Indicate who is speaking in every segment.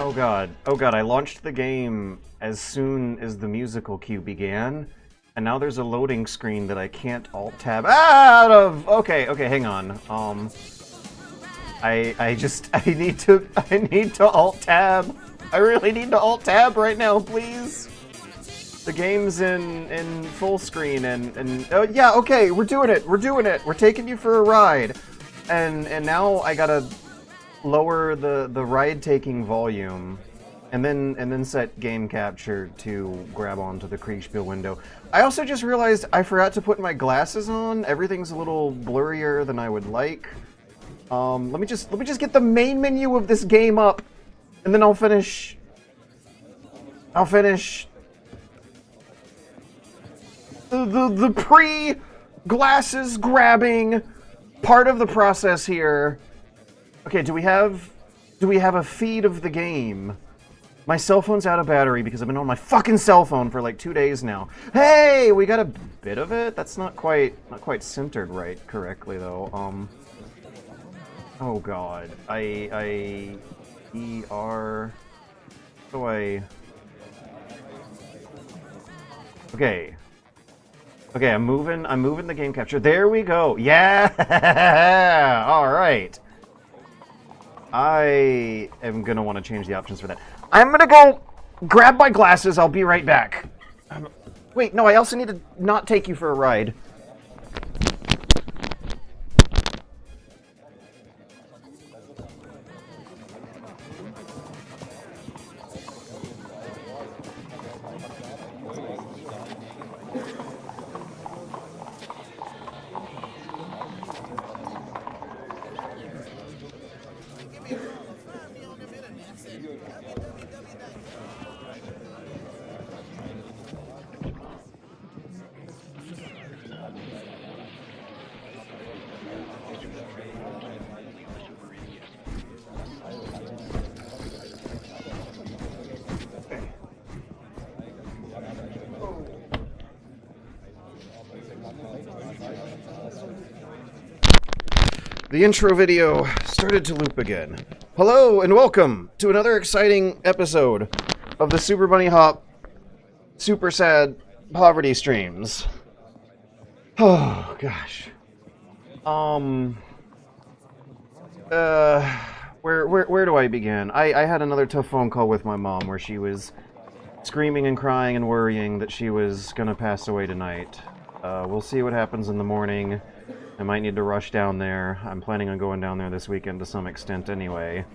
Speaker 1: Oh god, I launched the game as soon as the musical cue began, and now there's a loading screen that I can't alt-tab out of! Okay, hang on. I need to alt-tab. I really need to alt-tab right now, please! The game's in full screen and oh yeah, okay, we're doing it! We're taking you for a ride! And now I gotta lower the ride-taking volume, and then set game capture to grab onto the Kriegsspiel window. I also just realized I forgot to put my glasses on. Everything's a little blurrier than I would like. Let me just get the main menu of this game up, and then I'll finish the pre-glasses grabbing part of the process here. Okay, do we have a feed of the game? My cell phone's out of battery because I've been on my fucking cell phone for like 2 days now. Hey, we got a bit of it. That's not quite centered right correctly though. Oh god. Okay, I'm moving the game capture. There we go. Yeah! Alright. I am gonna want to change the options for that. I'm gonna go grab my glasses. I'll be right back. Wait, no, I also need to not take you for a ride. The intro video started to loop again. Hello and welcome to another exciting episode of the Super Bunny Hop Super Sad Poverty Streams. Oh gosh. Where do I begin? I had another tough phone call with my mom where she was screaming and crying and worrying that she was gonna pass away tonight. We'll see what happens in the morning. I might need to rush down there. I'm planning on going down there this weekend to some extent anyway.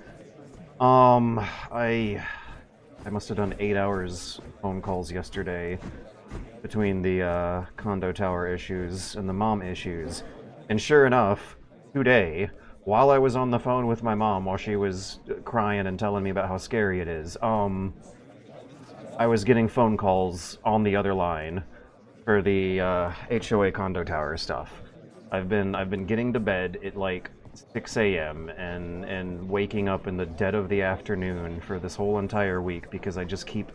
Speaker 1: I must have done 8 hours phone calls yesterday between the condo tower issues and the mom issues. And sure enough, today, while I was on the phone with my mom while she was crying and telling me about how scary it is, I was getting phone calls on the other line for the HOA condo tower stuff. I've been getting to bed at like 6 a.m. and waking up in the dead of the afternoon for this whole entire week because I just keep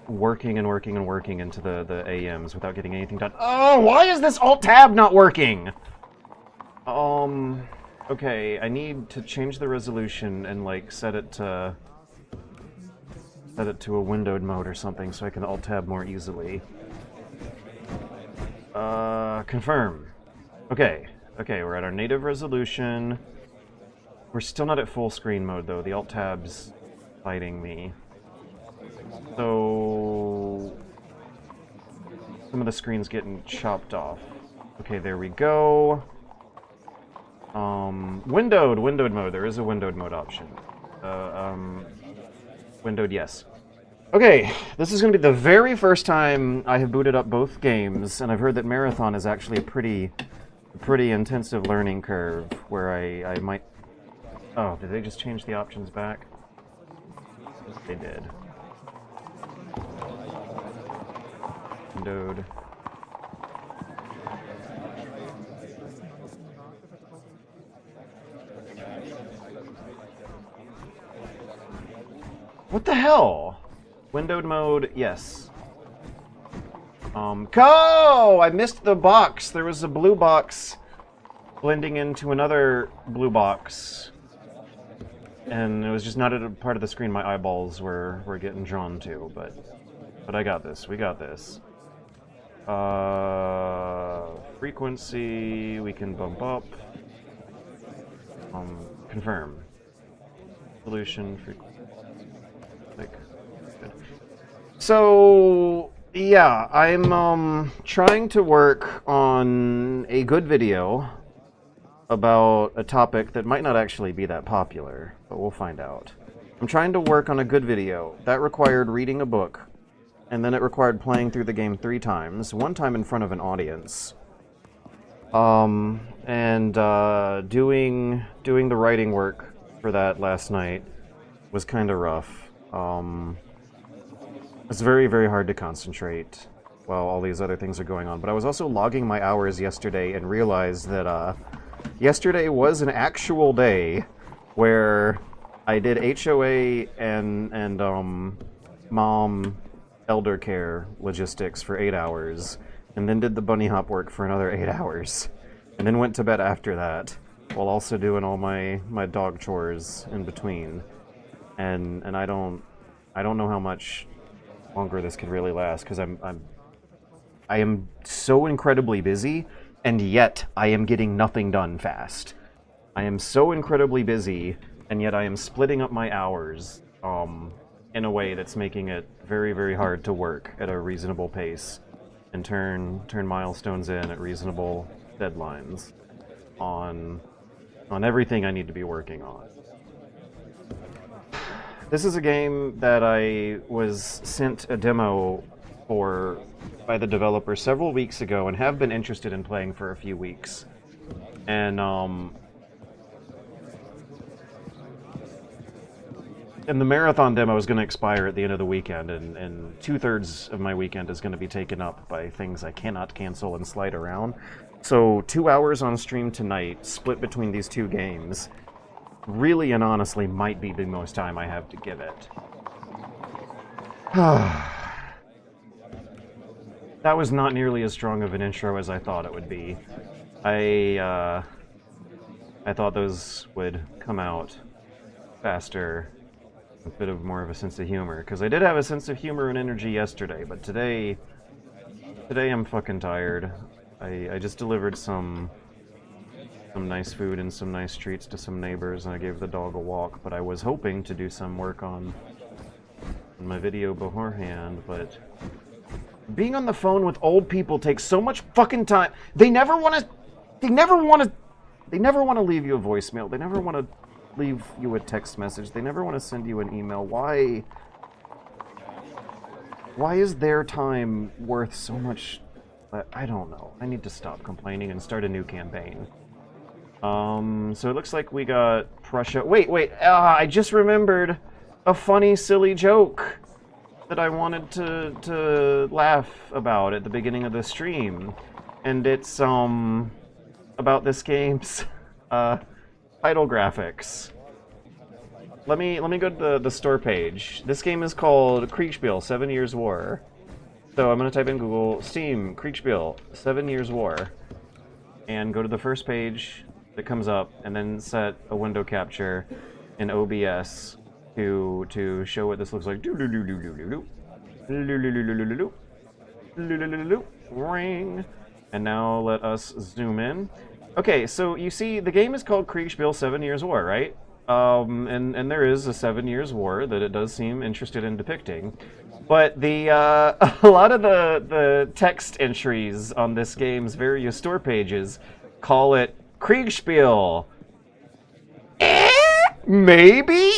Speaker 1: working into the AMs without getting anything done. Oh, why is this Alt-Tab not working? Okay, I need to change the resolution and like set it to a windowed mode or something so I can Alt-Tab more easily. Confirm. Okay, we're at our native resolution. We're still not at full screen mode though, the Alt-Tab's fighting me. So some of the screen's getting chopped off. Okay, there we go. Windowed mode, there is a windowed mode option. Windowed, yes. Okay, this is going to be the very first time I have booted up both games, and I've heard that Marathon is actually a pretty intensive learning curve where I might... Oh, did they just change the options back? They did. Windowed. What the hell? Windowed mode, yes. I missed the box. There was a blue box blending into another blue box. and it was just not at a part of the screen my eyeballs were getting drawn to, but I got this. We got this. Frequency we can bump up. Confirm. Solution frequency. Like, good. So yeah, I'm trying to work on a good video about a topic that might not actually be that popular, but we'll find out. I'm trying to work on a good video. That required reading a book, and then it required playing through the game 3 times, one time in front of an audience. And doing the writing work for that last night was kind of rough. It's very, very hard to concentrate while all these other things are going on. But I was also logging my hours yesterday and realized that yesterday was an actual day where I did HOA and mom elder care logistics for 8 hours, and then did the bunny hop work for another 8 hours, and then went to bed after that, while also doing all my dog chores in between. And I don't know how much longer this could really last, because I am so incredibly busy, and yet I am getting nothing done fast. I am so incredibly busy, and yet I am splitting up my hours in a way that's making it very, very hard to work at a reasonable pace and turn milestones in at reasonable deadlines on everything I need to be working on. This is a game that I was sent a demo for by the developer several weeks ago and have been interested in playing for a few weeks. And the marathon demo is going to expire at the end of the weekend, and 2/3 of my weekend is going to be taken up by things I cannot cancel and slide around. So 2 hours on stream tonight, split between these 2 games, really and honestly might be the most time I have to give it. That was not nearly as strong of an intro as I thought it would be. I thought those would come out faster, a bit of more of a sense of humor, because I did have a sense of humor and energy yesterday, but today I'm fucking tired. I just delivered some nice food and some nice treats to some neighbors, and I gave the dog a walk, but I was hoping to do some work on my video beforehand, but being on the phone with old people takes so much fucking time. They never want to leave you a voicemail. They never want to leave you a text message. They never want to send you an email. Why is their time worth so much? I don't know. I need to stop complaining and start a new campaign. So it looks like we got Prussia. Wait. I just remembered a funny, silly joke that I wanted to laugh about at the beginning of the stream. And it's, about this game's, title graphics. Let me go to the store page. This game is called Kriegsspiel, 7 Years War. So I'm gonna type in Google Steam Kriegsspiel, 7 Years War, and go to the first page that comes up, and then set a window capture in OBS to show what this looks like. Ring. And now let us zoom in. Okay, so you see, the game is called Kriegsspiel 7 Years War, right? And there is a 7 Years War that it does seem interested in depicting. But the a lot of the text entries on this game's various store pages call it Kriegsspiel. Maybe?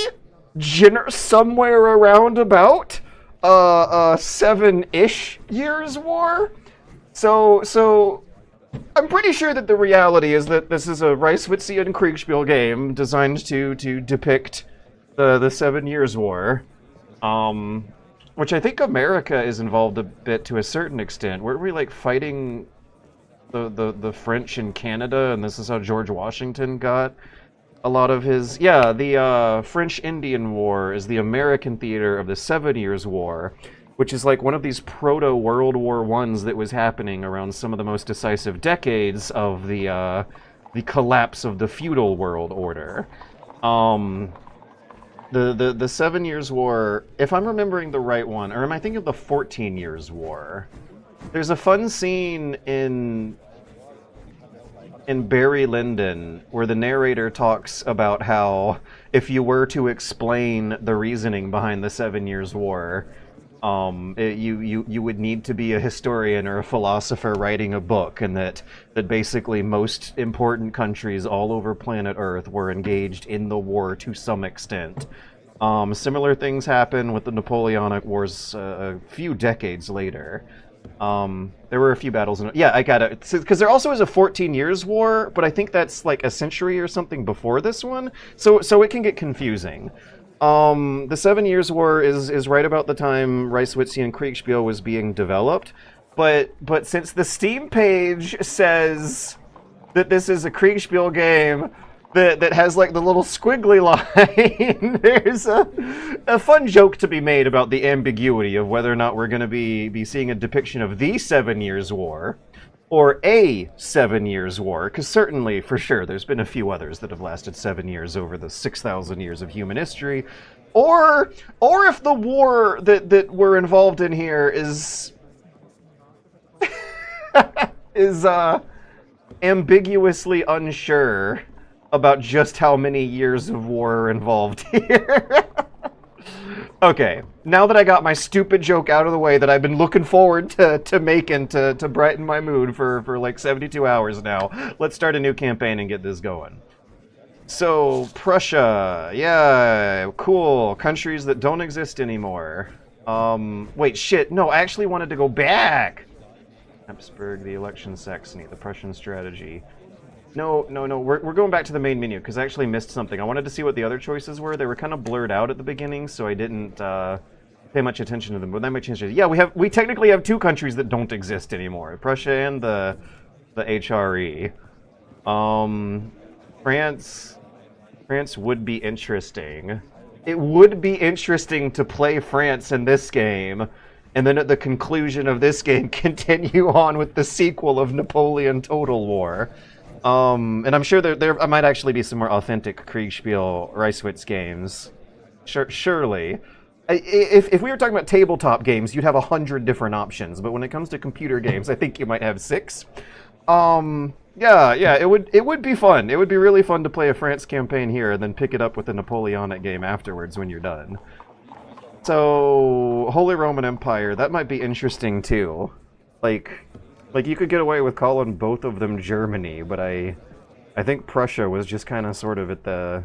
Speaker 1: Somewhere around about 7-ish years war? So I'm pretty sure that the reality is that this is a Reiswitzian Kriegsspiel game designed to depict the 7 Years War, which I think America is involved a bit to a certain extent. Weren't we like fighting the French in Canada, and this is how George Washington got a lot of his... Yeah, the French-Indian War is the American theater of the 7 Years War, which is like one of these proto-World War I's that was happening around some of the most decisive decades of the collapse of the feudal world order. The 7 Years' War, if I'm remembering the right one, or am I thinking of the 14 Years' War? There's a fun scene in Barry Lyndon where the narrator talks about how if you were to explain the reasoning behind the 7 Years' War, you would need to be a historian or a philosopher writing a book, and that basically most important countries all over planet Earth were engaged in the war to some extent. Similar things happen with the Napoleonic Wars a few decades later. There were a few battles. Yeah, I got it. Because there also is a 14 Years' War, but I think that's like a century or something before this one. So it can get confusing. The 7 Years' War is right about the time Reiswitzian Kriegsspiel was being developed. But since the Steam page says that this is a Kriegsspiel game that has like the little squiggly line, there's a fun joke to be made about the ambiguity of whether or not we're going to be seeing a depiction of the 7 Years' War or a 7 Years' War, because certainly, for sure, there's been a few others that have lasted 7 years over the 6,000 years of human history, or if the war that we're involved in here is ambiguously unsure about just how many years of war are involved here. Okay, now that I got my stupid joke out of the way that I've been looking forward to making to brighten my mood for like 72 hours now, let's start a new campaign and get this going. So, Prussia, yeah, cool. Countries that don't exist anymore. Wait, shit, no, I actually wanted to go back. Habsburg, the election Saxony, the Prussian strategy. No, we're going back to the main menu, because I actually missed something. I wanted to see what the other choices were. They were kind of blurred out at the beginning, so I didn't pay much attention to them. But that might change. Yeah, we technically have two countries that don't exist anymore. Prussia and the HRE. France would be interesting. It would be interesting to play France in this game, and then at the conclusion of this game, continue on with the sequel of Napoleon Total War. And I'm sure there might actually be some more authentic Kriegsspiel Reiswitz games. Surely. If we were talking about tabletop games, you'd have 100 different options, but when it comes to computer games, I think you might have 6. Yeah, it would be fun. It would be really fun to play a France campaign here and then pick it up with a Napoleonic game afterwards when you're done. So, Holy Roman Empire, that might be interesting too. Like you could get away with calling both of them Germany, but I think Prussia was just kind of sort of at the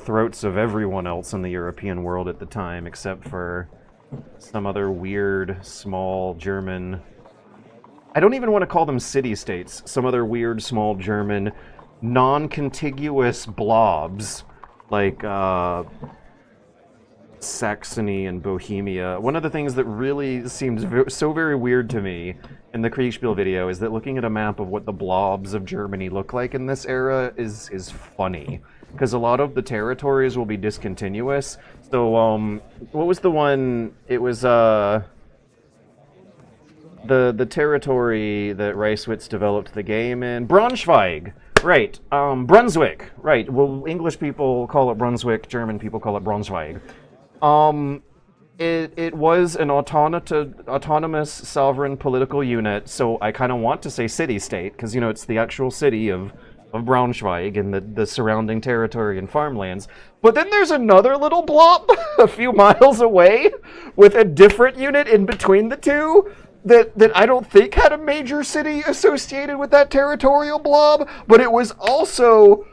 Speaker 1: throats of everyone else in the European world at the time, except for some other weird, small German... I don't even want to call them city-states. Some other weird, small German, non-contiguous blobs, like Saxony and Bohemia. One of the things that really seems so very weird to me in the Kriegsspiel video is that looking at a map of what the blobs of Germany look like in this era is funny, because a lot of the territories will be discontinuous. So, what was the one? It was the territory that Reiswitz developed the game in. Braunschweig, right? Brunswick, right? Well, English people call it Brunswick. German people call it Braunschweig. It was an autonomous sovereign political unit, so I kind of want to say city-state, because, you know, it's the actual city of Braunschweig and the surrounding territory and farmlands. But then there's another little blob a few miles away with a different unit in between the two that I don't think had a major city associated with that territorial blob, but it was also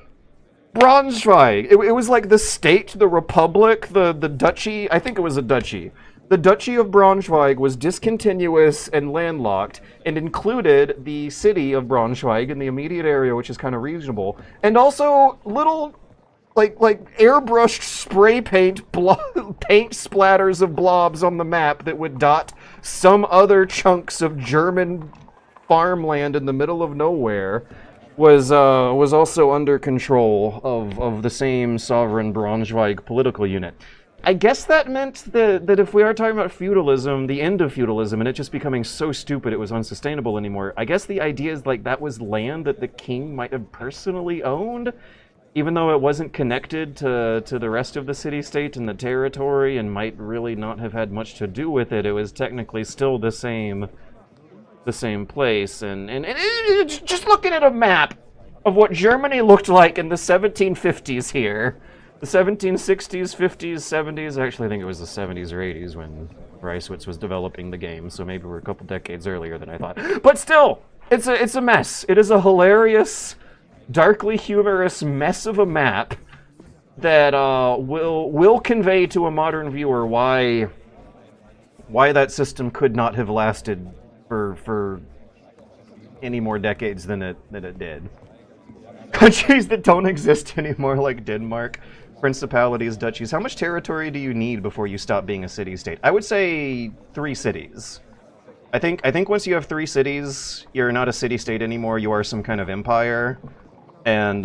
Speaker 1: Braunschweig. It was like the state, the republic, the duchy. I think it was a duchy. The Duchy of Braunschweig was discontinuous and landlocked, and included the city of Braunschweig in the immediate area, which is kind of reasonable, and also little, like airbrushed spray paint paint splatters of blobs on the map that would dot some other chunks of German farmland in the middle of nowhere. Was also under control of the same sovereign Braunschweig political unit. I guess that meant that if we are talking about feudalism, the end of feudalism, and it just becoming so stupid it was unsustainable anymore, I guess the idea is like that was land that the king might have personally owned. even though it wasn't connected to the rest of the city-state and the territory and might really not have had much to do with it, it was technically still the same place. And just looking at a map of what Germany looked like in the 1750s here, the 1760s, 50s, 70s. Actually, I think it was the 70s or 80s when Reiswitz was developing the game, so maybe we're a couple decades earlier than I thought. But still, it's a mess. It is a hilarious, darkly humorous mess of a map that will convey to a modern viewer why that system could not have lasted for any more decades than it did. Countries that don't exist anymore, like Denmark, principalities, duchies. How much territory do you need before you stop being a city-state? I would say 3 cities. I think once you have 3 cities, you're not a city-state anymore. You are some kind of empire, and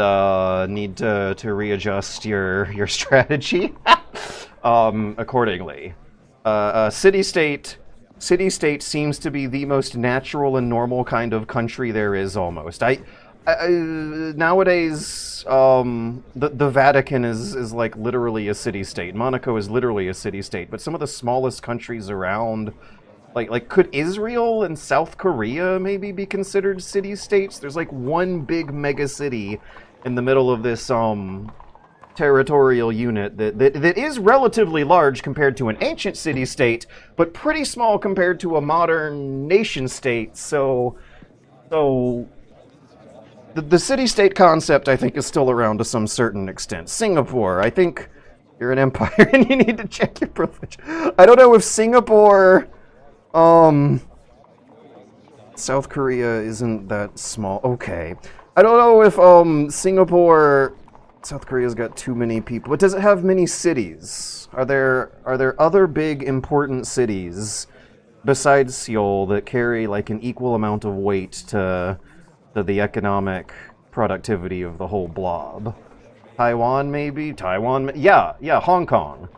Speaker 1: need to readjust your strategy accordingly. City-state seems to be the most natural and normal kind of country there is, almost. Nowadays, the Vatican is like literally a city-state. Monaco is literally a city-state, but some of the smallest countries around, like could Israel and South Korea maybe be considered city-states? There's like one big mega city in the middle of this territorial unit that is relatively large compared to an ancient city-state, but pretty small compared to a modern nation-state. So the city-state concept, I think, is still around to some certain extent. Singapore, I think you're an empire and you need to check your privilege. I don't know if Singapore, South Korea isn't that small. Okay. I don't know if Singapore, South Korea's got too many people, but does it have many cities? Are there other big important cities besides Seoul that carry like an equal amount of weight to the economic productivity of the whole blob? Taiwan, maybe? Yeah, Hong Kong.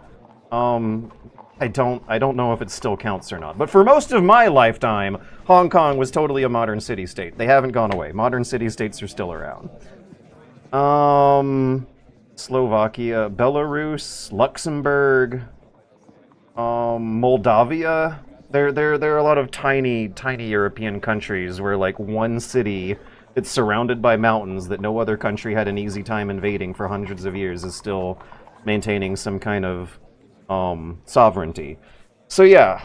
Speaker 1: I don't know if it still counts or not. But for most of my lifetime, Hong Kong was totally a modern city-state. They haven't gone away. Modern city-states are still around. Slovakia, Belarus, Luxembourg, Moldavia. There are a lot of tiny European countries where like one city that's surrounded by mountains that no other country had an easy time invading for hundreds of years is still maintaining some kind of sovereignty. So yeah,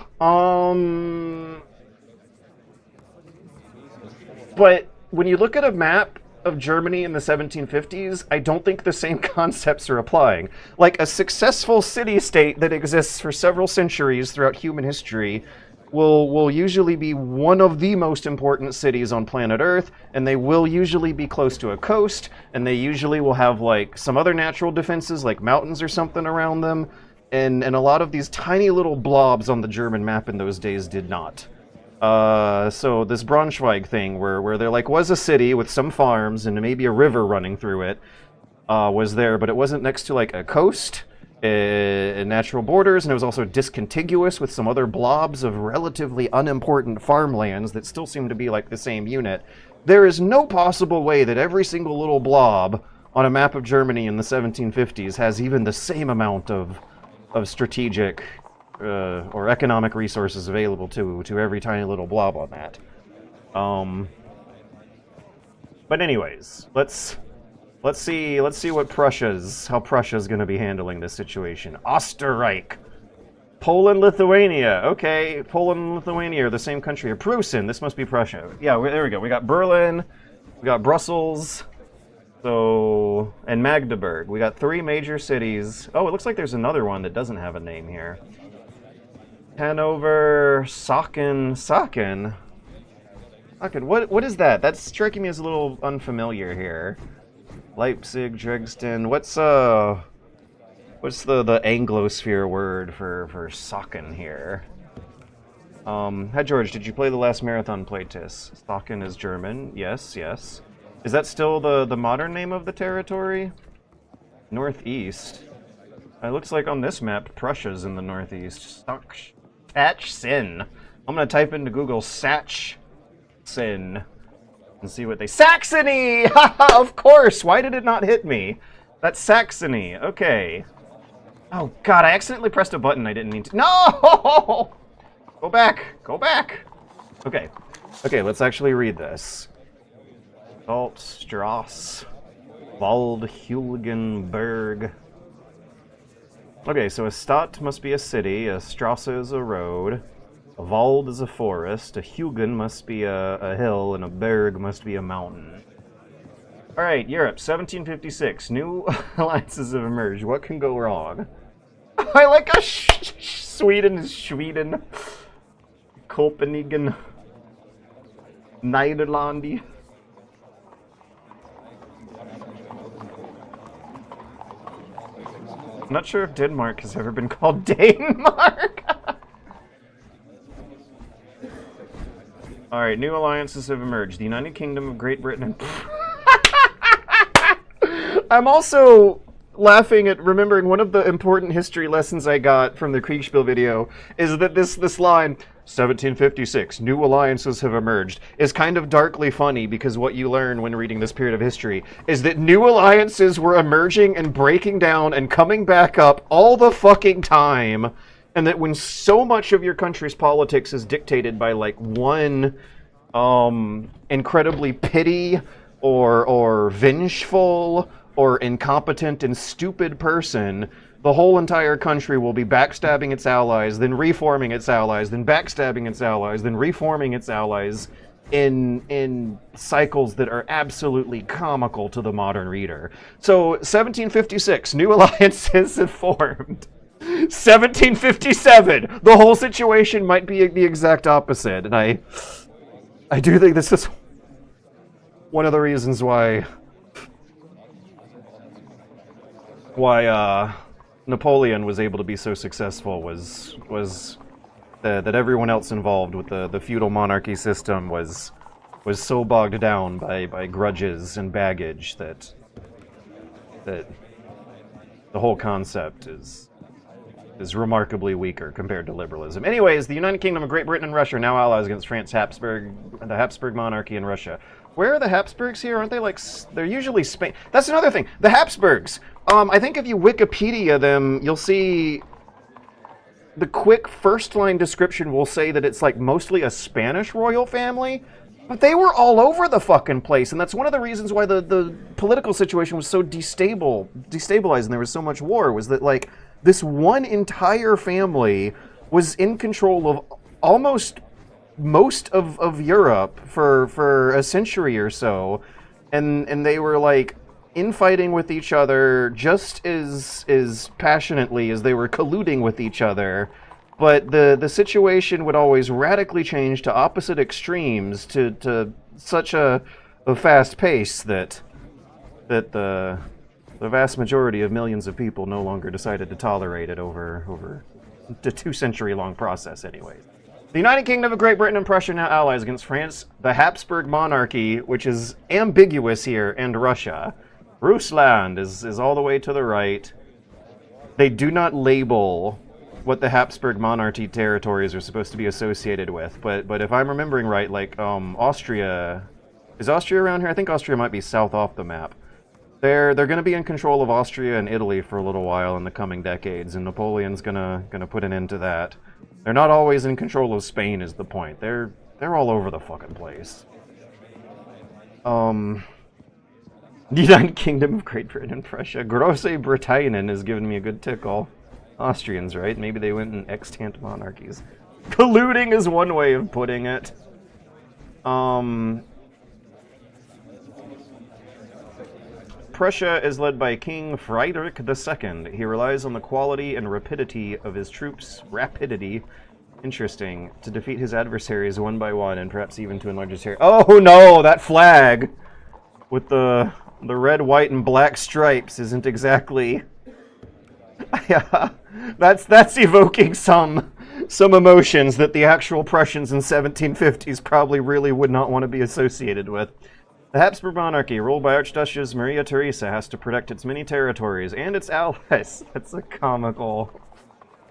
Speaker 1: but when you look at a map of Germany in the 1750s, I don't think the same concepts are applying. Like, a successful city-state that exists for several centuries throughout human history will usually be one of the most important cities on planet Earth, and they will usually be close to a coast, and they usually will have, like, some other natural defenses, like mountains or something around them, and a lot of these tiny little blobs on the German map in those days did not. So this Braunschweig thing, where there like was a city with some farms and maybe a river running through it, was there, but it wasn't next to like a coast, natural borders, and it was also discontiguous with some other blobs of relatively unimportant farmlands that still seem to be like the same unit. There is no possible way that every single little blob on a map of Germany in the 1750s has even the same amount of strategic or economic resources available to every tiny little blob on that. But anyways, let's see how Prussia's going to be handling this situation. Österreich, Poland, Lithuania. Okay, Poland and Lithuania are the same country. Prussian. This must be Prussia. Yeah, there we go. We got Berlin, we got Brussels, and Magdeburg. We got 3 major cities. Oh, it looks like there's another one that doesn't have a name here. Hanover, Saaken. What is that? That's striking me as a little unfamiliar here. Leipzig, Dresden. What's the Anglosphere word for Saaken here? Hi George, did you play the last marathon playtest? Saaken is German. Yes. Is that still the modern name of the territory? Northeast. It looks like on this map, Prussia's in the northeast. Sachsen. I'm gonna type into Google Sachsen. and see what they... Saxony! Haha, of course! Why did it not hit me? That's Saxony. Okay. Oh, God, I accidentally pressed a button I didn't mean to... No! Go back! Go back! Okay. Okay, let's actually read this. Altstrasse. Waldhulgenberg. Okay, so a Stadt must be a city, a Strasse is a road, a Wald is a forest, a Hugen must be a hill, and a Berg must be a mountain. Alright, Europe, 1756. New alliances have emerged. What can go wrong? I like a Sweden is Sweden. Copenhagen. Nederlandi. I'm not sure if Denmark has ever been called Denmark. Alright, new alliances have emerged. The United Kingdom of Great Britain and... I'm also laughing at remembering one of the important history lessons I got from the Kriegsspiel video is that this line, 1756, new alliances have emerged, is kind of darkly funny because what you learn when reading this period of history is that new alliances were emerging and breaking down and coming back up all the fucking time, and that when so much of your country's politics is dictated by like one incredibly petty or vengeful or incompetent and stupid person, the whole entire country will be backstabbing its allies, then reforming its allies, then backstabbing its allies, then reforming its allies in cycles that are absolutely comical to the modern reader. So, 1756, new alliances have formed. 1757, the whole situation might be the exact opposite, and I do think this is one of the reasons why Napoleon was able to be so successful was that everyone else involved with the feudal monarchy system was so bogged down by grudges and baggage that the whole concept is remarkably weaker compared to liberalism. Anyways, the United Kingdom of Great Britain and Russia are now allies against France, the Habsburg monarchy in Russia. Where are the Habsburgs here? Aren't they like... They're usually Spain. That's another thing. The Habsburgs. I think if you Wikipedia them, you'll see... The quick first-line description will say that it's like mostly a Spanish royal family. But they were all over the fucking place. And that's one of the reasons why the political situation was so destabilized and there was so much war, was that like this one entire family was in control of almost most of Europe for a century or so, and they were like infighting with each other just as passionately as they were colluding with each other, but the situation would always radically change to opposite extremes to such a fast pace that the vast majority of millions of people no longer decided to tolerate it over the 2-century-long process anyways. The United Kingdom of Great Britain and Prussia now allies against France, the Habsburg monarchy, which is ambiguous here, and Russia. Rusland is all the way to the right. They do not label what the Habsburg monarchy territories are supposed to be associated with, but if I'm remembering right, like Austria... Is Austria around here? I think Austria might be south off the map. They're going to be in control of Austria and Italy for a little while in the coming decades, and Napoleon's gonna put an end to that. They're not always in control of Spain is the point. They're all over the fucking place. The United Kingdom of Great Britain and Prussia. Grosse Britannien has given me a good tickle. Austrians, right? Maybe they went in extant monarchies. Colluding is one way of putting it. Prussia is led by King Friedrich II. He relies on the quality and rapidity of his troops. Rapidity. Interesting. To defeat his adversaries one by one, and perhaps even to enlarge his territory. Oh no! That flag! With the red, white, and black stripes isn't exactly... Yeah, that's evoking some emotions that the actual Prussians in 1750s probably really would not want to be associated with. The Habsburg monarchy, ruled by Archduchess Maria Theresa, has to protect its many territories and its allies. That's a comical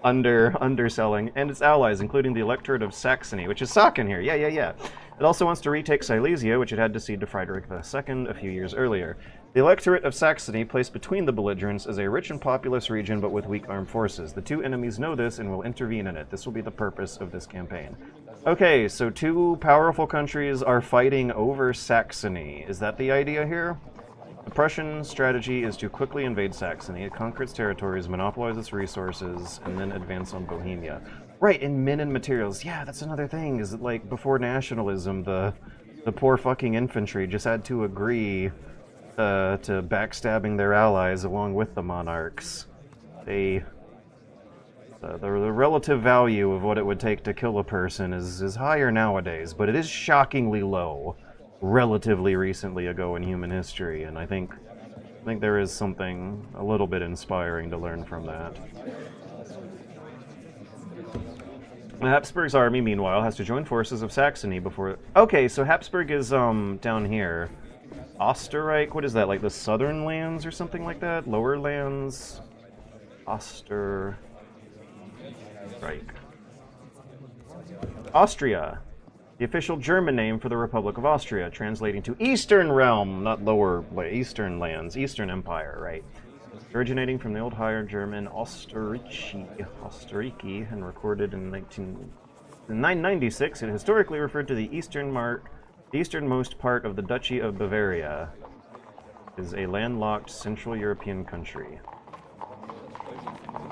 Speaker 1: underselling. And its allies, including the electorate of Saxony, which is Saaken here. Yeah. It also wants to retake Silesia, which it had to cede to Frederick II a few years earlier. The electorate of Saxony, placed between the belligerents, is a rich and populous region but with weak armed forces. The two enemies know this and will intervene in it. This will be the purpose of this campaign. Okay, so two powerful countries are fighting over Saxony. Is that the idea here? The Prussian strategy is to quickly invade Saxony, conquer its territories, monopolize its resources, and then advance on Bohemia. Right, in men and materials. Yeah, that's another thing, is that, like, before nationalism, the poor fucking infantry just had to agree to backstabbing their allies along with the monarchs. The relative value of what it would take to kill a person is higher nowadays, but it is shockingly low relatively recently ago in human history, and I think there is something a little bit inspiring to learn from that. The Habsburg's army, meanwhile, has to join forces of Saxony before... Okay, so Habsburg is down here. Österreich, what is that, like the southern lands or something like that? Lower lands? Österreich. Austria. The official German name for the Republic of Austria, translating to Eastern Realm, not lower, like Eastern lands, Eastern Empire, right? Originating from the old Higher German Österreich, and recorded in 996, it historically referred to the easternmost part of the Duchy of Bavaria. It is a landlocked Central European country.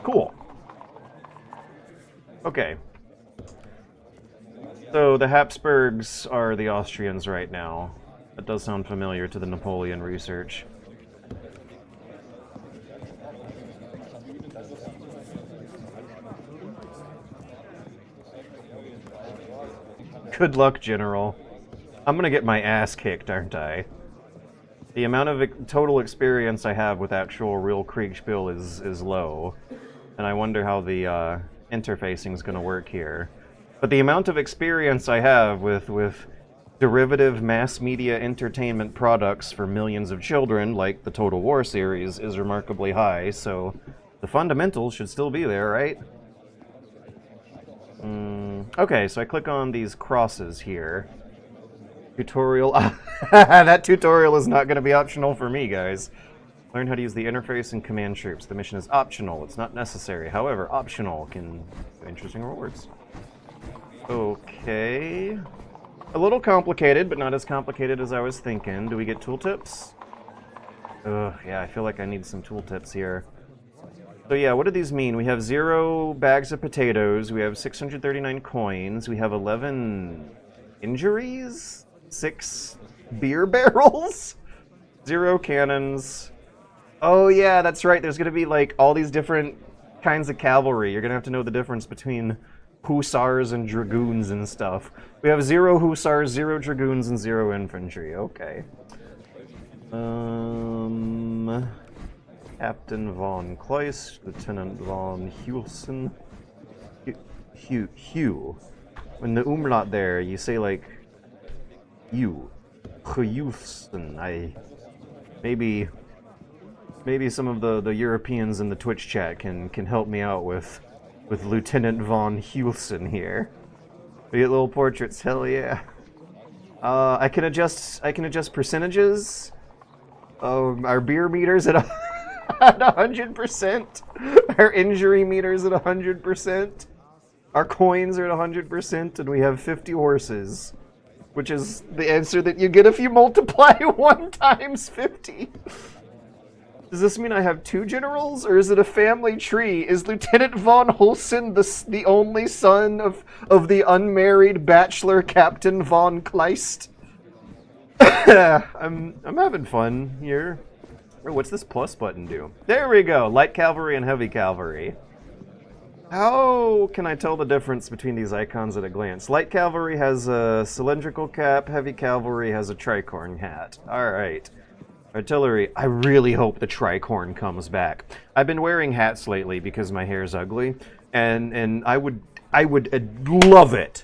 Speaker 1: Cool. Okay. So the Habsburgs are the Austrians right now. That does sound familiar to the Napoleon research. Good luck, General. I'm gonna get my ass kicked, aren't I? The amount of total experience I have with actual real Kriegsspiel is low, and I wonder how the interfacing is gonna work here. But the amount of experience I have with derivative mass media entertainment products for millions of children, like the Total War series, is remarkably high, so the fundamentals should still be there, right? Okay, so I click on these crosses here. Tutorial. That tutorial is not going to be optional for me, guys. Learn how to use the interface and command troops. The mission is optional. It's not necessary. However, optional can have interesting rewards. Okay. A little complicated, but not as complicated as I was thinking. Do we get tooltips? Ugh, yeah, I feel like I need some tooltips here. So yeah, what do these mean? We have 0 bags of potatoes, we have 639 coins, we have 11 injuries, 6 beer barrels, 0 cannons. Oh yeah, that's right, there's gonna be like all these different kinds of cavalry. You're gonna have to know the difference between hussars and dragoons and stuff. We have 0 hussars, 0 dragoons, and 0 infantry. Okay. Captain von Kleist, Lieutenant von Hulsen. Hugh. When the umlaut there, you say like you. Hulsen. Maybe some of the Europeans in the Twitch chat can help me out with Lieutenant von Hulsen here. We get little portraits, hell yeah. I can adjust percentages. Our beer meters at 100%. Our injury meters at 100%. Our coins are at 100%, and we have 50 horses, which is the answer that you get if you multiply 1 times 50. Does this mean I have 2 generals, or is it a family tree? Is Lieutenant von Hulsen the only son of the unmarried bachelor Captain von Kleist? I'm having fun here. Oh, what's this plus button do? There we go! Light cavalry and heavy cavalry. How can I tell the difference between these icons at a glance? Light cavalry has a cylindrical cap, heavy cavalry has a tricorn hat. Alright. Artillery. I really hope the tricorn comes back. I've been wearing hats lately because my hair's ugly, and I would love it.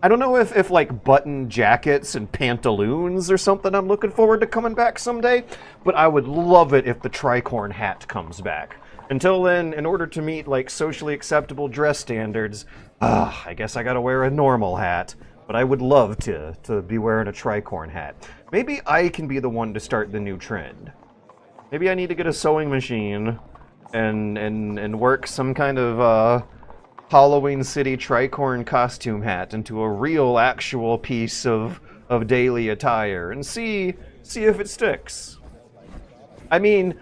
Speaker 1: I don't know if like button jackets and pantaloons or something I'm looking forward to coming back someday, but I would love it if the tricorn hat comes back. Until then, in order to meet like socially acceptable dress standards, I guess I gotta wear a normal hat. but I would love to be wearing a tricorn hat. Maybe I can be the one to start the new trend. Maybe I need to get a sewing machine and work some kind of Halloween City tricorn costume hat into a real, actual piece of daily attire and see if it sticks. I mean,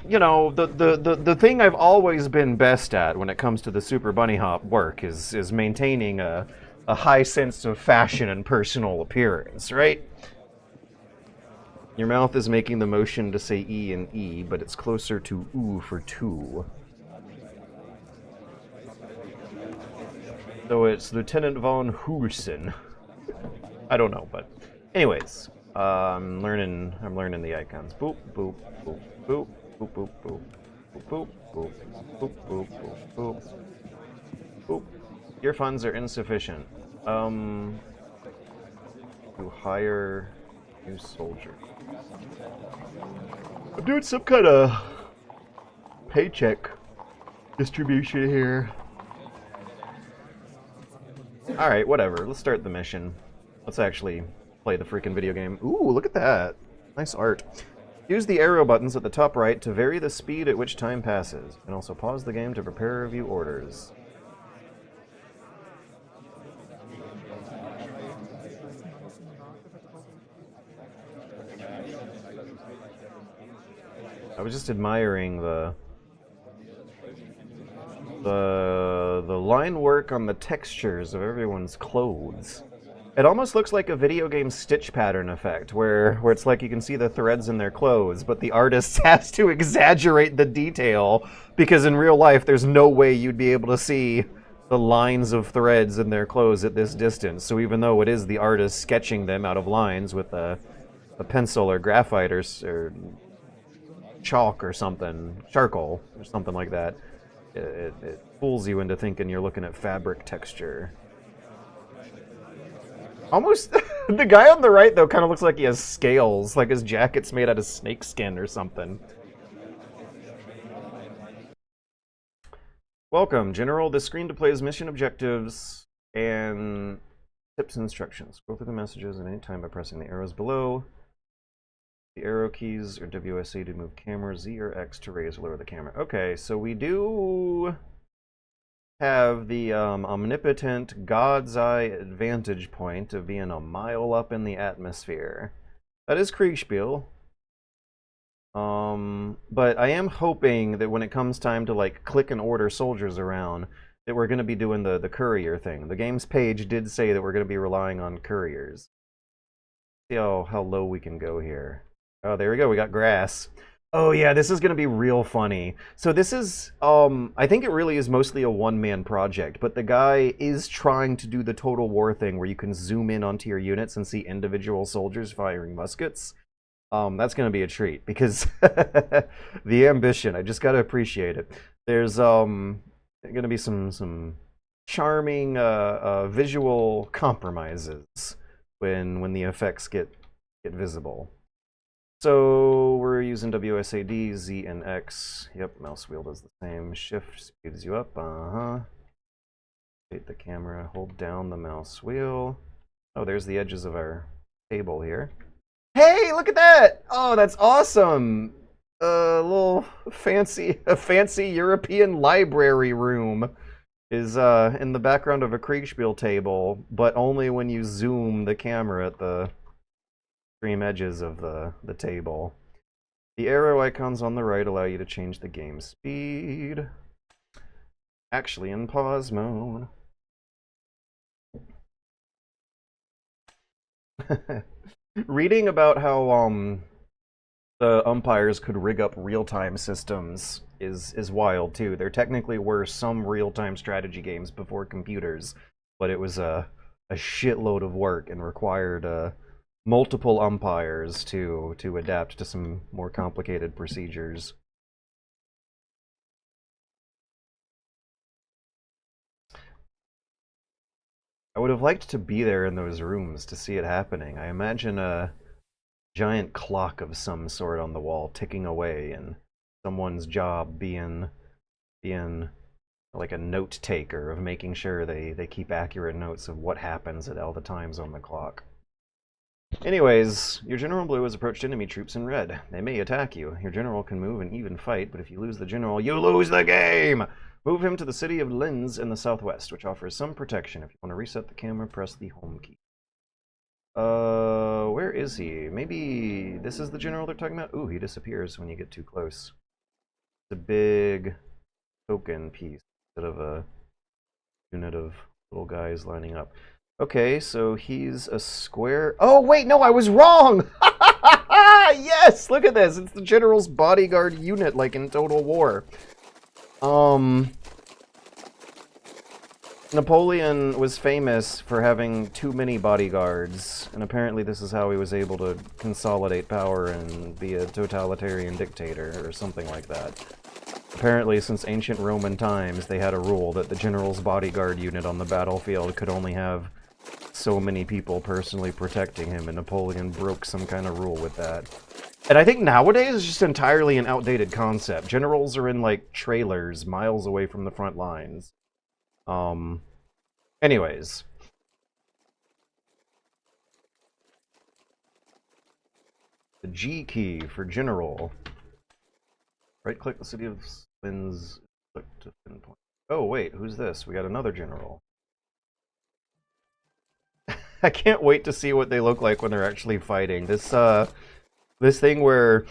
Speaker 1: you know, the thing I've always been best at when it comes to the Super Bunny Hop work is maintaining a high sense of fashion and personal appearance, right? Your mouth is making the motion to say E and E, but it's closer to ooh for two. So it's Lieutenant von Hursen. I don't know, but anyways, I'm learning the icons. Boop, boop, boop, boop, boop, boop, boop, boop, boop, boop, boop, boop, boop, boop. Your funds are insufficient. To hire new soldier. I'm doing some kind of paycheck distribution here. Alright, whatever. Let's start the mission. Let's actually play the freaking video game. Ooh, look at that. Nice art. Use the arrow buttons at the top right to vary the speed at which time passes. You can also pause the game to prepare review orders. I was just admiring the line work on the textures of everyone's clothes. It almost looks like a video game stitch pattern effect, where it's like you can see the threads in their clothes, but the artist has to exaggerate the detail, because in real life there's no way you'd be able to see the lines of threads in their clothes at this distance. So even though it is the artist sketching them out of lines with a pencil or graphite or chalk or something, charcoal or something like that, it fools you into thinking you're looking at fabric texture. Almost, the guy on the right though kind of looks like he has scales, like his jacket's made out of snake skin or something. Welcome, General. This screen displays mission objectives and tips and instructions. Scroll through the messages at any time by pressing the arrows below. The arrow keys are WSA to move camera, Z or X to raise or lower the camera. Okay, so we do have the omnipotent God's Eye advantage point of being a mile up in the atmosphere. That is Kriegsspiel. But I am hoping that when it comes time to like click and order soldiers around, that we're going to be doing the courier thing. The game's page did say that we're going to be relying on couriers. See how low we can go here. Oh, there we go. We got grass. Oh yeah, this is going to be real funny. So this is, I think it really is mostly a one-man project, but the guy is trying to do the Total War thing where you can zoom in onto your units and see individual soldiers firing muskets. That's going to be a treat, because the ambition, I just got to appreciate it. There's going to be some charming visual compromises when the effects get visible. So we're using WSAD, Z, and X. Yep, mouse wheel does the same. Shift speeds you up. Rotate the camera. Hold down the mouse wheel. Oh, there's the edges of our table here. Hey, look at that! Oh, that's awesome! A little fancy European library room is in the background of a Kriegsspiel table, but only when you zoom the camera at the extreme edges of the table. The arrow icons on the right allow you to change the game speed. Actually in pause mode. Reading about how the umpires could rig up real-time systems is wild too. There technically were some real-time strategy games before computers, but it was a shitload of work and required multiple umpires to adapt to some more complicated procedures. I would have liked to be there in those rooms to see it happening. I imagine a giant clock of some sort on the wall ticking away and someone's job being like a note taker of making sure they keep accurate notes of what happens at all the times on the clock. Anyways, your General Blue has approached enemy troops in red. They may attack you. Your general can move and even fight, but if you lose the general, you lose the game! Move him to the city of Linz in the southwest, which offers some protection. If you want to reset the camera, press the home key. Where is he? Maybe this is the general they're talking about? Ooh, he disappears when you get too close. It's a big token piece instead of a unit of little guys lining up. Okay, so he's a square. Oh, wait, no, I was wrong! Yes, look at this. It's the general's bodyguard unit, like in Total War. Napoleon was famous for having too many bodyguards, and apparently this is how he was able to consolidate power and be a totalitarian dictator, or something like that. Apparently, since ancient Roman times, they had a rule that the general's bodyguard unit on the battlefield could only have so many people personally protecting him, and Napoleon broke some kind of rule with that. And I think nowadays it's just entirely an outdated concept. Generals are in, like, trailers miles away from the front lines. Anyways. The G key for general. Right-click the city of Linz, click to pinpoint. Oh, wait, who's this? We got another general. I can't wait to see what they look like when they're actually fighting. This thing where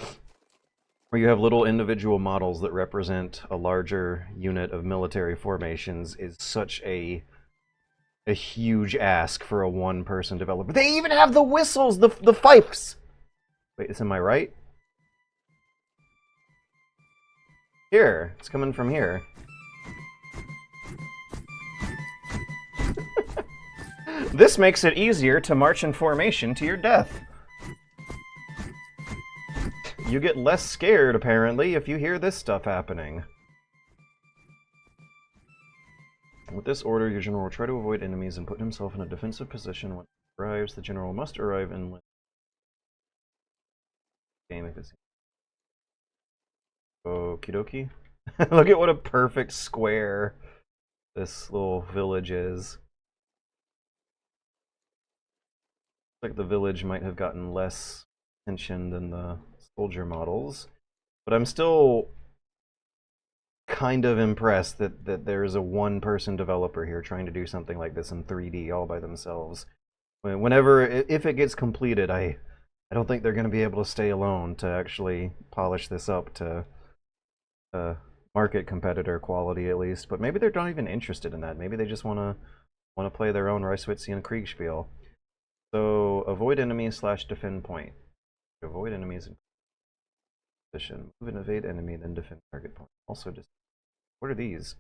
Speaker 1: you have little individual models that represent a larger unit of military formations is such a huge ask for a one-person developer. They even have the whistles, the fifes! Wait, is am I right? Here, it's coming from here. This makes it easier to march in formation to your death. You get less scared, apparently, if you hear this stuff happening. With this order, your general will try to avoid enemies and put himself in a defensive position. When he arrives, the general must arrive in game if it's... Okie dokie. Look at what a perfect square this little village is. Looks like the village might have gotten less attention than the soldier models, but I'm still kind of impressed that there's a one-person developer here trying to do something like this in 3D all by themselves. Whenever, if it gets completed, I don't think they're going to be able to stay alone to actually polish this up to market competitor quality at least. But maybe they're not even interested in that. Maybe they just want to play their own Reiswitzian Kriegsspiel. So avoid enemies / defend point. Avoid enemies in position. Move and evade enemy, then defend target point. Also just... What are these?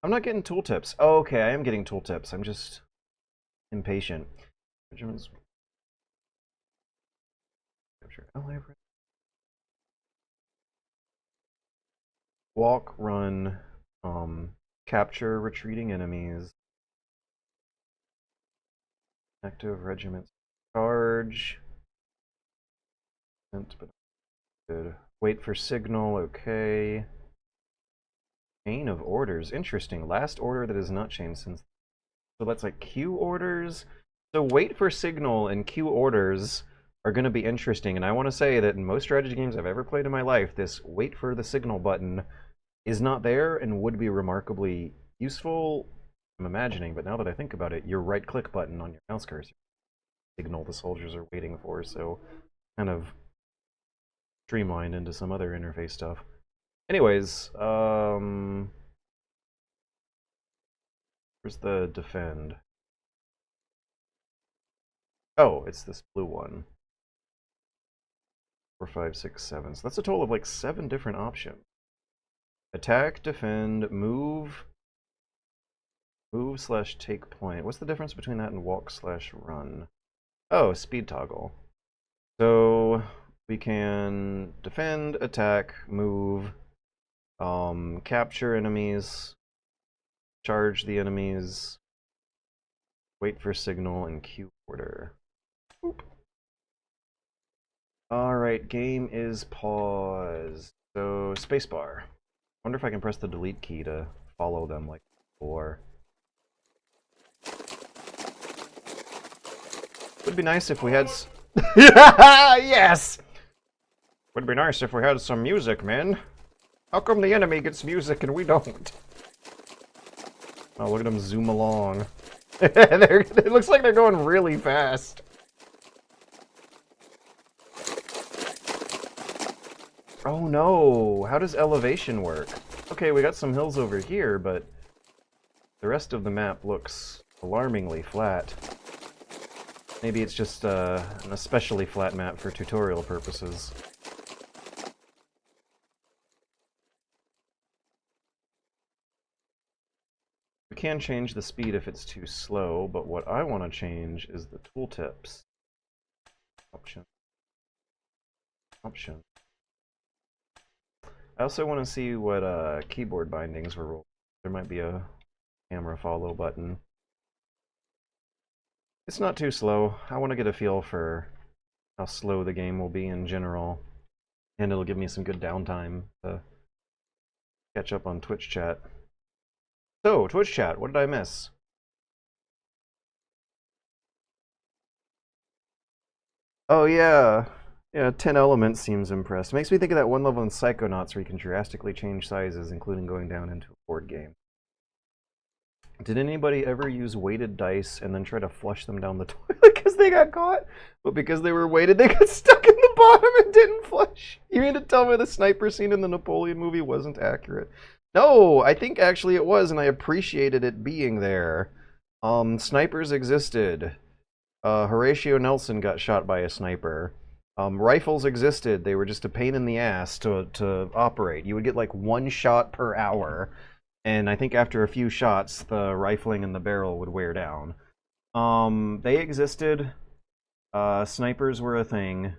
Speaker 1: I'm not getting tooltips. Oh, okay, I am getting tooltips. I'm just impatient. Regiments. Capture ally. Walk, run, capture retreating enemies. Active regiments. Charge. But good. Wait for signal, okay. Chain of orders. Interesting. Last order that is not changed since... So that's like queue orders. So wait for signal and queue orders are going to be interesting. And I want to say that in most strategy games I've ever played in my life, this wait for the signal button is not there and would be remarkably useful, I'm imagining. But now that I think about it, your right-click button on your mouse cursor signal the soldiers are waiting for. So kind of streamlined into some other interface stuff. Anyways, where's the defend? Oh, it's this blue one. 4, 5, 6, 7. So that's a total of like 7 different options. Attack, defend, move / take point. What's the difference between that and walk / run? Oh, speed toggle. So we can defend, attack, move, capture enemies, charge the enemies, wait for signal, and queue order. Boop. Alright, game is paused. So, spacebar. Wonder if I can press the delete key to follow them like before. Would be nice if we had yes! Would be nice if we had some music, man. How come the enemy gets music and we don't? Oh, look at them zoom along. It looks like they're going really fast. Oh no, how does elevation work? Okay, we got some hills over here, but the rest of the map looks alarmingly flat. Maybe it's just an especially flat map for tutorial purposes. We can change the speed if it's too slow, but what I want to change is the tooltips. Option. Option. I also want to see what keyboard bindings were rolled. There might be a camera follow button. It's not too slow. I want to get a feel for how slow the game will be in general. And it'll give me some good downtime to catch up on Twitch chat. So, Twitch chat, what did I miss? Oh yeah. Yeah, 10 Elements seems impressed. Makes me think of that one level in Psychonauts where you can drastically change sizes, including going down into a board game. Did anybody ever use weighted dice and then try to flush them down the toilet because they got caught? But because they were weighted, they got stuck in the bottom and didn't flush? You mean to tell me the sniper scene in the Napoleon movie wasn't accurate? No, I think actually it was, and I appreciated it being there. Snipers existed. Horatio Nelson got shot by a sniper. Rifles existed. They were just a pain in the ass to operate. You would get like 1 shot per hour. And I think after a few shots, the rifling in the barrel would wear down. They existed. Snipers were a thing.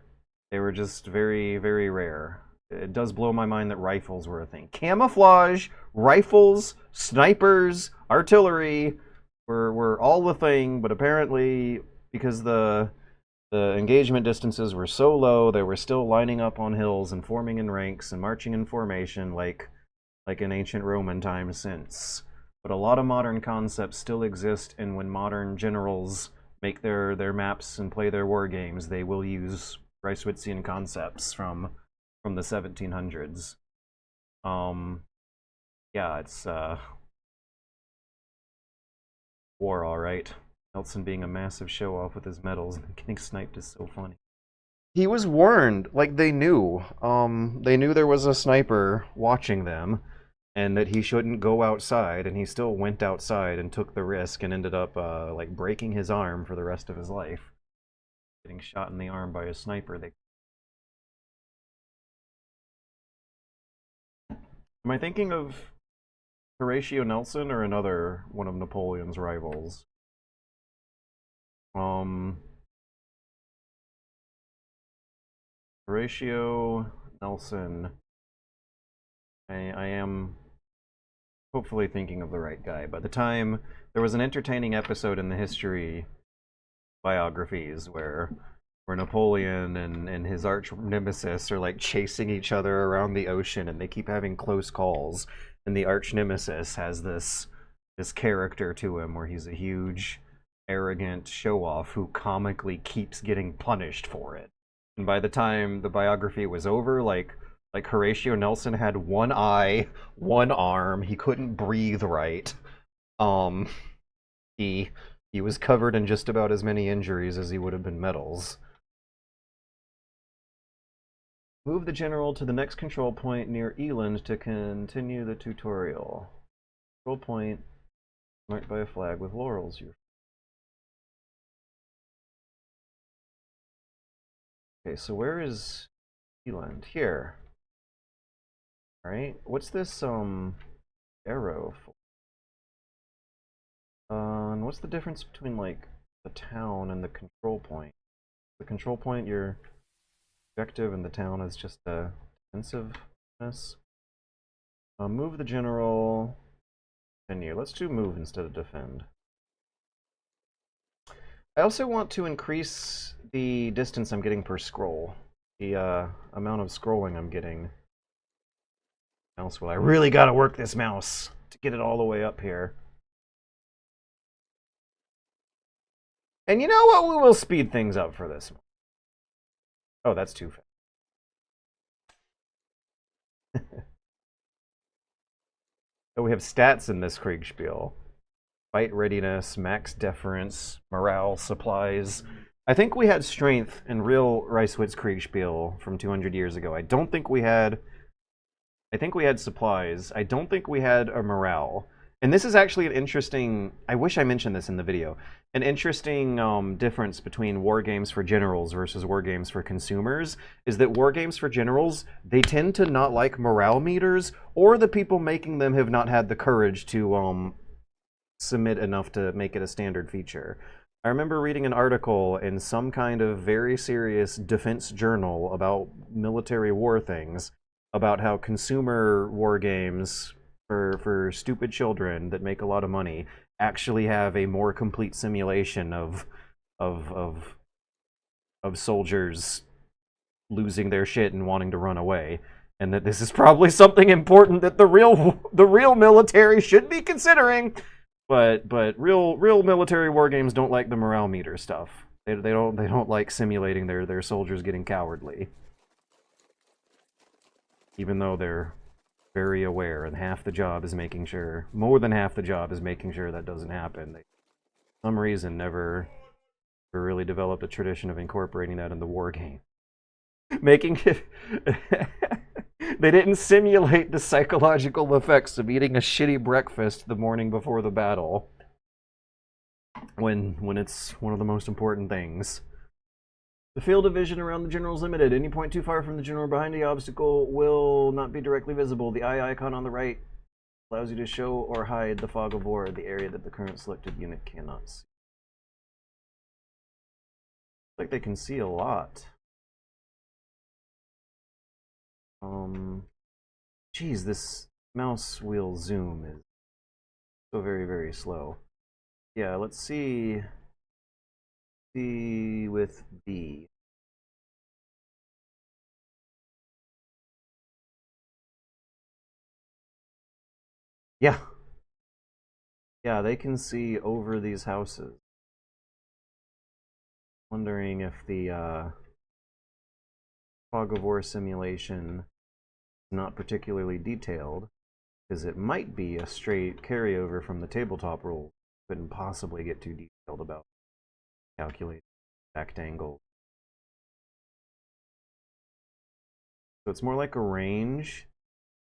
Speaker 1: They were just very, very rare. It does blow my mind that rifles were a thing. Camouflage, rifles, snipers, artillery were all the thing, but apparently because the engagement distances were so low, they were still lining up on hills and forming in ranks and marching in formation like in ancient Roman times since. But a lot of modern concepts still exist, and when modern generals make their maps and play their war games, they will use Reiswitzian concepts from the 1700s. Yeah, it's war, all right. Nelson being a massive show-off with his medals and getting sniped is so funny. He was warned, like they knew. They knew there was a sniper watching them, and that he shouldn't go outside, and he still went outside and took the risk and ended up like breaking his arm for the rest of his life. Getting shot in the arm by a sniper. Am I thinking of Horatio Nelson or another one of Napoleon's rivals? Horatio Nelson. I am hopefully thinking of the right guy. By the time, there was an entertaining episode in the history biographies where Napoleon and his arch nemesis are like chasing each other around the ocean, and they keep having close calls. And the arch nemesis has this character to him where he's a huge, arrogant show-off who comically keeps getting punished for it. And by the time the biography was over, like Horatio Nelson had one eye, one arm, he couldn't breathe right. He was covered in just about as many injuries as he would have been medals. Move the general to the next control point near Eland to continue the tutorial. Control point marked by a flag with laurels. Okay, so where is Eland? Here. Alright, what's this arrow for? And what's the difference between like the town and the control point? The control point, your objective, and the town is just defensiveness. Move the general. Continue. Let's do move instead of defend. I also want to increase the distance I'm getting per scroll. The amount of scrolling I'm getting. Mouse wheel. I really gotta work this mouse to get it all the way up here. And you know what? We will speed things up for this one. Oh, that's too fast. So we have stats in this Kriegsspiel. Fight readiness, max deference, morale, supplies. I think we had strength in real Reiswitz Kriegsspiel from 200 years ago. I don't think we had... I think we had supplies. I don't think we had a morale. And this is actually an interesting... I wish I mentioned this in the video. An interesting difference between war games for generals versus war games for consumers is that war games for generals, they tend to not like morale meters, or the people making them have not had the courage to submit enough to make it a standard feature. I remember reading an article in some kind of very serious defense journal about military war things, about how consumer war games for stupid children that make a lot of money actually have a more complete simulation of soldiers losing their shit and wanting to run away, and that this is probably something important that the real military should be considering. But real military war games don't like the morale meter stuff. They don't like simulating their soldiers getting cowardly, even though they're very aware, and half the job is making sure, more than half the job is making sure that doesn't happen. They, for some reason, never really developed a tradition of incorporating that in the war game. Making it... They didn't simulate the psychological effects of eating a shitty breakfast the morning before the battle, when it's one of the most important things. The field of vision around the general is limited. Any point too far from the general behind the obstacle will not be directly visible. The eye icon on the right allows you to show or hide the fog of war, the area that the current selected unit cannot see. Looks like they can see a lot. Geez, this mouse wheel zoom is so very slow. Yeah, let's see. C with B. Yeah. Yeah, they can see over these houses. Wondering if the fog of war simulation is not particularly detailed, because it might be a straight carryover from the tabletop rule. Couldn't possibly get too detailed about calculating exact angle. So it's more like a range,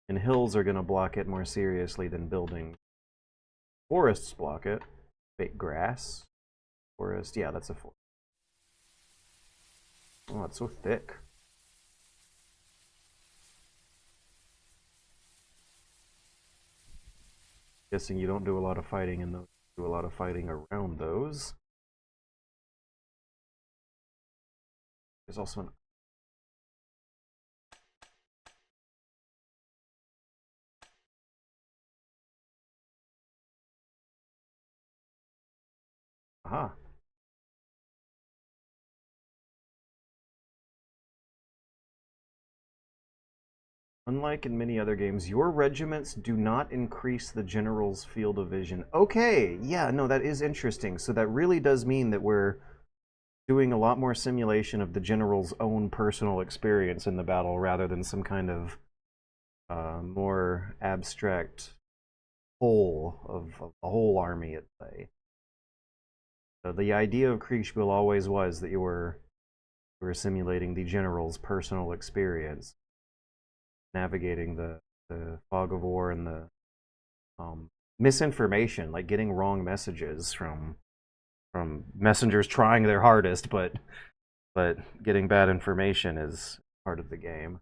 Speaker 1: and hills are going to block it more seriously than buildings. Forests block it. Fake grass. Forest. Yeah, that's a forest. Oh, it's so thick. Guessing you don't do a lot of fighting in those. Do a lot of fighting around those. There's also an... Aha. Unlike in many other games, your regiments do not increase the general's field of vision. Okay, yeah, no, that is interesting. So that really does mean that we're doing a lot more simulation of the general's own personal experience in the battle rather than some kind of more abstract whole of the whole army at play. So the idea of Kriegsspiel always was that you were simulating the general's personal experience, navigating the fog of war and the misinformation, like getting wrong messages from messengers trying their hardest, but getting bad information is part of the game.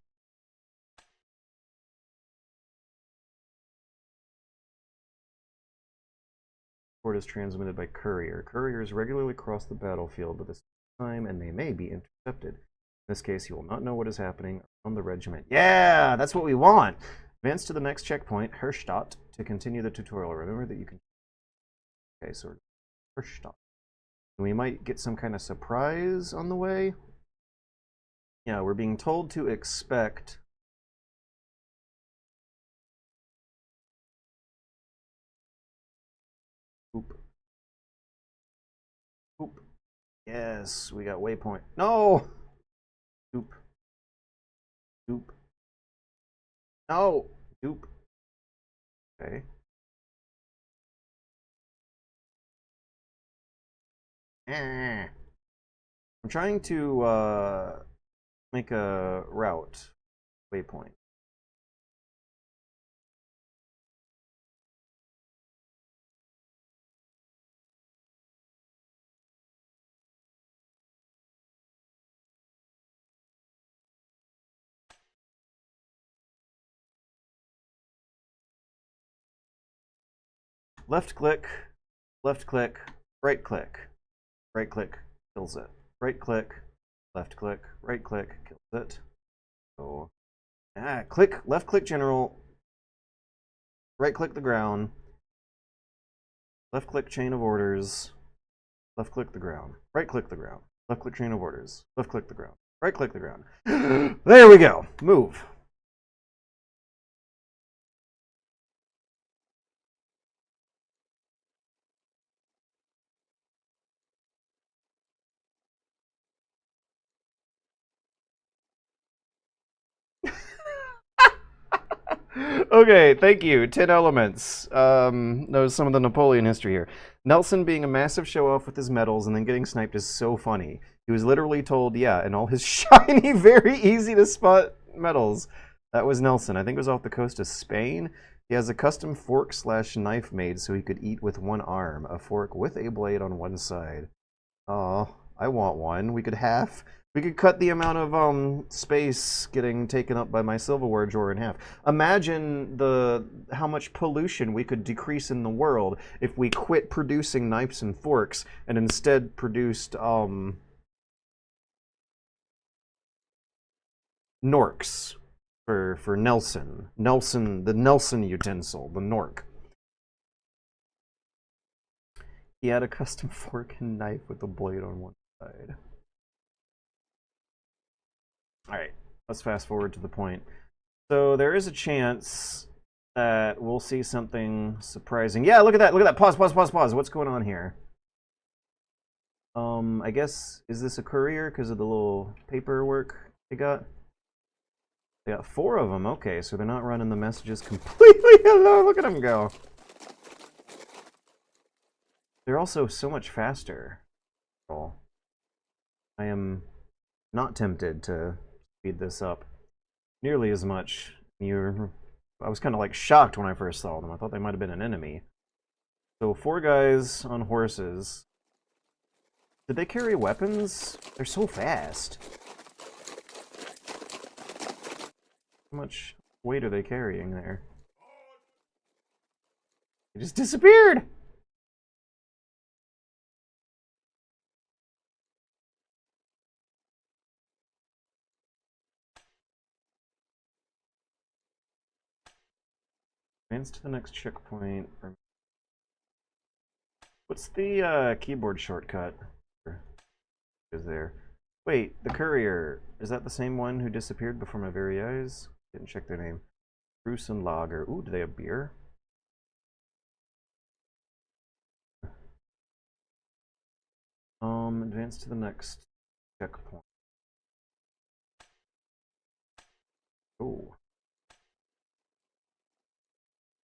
Speaker 1: Report is transmitted by courier. Couriers regularly cross the battlefield at this time, and they may be intercepted. In this case, you will not know what is happening on the regiment. Yeah, that's what we want! Advance to the next checkpoint, Herstadt, to continue the tutorial. Remember that you can... Okay, so Herstadt. We might get some kind of surprise on the way. Yeah, we're being told to expect Yes, we got waypoint. No! Oop. Oop. No! Oop. Okay. I'm trying to make a route. Waypoint. Left click, right click. Right click kills it. Right click, left click, right click kills it. So, click, left click general, right click the ground, left click chain of orders, left click the ground, right click the ground, left click chain of orders, left click the ground, right click the ground. There we go. Move. Okay, thank you. 10 elements. Knows some of the Napoleon history here. Nelson being a massive show off with his medals and then getting sniped is so funny. He was literally told, yeah, and all his shiny, very easy to spot medals. That was Nelson. I think it was off the coast of Spain. He has a custom fork slash knife made so he could eat with one arm, a fork with a blade on one side. Oh, I want one. We could cut the amount of space getting taken up by my silverware drawer in half. Imagine the how much pollution we could decrease in the world if we quit producing knives and forks and instead produced Norks for Nelson. Nelson, the Nelson utensil, the Nork. He had a custom fork and knife with a blade on one side. Alright, let's fast forward to the point. So there is a chance that we'll see something surprising. Yeah, look at that, look at that. Pause, pause, pause, pause. What's going on here? I guess, is this a courier because of the little paperwork they got? They got 4 of them. Okay, so they're not running the messages completely alone. Look at them go. They're also so much faster. I am not tempted to speed this up nearly as much. I was kind of like shocked when I first saw them. I thought they might have been an enemy. So 4 guys on horses. Did they carry weapons? They're so fast. How much weight are they carrying there? They just disappeared! Advance to the next checkpoint. What's the keyboard shortcut? Is there? Wait, the courier. Is that the same one who disappeared before my very eyes? Didn't check their name. Bruce and Lager. Ooh, do they have beer? Advance to the next checkpoint. Oh.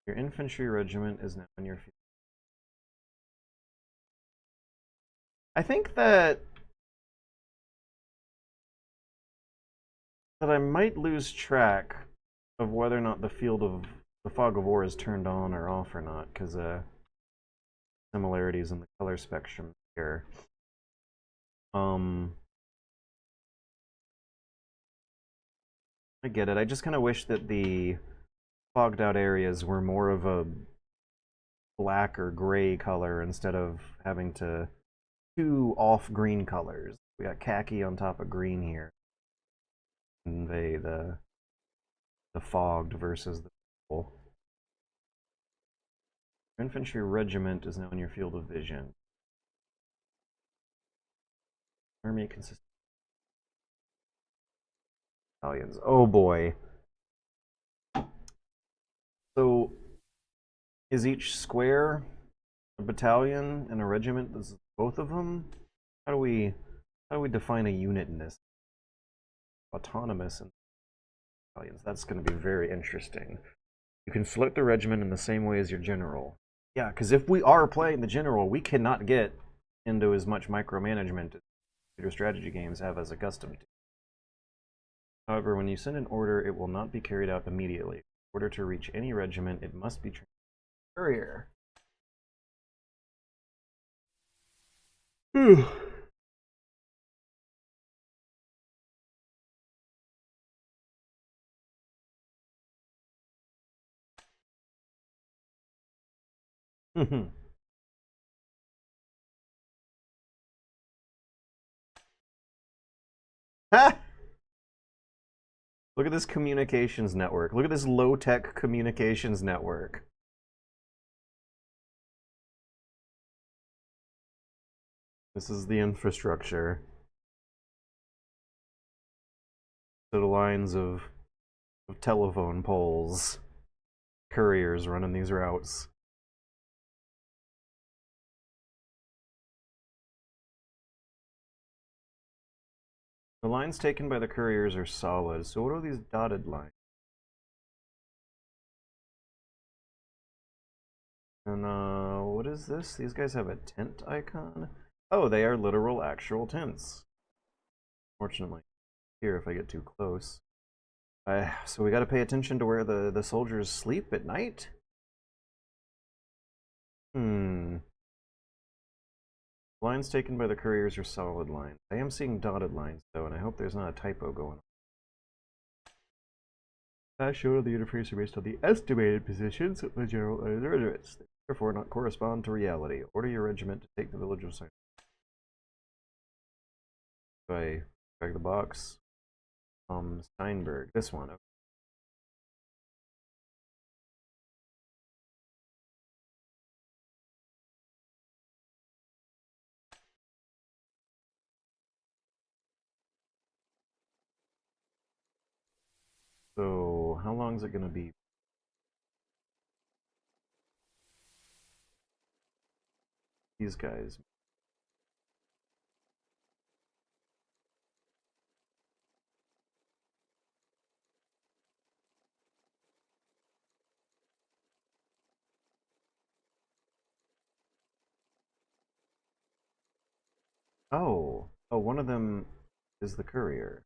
Speaker 1: Your infantry regiment is now in your field. I think that I might lose track of whether or not the fog of war is turned on or off or not, because similarities in the color spectrum here. I get it. I just kind of wish that the fogged out areas were more of a black or gray color instead of having to 2 off green colors. We got khaki on top of green here. Convey the fogged versus the purple. Infantry regiment is now in your field of vision. Army consists of battalions. Oh boy. So is each square a battalion and a regiment? This is both of them? how do we define a unit in this? Autonomous and battalions. That's going to be very interesting. You can select the regiment in the same way as your general. Yeah, because if we are playing the general, we cannot get into as much micromanagement as computer strategy games have us accustomed to. However, when you send an order, it will not be carried out immediately. In order to reach any regiment, it must be transferred to the courier. Look at this communications network. Look at this low-tech communications network. This is the infrastructure. The lines of telephone poles. Couriers running these routes. The lines taken by the couriers are solid, so what are these dotted lines? And what is this? These guys have a tent icon? Oh, they are literal actual tents. Fortunately, here if I get too close. So we gotta pay attention to where the soldiers sleep at night? Lines taken by the couriers are solid lines. I am seeing dotted lines, though, and I hope there's not a typo going on. That shown on the interface are based on the estimated positions of the general and the regiments. They therefore not correspond to reality. Order your regiment to take the village of Steinberg. Do I drag the box? Steinberg. This one. Okay. So, how long is it going to be? These guys. Oh. Oh, one of them is the courier.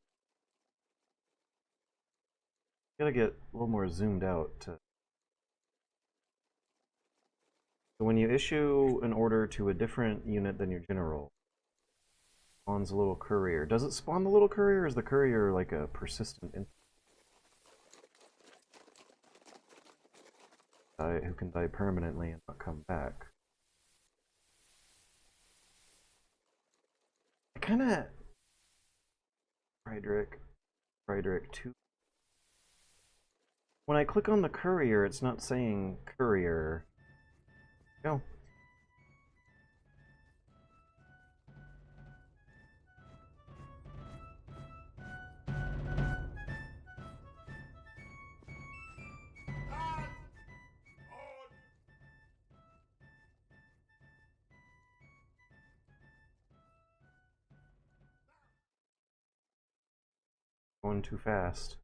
Speaker 1: Gotta get a little more zoomed out to... So when you issue an order to a different unit than your general, spawns a little courier. Does it spawn the little courier, or is the courier like a persistent who can die permanently and not come back? I kinda... Friedrich 2. When I click on the courier, it's not saying courier. No. Going too fast.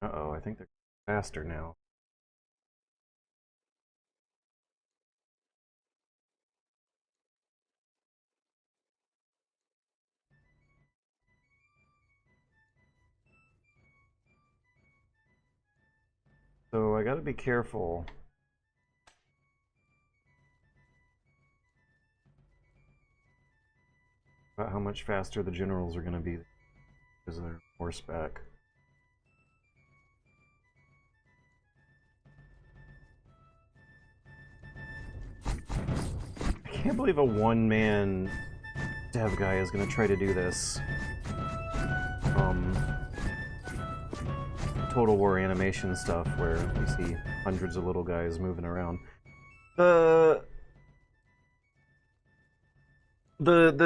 Speaker 1: Uh-oh, I think they're faster now. So I gotta be careful. About how much faster the generals are gonna be because they're horseback. I can't believe a one-man dev guy is gonna try to do this. Total War animation stuff where we see hundreds of little guys moving around. The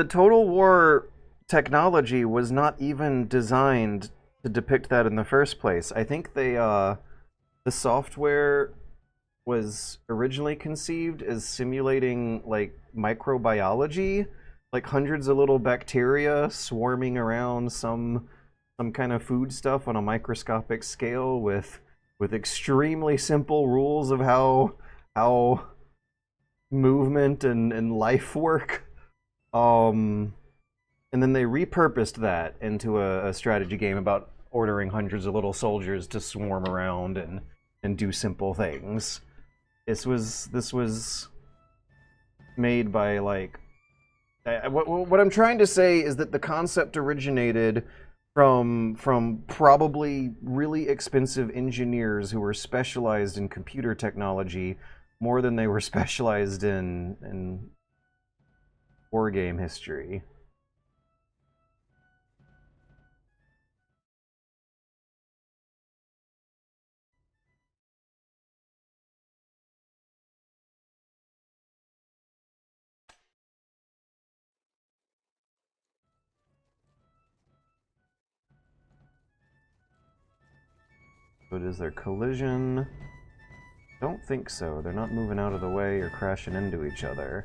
Speaker 1: Total War technology was not even designed to depict that in the first place. I think they the software was originally conceived as simulating like microbiology, like hundreds of little bacteria swarming around some kind of food stuff on a microscopic scale with extremely simple rules of how movement and life work. Um, and then they repurposed that into a strategy game about ordering hundreds of little soldiers to swarm around and do simple things. This was made by like what I'm trying to say is that the concept originated from probably really expensive engineers who were specialized in computer technology more than they were specialized in war game history. But is there collision? Don't think so. They're not moving out of the way or crashing into each other.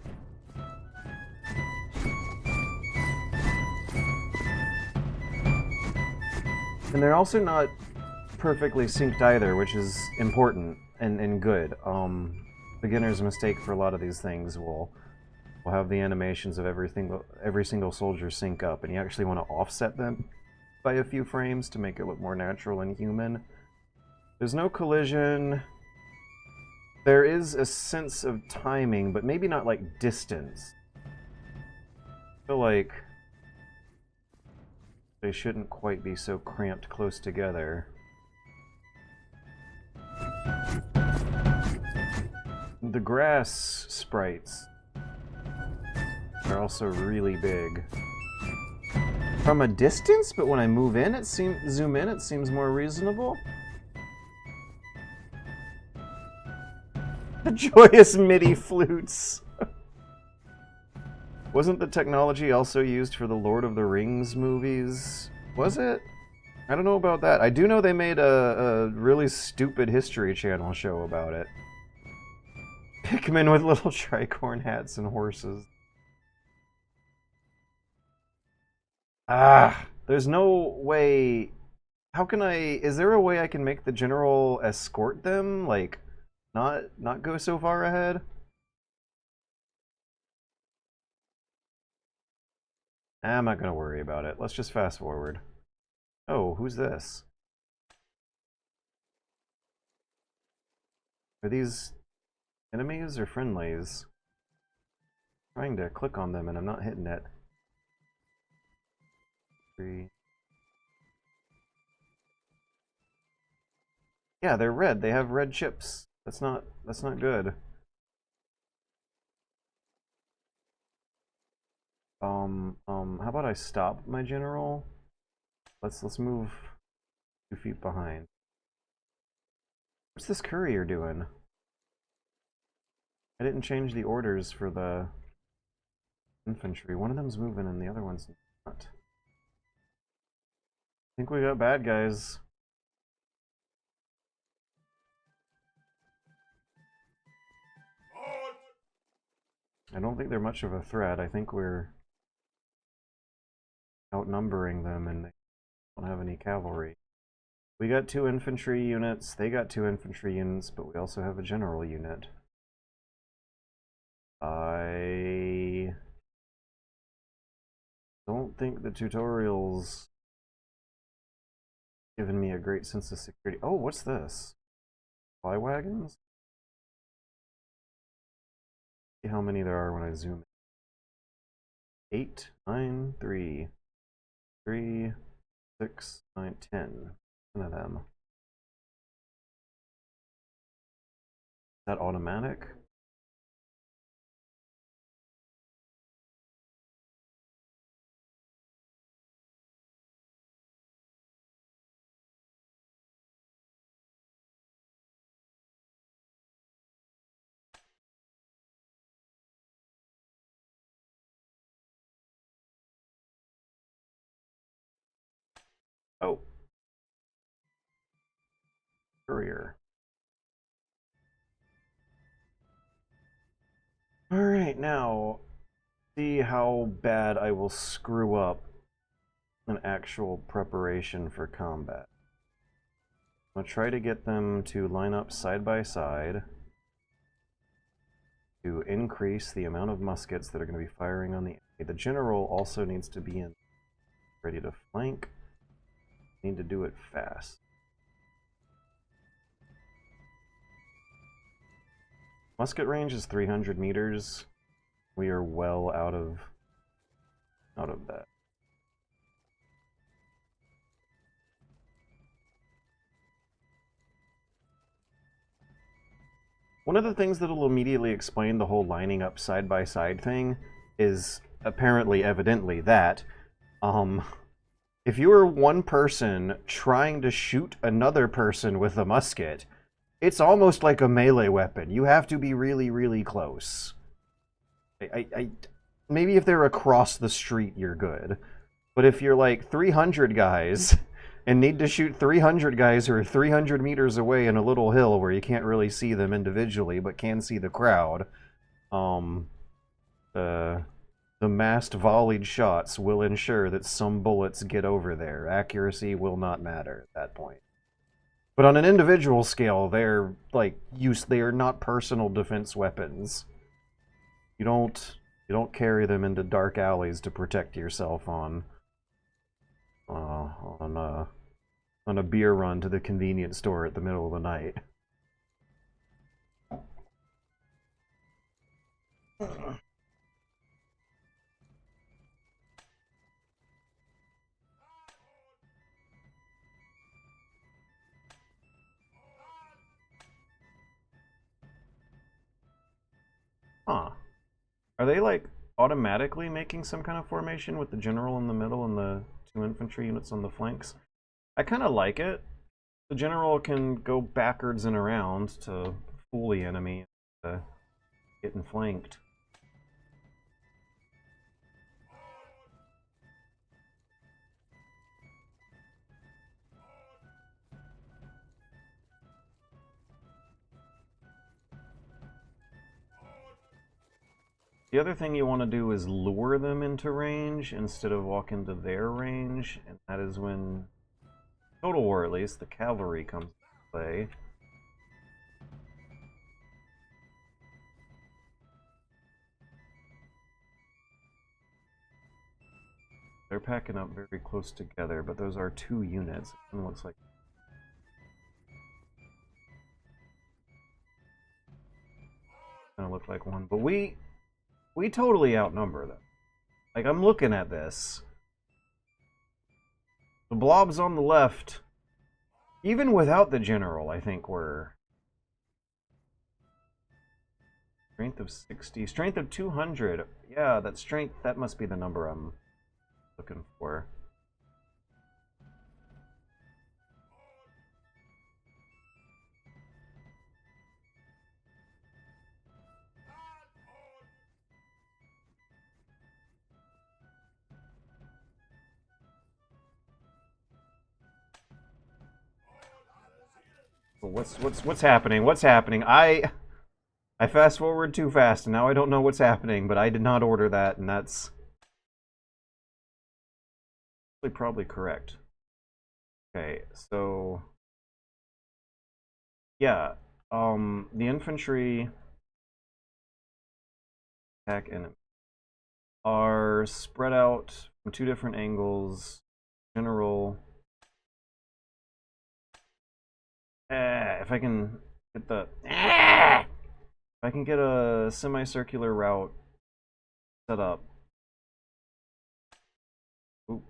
Speaker 1: And they're also not perfectly synced either, which is important and good. Beginner's mistake for a lot of these things will have the animations of every single soldier sync up, and you actually want to offset them by a few frames to make it look more natural and human. There's no collision. There is a sense of timing, but maybe not like distance. I feel like they shouldn't quite be so cramped close together. The grass sprites are also really big. From a distance, but when I move in, zoom in, it seems more reasonable. The joyous MIDI flutes. Wasn't the technology also used for the Lord of the Rings movies? Was it? I don't know about that. I do know they made a really stupid History Channel show about it. Pikmin with little tricorn hats and horses. Ah, there's no way. How can I? Is there a way I can make the general escort them? Like, not go so far ahead? I'm not gonna worry about it. Let's just fast forward. Oh, who's this? Are these enemies or friendlies? I'm trying to click on them and I'm not hitting it. Three. Yeah, they're red. They have red chips. That's not good. How about I stop my general? Let's move 2 feet behind. What's this courier doing? I didn't change the orders for the infantry. One of them's moving and the other one's not. I think we got bad guys. I don't think they're much of a threat. I think we're outnumbering them and they don't have any cavalry. We got 2 infantry units, they got 2 infantry units, but we also have a general unit. I don't think the tutorial's given me a great sense of security. Oh, what's this? Fly wagons? See how many there are when I zoom in. 8, 9, 3, 3, 6, 9, 10. 10 of them. Is that automatic? Oh, courier. Alright, now, see how bad I will screw up an actual preparation for combat. I'm going to try to get them to line up side by side to increase the amount of muskets that are going to be firing on the enemy. The general also needs to be ready to flank. Need to do it fast. Musket range is 300 meters. We are well out of that. One of the things that will immediately explain the whole lining up side by side thing is evidently that if you are one person trying to shoot another person with a musket, it's almost like a melee weapon. You have to be really, really close. Maybe if they're across the street, you're good. But if you're like 300 guys and need to shoot 300 guys who are 300 meters away in a little hill where you can't really see them individually but can see the crowd, the massed volleyed shots will ensure that some bullets get over there. Accuracy will not matter at that point. But on an individual scale, they're like they are not personal defense weapons. You don't carry them into dark alleys to protect yourself on a beer run to the convenience store at the middle of the night. Huh. Are they, like, automatically making some kind of formation with the general in the middle and the 2 infantry units on the flanks? I kind of like it. The general can go backwards and around to fool the enemy, getting flanked. The other thing you want to do is lure them into range instead of walk into their range, and that is when, Total War at least, the cavalry comes into play. They're packing up very close together, but those are 2 units. It looks like kind of look like one, but we totally outnumber them. Like, I'm looking at this. The blobs on the left, even without the general, I think were strength of 60, strength of 200. Yeah, that strength, that must be the number I'm looking for. What's happening? What's happening? I fast forward too fast, and now I don't know what's happening, but I did not order that, and that's probably correct. Okay, so yeah, the infantry attack enemy are spread out from 2 different angles. General. If I can get if I can get a semicircular route set up. Ooh.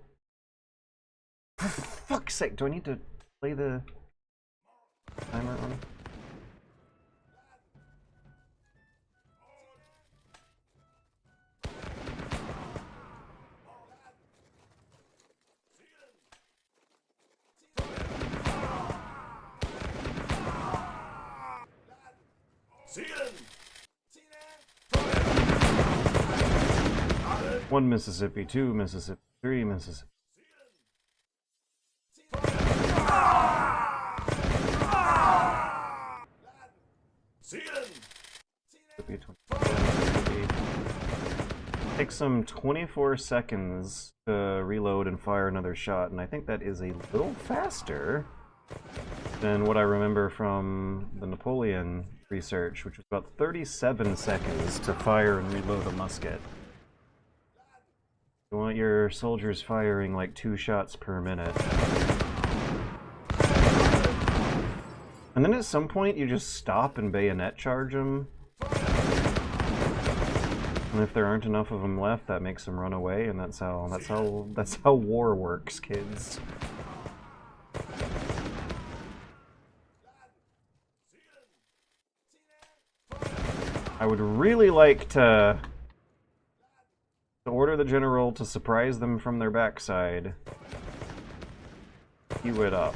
Speaker 1: For fuck's sake, do I need to play the timer on? One Mississippi, 2 Mississippi, 3 Mississippi. Mississippi, 20. Takes some 24 seconds to reload and fire another shot, and I think that is a little faster than what I remember from the Napoleon research, which was about 37 seconds to fire and reload a musket. You want your soldiers firing like 2 shots per minute. And then at some point you just stop and bayonet charge them. And if there aren't enough of them left, that makes them run away, and that's how war works, kids. I would really like to order the general to surprise them from their backside. Queue it up.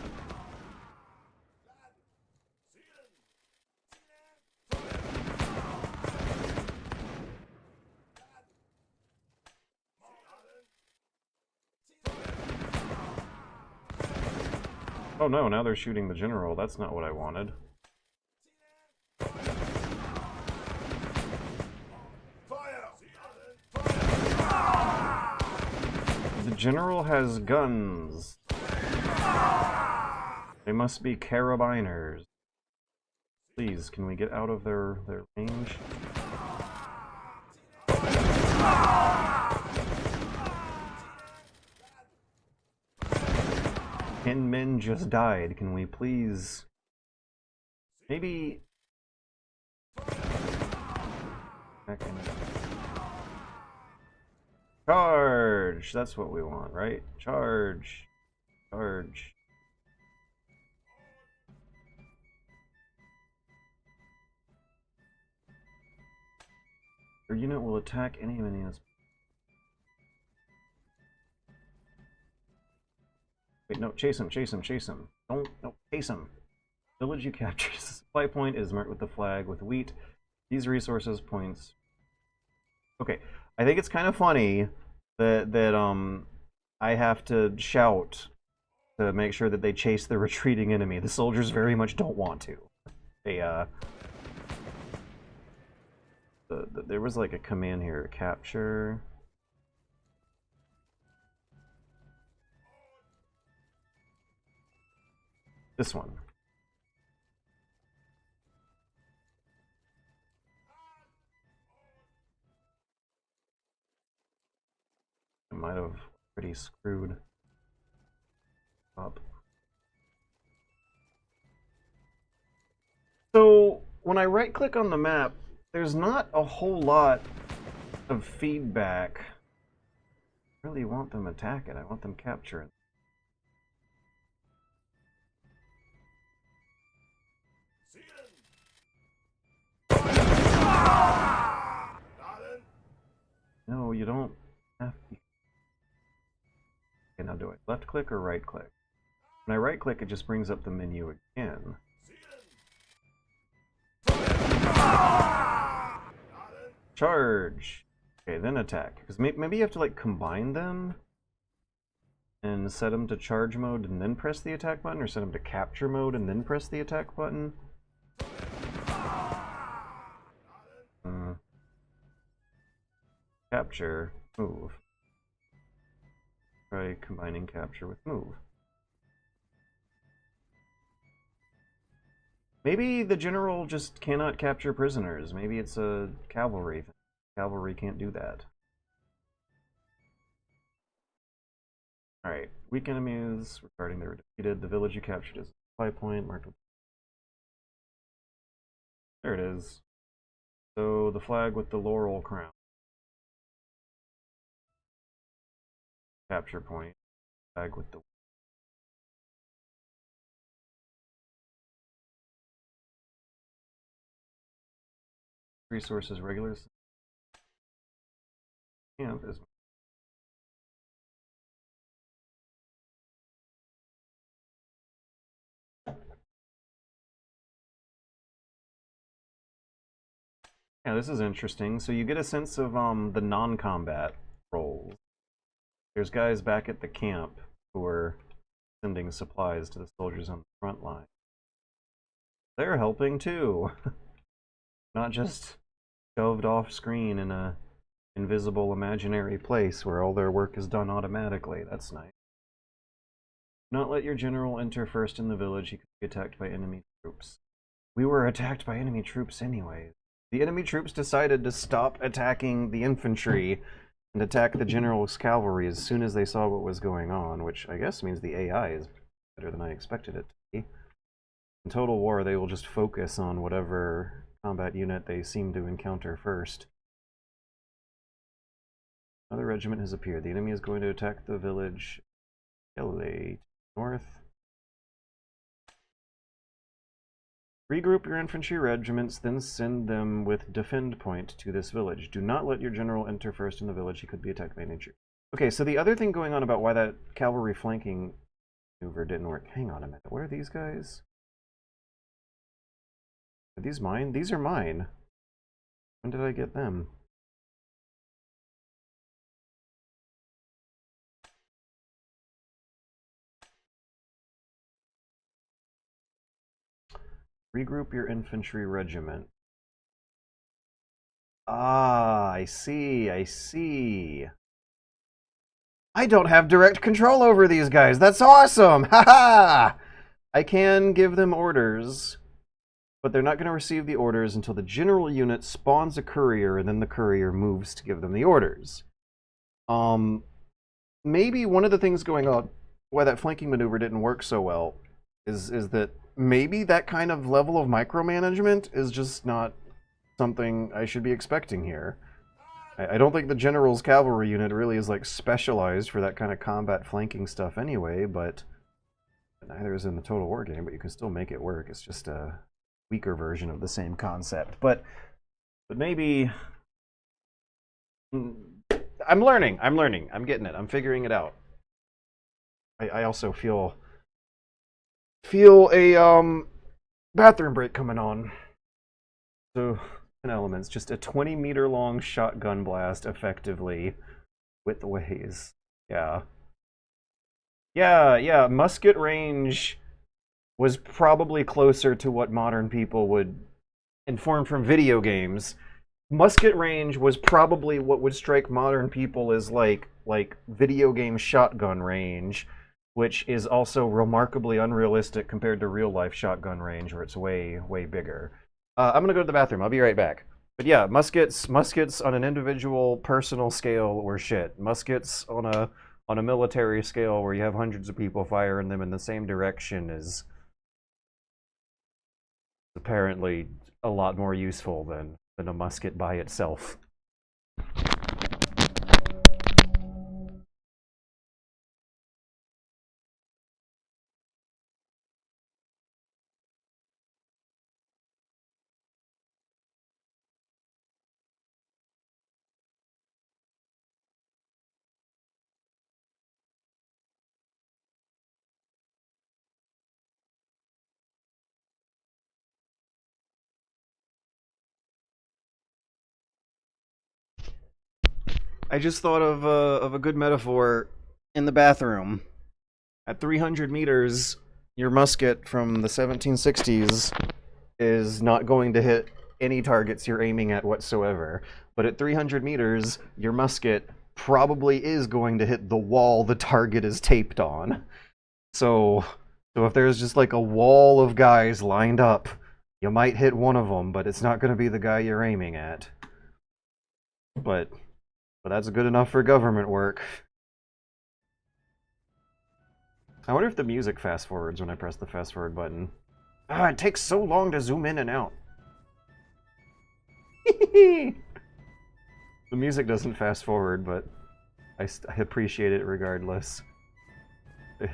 Speaker 1: Oh no, now they're shooting the general. That's not what I wanted. The general has guns. They must be carabiners. Please, can we get out of their range? Ten men just died. Can we please... maybe... Charge! That's what we want, right? Charge. Charge. Your unit will attack any enemies. Wait, no, chase him, chase him, chase him. Don't, no, chase him. Village you capture. The supply point is marked with the flag with wheat. These resources points. Okay, I think it's kind of funny that I have to shout to make sure that they chase the retreating enemy. The soldiers very much don't want to. They there was like a command here, capture. This one. I might have pretty screwed up. So when I right click on the map, there's not a whole lot of feedback. I really want them attack it. I want them capture it. No, you don't have to. Okay, now do I left click or right click? When I right click, it just brings up the menu again. Charge! Okay, then attack. Because maybe you have to like combine them and set them to charge mode and then press the attack button, or set them to capture mode and then press the attack button. Capture, move. Try combining capture with move. Maybe the general just cannot capture prisoners. Maybe it's a cavalry. Cavalry can't do that. Alright, weak enemies regarding they were defeated. The village you captured is a supply point marked with... There it is. So the flag with the laurel crown. Capture point. Flag with the... Resources regulars. Camp is... Yeah, this is interesting. So you get a sense of the non-combat roles. There's guys back at the camp who are sending supplies to the soldiers on the front line. They're helping too. Not just shoved off screen in invisible imaginary place where all their work is done automatically. That's nice. Not let your general enter first in the village. He could be attacked by enemy troops. We were attacked by enemy troops anyways. The enemy troops decided to stop attacking the infantry and attack the general's cavalry as soon as they saw what was going on, which I guess means the AI is better than I expected it to be. In Total War, they will just focus on whatever combat unit they seem to encounter first. Another regiment has appeared. The enemy is going to attack the village north. Regroup your infantry regiments, then send them with defend point to this village. Do not let your general enter first in the village. He could be attacked by nature. Okay, so the other thing going on about why that cavalry flanking maneuver didn't work. Hang on a minute. What are these guys? Are these mine? These are mine. When did I get them? Regroup your infantry regiment. Ah, I see, I see. I don't have direct control over these guys. That's awesome! Haha! I can give them orders, but they're not going to receive the orders until the general unit spawns a courier, and then the courier moves to give them the orders. Maybe one of the things going on, why that flanking maneuver didn't work so well, is that maybe that kind of level of micromanagement is just not something I should be expecting here. I don't think the general's cavalry unit really is like specialized for that kind of combat flanking stuff anyway, but neither is in the Total War game, but you can still make it work. It's just a weaker version of the same concept. But maybe I'm learning. I'm getting it. I'm figuring it out. I also feel a bathroom break coming on. So, 10 elements, just a 20-meter long shotgun blast effectively with ways. Yeah. Yeah, musket range was probably closer to what modern people would inform from video games. Musket range was probably what would strike modern people as like video game shotgun range, which is also remarkably unrealistic compared to real-life shotgun range, where it's way, way bigger. I'm gonna go to the bathroom. I'll be right back. But yeah, muskets on an individual, personal scale were shit. Muskets on a military scale, where you have hundreds of people firing them in the same direction, is apparently a lot more useful than a musket by itself. I just thought of a good metaphor in the bathroom. At 300 meters, your musket from the 1760s is not going to hit any targets you're aiming at whatsoever. But at 300 meters, your musket probably is going to hit the wall the target is taped on. So if there's just like a wall of guys lined up, you might hit one of them, but it's not going to be the guy you're aiming at. But that's good enough for government work. I wonder if the music fast forwards when I press the fast forward button. Ah, it takes so long to zoom in and out. The music doesn't fast forward, but I appreciate it regardless.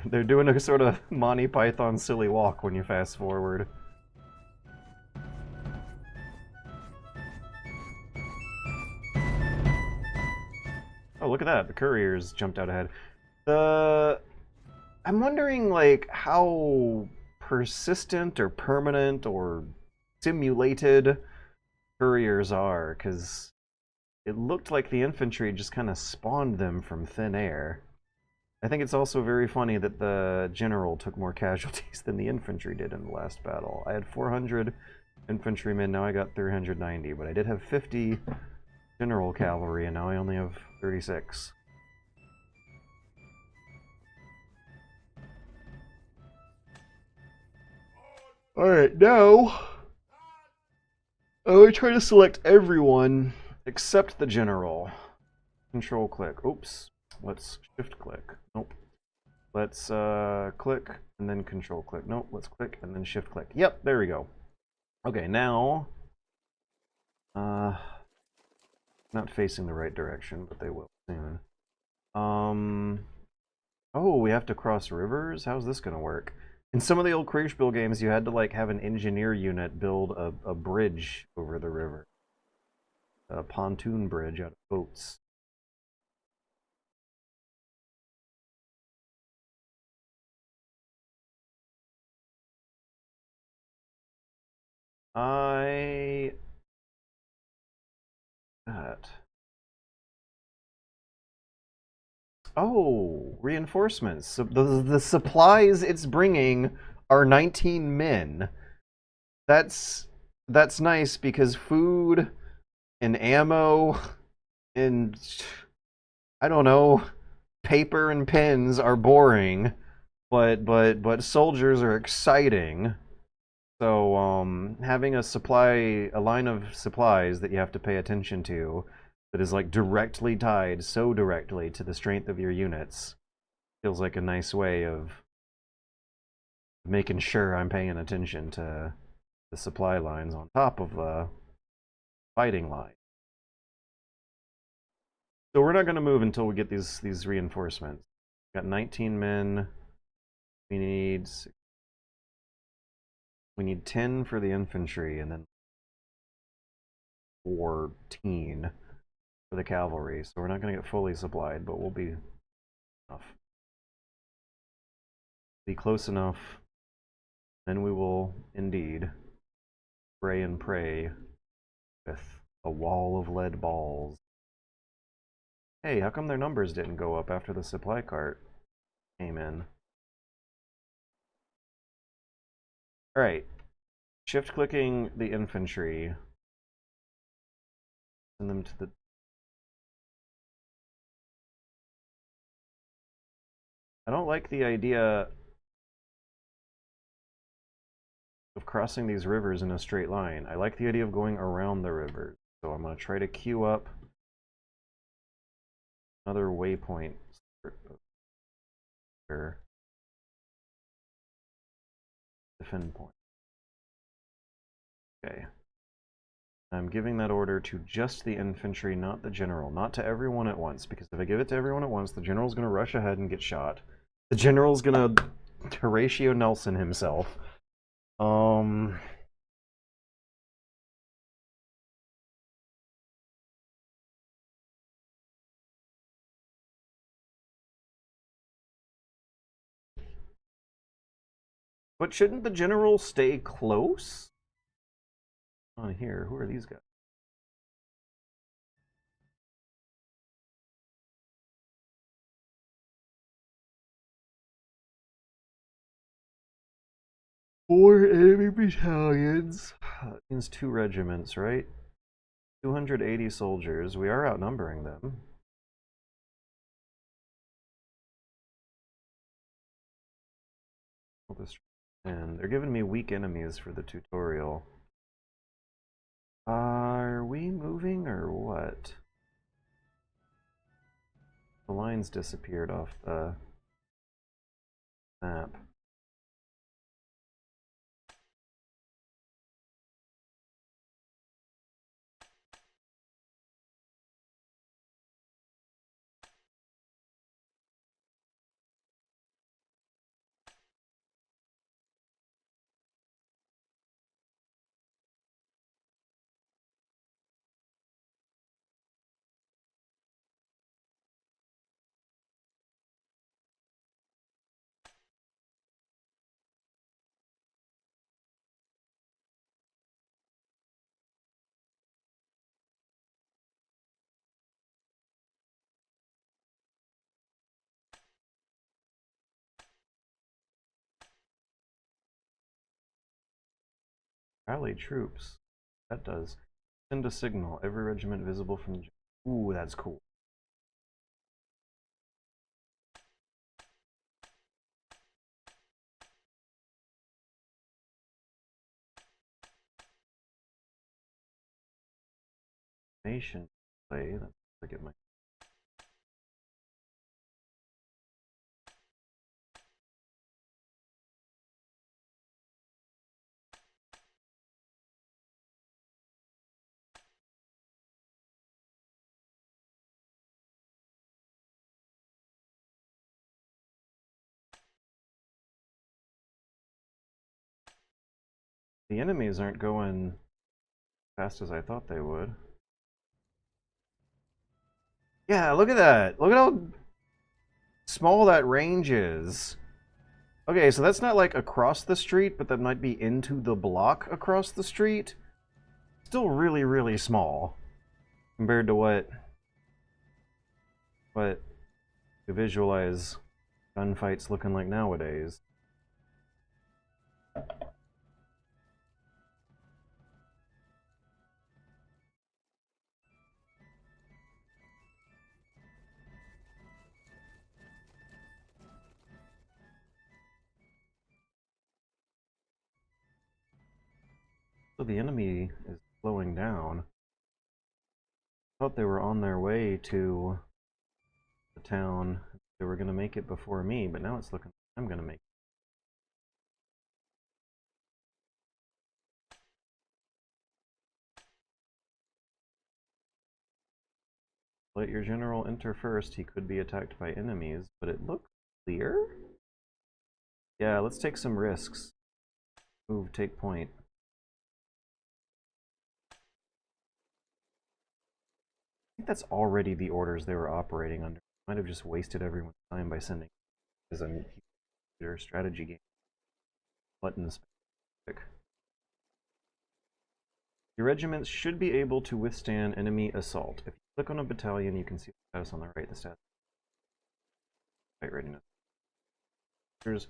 Speaker 1: They're doing a sort of Monty Python silly walk when you fast forward. Oh, look at that. The couriers jumped out ahead. I'm wondering, like, how persistent or permanent or simulated couriers are, because it looked like the infantry just kind of spawned them from thin air. I think it's also very funny that the general took more casualties than the infantry did in the last battle. I had 400 infantrymen, now I got 390, but I did have 50 general cavalry, and now I only have 36. Alright, now I will try to select everyone except the general. Control click. Oops. Let's shift click. Nope. Let's click and then control click. Nope. Let's click and then shift click. Yep, there we go. Okay, now not facing the right direction, but they will soon. Oh, we have to cross rivers? How's this gonna work? In some of the old Kriegsspiel games, you had to like have an engineer unit build a bridge over the river. A pontoon bridge out of boats. I... That. Oh, reinforcements. So the supplies it's bringing are 19 men. That's that's nice because food and ammo and I don't know, paper and pens are boring, but soldiers are exciting. So having a line of supplies that you have to pay attention to that is like directly tied so directly to the strength of your units feels like a nice way of making sure I'm paying attention to the supply lines on top of the fighting line. So we're not going to move until we get these reinforcements. We've got 19 men. We need 10 for the infantry and then 14 for the cavalry. So we're not going to get fully supplied, but we'll be enough. Be close enough. Then we will indeed pray and pray with a wall of lead balls. Hey, how come their numbers didn't go up after the supply cart came in? Alright. Shift clicking the infantry. Send them to the... I don't like the idea of crossing these rivers in a straight line. I like the idea of going around the rivers. So I'm going to try to queue up another waypoint. Defend point. Okay. I'm giving that order to just the infantry, not the general. Not to everyone at once, because if I give it to everyone at once, the general's going to rush ahead and get shot. The general's going to Horatio Nelson himself. But shouldn't the general stay close? On here, who are these guys? Four enemy battalions. That means 2 regiments, right? 280 soldiers. We are outnumbering them. And they're giving me weak enemies for the tutorial. Are we moving or what? The lines disappeared off the map. Rally troops. That does. Send a signal. Every regiment visible from the... Ooh, that's cool. Nation play. Let's forget my... The enemies aren't going fast as I thought they would. Yeah, look at that. Look at how small that range is. Okay, so that's not like across the street, but that might be into the block across the street. Still really, really small compared to what you visualize gunfights looking like nowadays. So the enemy is slowing down. I thought they were on their way to the town. They were going to make it before me, but now it's looking like I'm going to make it. Let your general enter first. He could be attacked by enemies, but it looks clear? Yeah, let's take some risks. Move, take point. I think that's already the orders they were operating under. Might have just wasted everyone's time by sending as a computer strategy game. Buttons. Your regiments should be able to withstand enemy assault. If you click on a battalion, you can see the status on the right. The status. Fight readiness. The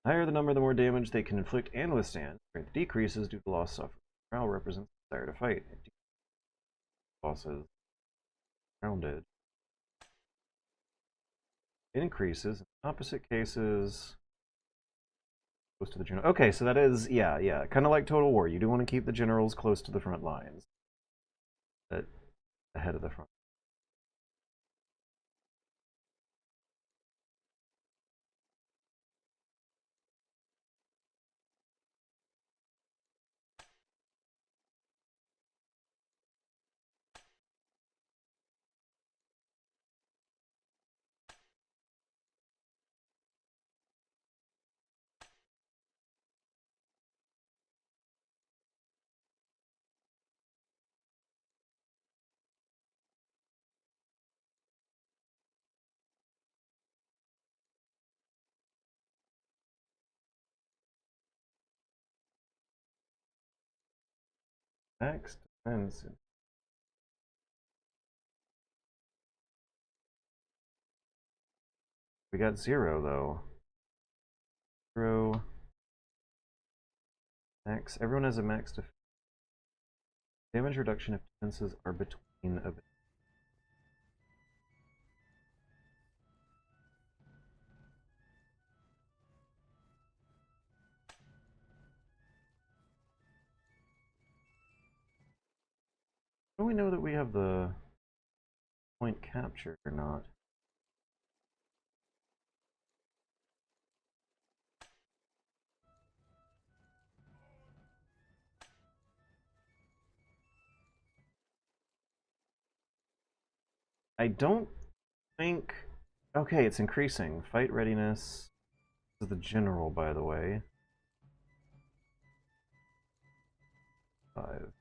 Speaker 1: higher the number, the more damage they can inflict and withstand. Strength decreases due to loss suffered. Morale represents the desire to fight. Losses. Grounded. Increases. In opposite cases. Close to the general. Okay, so that is, yeah. Kind of like Total War. You do want to keep the generals close to the front lines. Ahead of the front. Next, defense. We got 0 though. 0. Max. Everyone has a max defense. Damage reduction if defenses are between a... How do we know that we have the point captured or not? I don't think... Okay, it's increasing. Fight readiness. This is the general, by the way. 5.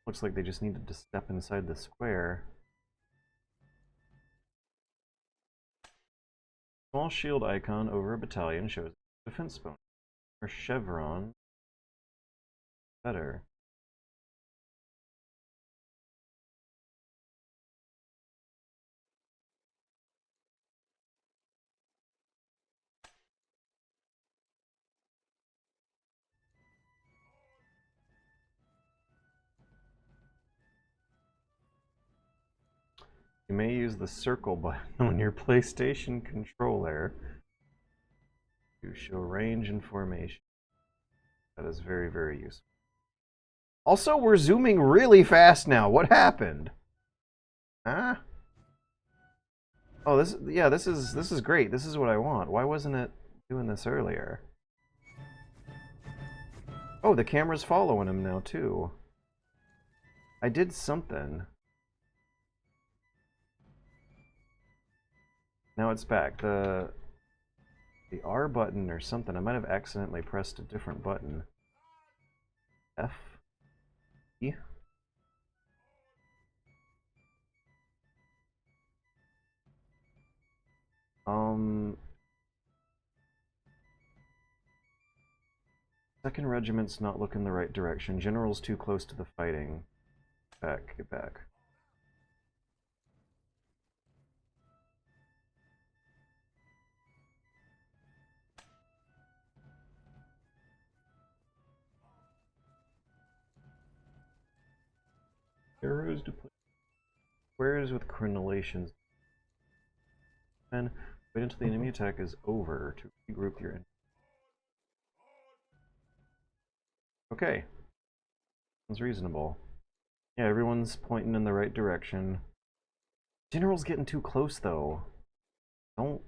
Speaker 1: Looks like they just needed to step inside the square. Small shield icon over a battalion shows defense bonus. Or chevron. Better. You may use the circle button on your PlayStation controller to show range and formation. That is very, very useful. Also, we're zooming really fast now. What happened? Huh? Oh, this is great. This is what I want. Why wasn't it doing this earlier? Oh, the camera's following him now too. I did something. Now it's back. The R button or something. I might have accidentally pressed a different button. F. E. Second regiment's not looking the right direction. General's too close to the fighting. Back, get back. Arrows to play. Squares with crenellations. And wait until the enemy attack is over to regroup your. Okay. Sounds reasonable. Yeah, everyone's pointing in the right direction. General's getting too close though. Don't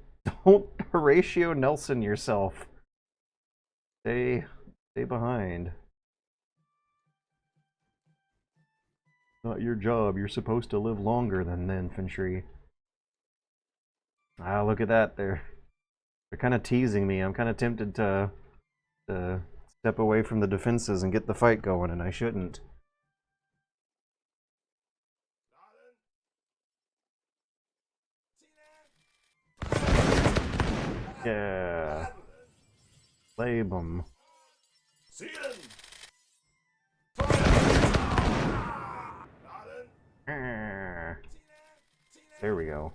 Speaker 1: Horatio Nelson yourself. Stay behind. Not your job. You're supposed to live longer than the infantry. Ah, look at that. They're kind of teasing me. I'm kind of tempted to step away from the defenses and get the fight going, and I shouldn't. Yeah. Lay 'em. There we go.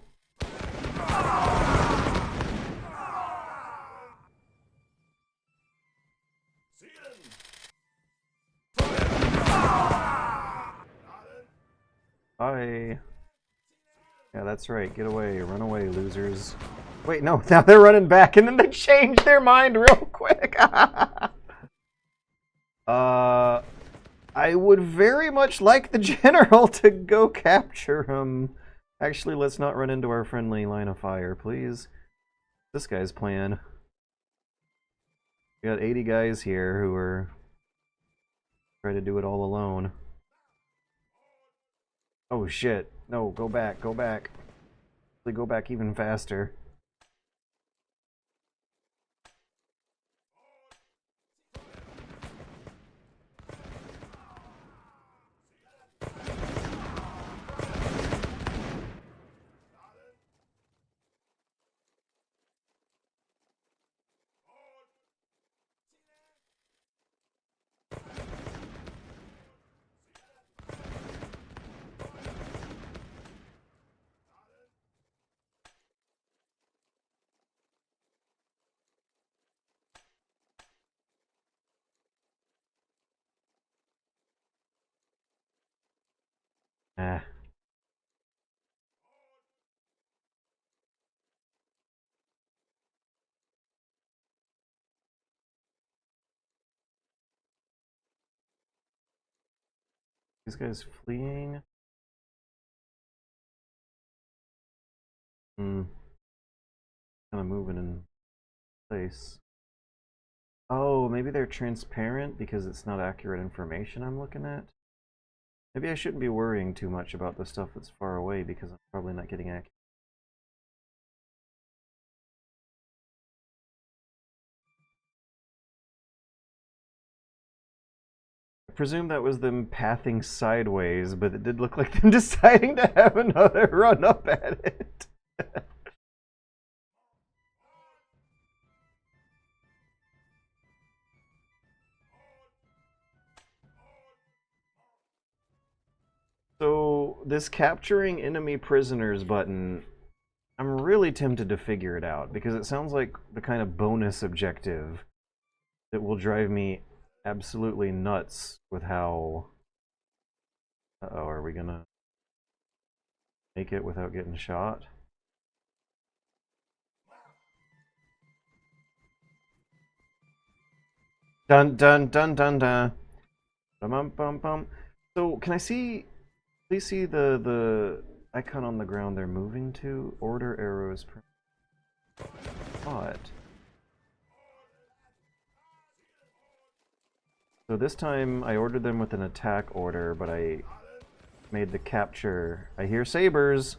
Speaker 1: Bye. Yeah, that's right. Get away. Run away, losers. Wait, no. Now they're running back, and then they change their mind real quick. I would very much like the general to go capture him. Actually, let's not run into our friendly line of fire, please. This guy's plan. We got 80 guys here who are trying to do it all alone. Oh shit. No, go back, go back. They go back even faster. Ah. These guys fleeing? Kind of moving in place. Oh, maybe they're transparent because it's not accurate information I'm looking at? Maybe I shouldn't be worrying too much about the stuff that's far away because I'm probably not getting accurate. I presume that was them pathing sideways, but it did look like them deciding to have another run up at it. So, this capturing enemy prisoners button, I'm really tempted to figure it out because it sounds like the kind of bonus objective that will drive me absolutely nuts with how... Uh-oh, are we gonna... make it without getting shot. Dun dun dun dun dun. Bum bum bum. So can I see? Please see the icon on the ground they're moving to. Order arrows per spot. So this time I ordered them with an attack order, but I made the capture. I hear sabers.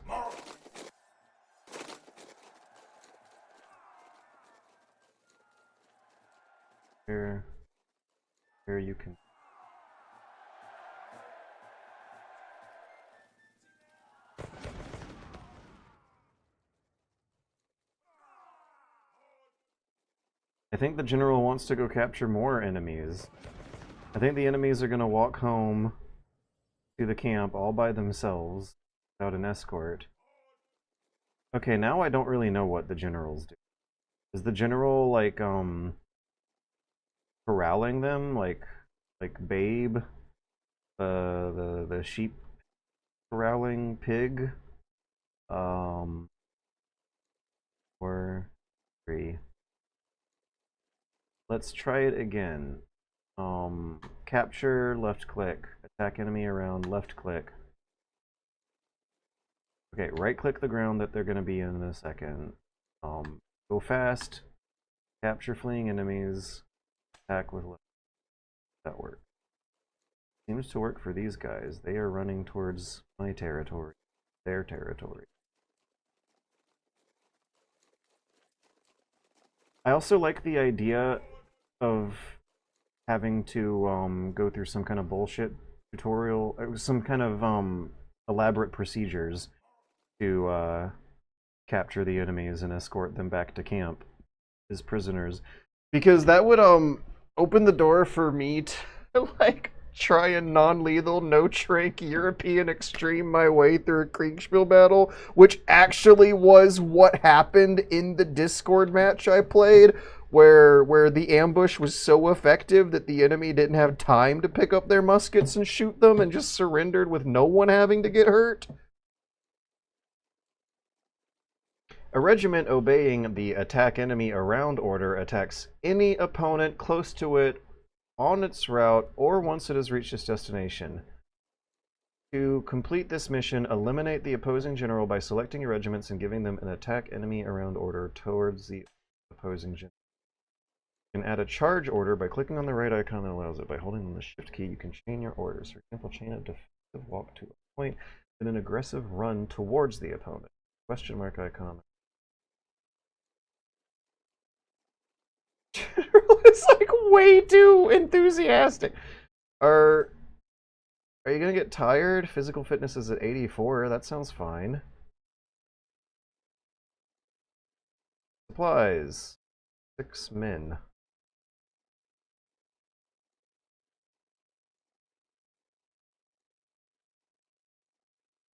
Speaker 1: Here you can. I think the general wants to go capture more enemies. I think the enemies are gonna walk home to the camp all by themselves without an escort. Okay, now I don't really know what the generals do. Is the general like corralling them like Babe, the sheep corralling pig? Or three. Let's try it again. Capture, left click. Attack enemy around, left click. Okay, right click the ground that they're going to be in a second. Go fast. Capture fleeing enemies. Attack with left. That works. Seems to work for these guys. They are running towards my territory. Their territory. I also like the idea of having to go through some kind of bullshit tutorial, some kind of elaborate procedures to capture the enemies and escort them back to camp as prisoners, because that would open the door for me to like try a non-lethal, no-trank European extreme my way through a Kriegsspiel battle, which actually was what happened in the Discord match I played, where the ambush was so effective that the enemy didn't have time to pick up their muskets and shoot them and just surrendered with no one having to get hurt. A regiment obeying the attack enemy around order attacks any opponent close to it on its route or once it has reached its destination. To complete this mission, eliminate the opposing general by selecting your regiments and giving them an attack enemy around order towards the opposing general. You can add a charge order by clicking on the right icon that allows it. By holding on the shift key, you can chain your orders. For example, chain a defensive walk to a point and an aggressive run towards the opponent. Question mark icon. It's like way too enthusiastic. Are you gonna get tired? Physical fitness is at 84. That sounds fine. Supplies. 6 men.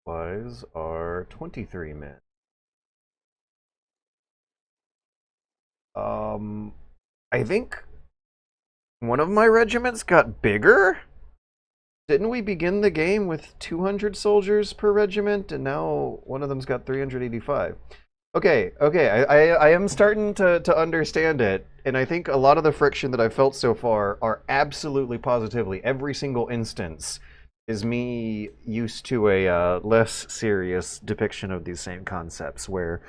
Speaker 1: Supplies are 23 men. I think one of my regiments got bigger? Didn't we begin the game with 200 soldiers per regiment, and now one of them's got 385? Okay, I am starting to understand it, and I think a lot of the friction that I've felt so far are absolutely positively, every single instance is me used to a less serious depiction of these same concepts, where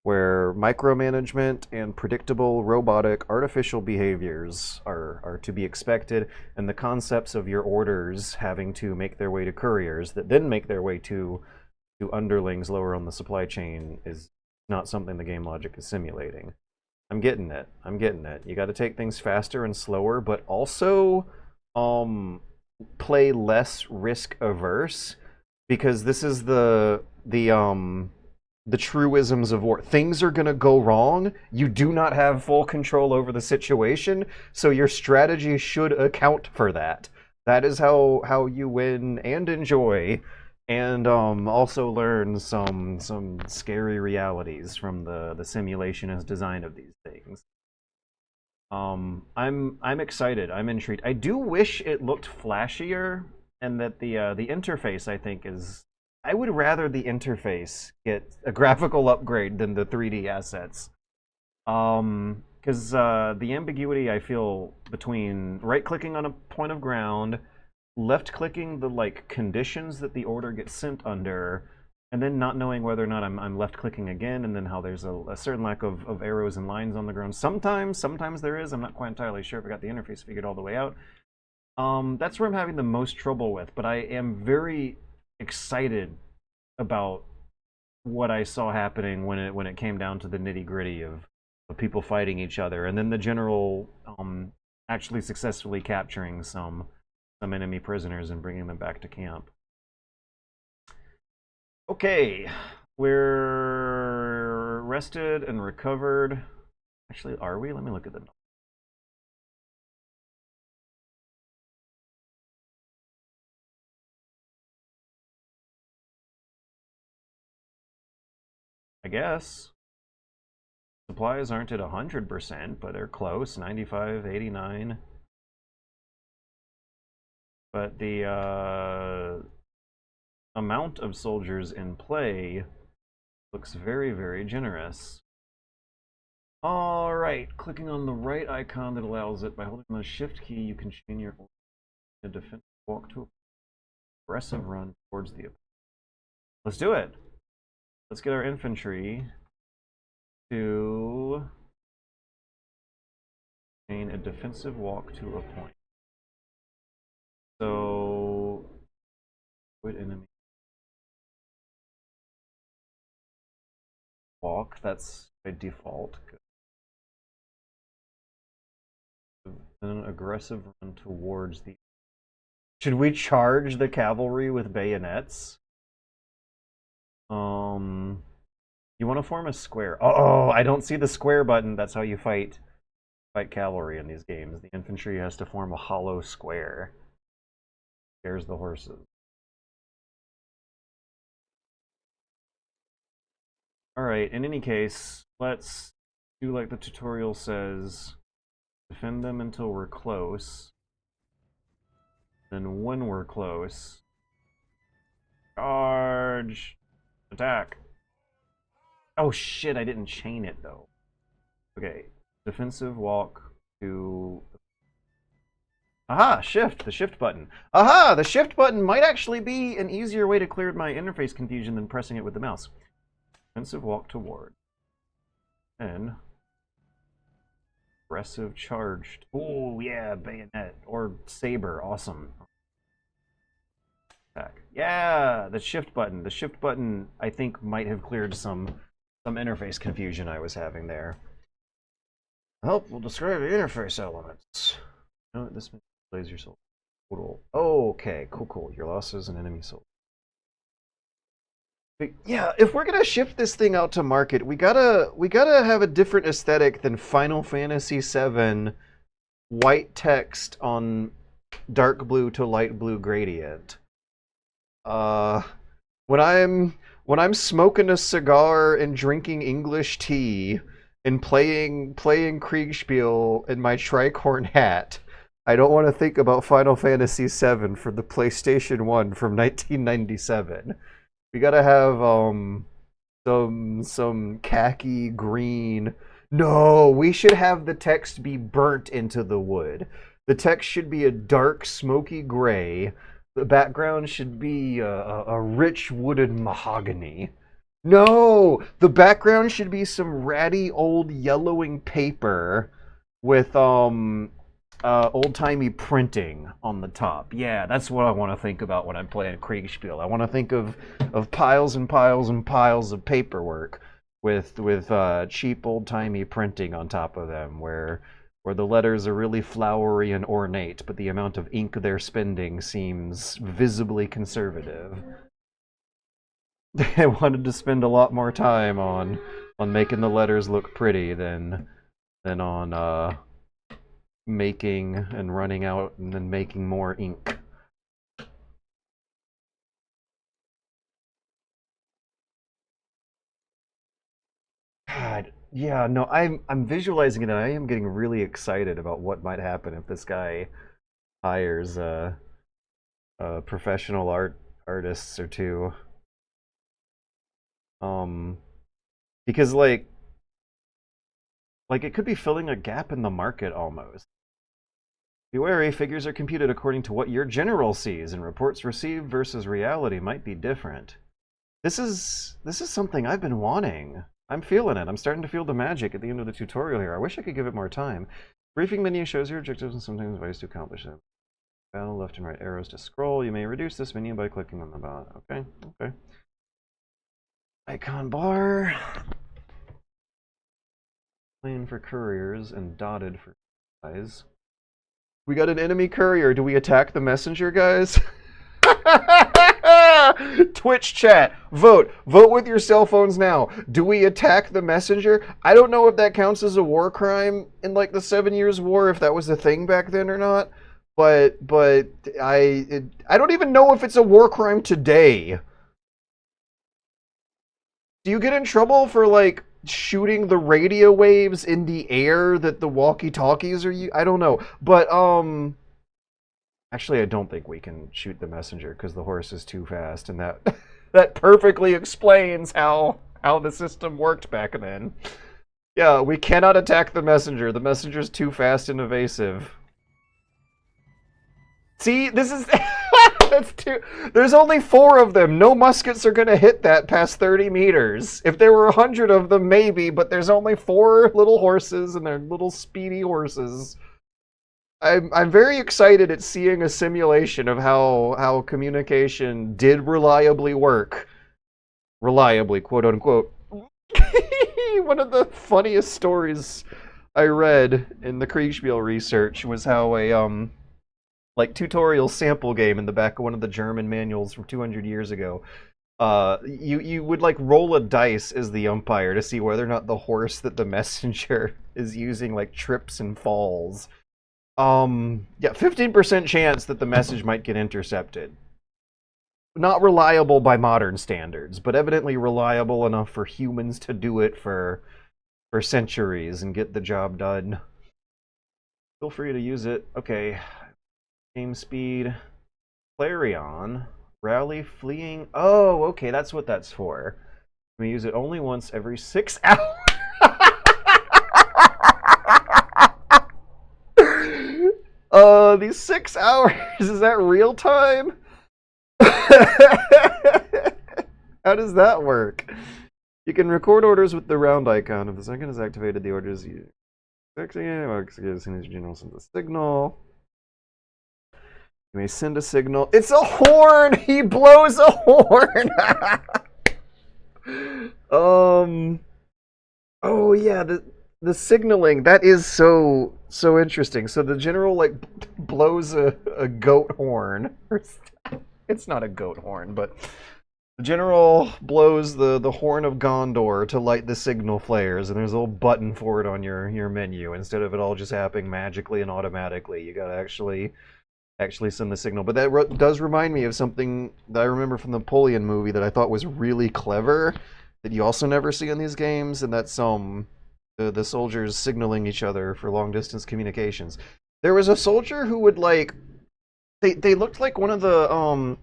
Speaker 1: micromanagement and predictable robotic artificial behaviors are to be expected, and the concepts of your orders having to make their way to couriers that then make their way to underlings lower on the supply chain is not something the game logic is simulating. I'm getting it. You got to take things faster and slower, but also play less risk averse, because this is the truisms of war. Things are going to go wrong. You do not have full control over the situation, so your strategy should account for that. That is how you win and enjoy, and also learn some scary realities from the simulation as design of these things. I'm excited. I'm intrigued. I do wish it looked flashier, and that the interface, I think, is I would rather the interface get a graphical upgrade than the 3D assets. Because the ambiguity I feel between right-clicking on a point of ground, left-clicking the like conditions that the order gets sent under, and then not knowing whether or not I'm left-clicking again, and then how there's a certain lack of arrows and lines on the ground. Sometimes there is. I'm not quite entirely sure if I got the interface figured all the way out. That's where I'm having the most trouble with, but I am very excited about what I saw happening when it came down to the nitty-gritty of people fighting each other, and then the general actually successfully capturing some enemy prisoners and bringing them back to camp. Okay, we're rested and recovered. Actually, are we? Let me look at the. I guess. Supplies aren't at 100%, but they're close, 95, 89. But the amount of soldiers in play looks very, very generous. All right, clicking on the right icon that allows it, by holding the shift key, you can chain your defensive walk to a aggressive run towards the opponent. Let's do it. Let's get our infantry to chain a defensive walk to a point. So, what enemy? Walk, that's by default. Then an aggressive run towards the. Should we charge the cavalry with bayonets? You want to form a square. Oh, I don't see the square button. That's how you fight cavalry in these games. The infantry has to form a hollow square. There's the horses. Alright, in any case, let's do like the tutorial says. Defend them until we're close. Then when we're close, charge! Attack! Oh shit, I didn't chain it though. Okay, defensive walk to. Aha, shift, the shift button. Aha, the shift button might actually be an easier way to clear my interface confusion than pressing it with the mouse. Defensive walk toward. Then aggressive charged. Oh yeah, bayonet or saber, awesome. Attack. Yeah, the shift button. The shift button I think might have cleared some interface confusion I was having there. Help will describe the interface elements. No, this plays your soul. Total. Oh, okay, cool. Your losses and enemy soul. But yeah, if we're gonna shift this thing out to market, we gotta have a different aesthetic than Final Fantasy VII white text on dark blue to light blue gradient. When I'm smoking a cigar and drinking English tea and playing Kriegsspiel in my tricorn hat, I don't want to think about Final Fantasy VII for the PlayStation 1 from 1997. We gotta have some khaki green. No, we should have the text be burnt into the wood. The text should be a dark, smoky gray. The background should be a rich wooded mahogany. No, the background should be some ratty old yellowing paper with old-timey printing on the top. Yeah, that's what I want to think about when I'm playing Kriegsspiel. I want to think of piles and piles and piles of paperwork with cheap old-timey printing on top of them, where the letters are really flowery and ornate, but the amount of ink they're spending seems visibly conservative. They wanted to spend a lot more time on making the letters look pretty than on making and running out and then making more ink. God, yeah, no, I'm visualizing it and I am getting really excited about what might happen if this guy hires professional artists or two. Um, because like it could be filling a gap in the market almost. Be wary, figures are computed according to what your general sees, and reports received versus reality might be different. This is something I've been wanting. I'm feeling it. I'm starting to feel the magic at the end of the tutorial here. I wish I could give it more time. Briefing menu shows your objectives and sometimes ways to accomplish them. Battle, left and right arrows to scroll. You may reduce this menu by clicking on the bot. Okay, okay. Icon bar. Plain for couriers and dotted for guys. We got an enemy courier. Do we attack the messenger, guys? Twitch chat, vote with your cell phones now. Do we attack the messenger? I don't know if that counts as a war crime in like the 7 Years' War, if that was a thing back then or not, but I don't even know if it's a war crime today. Do you get in trouble for like shooting the radio waves in the air that the walkie-talkies are I don't know, but actually, I don't think we can shoot the messenger because the horse is too fast, and that that perfectly explains how the system worked back then. Yeah, we cannot attack the messenger. The messenger's too fast and evasive. See, this is that's too. There's only 4 of them. No muskets are gonna hit that past 30 meters. If there were 100 of them, maybe, but there's only 4 little horses, and they're little speedy horses. I'm very excited at seeing a simulation of how communication did reliably work. Reliably, quote unquote. One of the funniest stories I read in the Kriegsspiel research was how a like tutorial sample game in the back of one of the German manuals from 200 years ago. You would like roll a dice as the umpire to see whether or not the horse that the messenger is using like trips and falls. Yeah, 15% chance that the message might get intercepted. Not reliable by modern standards, but evidently reliable enough for humans to do it for centuries and get the job done. Feel free to use it. Okay. Game speed. Clarion. Rally fleeing. Oh, okay, that's what that's for. We use it only once every 6 hours. These 6 hours, is that real time? How does that work? You can record orders with the round icon. If the second is activated, the orders you as soon as your general sends a signal. You may send a signal. It's a horn! He blows a horn! Oh yeah, the signaling, that is so interesting. So the general like blows a goat horn. It's not a goat horn, but the general blows the horn of Gondor to light the signal flares, and there's a little button for it on your menu instead of it all just happening magically and automatically. You gotta actually send the signal. But that does remind me of something that I remember from the Napoleon movie that I thought was really clever that you also never see in these games, and that's the soldiers signaling each other for long distance communications. There was a soldier who would like they looked like one of the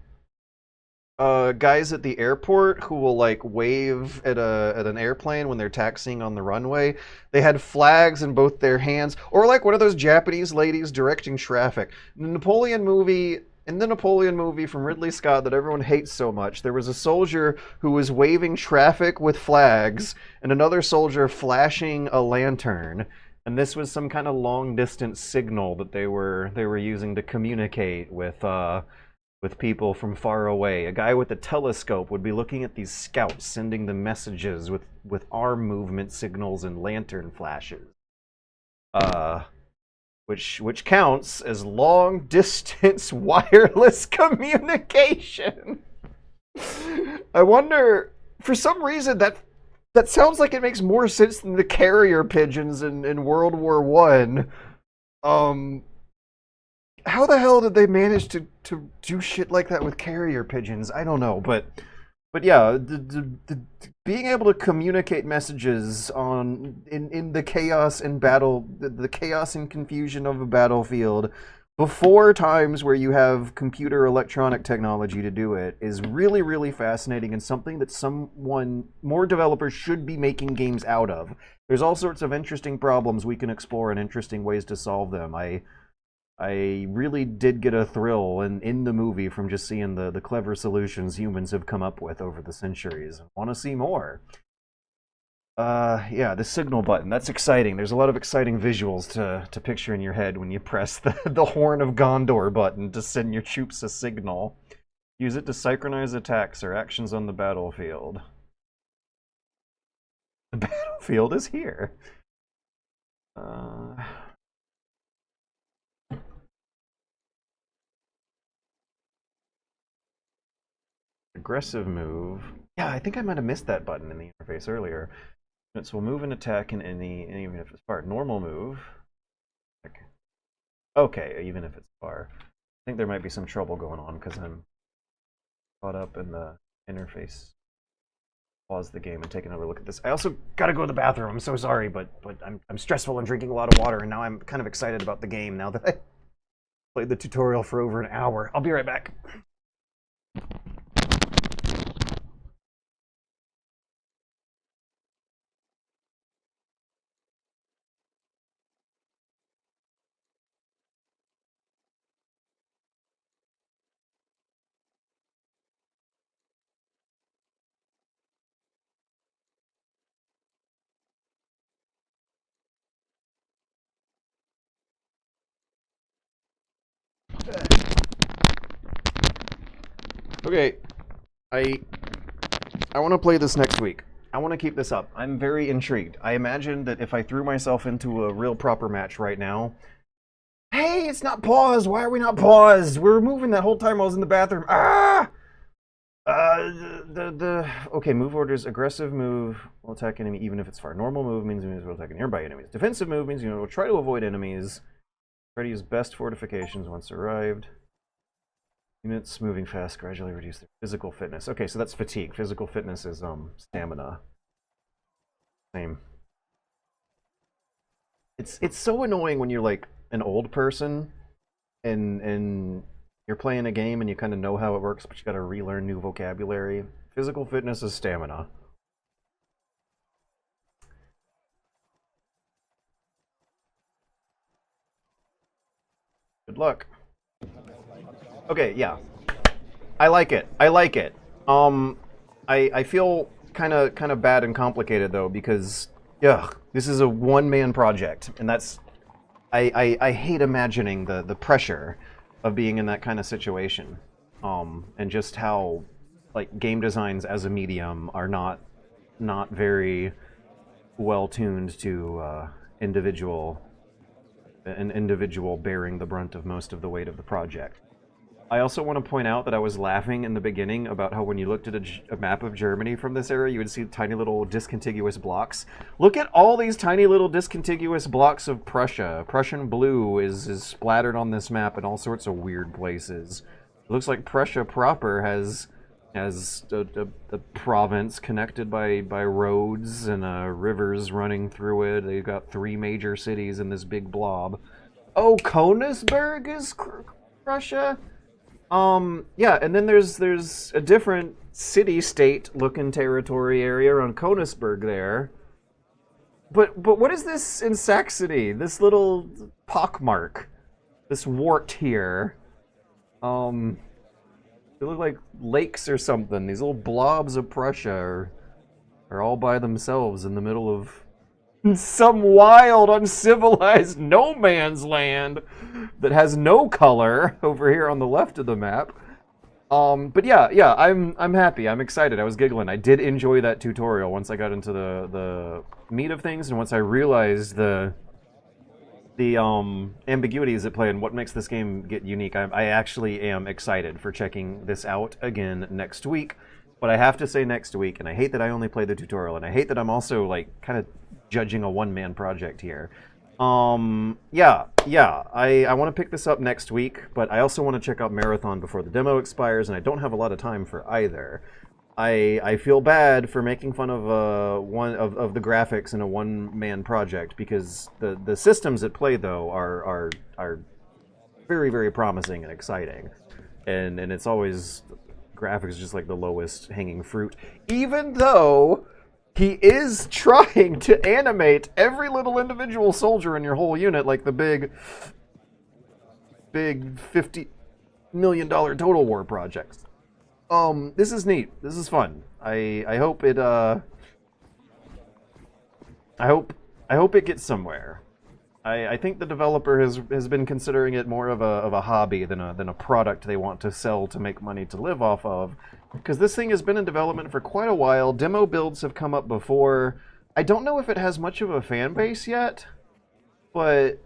Speaker 1: guys at the airport who will like wave at an airplane when they're taxiing on the runway. They had flags in both their hands, or like one of those Japanese ladies directing traffic. In the Napoleon movie from Ridley Scott that everyone hates so much, there was a soldier who was waving traffic with flags and another soldier flashing a lantern. And this was some kind of long distance signal that they were using to communicate with people from far away. A guy with a telescope would be looking at these scouts, sending them messages with arm movement signals and lantern flashes. Which counts as long distance wireless communication. I wonder, for some reason that sounds like it makes more sense than the carrier pigeons in World War One. How the hell did they manage to do shit like that with carrier pigeons? I don't know, but yeah, being able to communicate messages in the chaos and battle, the chaos and confusion of a battlefield before times where you have computer electronic technology to do it is really, really fascinating and something that more developers should be making games out of. There's all sorts of interesting problems we can explore and interesting ways to solve them. I really did get a thrill in the movie from just seeing the clever solutions humans have come up with over the centuries. I want to see more. Yeah, the signal button. That's exciting. There's a lot of exciting visuals to picture in your head when you press the Horn of Gondor button to send your troops a signal. Use it to synchronize attacks or actions on the battlefield. The battlefield is here. Aggressive move. Yeah, I think I might have missed that button in the interface earlier. So we'll move and attack in any, even if it's far. Normal move. Okay, even if it's far. I think there might be some trouble going on because I'm caught up in the interface. Pause the game and take another look at this. I also gotta go to the bathroom. I'm so sorry, but I'm stressful and drinking a lot of water, and now I'm kind of excited about the game now that I played the tutorial for over an hour. I'll be right back. Okay, I want to play this next week. I want to keep this up. I'm very intrigued. I imagine that if I threw myself into a real proper match right now, hey, it's not paused. Why are we not paused? We're moving that whole time I was in the bathroom. Ah! Okay, move orders. Aggressive move will attack enemy even if it's far. Normal move means enemies will attack nearby enemies. Defensive move means you will try to avoid enemies. Try to use best fortifications once arrived. Units moving fast gradually reduce their physical fitness. Okay, so that's fatigue. Physical fitness is stamina. Same. It's so annoying when you're like an old person and you're playing a game and you kind of know how it works, but you got to relearn new vocabulary. Physical fitness is stamina. Good luck. Okay, yeah. I like it. I like it. I feel kind of bad and complicated though because this is a one-man project, and that's I hate imagining the pressure of being in that kind of situation, and just how like game designs as a medium are not very well tuned to an individual bearing the brunt of most of the weight of the project. I also want to point out that I was laughing in the beginning about how when you looked at a map of Germany from this era, you would see tiny little discontiguous blocks. Look at all these tiny little discontiguous blocks of Prussia. Prussian blue is splattered on this map in all sorts of weird places. It looks like Prussia proper has a province connected by roads and rivers running through it. They've got 3 major cities in this big blob. Oh, Königsberg is Prussia? Yeah, and then there's a different city-state looking territory area around Königsberg there. But what is this in Saxony? This little pockmark, this wart here. They look like lakes or something. These little blobs of Prussia are all by themselves in the middle of some wild, uncivilized no man's land that has no color over here on the left of the map. But yeah, I'm happy. I'm excited. I was giggling. I did enjoy that tutorial once I got into the meat of things, and once I realized the ambiguities at play and what makes this game get unique. I actually am excited for checking this out again next week. But I have to say next week, and I hate that I only played the tutorial, and I hate that I'm also like kind of judging a one-man project here. Yeah, I want to pick this up next week, but I also want to check out Marathon before the demo expires, and I don't have a lot of time for either. I feel bad for making fun of one of the graphics in a one-man project because the systems at play though are very, very promising and exciting. And it's always graphics just like the lowest hanging fruit, even though he is trying to animate every little individual soldier in your whole unit, like the big $50 million total war projects. This is neat. This is fun. I hope it I hope it gets somewhere. I think the developer has been considering it more of a hobby than a product they want to sell to make money to live off of. Because this thing has been in development for quite a while. Demo builds have come up before. I don't know if it has much of a fan base yet, but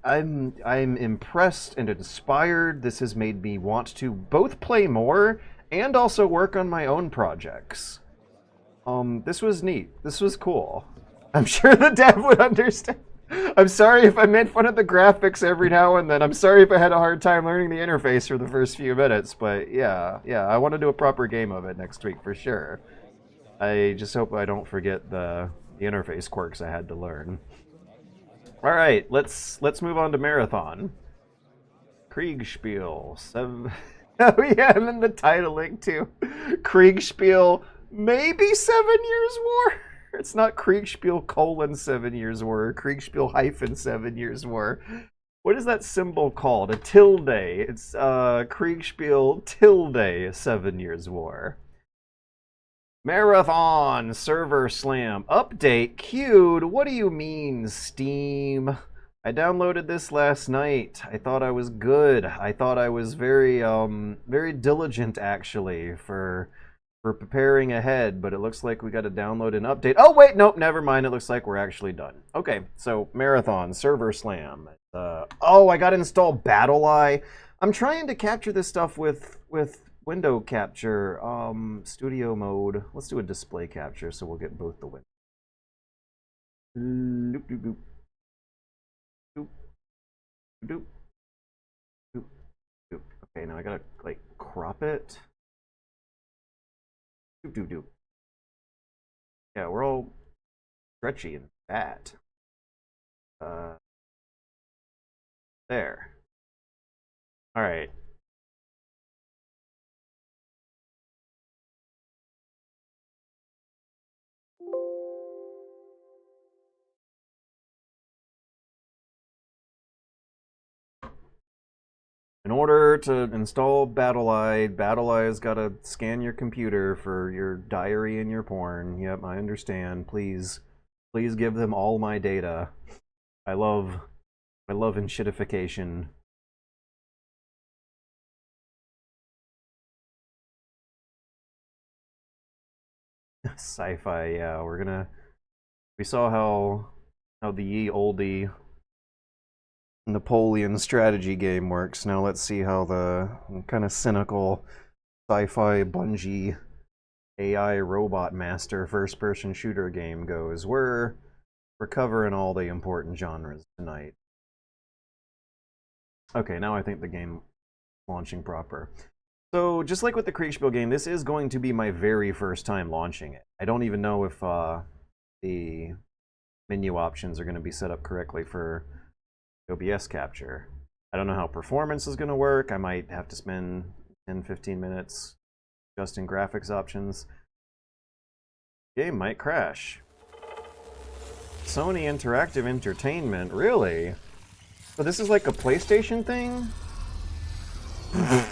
Speaker 1: I'm impressed and inspired. This has made me want to both play more and also work on my own projects. This was neat. This was cool. I'm sure the dev would understand. I'm sorry if I made fun of the graphics every now and then. I'm sorry if I had a hard time learning the interface for the first few minutes, but yeah, I want to do a proper game of it next week for sure. I just hope I don't forget the interface quirks I had to learn. All right, let's move on to Marathon. Kriegsspiel. Oh yeah, and then the title link too. Kriegsspiel, maybe 7 Years War. It's not Kriegsspiel : 7 Years War. Kriegsspiel - 7 Years War. What is that symbol called? A tilde. It's Kriegsspiel : 7 Years War. Marathon server slam update queued. What do you mean, Steam? I downloaded this last night. I thought I was good. I thought I was very diligent actually for preparing ahead, but it looks like we got to download an update. Oh wait, nope, never mind. It looks like we're actually done. Okay, so Marathon server slam. Oh, I got to install BattleEye. I'm trying to capture this stuff with window capture, studio mode. Let's do a display capture so we'll get both the windows. Doop, doop, doop. Doop, doop, doop, doop. Okay, now I gotta like crop it. Doop, doop, doop. Yeah, we're all stretchy and fat. There. All right. In order to install BattleEye, BattleEye's got to scan your computer for your diary and your porn. Yep, I understand. Please give them all my data. I love enshittification. Sci-fi, yeah. We saw how the ye olde Napoleon strategy game works. Now let's see how the kind of cynical sci-fi Bungie AI robot master first-person shooter game goes. We're covering all the important genres tonight. Okay, now I think the game launching proper. So just like with the Kriegsspiel game, this is going to be my very first time launching it. I don't even know if the menu options are going to be set up correctly for OBS capture. I don't know how performance is going to work. I might have to spend 10-15 minutes adjusting graphics options. Game might crash. Sony Interactive Entertainment, really? So this is like a PlayStation thing?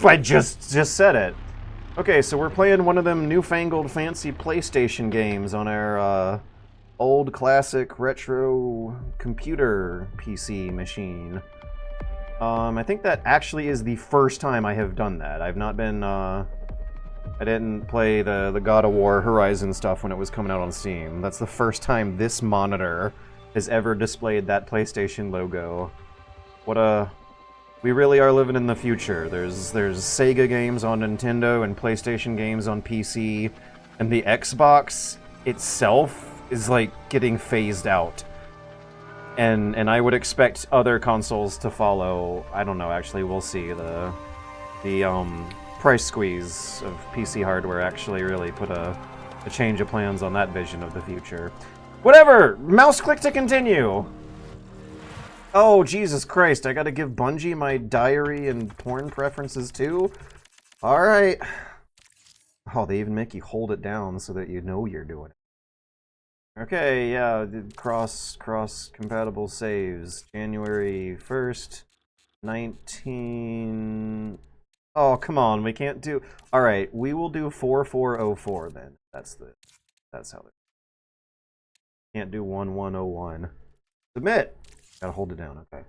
Speaker 1: I just said it. Okay, so we're playing one of them newfangled fancy PlayStation games on our old classic retro computer PC machine. I think that actually is the first time I have done that. I've not been I didn't play the God of War Horizon stuff when it was coming out on Steam. That's the first time this monitor has ever displayed that PlayStation logo. We really are living in the future. There's Sega games on Nintendo and PlayStation games on PC, and the Xbox itself is like getting phased out. And I would expect other consoles to follow. I don't know, actually we'll see. The price squeeze of PC hardware actually really put a change of plans on that vision of the future. Whatever! Mouse click to continue! Oh, Jesus Christ, I gotta give Bungie my diary and porn preferences too? Alright. Oh, they even make you hold it down so that you know you're doing it. Okay, yeah, cross compatible saves. January 1st, 19... Oh, come on, we can't do... Alright, we will do 4404 then. That's how they... Can't do 1101. Submit! Gotta hold it down, okay.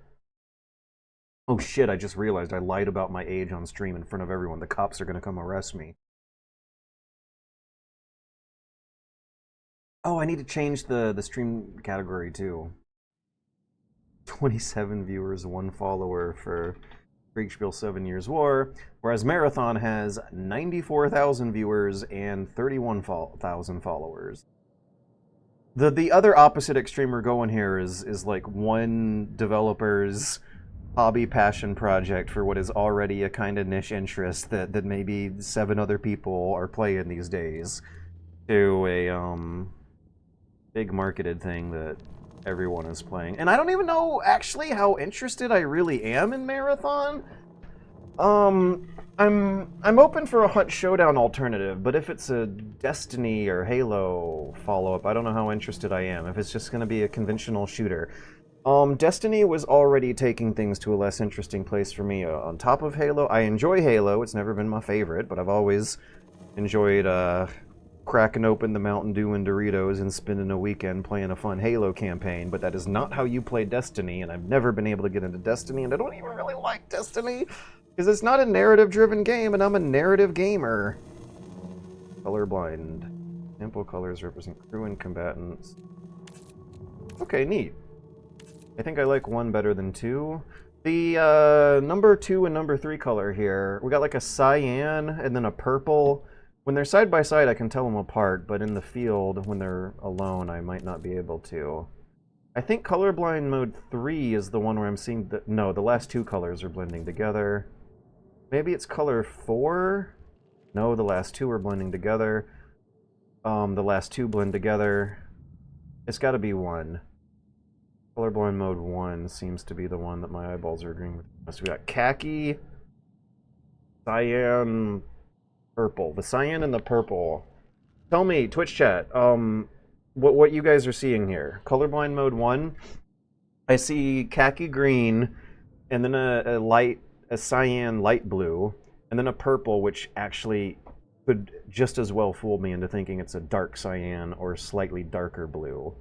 Speaker 1: Oh shit, I just realized I lied about my age on stream in front of everyone. The cops are gonna come arrest me. Oh, I need to change the stream category too. 27 viewers, 1 follower for Kriegsspiel 7 Years War, whereas Marathon has 94,000 viewers and 31,000 followers. The other opposite extreme we're going here is like one developer's hobby passion project for what is already a kind of niche interest that maybe 7 other people are playing these days, to a big marketed thing that everyone is playing. And I don't even know actually how interested I really am in Marathon. I'm open for a Hunt Showdown alternative, but if it's a Destiny or Halo follow-up, I don't know how interested I am. If it's just going to be a conventional shooter. Destiny was already taking things to a less interesting place for me on top of Halo. I enjoy Halo. It's never been my favorite, but I've always enjoyed cracking open the Mountain Dew and Doritos and spending a weekend playing a fun Halo campaign, but that is not how you play Destiny, and I've never been able to get into Destiny, and I don't even really like Destiny, because it's not a narrative-driven game, and I'm a narrative gamer. Colorblind. Sample colors represent crew and combatants. Okay, neat. I think I like 1 better than 2. The number 2 and number 3 color here, we got like a cyan and then a purple. When they're side by side, I can tell them apart, but in the field, when they're alone, I might not be able to. I think colorblind mode 3 is the one where I'm seeing the... No, the last 2 colors are blending together. Maybe it's color 4? No, the last 2 are blending together. The last 2 blend together. It's gotta be 1. Colorblind mode 1 seems to be the one that my eyeballs are agreeing with. So we got khaki, cyan, purple. The cyan and the purple. Tell me, Twitch chat, what you guys are seeing here. Colorblind mode 1, I see khaki green, and then a cyan light blue, and then a purple, which actually could just as well fool me into thinking it's a dark cyan or slightly darker blue.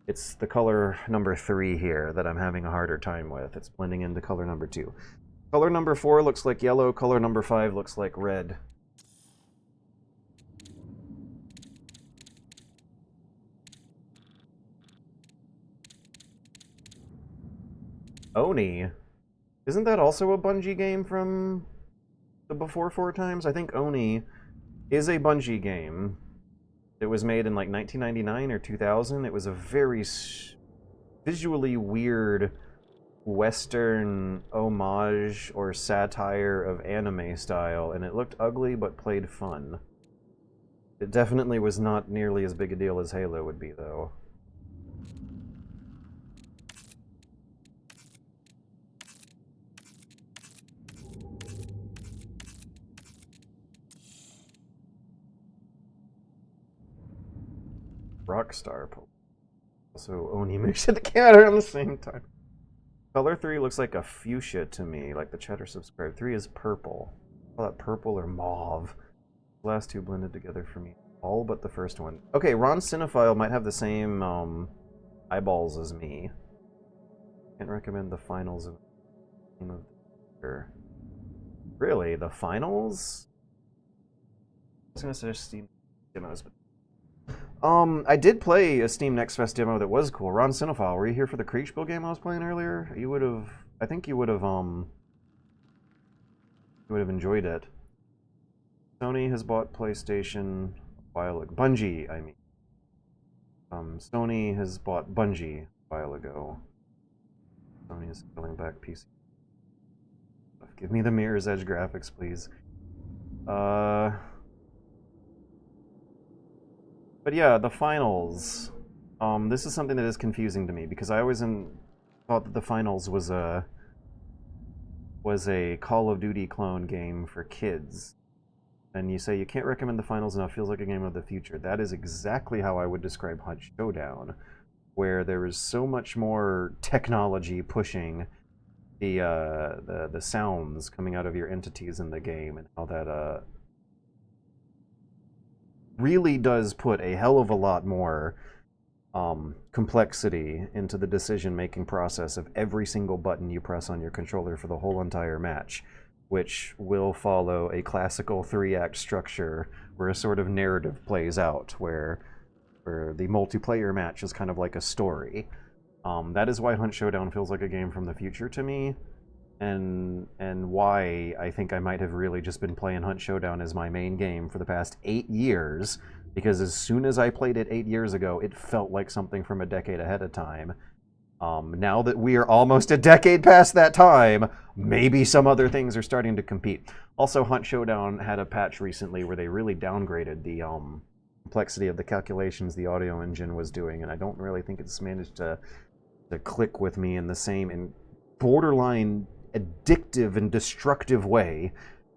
Speaker 1: It's the color number 3 here that I'm having a harder time with. It's blending into color number 2. Color number 4 looks like yellow, color number 5 looks like red. Oni. Isn't that also a Bungie game from the Before 4 times? I think Oni is a Bungie game. It was made in like 1999 or 2000. It was a very visually weird Western homage or satire of anime style, and it looked ugly but played fun. It definitely was not nearly as big a deal as Halo would be, though. Rockstar. Also, Oni makes it together at the same time. Color 3 looks like a fuchsia to me, like the chatter subscribe. 3 is purple. Call that purple or mauve. The last 2 blended together for me. All but the first one. Okay, Ron Cinephile might have the same eyeballs as me. Can't recommend the finals of the Really? The finals? I was gonna suggest Steam demos, but I did play a Steam Next Fest demo that was cool. Ron Cinephile, were you here for the Kriegsspiel game I was playing earlier? You would have... I think you would have enjoyed it. Sony has bought PlayStation a while ago. Bungie, I mean. Sony has bought Bungie a while ago. Sony is scaling back PC. Give me the Mirror's Edge graphics, please. But yeah, the finals. This is something that is confusing to me because I always thought that the finals was a Call of Duty clone game for kids, and you say you can't recommend the finals enough, feels like a game of the future. That is exactly how I would describe Hunt Showdown, where there is so much more technology pushing the sounds coming out of your entities in the game, and how that really does put a hell of a lot more complexity into the decision-making process of every single button you press on your controller for the whole entire match, which will follow a classical three-act structure where a sort of narrative plays out, where the multiplayer match is kind of like a story. That is why Hunt Showdown feels like a game from the future to me, and why I think I might have really just been playing Hunt Showdown as my main game for the past 8 years, because as soon as I played it 8 years ago, it felt like something from a decade ahead of time. Now that we are almost a decade past that time, maybe some other things are starting to compete. Also, Hunt Showdown had a patch recently where they really downgraded the complexity of the calculations the audio engine was doing, and I don't really think it's managed to click with me in the same and borderline addictive and destructive way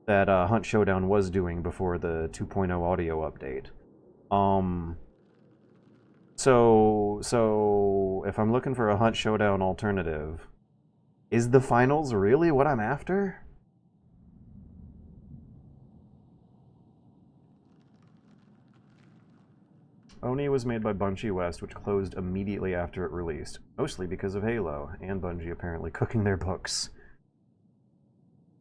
Speaker 1: that Hunt Showdown was doing before the 2.0 audio update. So if I'm looking for a Hunt Showdown alternative, is the finals really what I'm after? Oni was made by Bungie West, which closed immediately after it released, mostly because of Halo, and Bungie apparently cooking their books.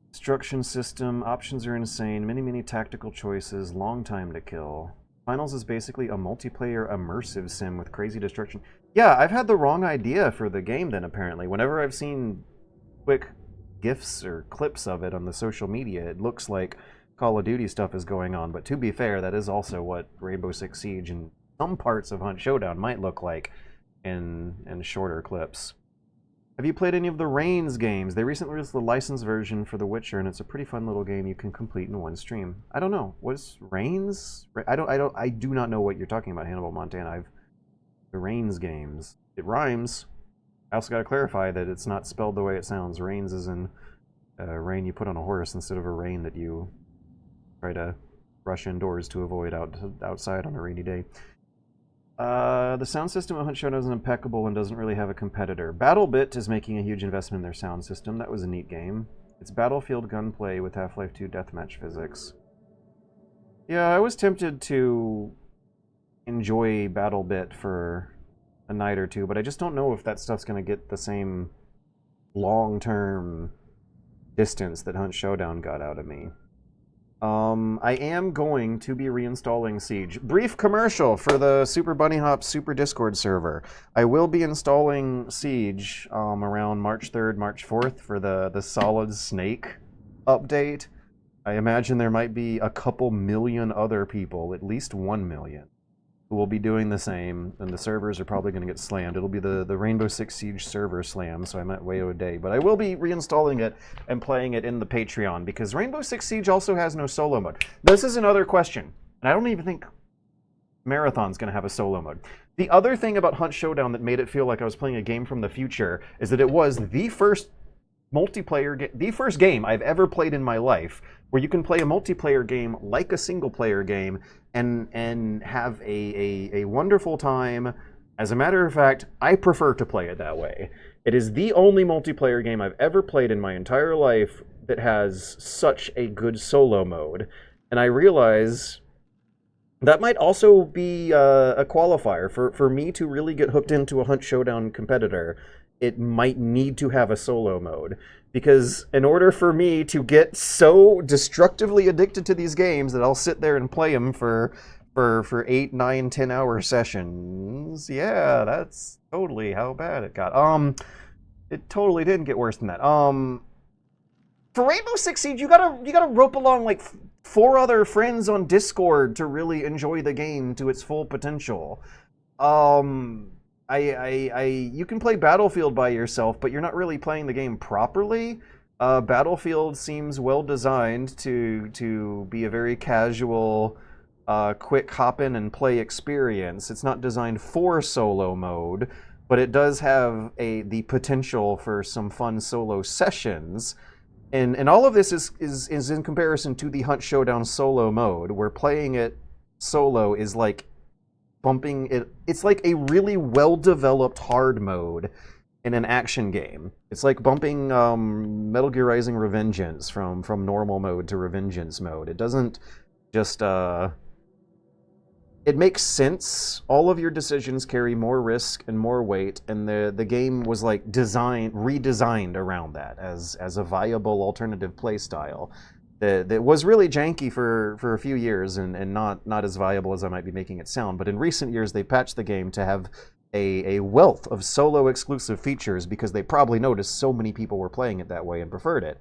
Speaker 1: Instruction system, options are insane, many tactical choices, long time to kill. Finals is basically a multiplayer immersive sim with crazy destruction. Yeah, I've had the wrong idea for the game then, apparently. Whenever I've seen quick GIFs or clips of it on the social media, it looks like Call of Duty stuff is going on, but to be fair, that is also what Rainbow Six Siege and some parts of Hunt Showdown might look like in shorter clips. Have you played any of the Reigns games? They recently released the licensed version for The Witcher, and it's a pretty fun little game you can complete in one stream. I don't know. What's Reigns? I do not know what you're talking about, Hannibal Montana. The Reigns games. It rhymes. I also got to clarify that it's not spelled the way it sounds. Reigns is in rain you put on a horse instead of a rain that you try to rush indoors to avoid outside on a rainy day. The sound system of Hunt Showdown is impeccable and doesn't really have a competitor. BattleBit is making a huge investment in their sound system. That was a neat game. It's Battlefield gunplay with Half-Life 2 deathmatch physics. Yeah, I was tempted to enjoy BattleBit for a night or two, but I just don't know if that stuff's going to get the same long-term distance that Hunt Showdown got out of me. I am going to be reinstalling Siege. Brief commercial for the Super Bunny Hop Super Discord server. I will be installing Siege around March 3rd, March 4th for the Solid Snake update. I imagine there might be a couple million other people, at least 1 million, who will be doing the same, and the servers are probably going to get slammed. It'll be the Rainbow Six Siege server slam, so I might wait a day. But I will be reinstalling it and playing it in the Patreon, because Rainbow Six Siege also has no solo mode. This is another question, and I don't even think Marathon's going to have a solo mode. The other thing about Hunt Showdown that made it feel like I was playing a game from the future is that it was the first the first game I've ever played in my life where you can play a multiplayer game like a single player game and have a wonderful time. As a matter of fact, I prefer to play it that way. It is the only multiplayer game I've ever played in my entire life that has such a good solo mode. And I realize that might also be a qualifier for me to really get hooked into a Hunt Showdown competitor. It might need to have a solo mode, because in order for me to get so destructively addicted to these games that I'll sit there and play them for 8, 9, 10 hour sessions, yeah, that's totally how bad it got. It totally didn't get worse than that. For Rainbow Six Siege, you gotta rope along like 4 other friends on Discord to really enjoy the game to its full potential. You can play Battlefield by yourself, but you're not really playing the game properly. Battlefield seems well designed to be a very casual, quick hop in and play experience. It's not designed for solo mode, but it does have the potential for some fun solo sessions. And all of this is in comparison to the Hunt Showdown solo mode, where playing it solo is like bumping it. It's like a really well-developed hard mode in an action game. It's like bumping Metal Gear Rising Revengeance from normal mode to Revengeance mode. It doesn't just it makes sense. All of your decisions carry more risk and more weight, and the game was like redesigned around that as a viable alternative play style. That was really janky for a few years and not as viable as I might be making it sound. But in recent years, they patched the game to have a wealth of solo exclusive features because they probably noticed so many people were playing it that way and preferred it.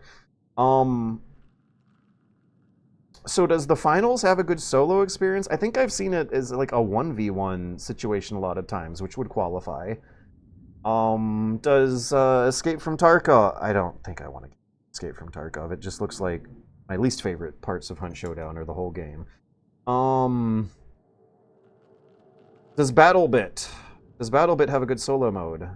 Speaker 1: So does the finals have a good solo experience? I think I've seen it as like a 1v1 situation a lot of times, which would qualify. Does Escape from Tarkov? I don't think I want to Escape from Tarkov. It just looks like my least favorite parts of Hunt Showdown or the whole game. Does BattleBit have a good solo mode?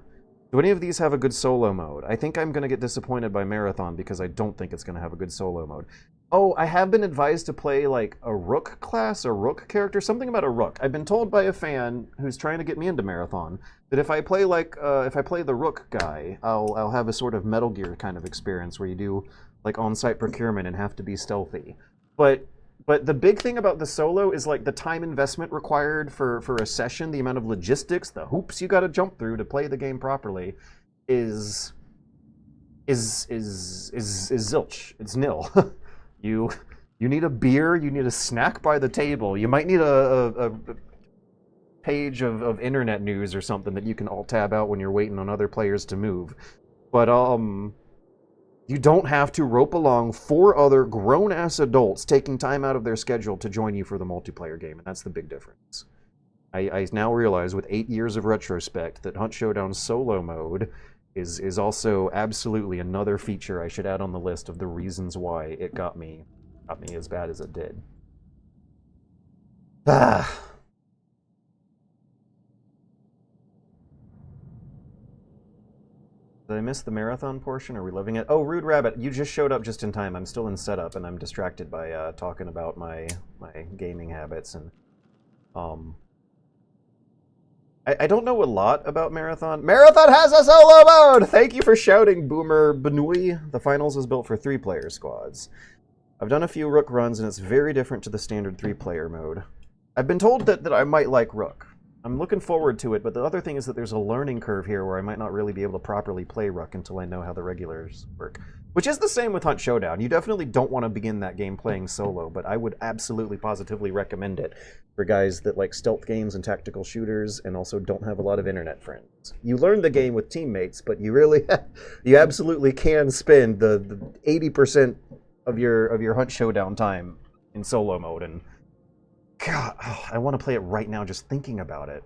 Speaker 1: Do any of these have a good solo mode? I think I'm going to get disappointed by Marathon because I don't think it's going to have a good solo mode. Oh, I have been advised to play like a Rook class, a Rook character, something about a Rook. I've been told by a fan who's trying to get me into Marathon that if I play the Rook guy, I'll have a sort of Metal Gear kind of experience where you do like on-site procurement and have to be stealthy. But the big thing about the solo is like the time investment required for a session, the amount of logistics, the hoops you got to jump through to play the game properly is zilch. It's nil. You need a beer, you need a snack by the table, you might need a page of internet news or something that you can alt-tab out when you're waiting on other players to move. But you don't have to rope along 4 other grown-ass adults taking time out of their schedule to join you for the multiplayer game, and that's the big difference. I now realize with 8 years of retrospect that Hunt Showdown solo mode is also absolutely another feature I should add on the list of the reasons why it got me as bad as it did. Ah. Did I miss the Marathon portion? Are we living it? Oh, Rude Rabbit, you just showed up just in time. I'm still in setup, and I'm distracted by talking about my gaming habits. And I don't know a lot about Marathon. Marathon has a solo mode! Thank you for shouting, Boomer Benui. The finals is built for 3-player squads. I've done a few Rook runs, and it's very different to the standard 3-player mode. I've been told that I might like Rook. I'm looking forward to it, but the other thing is that there's a learning curve here where I might not really be able to properly play Rook until I know how the regulars work. Which is the same with Hunt Showdown. You definitely don't want to begin that game playing solo, but I would absolutely positively recommend it for guys that like stealth games and tactical shooters and also don't have a lot of internet friends. You learn the game with teammates, but you really, you absolutely can spend the 80% of your Hunt Showdown time in solo mode, and God, I want to play it right now just thinking about it.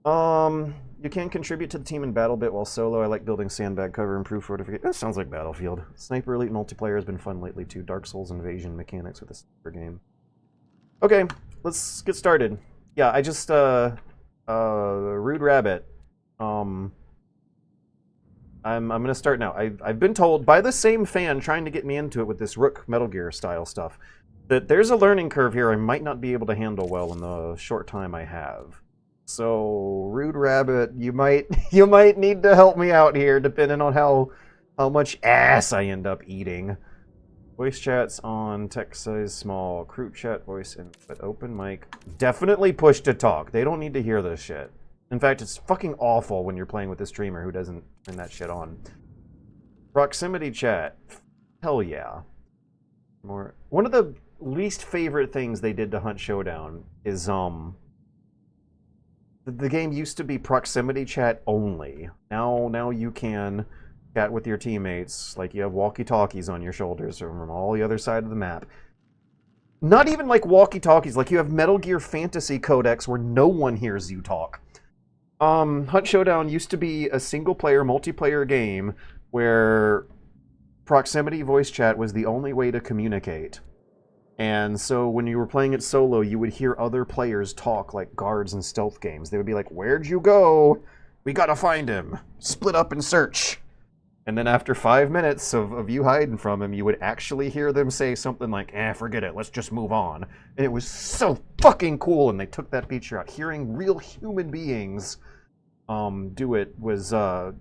Speaker 1: You can contribute to the team in BattleBit while solo. I like building sandbag cover, improve fortification. That sounds like Battlefield. Sniper Elite multiplayer has been fun lately too. Dark Souls invasion mechanics with a sniper game. Okay, let's get started. Yeah, I just Rude Rabbit. I'm gonna start now. I've been told by the same fan trying to get me into it with this Rook Metal Gear style stuff that there's a learning curve here I might not be able to handle well in the short time I have. So, Rude Rabbit, you might need to help me out here, depending on how much ass I end up eating. Voice chat's on, text size small, group chat, voice input, open mic. Definitely push to talk. They don't need to hear this shit. In fact, it's fucking awful when you're playing with a streamer who doesn't turn that shit on. Proximity chat. Hell yeah. One of the least favorite things they did to Hunt Showdown is the game used to be proximity chat only. Now you can chat with your teammates like you have walkie-talkies on your shoulders from all the other side of the map. Not even like walkie-talkies, like you have Metal Gear Fantasy codecs where no one hears you talk. Hunt Showdown used to be a single-player, multiplayer game where proximity voice chat was the only way to communicate. And so when you were playing it solo, you would hear other players talk like guards in stealth games. They would be like, "Where'd you go?" We gotta find him. Split up and search. And then after 5 minutes of you hiding from him, you would actually hear them say something like, forget it, let's just move on. And it was so fucking cool, and they took that feature out. Hearing real human beings do it was, I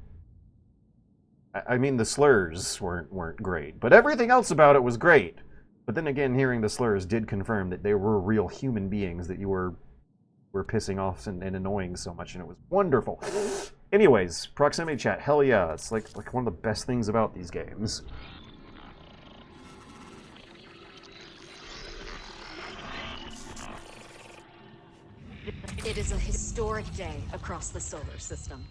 Speaker 1: mean, the slurs weren't great, but everything else about it was great. But then again, hearing the slurs did confirm that they were real human beings that you were pissing off and annoying so much, and it was wonderful. Anyways, proximity chat, hell yeah, it's like one of the best things about these games.
Speaker 2: It is a historic day across the solar system.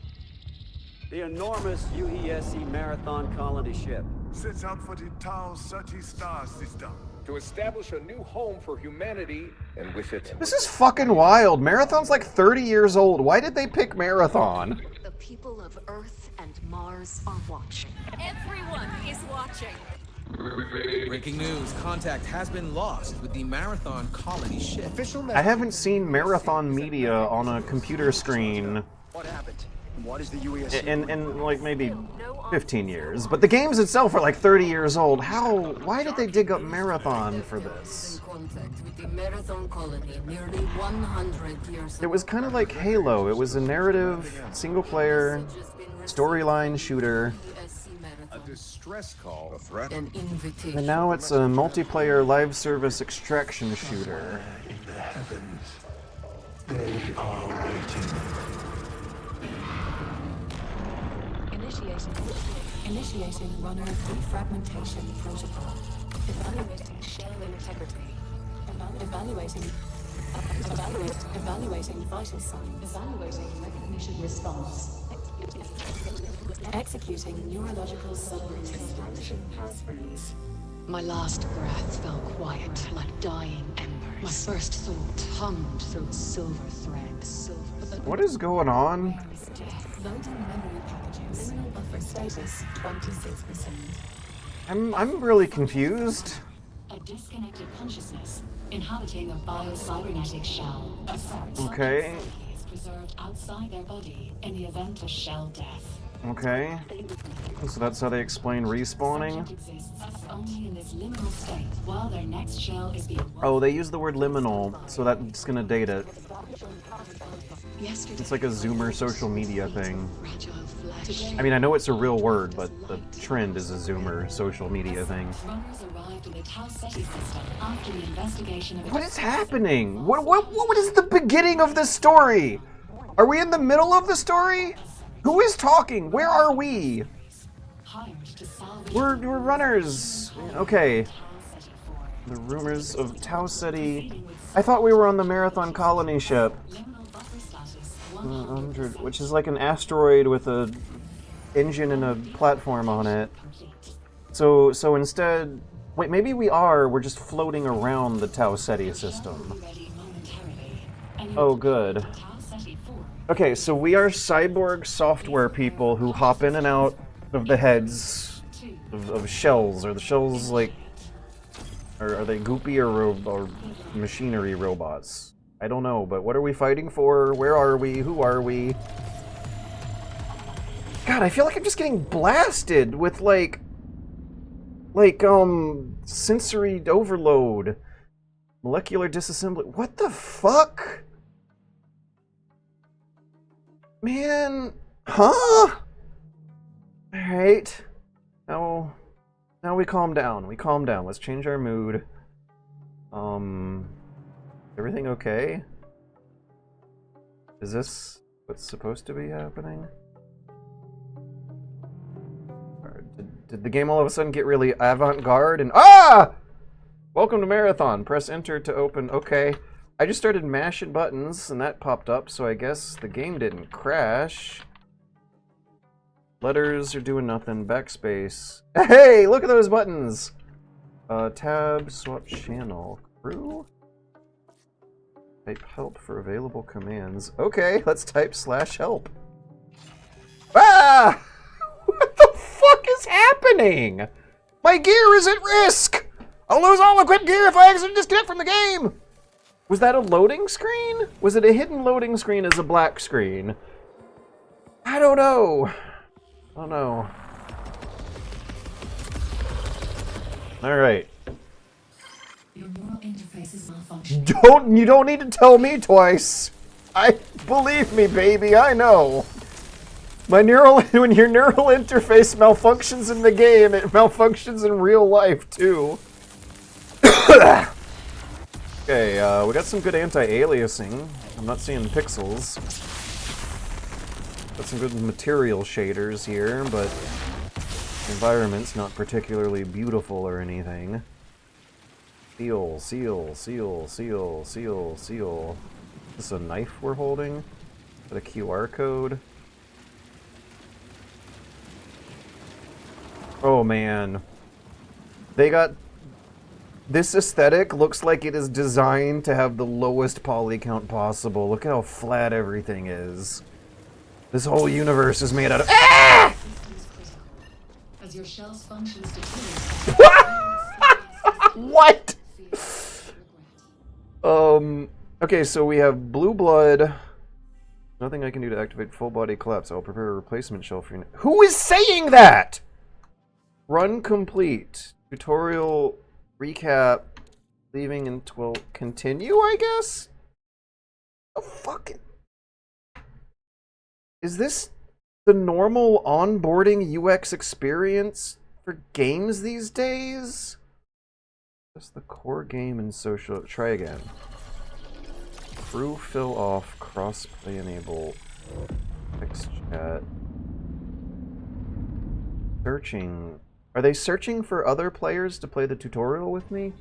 Speaker 3: The enormous UESC Marathon colony ship
Speaker 4: sets out for the Tau 30 star system
Speaker 5: to establish a new home for humanity, and with it...
Speaker 1: This is fucking wild. Marathon's like 30 years old. Why did they pick Marathon?
Speaker 2: The people of Earth and Mars are watching. Everyone is watching.
Speaker 6: Breaking news, contact has been lost with the Marathon colony ship.
Speaker 1: I haven't seen Marathon media on a computer screen
Speaker 7: What happened? What is the UESC?
Speaker 1: in like maybe 15 years. But the games itself are like 30 years old. Why did they dig up Marathon for this? It was kind of like Halo. It was a narrative, single-player, storyline shooter.
Speaker 5: A distress call. A threat?
Speaker 1: And now it's a multiplayer live service extraction shooter.
Speaker 4: in the heavens. They are waiting.
Speaker 8: Initiating runner defragmentation protocol. Evaluating shell integrity. Evaluating vital signs. Evaluating recognition response. Executing neurological subroutine.
Speaker 2: My last breath fell quiet like dying embers. My first thought hummed through silver threads.
Speaker 1: What is going on?
Speaker 8: Loading memory packages. Liminal buffer status 26%.
Speaker 1: I'm really confused.
Speaker 8: A disconnected consciousness inhabiting a bio-cybernetic shell.
Speaker 1: Okay.
Speaker 8: Is preserved outside their body in the event of shell death.
Speaker 1: Okay. So that's how they explain respawning?
Speaker 8: Subject exists only in this liminal state while their next shell is being...
Speaker 1: Oh, they use the word liminal, so that's gonna date it. It's like a Zoomer social media thing. I mean, I know it's a real word, but the trend is a Zoomer social media thing.
Speaker 8: Runners arrived in the Tau SETI system after the investigation of...
Speaker 1: What is happening? What is the beginning of this story? Are we in the middle of the story? Who is talking? Where are we? We're runners. Okay. The rumors of Tau SETI. I thought we were on the Marathon colony ship. 100, which is like an asteroid with a engine and a platform on it. So instead, wait, maybe we're just floating around the Tau SETI system. Oh, good. Okay, so we are cyborg software people who hop in and out of the heads of shells. Are the shells like, are they goopy or machinery robots? I don't know, but what are we fighting for? Where are we? Who are we? God, I feel like I'm just getting blasted with like sensory overload, molecular disassembly. What the fuck? Man, huh? Alright. Now we calm down. Let's change our mood. Everything okay? Is this what's supposed to be happening? Or did the game all of a sudden get really avant-garde and Welcome to Marathon. Press enter to open. Okay. I just started mashing buttons and that popped up, so I guess the game didn't crash. Letters are doing nothing. Backspace. Hey, look at those buttons! Tab, swap channel. Crew? Type help for available commands. Okay, let's type /help. Ah! What the fuck is happening? My gear is at risk! I'll lose all equipped gear if I accidentally disconnect from the game! Was that a loading screen? Was it a hidden loading screen as a black screen? I don't know. I don't know. Alright.
Speaker 8: Your neural interface is malfunctioning.
Speaker 1: You don't need to tell me twice. Believe me, baby, I know. When your neural interface malfunctions in the game, it malfunctions in real life too. Okay, we got some good anti-aliasing. I'm not seeing pixels. Got some good material shaders here, but the environment's not particularly beautiful or anything. Seal, seal, seal, seal, seal, seal. Is this a knife we're holding? Is that a QR code? Oh man. They got... This aesthetic looks like it is designed to have the lowest poly count possible. Look at how flat everything is. This whole universe is made out of... Ah!
Speaker 8: As your shell's functions deteriorate.
Speaker 1: What? Okay, so we have blue blood. Nothing I can do to activate full body collapse. I'll prepare a replacement shell for you. Who is saying that? Run complete. Tutorial recap. Leaving and will continue, I guess? Oh, fuck it. Is this the normal onboarding UX experience for games these days? Just the core game and social. Try again. Crew fill off, crossplay enable, text chat. Searching. Are they searching for other players to play the tutorial with me?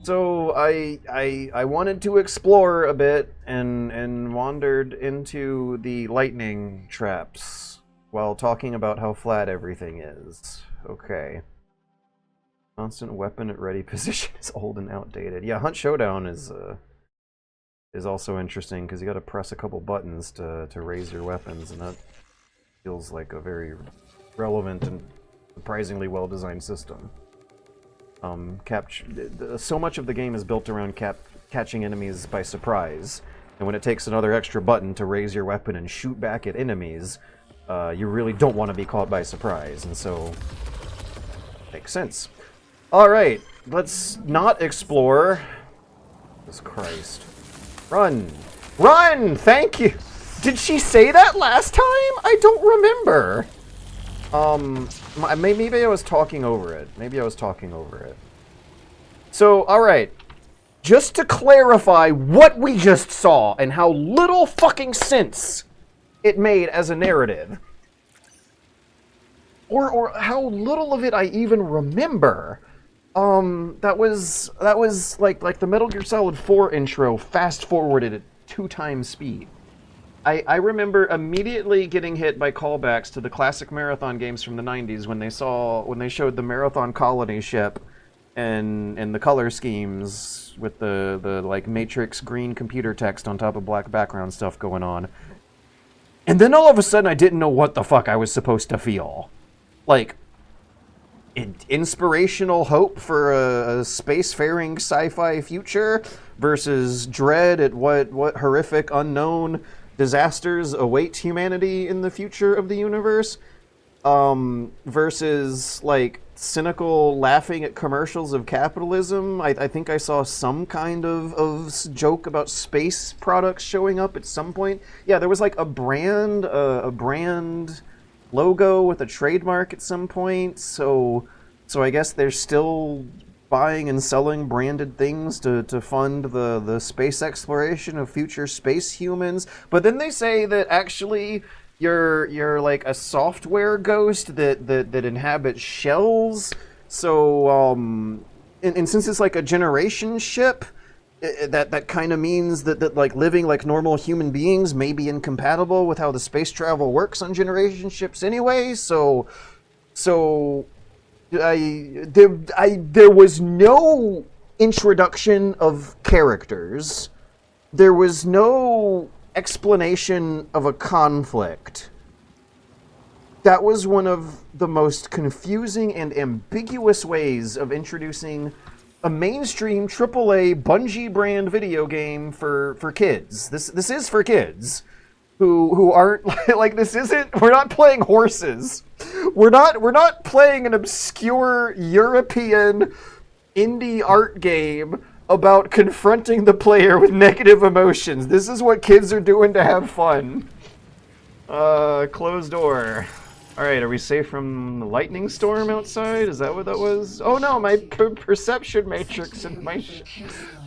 Speaker 1: So I wanted to explore a bit and wandered into the lightning traps while talking about how flat everything is. Okay. Constant weapon at ready position is old and outdated. Yeah, Hunt Showdown is also interesting because you got to press a couple buttons to raise your weapons, and that feels like a very relevant and surprisingly well-designed system. So much of the game is built around catching enemies by surprise, and when it takes another extra button to raise your weapon and shoot back at enemies, you really don't want to be caught by surprise, and so makes sense. Alright, let's not explore. Jesus Christ. Run! Run! Thank you! Did she say that last time? I don't remember. Maybe I was talking over it. Maybe I was talking over it. So, alright. Just to clarify what we just saw and how little fucking sense it made as a narrative. Or how little of it I even remember. That was like the Metal Gear Solid 4 intro fast forwarded at 2x speed. I remember immediately getting hit by callbacks to the classic Marathon games from the 90s when they showed the Marathon colony ship and the color schemes with the like matrix green computer text on top of black background stuff going on. And then all of a sudden I didn't know what the fuck I was supposed to feel. Like inspirational hope for a spacefaring sci-fi future versus dread at what horrific unknown disasters await humanity in the future of the universe, versus like cynical laughing at commercials of capitalism. I think I saw some kind of joke about space products showing up at some point. Yeah, there was like a brand logo with a trademark at some point, so I guess they're still buying and selling branded things to fund the space exploration of future space humans. But then they say that actually you're like a software ghost that inhabits shells. So and since it's like a generation ship, that kind of means that like living like normal human beings may be incompatible with how the space travel works on generation ships anyway. So there was no introduction of characters. There was no explanation of a conflict. That was one of the most confusing and ambiguous ways of introducing a mainstream AAA Bungie brand video game for kids. This is for kids who aren't like this isn't we're not playing horses. We're not playing an obscure European indie art game about confronting the player with negative emotions. This is what kids are doing to have fun. Closed door. Alright, are we safe from the lightning storm outside? Is that what that was? Oh no, my perception matrix and my...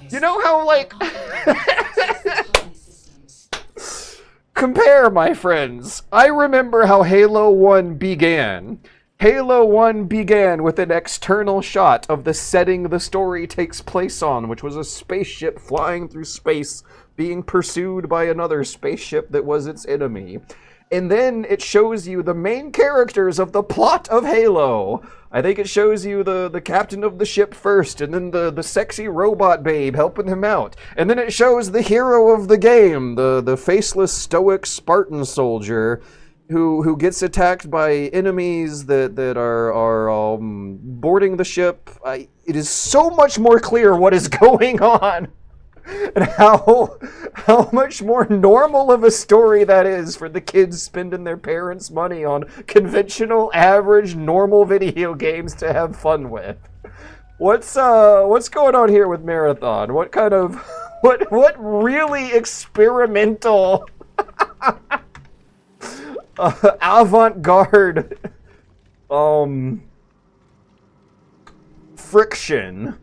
Speaker 1: You know how, like... Compare, my friends. I remember how Halo 1 began. Halo 1 began with an external shot of the setting the story takes place on, which was a spaceship flying through space, being pursued by another spaceship that was its enemy. And then it shows you the main characters of the plot of Halo. I think it shows you the captain of the ship first, and then the sexy robot babe helping him out. And then it shows the hero of the game, the faceless stoic Spartan soldier who gets attacked by enemies that are boarding the ship. It is so much more clear what is going on. And how much more normal of a story that is for the kids spending their parents' money on conventional, average, normal video games to have fun with. What's going on here with Marathon? What kind of what really experimental avant-garde friction?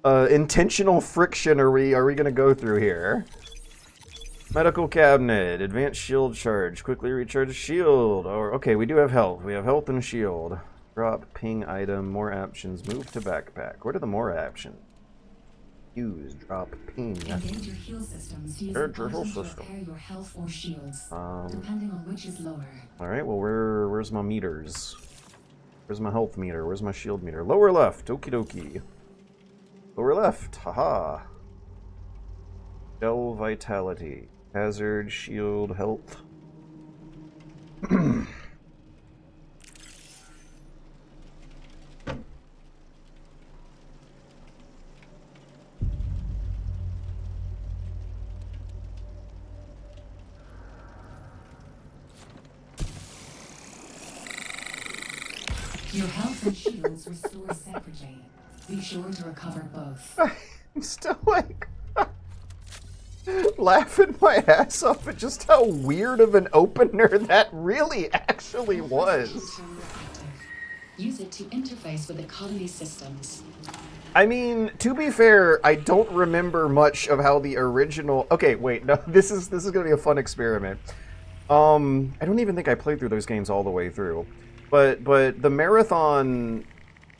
Speaker 1: Intentional friction are we gonna go through here? Medical cabinet, advanced shield charge, quickly recharge shield. Or okay, we do have health. We have health and shield. Drop, ping item, more options, move to backpack. What are the more options? Use, drop, ping.
Speaker 8: Engage your heal systems to use a button to repair your health or shields, depending on which is lower.
Speaker 1: Alright, well where's my meters? Where's my health meter? Where's my shield meter? Lower left, okie dokie. Lower left, haha. Shell vitality. Hazard, shield, health.
Speaker 8: Your health and shields restore separately. Be sure to recover both.
Speaker 1: I'm still like laughing my ass off at just how weird of an opener that really actually was.
Speaker 8: Use it to interface with the colony systems.
Speaker 1: I mean, to be fair, I don't remember much of how the original... Okay, wait, no, this is gonna be a fun experiment. I don't even think I played through those games all the way through. But the Marathon...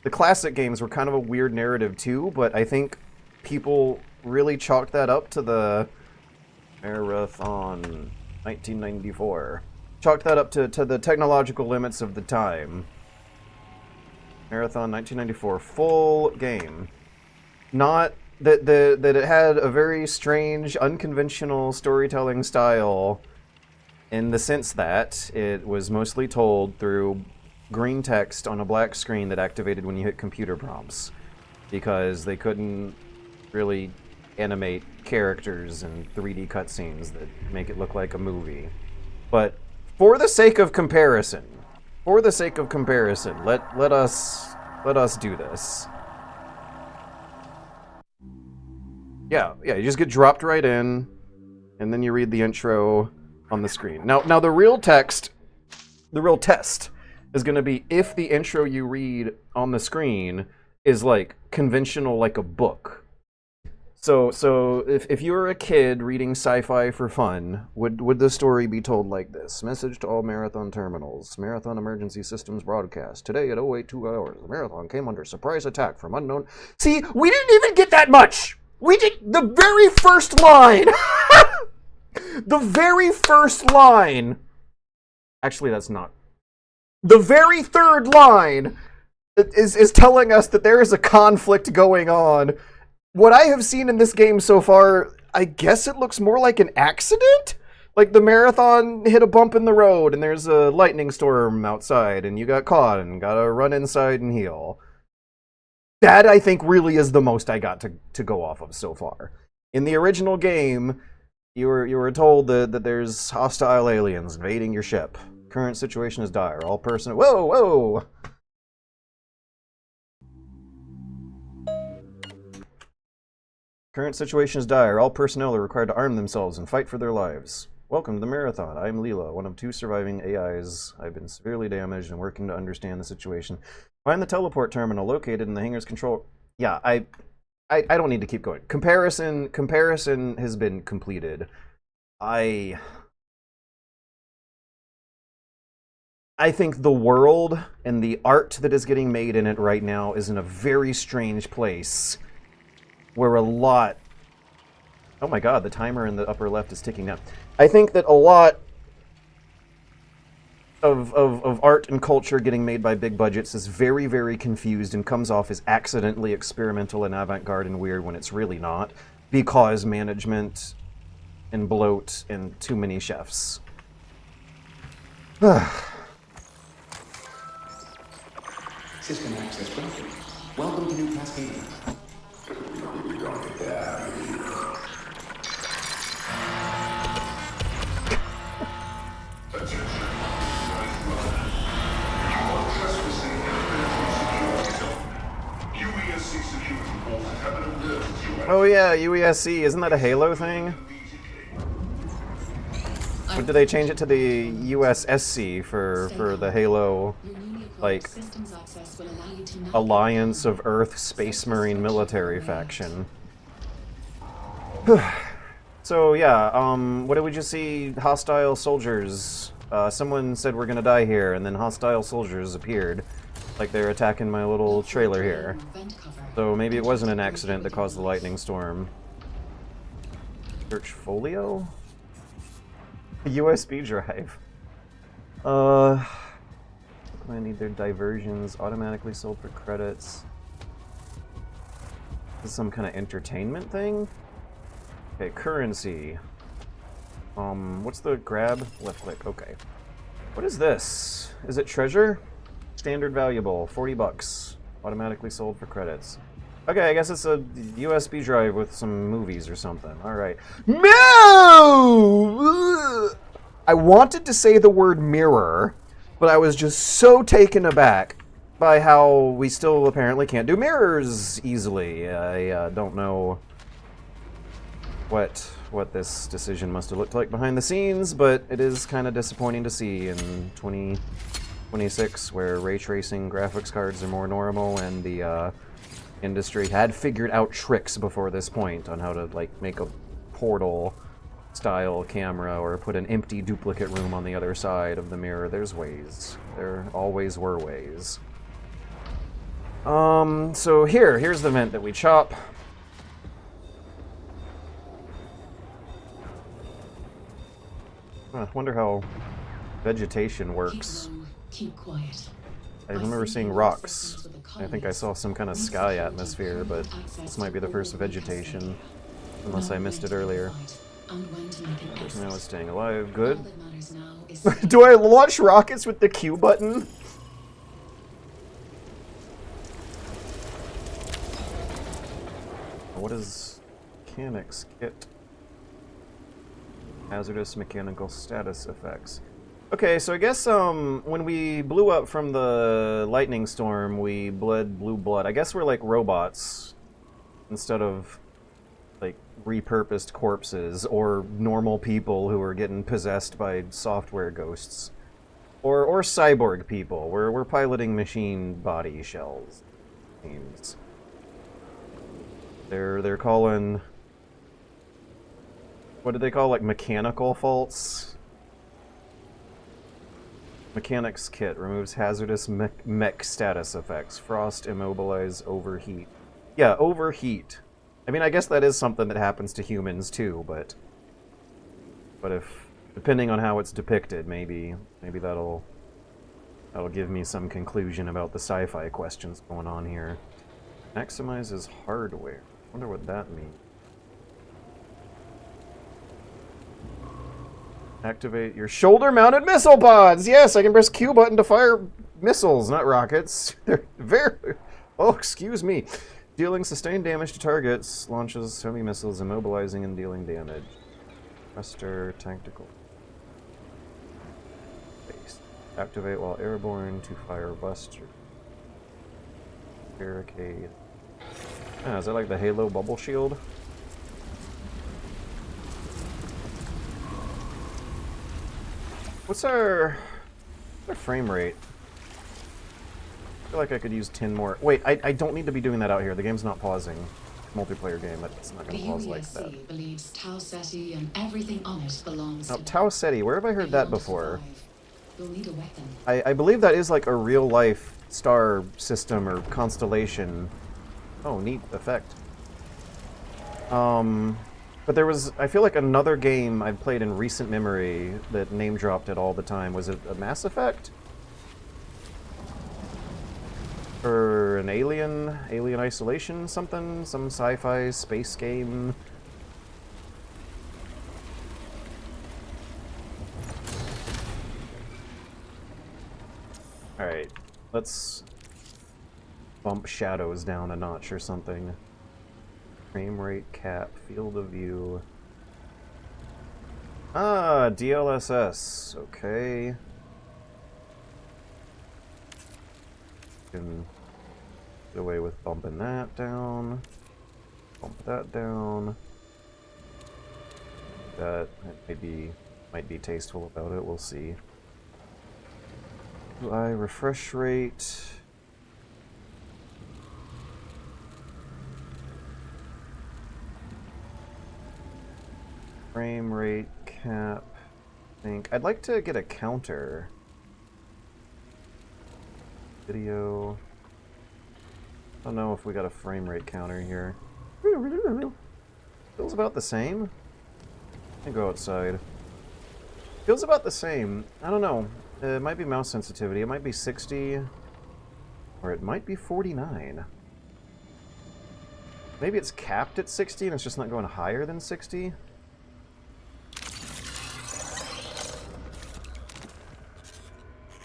Speaker 1: The classic games were kind of a weird narrative too, but I think people really chalked that up to the Marathon 1994. Chalked that up to the technological limits of the time. Marathon 1994, full game. Not that it had a very strange, unconventional storytelling style in the sense that it was mostly told through green text on a black screen that activated when you hit computer prompts, because they couldn't really animate characters in 3D cutscenes that make it look like a movie. But for the sake of comparison, let us do this. Yeah, you just get dropped right in, and then you read the intro on the screen. Now the real test is going to be if the intro you read on the screen is like conventional, like a book. So if you were a kid reading sci-fi for fun, would the story be told like this? Message to all Marathon terminals. Marathon emergency systems broadcast. Today at 082 hours, the Marathon came under surprise attack from unknown... See, we didn't even get that much! We did the very first line! The very first line! Actually, that's not... The very third line is telling us that there is a conflict going on. What I have seen in this game so far, I guess it looks more like an accident? Like the Marathon hit a bump in the road and there's a lightning storm outside and you got caught and gotta run inside and heal. That, I think, really is the most I got to go off of so far. In the original game, You were told that there's hostile aliens invading your ship. Current situation is dire. All personnel. Whoa, whoa! Current situation is dire. All personnel are required to arm themselves and fight for their lives. Welcome to the Marathon. I am Leela, one of 2 surviving AIs. I've been severely damaged and working to understand the situation. Find the teleport terminal located in the hangar's control. Yeah, I don't need to keep going. Comparison has been completed. I think the world and the art that is getting made in it right now is in a very strange place where a lot... Oh my god, the timer in the upper left is ticking down. I think that a lot of art and culture getting made by big budgets is very, very confused and comes off as accidentally experimental and avant-garde and weird when it's really not, because management and bloat and too many chefs.
Speaker 9: System access granted. Welcome to New Cascadia.
Speaker 1: Oh yeah, UESC, isn't that a Halo thing? Or did they change it to the USSC for the Halo, like, Alliance of Earth Space Marine Military faction? So yeah, what did we just see? Hostile soldiers. Someone said we're gonna die here, and then hostile soldiers appeared. Like they're attacking my little trailer here. So maybe it wasn't an accident that caused the lightning storm. Search folio? USB drive. I need their diversions automatically sold for credits. This is some kind of entertainment thing? Okay, currency. What's the grab? Left click, okay. What is this? Is it treasure? Standard valuable, 40 bucks. Automatically sold for credits. Okay, I guess it's a USB drive with some movies or something. Alright. No! I wanted to say the word mirror, but I was just so taken aback by how we still apparently can't do mirrors easily. I don't know what this decision must have looked like behind the scenes, but it is kind of disappointing to see in 2026, where ray tracing graphics cards are more normal, and the industry had figured out tricks before this point on how to like make a portal style camera or put an empty duplicate room on the other side of the mirror. There's ways. There always were ways. So here's the vent that we chop. I wonder how vegetation works.
Speaker 8: Keep quiet.
Speaker 1: I remember seeing rocks. I think I saw some kind of sky atmosphere, but this might be the first vegetation, unless I missed it earlier. Now it's staying alive. Good. Do I launch rockets with the Q button? What is mechanics kit? Hazardous mechanical status effects. Okay, so I guess when we blew up from the lightning storm, we bled blue blood. I guess we're like robots instead of like repurposed corpses or normal people who are getting possessed by software ghosts. Or cyborg people. We're piloting machine body shells. They're calling... What do they call, like, mechanical faults? Mechanics kit removes hazardous mech status effects. Frost, immobilize, overheat. Yeah, overheat. I mean, I guess that is something that happens to humans too, but if, depending on how it's depicted, maybe that'll give me some conclusion about the sci-fi questions going on here. Maximizes hardware. Wonder what that means. Activate your shoulder-mounted missile pods! Yes, I can press Q button to fire missiles, not rockets. They're very... Oh, excuse me. Dealing sustained damage to targets, launches heavy missiles, immobilizing and dealing damage. Buster tactical. Base. Activate while airborne to fire Buster. Barricade. Ah, is that like the Halo bubble shield? What's our frame rate? I feel like I could use 10 more. Wait, I don't need to be doing that out here. The game's not pausing. Multiplayer game, it's not
Speaker 2: The
Speaker 1: gonna pause like that.
Speaker 2: UESC believes Tau Ceti and everything on it belongs
Speaker 1: Now,
Speaker 2: to
Speaker 1: Tau Ceti, where have I heard
Speaker 2: If
Speaker 1: that
Speaker 2: you want to
Speaker 1: before?
Speaker 2: survive, you'll need a weapon.
Speaker 1: I believe that is like a real-life star system or constellation. Oh, neat effect. But there was, I feel like another game I've played in recent memory that name-dropped it all the time. Was it a Mass Effect? Or an Alien Isolation something? Some sci-fi space game? Alright, let's bump shadows down a notch or something. Frame rate cap, field of view. Ah, DLSS. Okay. Can get away with bumping that down. Bump that down. That might be tasteful about it. We'll see. UI refresh rate. Frame rate cap. I think I'd like to get a counter. Video. I don't know if we got a frame rate counter here. Feels about the same. I can go outside. Feels about the same. I don't know. It might be mouse sensitivity. It might be 60. Or it might be 49. Maybe it's capped at 60 and it's just not going higher than 60.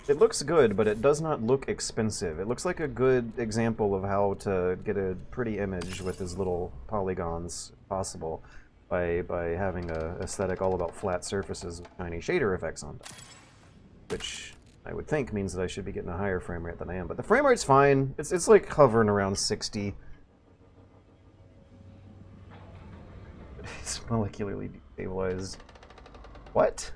Speaker 1: It looks good, but it does not look expensive. It looks like a good example of how to get a pretty image with as little polygons possible by having a aesthetic all about flat surfaces with tiny shader effects on them. Which I would think means that I should be getting a higher frame rate than I am. But the frame rate's fine. It's like hovering around 60. It's molecularly destabilized. What?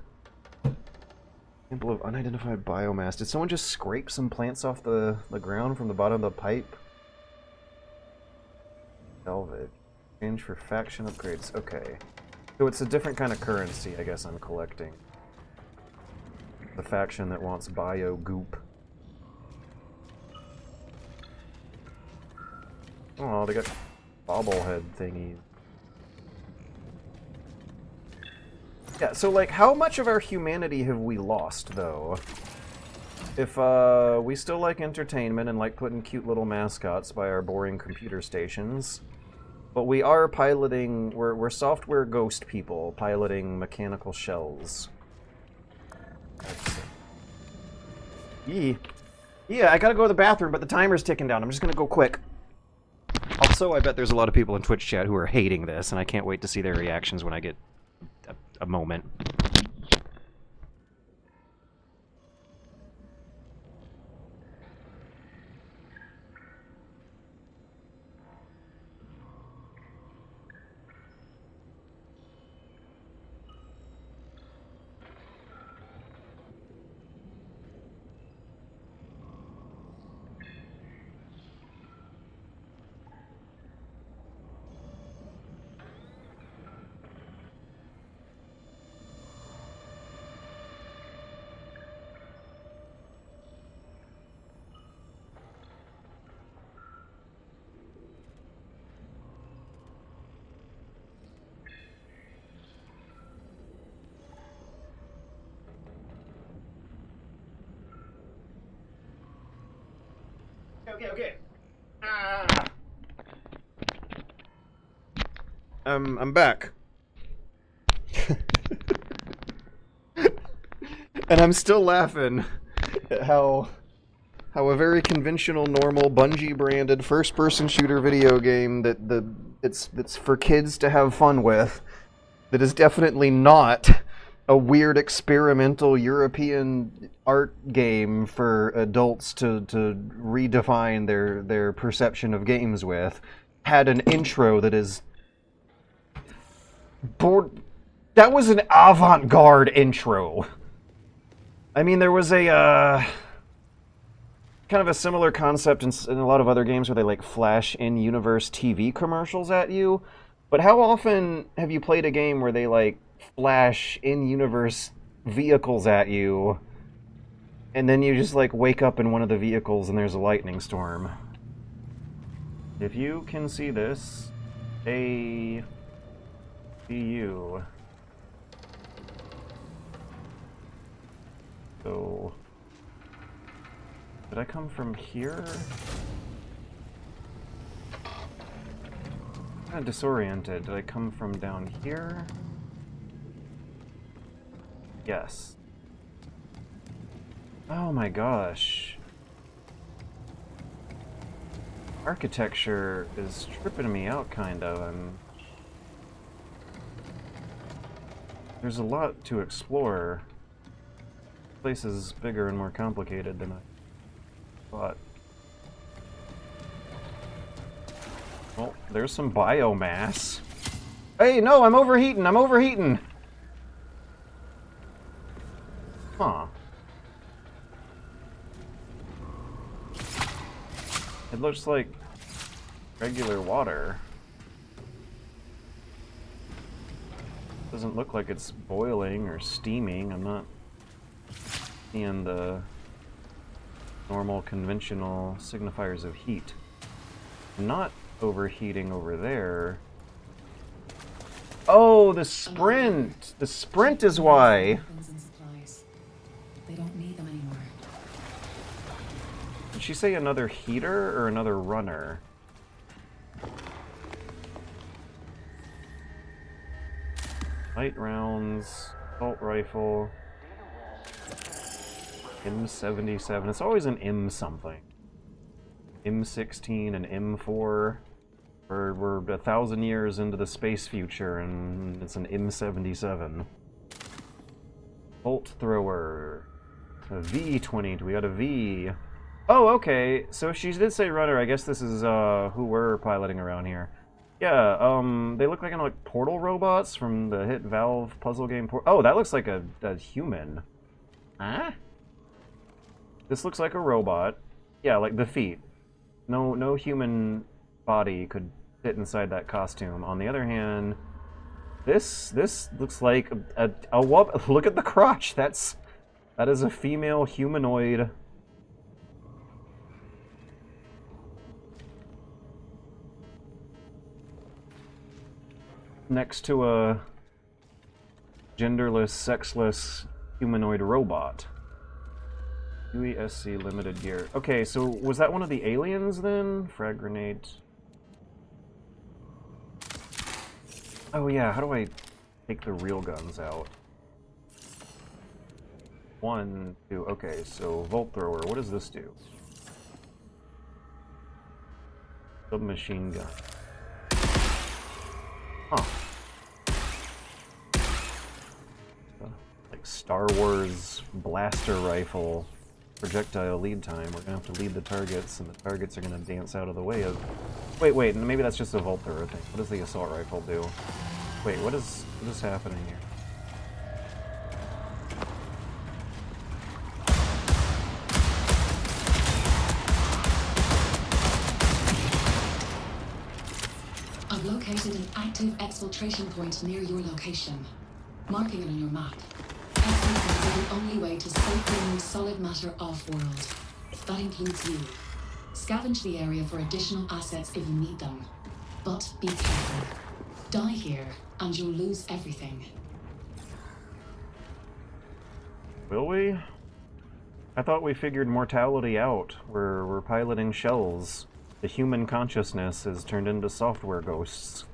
Speaker 1: Sample of unidentified biomass. Did someone just scrape some plants off the ground from the bottom of the pipe? Velvet. Change for faction upgrades. Okay. So it's a different kind of currency, I guess I'm collecting. The faction that wants bio goop. Oh, they got bobblehead thingies. Yeah, so like, how much of our humanity have we lost, though? If we still like entertainment and like putting cute little mascots by our boring computer stations, but we are piloting, we're software ghost people piloting mechanical shells. Yeah, I gotta go to the bathroom, but the timer's ticking down. I'm just gonna go quick. Also, I bet there's a lot of people in Twitch chat who are hating this, and I can't wait to see their reactions when I get a moment. Okay. I'm back. And I'm still laughing at how a very conventional, normal, Bungie-branded first-person shooter video game that's for kids to have fun with that is definitely not a weird experimental European art game for adults to redefine their perception of games with, had an intro that is that was an avant-garde intro. I mean, there was a kind of a similar concept in a lot of other games where they like flash in-universe TV commercials at you. But how often have you played a game where they like flash in-universe vehicles at you, and then you just like wake up in one of the vehicles and there's a lightning storm? If you can see this, A B U. So, did I come from here? I'm kind of disoriented. Did I come from down here? Yes. Oh my gosh. Architecture is tripping me out, kind of. There's a lot to explore. This place is bigger and more complicated than I thought. Well, there's some biomass. Hey, no, I'm overheating! I'm overheating! Huh. It looks like regular water. Doesn't look like it's boiling or steaming. I'm not seeing the normal conventional signifiers of heat. I'm not overheating over there. Oh, the sprint! The sprint is why!
Speaker 8: Weapons and supplies. They don't need them anymore.
Speaker 1: Did she say another heater or another runner? Light rounds, assault rifle, M77. It's always an M something. M16 and M4. We're 1,000 years into the space future and it's an M77. Bolt thrower. A V20. We got a V. Oh, okay. So she did say runner. I guess this is who we're piloting around here. Yeah, they look like portal robots from the hit Valve puzzle game. Oh, that looks like a human. Huh? This looks like a robot. Yeah, like the feet. No human body could fit inside that costume. On the other hand, this looks like a look at the crotch. That is a female humanoid. Next to a genderless, sexless humanoid robot. UESC limited gear. Okay, so was that one of the aliens then? Frag grenade. Oh yeah, how do I take the real guns out? 1, 2, okay, so Volt Thrower, what does this do? Submachine gun. Huh. Like Star Wars blaster rifle projectile lead time. We're gonna have to lead the targets, and the targets are gonna dance out of the way of... Wait, maybe that's just a Volt Thrower thing. What does the assault rifle do? Wait, what is happening here?
Speaker 2: I've located an active exfiltration point near your location. Marking it on your map. Exfiltrates are the only way to safely move solid matter off-world. That includes you. Scavenge the area for additional assets if you need them. But be careful. Die here, and you'll lose everything.
Speaker 1: Will we? I thought we figured mortality out. We're piloting shells. The human consciousness is turned into software ghosts.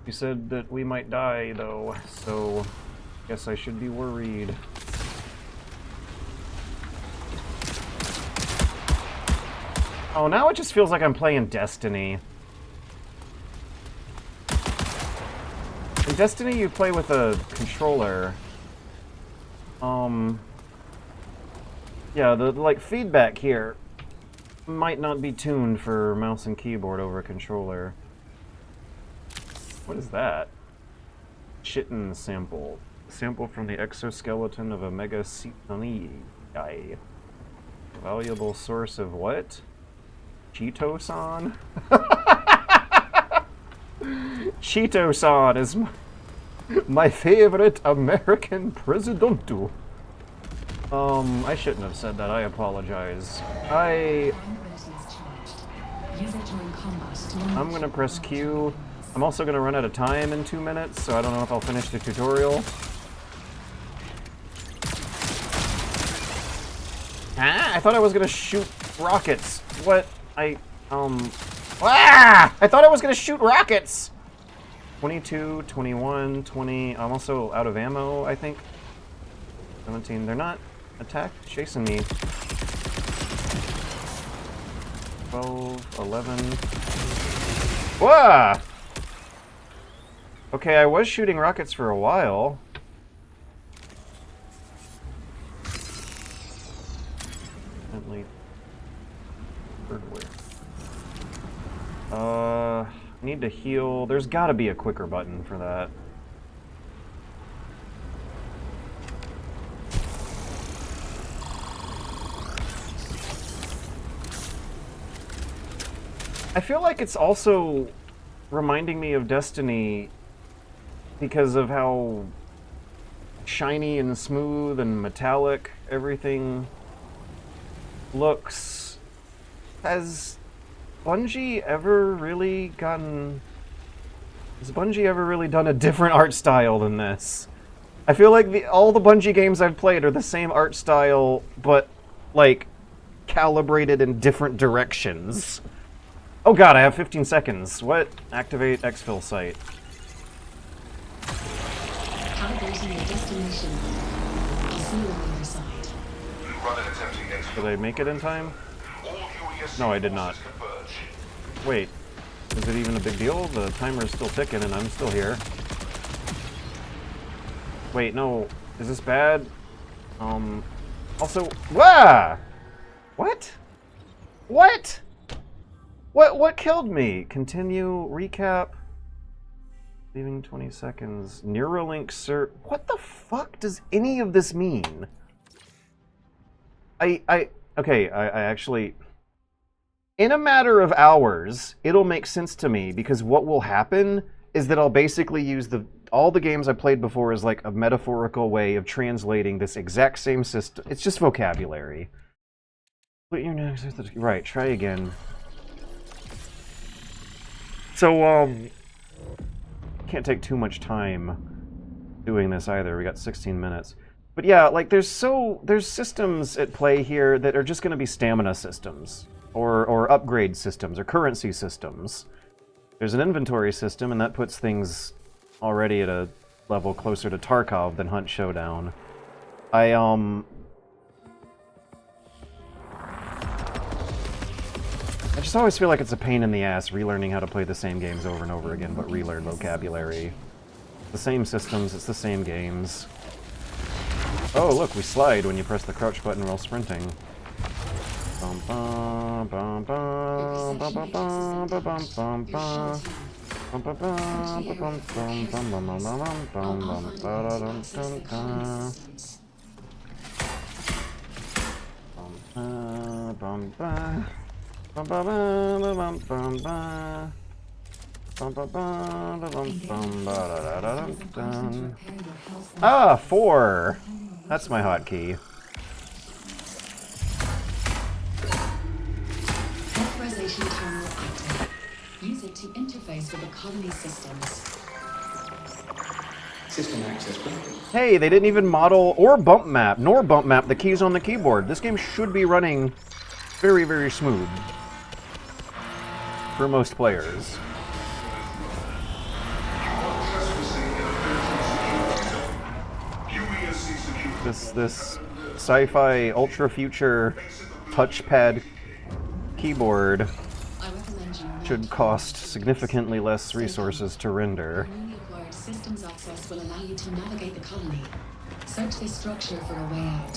Speaker 1: You said that we might die, though, so guess I should be worried. Oh, now it just feels like I'm playing Destiny. Destiny you play with a controller. Yeah, the like feedback here might not be tuned for mouse and keyboard over a controller. What is that? Chitin sample. Sample from the exoskeleton of a Megacetonii. Valuable source of what? Cheeto-san? Cheeto-san is my favorite American presidente. I shouldn't have said that. I apologize. I'm gonna press Q. I'm also gonna run out of time in 2 minutes, so I don't know if I'll finish the tutorial. Ah! I thought I was gonna shoot rockets. What? Ah! I thought I was gonna shoot rockets! 22, 21, 20. I'm also out of ammo, I think. 17. They're not chasing me. 12, 11. Whoa! Okay, I was shooting rockets for a while. Need to heal. There's gotta be a quicker button for that. I feel like it's also reminding me of Destiny because of how shiny and smooth and metallic everything looks. Has Bungie ever really done a different art style than this? I feel like all the Bungie games I've played are the same art style, but like calibrated in different directions. Oh god, I have 15 seconds. What? Activate exfil site.
Speaker 2: Calibrating your destination. I'll see you on the other side.
Speaker 1: Did I make it in time? No, I did not. Wait, is it even a big deal? The timer's still ticking and I'm still here. Wait, no. Is this bad? Also, wah! What? What? What killed me? Continue, recap. Leaving 20 seconds. Neuralink sir. What the fuck does any of this mean? Okay, I actually... In a matter of hours, it'll make sense to me, because what will happen is that I'll basically use all the games I played before as like a metaphorical way of translating this exact same system. It's just vocabulary. Right, try again. So, can't take too much time doing this either. We got 16 minutes. But yeah, like there's systems at play here that are just going to be stamina systems. Or upgrade systems, or currency systems. There's an inventory system, and that puts things already at a level closer to Tarkov than Hunt Showdown. I just always feel like it's a pain in the ass relearning how to play the same games over and over again, but relearn vocabulary. The same systems, it's the same games. Oh, look, we slide when you press the crouch button while sprinting. Bum bum bum bum bum bum bum bum bum bum bum. Bum bum bum bum bum bum bum bum bum bum bum bum bum Ah, 4. That's my hotkey.
Speaker 2: Authorization terminal active. Use it to interface with the colony systems.
Speaker 9: System access granted.
Speaker 1: Hey, they didn't even model or bump map the keys on the keyboard. This game should be running very, very smooth for most players. This sci-fi ultra future touchpad keyboard should cost significantly less resources to render.
Speaker 2: Newly acquired systems access will allow you to navigate the colony. Search this structure for a way out.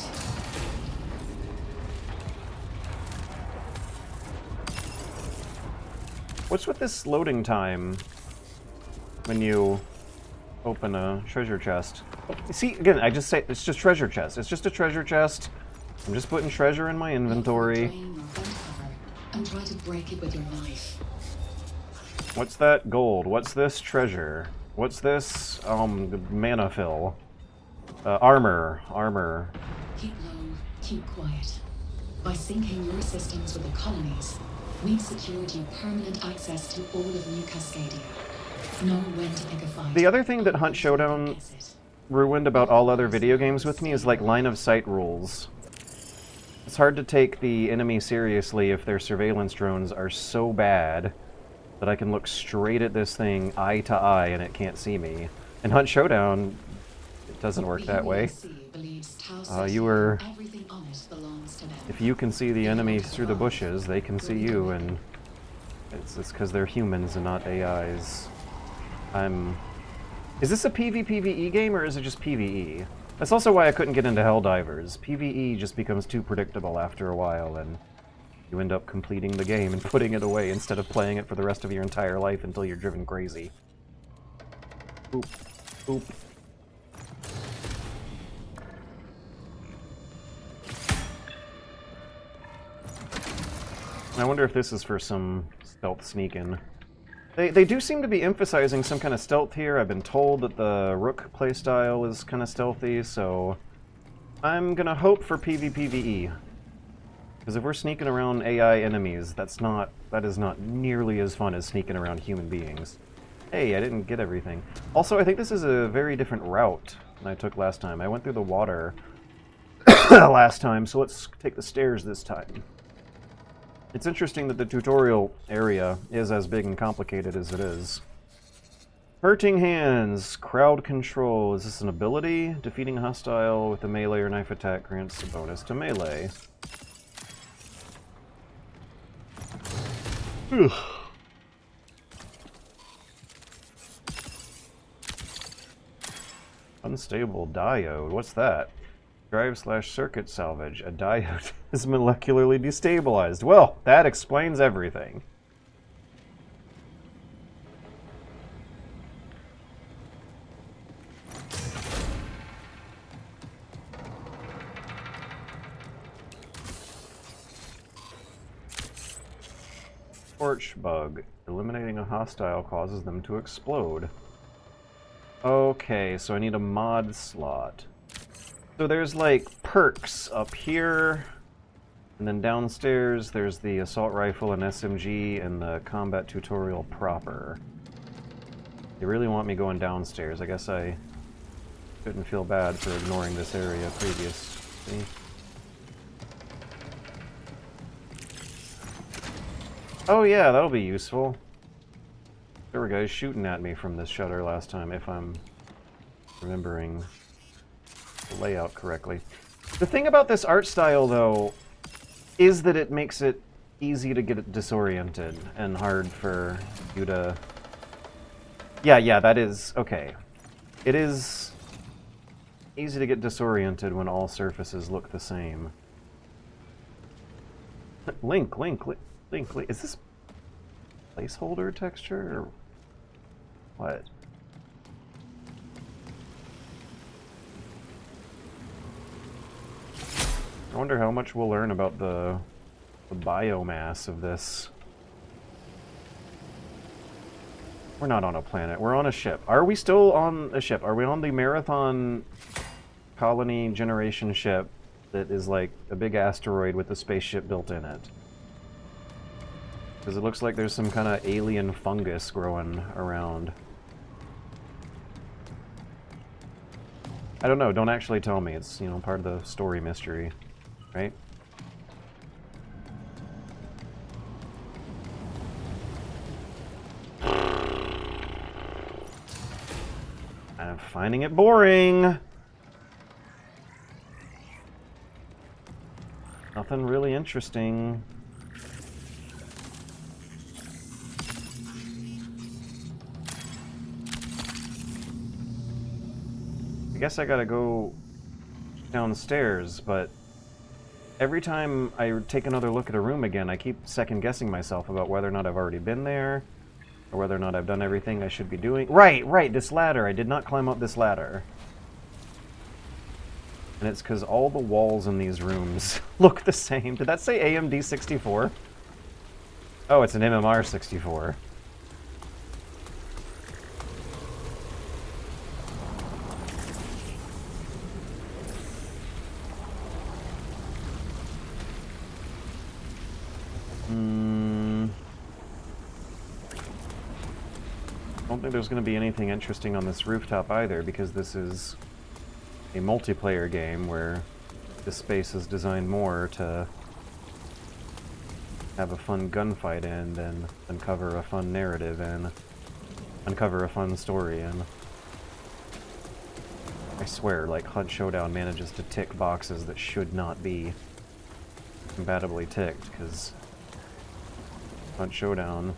Speaker 1: What's with this loading time when you open a treasure chest? See, again, I just say it's just treasure chest. It's just a treasure chest. I'm just putting treasure in my inventory.
Speaker 2: Drain your vent cover and try to break it with your knife.
Speaker 1: What's that? Gold. What's this? Treasure. What's this? Mana fill. Armor.
Speaker 2: Keep low, keep quiet. By syncing your systems with the colonies, we've secured you permanent access to all of New Cascadia. Know when to pick a fight.
Speaker 1: The other thing that Hunt Showdown ruined about all other video games with me is like line of sight rules. It's hard to take the enemy seriously if their surveillance drones are so bad that I can look straight at this thing eye to eye and it can't see me. In Hunt Showdown, it doesn't work that way. If you can see the enemy through the bushes, they can see you, and it's because they're humans and not AIs. Is this a PvPvE game, or is it just PvE? That's also why I couldn't get into Helldivers. PvE just becomes too predictable after a while, and you end up completing the game and putting it away instead of playing it for the rest of your entire life until you're driven crazy. Oop. Oop. I wonder if this is for some stealth sneak-in. They do seem to be emphasizing some kind of stealth here. I've been told that the Rook playstyle is kind of stealthy, so I'm gonna hope for PvPvE. Because if we're sneaking around AI enemies, that is not nearly as fun as sneaking around human beings. Hey, I didn't get everything. Also, I think this is a very different route than I took last time. I went through the water last time, so let's take the stairs this time. It's interesting that the tutorial area is as big and complicated as it is. Hurting Hands, Crowd Control. Is this an ability? Defeating a hostile with a melee or knife attack grants a bonus to melee. Ugh. Unstable diode. What's that? Drive/circuit salvage. A diode is molecularly destabilized. Well, that explains everything. Torch bug. Eliminating a hostile causes them to explode. Okay, so I need a mod slot. So there's like perks up here, and then downstairs there's the assault rifle and SMG and the combat tutorial proper. They really want me going downstairs. I guess I couldn't feel bad for ignoring this area previously. Oh yeah, that'll be useful. There were guys shooting at me from this shutter last time, if I'm remembering the layout correctly. The thing about this art style, though, is that it makes it easy to get disoriented and hard for you to... Yeah, that is... Okay. It is easy to get disoriented when all surfaces look the same. Link. Is this placeholder texture, or what? I wonder how much we'll learn about the biomass of this. We're not on a planet. We're on a ship. Are we still on a ship? Are we on the Marathon colony generation ship that is like a big asteroid with a spaceship built in it? Because it looks like there's some kind of alien fungus growing around. I don't know. Don't actually tell me. It's, you know, part of the story mystery. Right? I'm finding it boring. Nothing really interesting. guess I gotta go downstairs, but every time I take another look at a room again, I keep second-guessing myself about whether or not I've already been there, or whether or not I've done everything I should be doing. Right, this ladder. I did not climb up this ladder. And it's because all the walls in these rooms look the same. Did that say AMD 64? Oh, it's an MMR 64. I don't think there's going to be anything interesting on this rooftop either, because this is a multiplayer game where the space is designed more to have a fun gunfight in than uncover a fun narrative and uncover a fun story in. I swear, like, HUD Showdown manages to tick boxes that should not be compatibly ticked, because HUD Showdown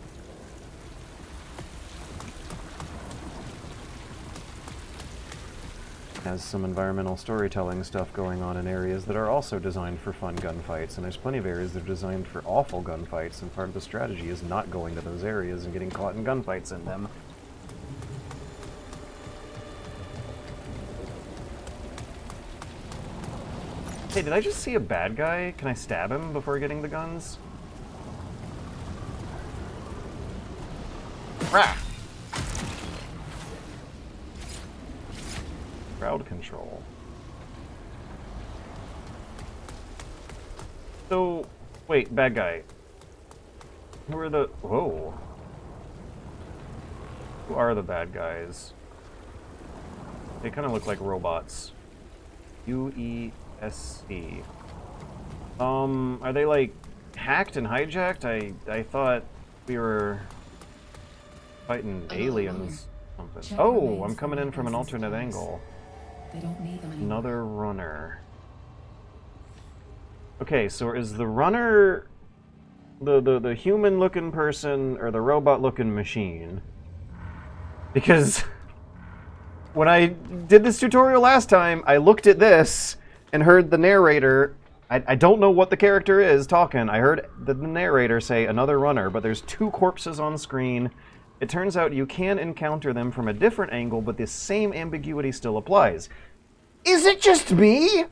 Speaker 1: has some environmental storytelling stuff going on in areas that are also designed for fun gunfights, and there's plenty of areas that are designed for awful gunfights, and part of the strategy is not going to those areas and getting caught in gunfights in them. Hey, did I just see a bad guy? Can I stab him before getting the guns? Rah! Crowd control. So, wait, bad guy. Who are the... Whoa. Who are the bad guys? They kind of look like robots. UESC. Are they, like, hacked and hijacked? I thought we were fighting aliens. Something. Oh, I'm coming in from an alternate angle.
Speaker 8: They don't need them anymore.
Speaker 1: Another runner. Okay, so is the runner the human-looking person or the robot-looking machine? Because when I did this tutorial last time, I looked at this and heard the narrator. I don't know what the character is talking. I heard the narrator say another runner, but there's two corpses on screen. It turns out you can encounter them from a different angle, but the same ambiguity still applies. Is it just me?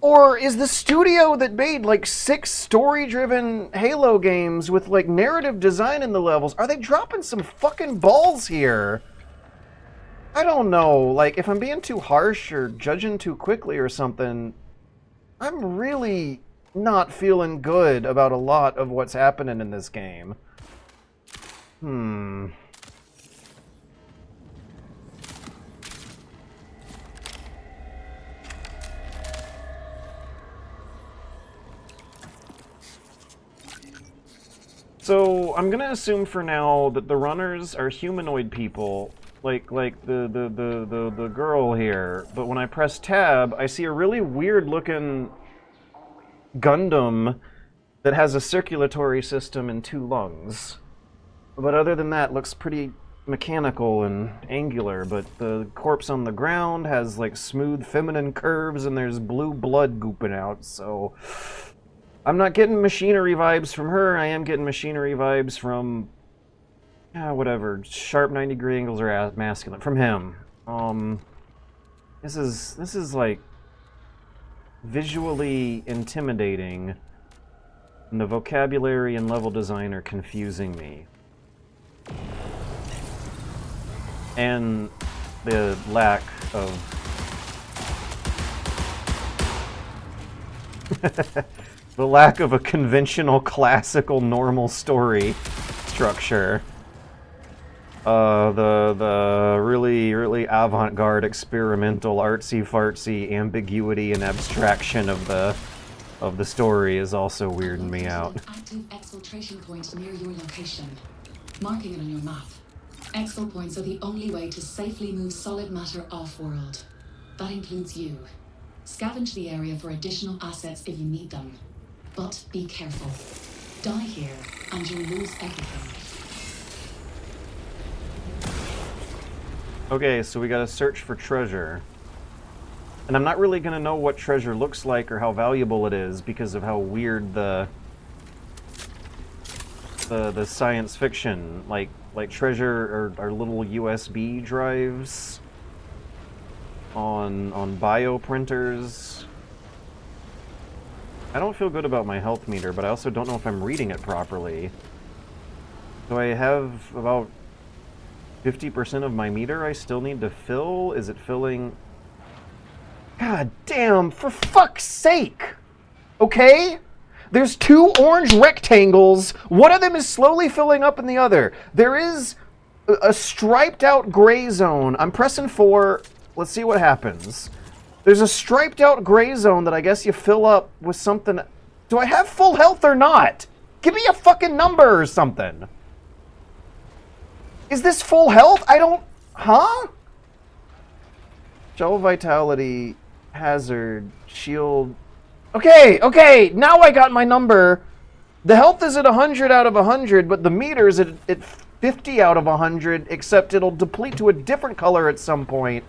Speaker 1: Or is the studio that made like 6 story-driven Halo games with like narrative design in the levels, are they dropping some fucking balls here? I don't know, like if I'm being too harsh or judging too quickly or something, I'm really not feeling good about a lot of what's happening in this game. So I'm gonna assume for now that the runners are humanoid people, like the girl here. But when I press tab, I see a really weird looking Gundam that has a circulatory system and 2 lungs. But other than that, looks pretty mechanical and angular. But the corpse on the ground has like smooth feminine curves, and there's blue blood gooping out. So I'm not getting machinery vibes from her. I am getting machinery vibes from whatever, sharp 90-degree angles are masculine from him. This is like visually intimidating, and the vocabulary and level design are confusing me. And the lack of the lack of a conventional, classical, normal story structure. The really avant-garde, experimental, artsy-fartsy ambiguity and abstraction of the story is also weirding me out.
Speaker 2: An active exfiltration point near your location. Marking it on your map. Exfil points are the only way to safely move solid matter off-world. That includes you. Scavenge the area for additional assets if you need them. But be careful. Die here, and you'll lose everything.
Speaker 1: Okay, so we gotta search for treasure. And I'm not really gonna know what treasure looks like or how valuable it is because of how weird the science fiction, like treasure are little USB drives on bio printers. I don't feel good about my health meter, but I also don't know if I'm reading it properly. Do I have about 50% of my meter I still need to fill? Is it filling? God damn, for fuck's sake! Okay? There's two orange rectangles. One of them is slowly filling up in the other. There is a striped out gray zone. I'm pressing 4. Let's see what happens. There's a striped out gray zone that I guess you fill up with something. Do I have full health or not? Give me a fucking number or something. Is this full health? I don't... Huh? Gel vitality, hazard, shield... Okay, now I got my number. The health is at 100 out of 100, but the meter is at 50 out of 100, except it'll deplete to a different color at some point.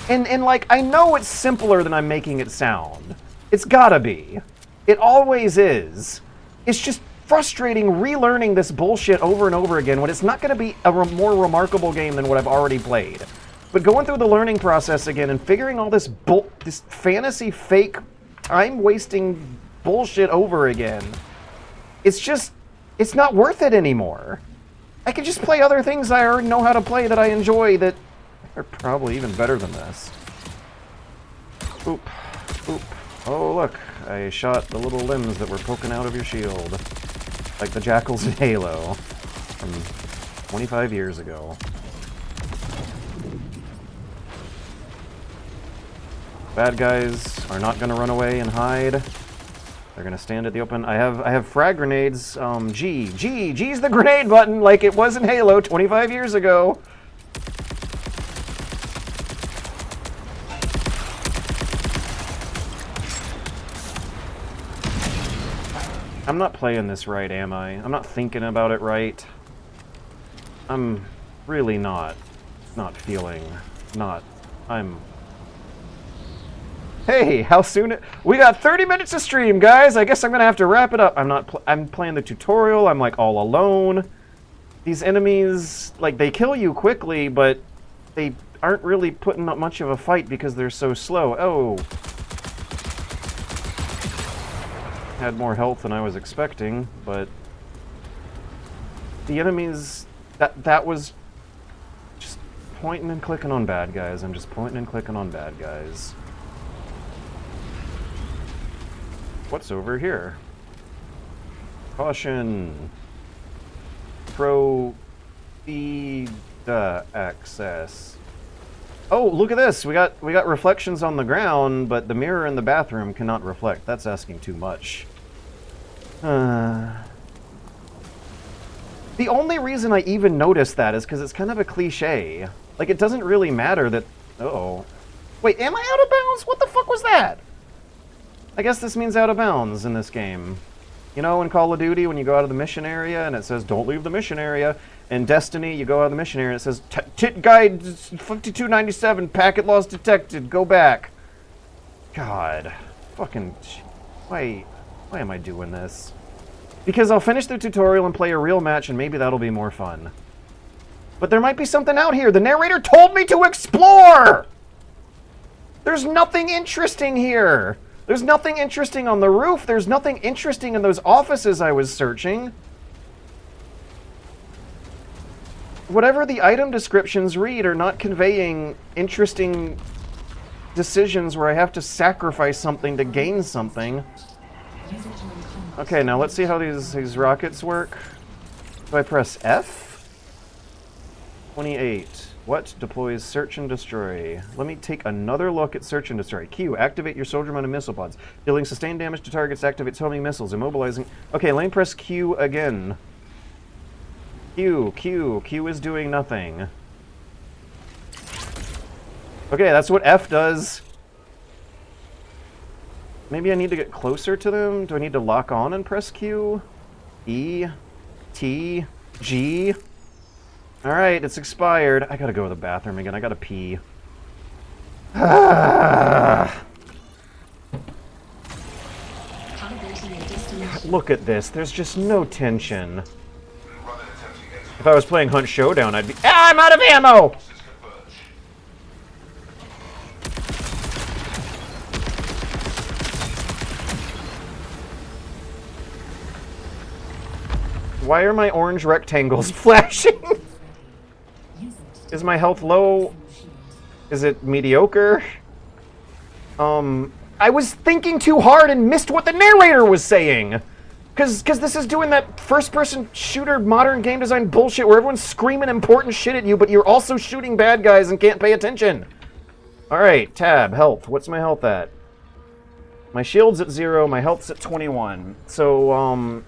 Speaker 1: And like, I know it's simpler than I'm making it sound. It's gotta be. It always is. It's just frustrating relearning this bullshit over and over again when it's not gonna be a more remarkable game than what I've already played. But going through the learning process again and figuring all this fantasy fake time-wasting bullshit over again, it's not worth it anymore. I can just play other things I already know how to play that I enjoy that are probably even better than this. Oop. Oh, look. I shot the little limbs that were poking out of your shield. Like the jackals in Halo from 25 years ago. Bad guys are not going to run away and hide. They're going to stand at the open. I have frag grenades. G's the grenade button like it was in Halo 25 years ago. I'm not playing this right, am I? I'm not thinking about it right. I'm really not feeling, Hey, how soon? We got 30 minutes of stream, guys. I guess I'm gonna have to wrap it up. I'm playing the tutorial. I'm like all alone. These enemies, like, they kill you quickly, but they aren't really putting up much of a fight because they're so slow. Oh. Had more health than I was expecting, but the enemies, that was just pointing and clicking on bad guys. I'm just pointing and clicking on bad guys. What's over here? Caution. Feed access. Oh, look at this. We got reflections on the ground, but the mirror in the bathroom cannot reflect. That's asking too much. The only reason I even noticed that is because it's kind of a cliche. Like, it doesn't really matter that... Uh-oh. Wait, am I out of bounds? What the fuck was that? I guess this means out of bounds in this game. You know, in Call of Duty, when you go out of the mission area and it says, don't leave the mission area. In Destiny, you go out of the mission area and it says, Tit Guide 5297, packet loss detected, go back. God. Fucking... Why am I doing this? Because I'll finish the tutorial and play a real match and maybe that'll be more fun. But there might be something out here. The narrator told me to explore! There's nothing interesting here. There's nothing interesting on the roof. There's nothing interesting in those offices I was searching. Whatever the item descriptions read are not conveying interesting decisions where I have to sacrifice something to gain something. Okay, now let's see how these rockets work. Do I press F? 28. What deploys search and destroy? Let me take another look at search and destroy. Q, activate your soldier-mounted missile pods. Dealing sustained damage to targets activates homing missiles. Immobilizing. Okay, let me press Q again. Q is doing nothing. Okay, that's what F does. Maybe I need to get closer to them? Do I need to lock on and press Q? E, T, G. Alright, it's expired. I gotta go to the bathroom again. I gotta pee.
Speaker 2: Calibrating your destination.
Speaker 1: Look at this. There's just no tension. If I was playing Hunt Showdown, I'd be... Ah, I'm out of ammo! Why are my orange rectangles flashing? Is my health low? Is it mediocre? I was thinking too hard and missed what the narrator was saying! Cause this is doing that first-person shooter modern game design bullshit where everyone's screaming important shit at you, but you're also shooting bad guys and can't pay attention. Alright, tab, health. What's my health at? My shield's at 0, my health's at 21. So,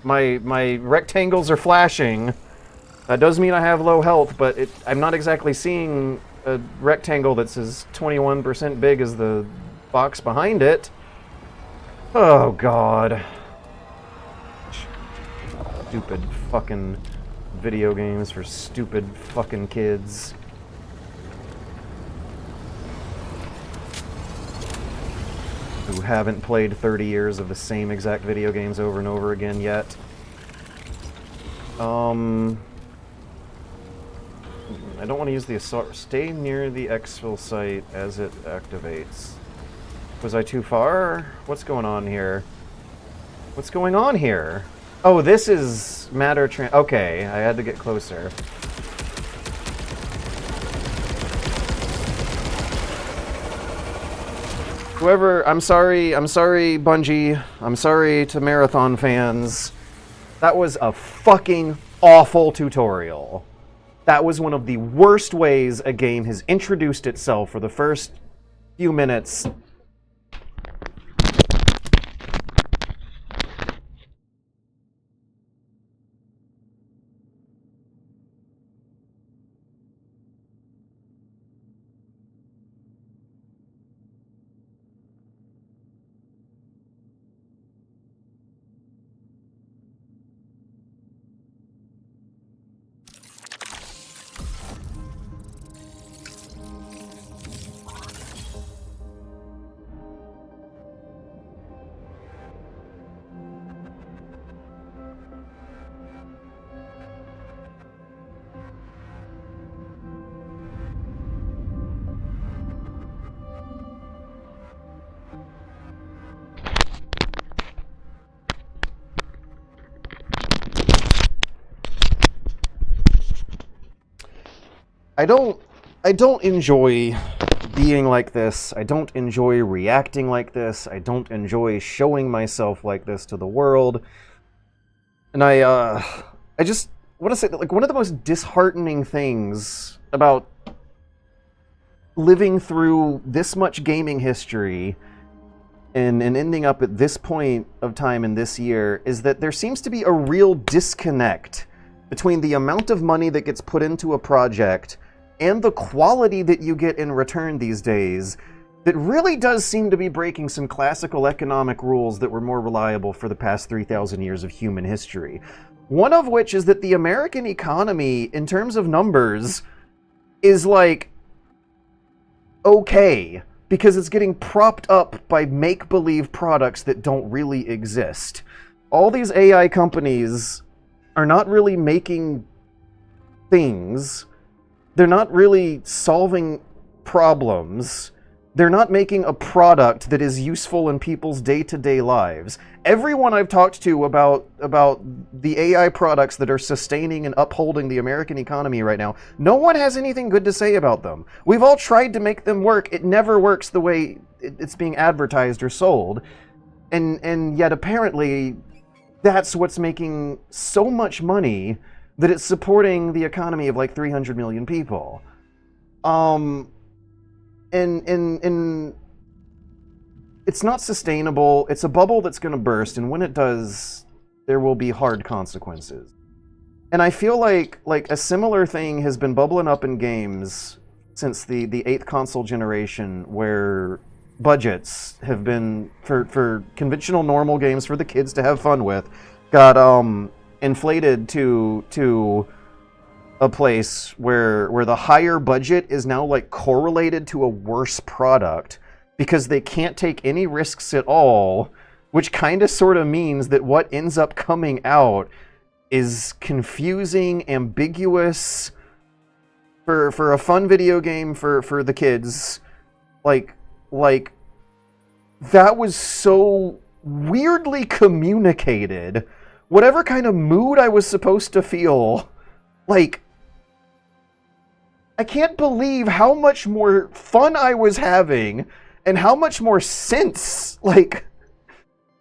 Speaker 1: my rectangles are flashing. That does mean I have low health, but I'm not exactly seeing a rectangle that's as 21% big as the box behind it. Oh, God. Stupid fucking video games for stupid fucking kids. Who haven't played 30 years of the same exact video games over and over again yet. I don't want to use the assault. Stay near the exfil site as it activates. Was I too far? What's going on here? What's going on here? Oh, this is matter okay, I had to get closer. Whoever, I'm sorry, Bungie. I'm sorry to Marathon fans. That was a fucking awful tutorial. That was one of the worst ways a game has introduced itself for the first few minutes. I don't enjoy being like this. I don't enjoy reacting like this. I don't enjoy showing myself like this to the world. And I just want to say that, like, one of the most disheartening things about living through this much gaming history and ending up at this point of time in this year is that there seems to be a real disconnect between the amount of money that gets put into a project and the quality that you get in return these days that really does seem to be breaking some classical economic rules that were more reliable for the past 3,000 years of human history. One of which is that the American economy, in terms of numbers, is like okay, because it's getting propped up by make-believe products that don't really exist. All these AI companies are not really making things. They're not really solving problems. They're not making a product that is useful in people's day-to-day lives. Everyone I've talked to about the AI products that are sustaining and upholding the American economy right now, no one has anything good to say about them. We've all tried to make them work. It never works the way it's being advertised or sold. And yet apparently that's what's making so much money that it's supporting the economy of like 300 million people. And it's not sustainable. It's a bubble that's going to burst, and when it does, there will be hard consequences. And I feel like a similar thing has been bubbling up in games since the 8th console generation, where budgets have been, for conventional normal games for the kids to have fun with, got inflated to a place where the higher budget is now like correlated to a worse product because they can't take any risks at all, which kind of sort of means that what ends up coming out is confusing, ambiguous for a fun video game for the kids. Like that was so weirdly communicated. Whatever kind of mood I was supposed to feel, like, I can't believe how much more fun I was having and how much more sense, like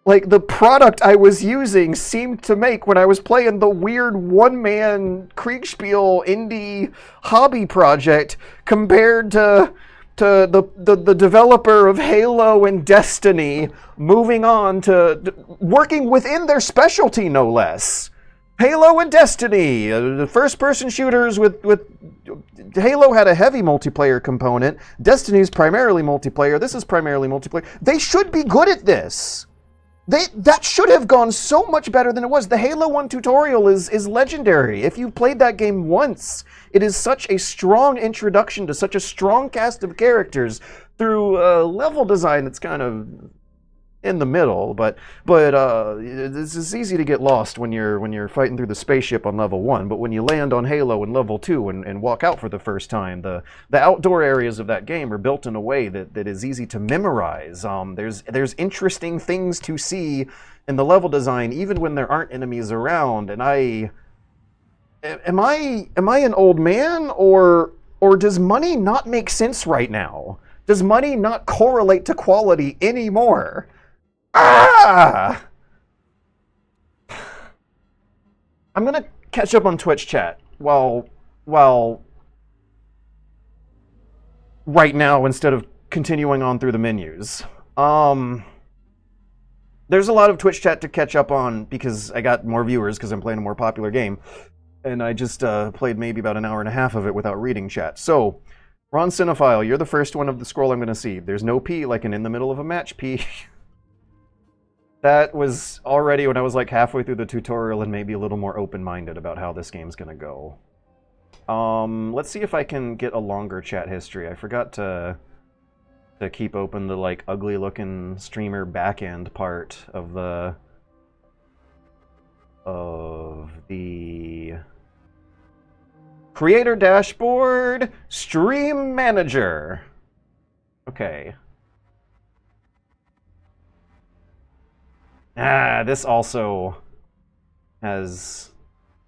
Speaker 1: the product I was using seemed to make when I was playing the weird one-man Kriegsspiel indie hobby project compared to the developer of Halo and Destiny moving on to working within their specialty, no less. Halo and Destiny, the first-person shooters with Halo had a heavy multiplayer component. Destiny's primarily multiplayer. This is primarily multiplayer. They should be good at this. That should have gone so much better than it was. The Halo 1 tutorial is legendary. If you've played that game once, it is such a strong introduction to such a strong cast of characters through level design that's kind of in the middle, but it's easy to get lost when you're fighting through the spaceship on level 1, but when you land on Halo in level 2 and walk out for the first time, the outdoor areas of that game are built in a way that is easy to memorize. There's interesting things to see in the level design even when there aren't enemies around, and am I an old man, or does money not make sense right now? Does money not correlate to quality anymore? Ah! I'm gonna catch up on Twitch chat while right now instead of continuing on through the menus. There's a lot of Twitch chat to catch up on because I got more viewers because I'm playing a more popular game, and I just played maybe about an hour and a half of it without reading chat. So, Ron Cinephile, you're the first one of the scroll I'm gonna see. There's no P like an in the middle of a match P. That was already when I was like halfway through the tutorial and maybe a little more open-minded about how this game's gonna go. Let's see if I can get a longer chat history. I forgot to keep open the like ugly-looking streamer backend part of the creator dashboard stream manager. Okay. This also has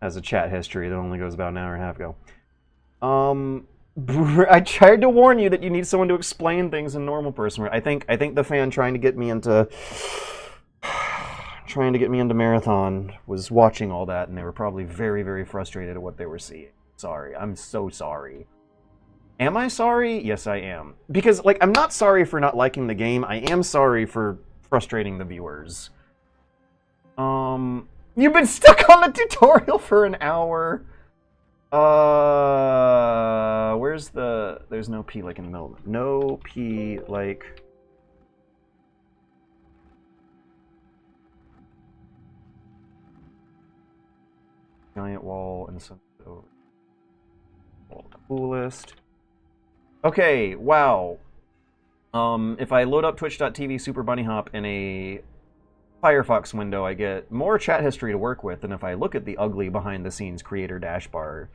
Speaker 1: a chat history that only goes about an hour and a half ago. I tried to warn you that you need someone to explain things in normal person. I think the fan trying to get me into Marathon was watching all that, and they were probably very, very frustrated at what they were seeing. Sorry, I'm so sorry. Am I sorry? Yes, I am. Because, like, I'm not sorry for not liking the game. I am sorry for frustrating the viewers. You've been stuck on the tutorial for an hour. There's no P like in the middle. No P like. Giant wall and some coolest. Okay, wow. If I load up twitch.tv Super Bunny Hop in a Firefox window, I get more chat history to work with than if I look at the ugly behind-the-scenes creator dashboard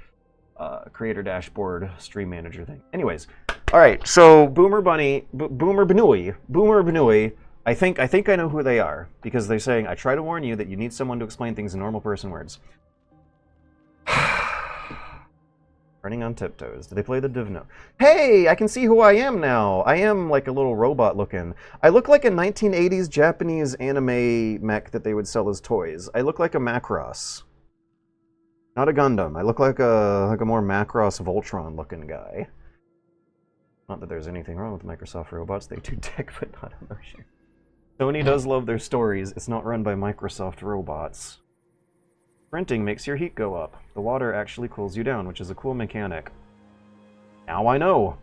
Speaker 1: stream manager thing. Anyways, all right. So Boomer Benui. I think I know who they are because they're saying I try to warn you that you need someone to explain things in normal person words. Running on tiptoes. Do they play the div note? Hey, I can see who I am now. I am like a little robot looking. I look like a 1980s Japanese anime mech that they would sell as toys. I look like a Macross. Not a Gundam. I look like a more Macross Voltron looking guy. Not that there's anything wrong with Microsoft robots. They do tech but not emotion. Sony does love their stories. It's not run by Microsoft robots. Sprinting makes your heat go up. The water actually cools you down, which is a cool mechanic. Now I know!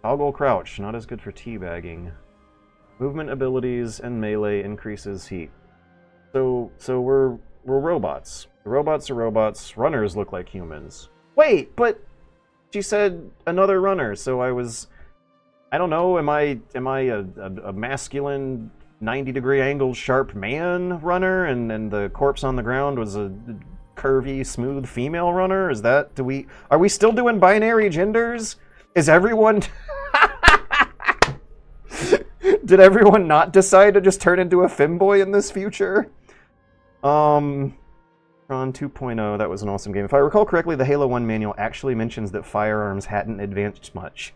Speaker 1: Toggle crouch, not as good for teabagging. Movement abilities and melee increases heat. So we're robots. The robots are robots. Runners look like humans. Wait, but she said another runner, so I don't know, am I a masculine 90-degree angle sharp man runner and the corpse on the ground was a curvy smooth female runner? Is that, are we still doing binary genders? Is everyone did everyone not decide to just turn into a femboy in this future? Tron 2.0, that was an awesome game. If I recall correctly, the Halo 1 manual actually mentions that firearms hadn't advanced much.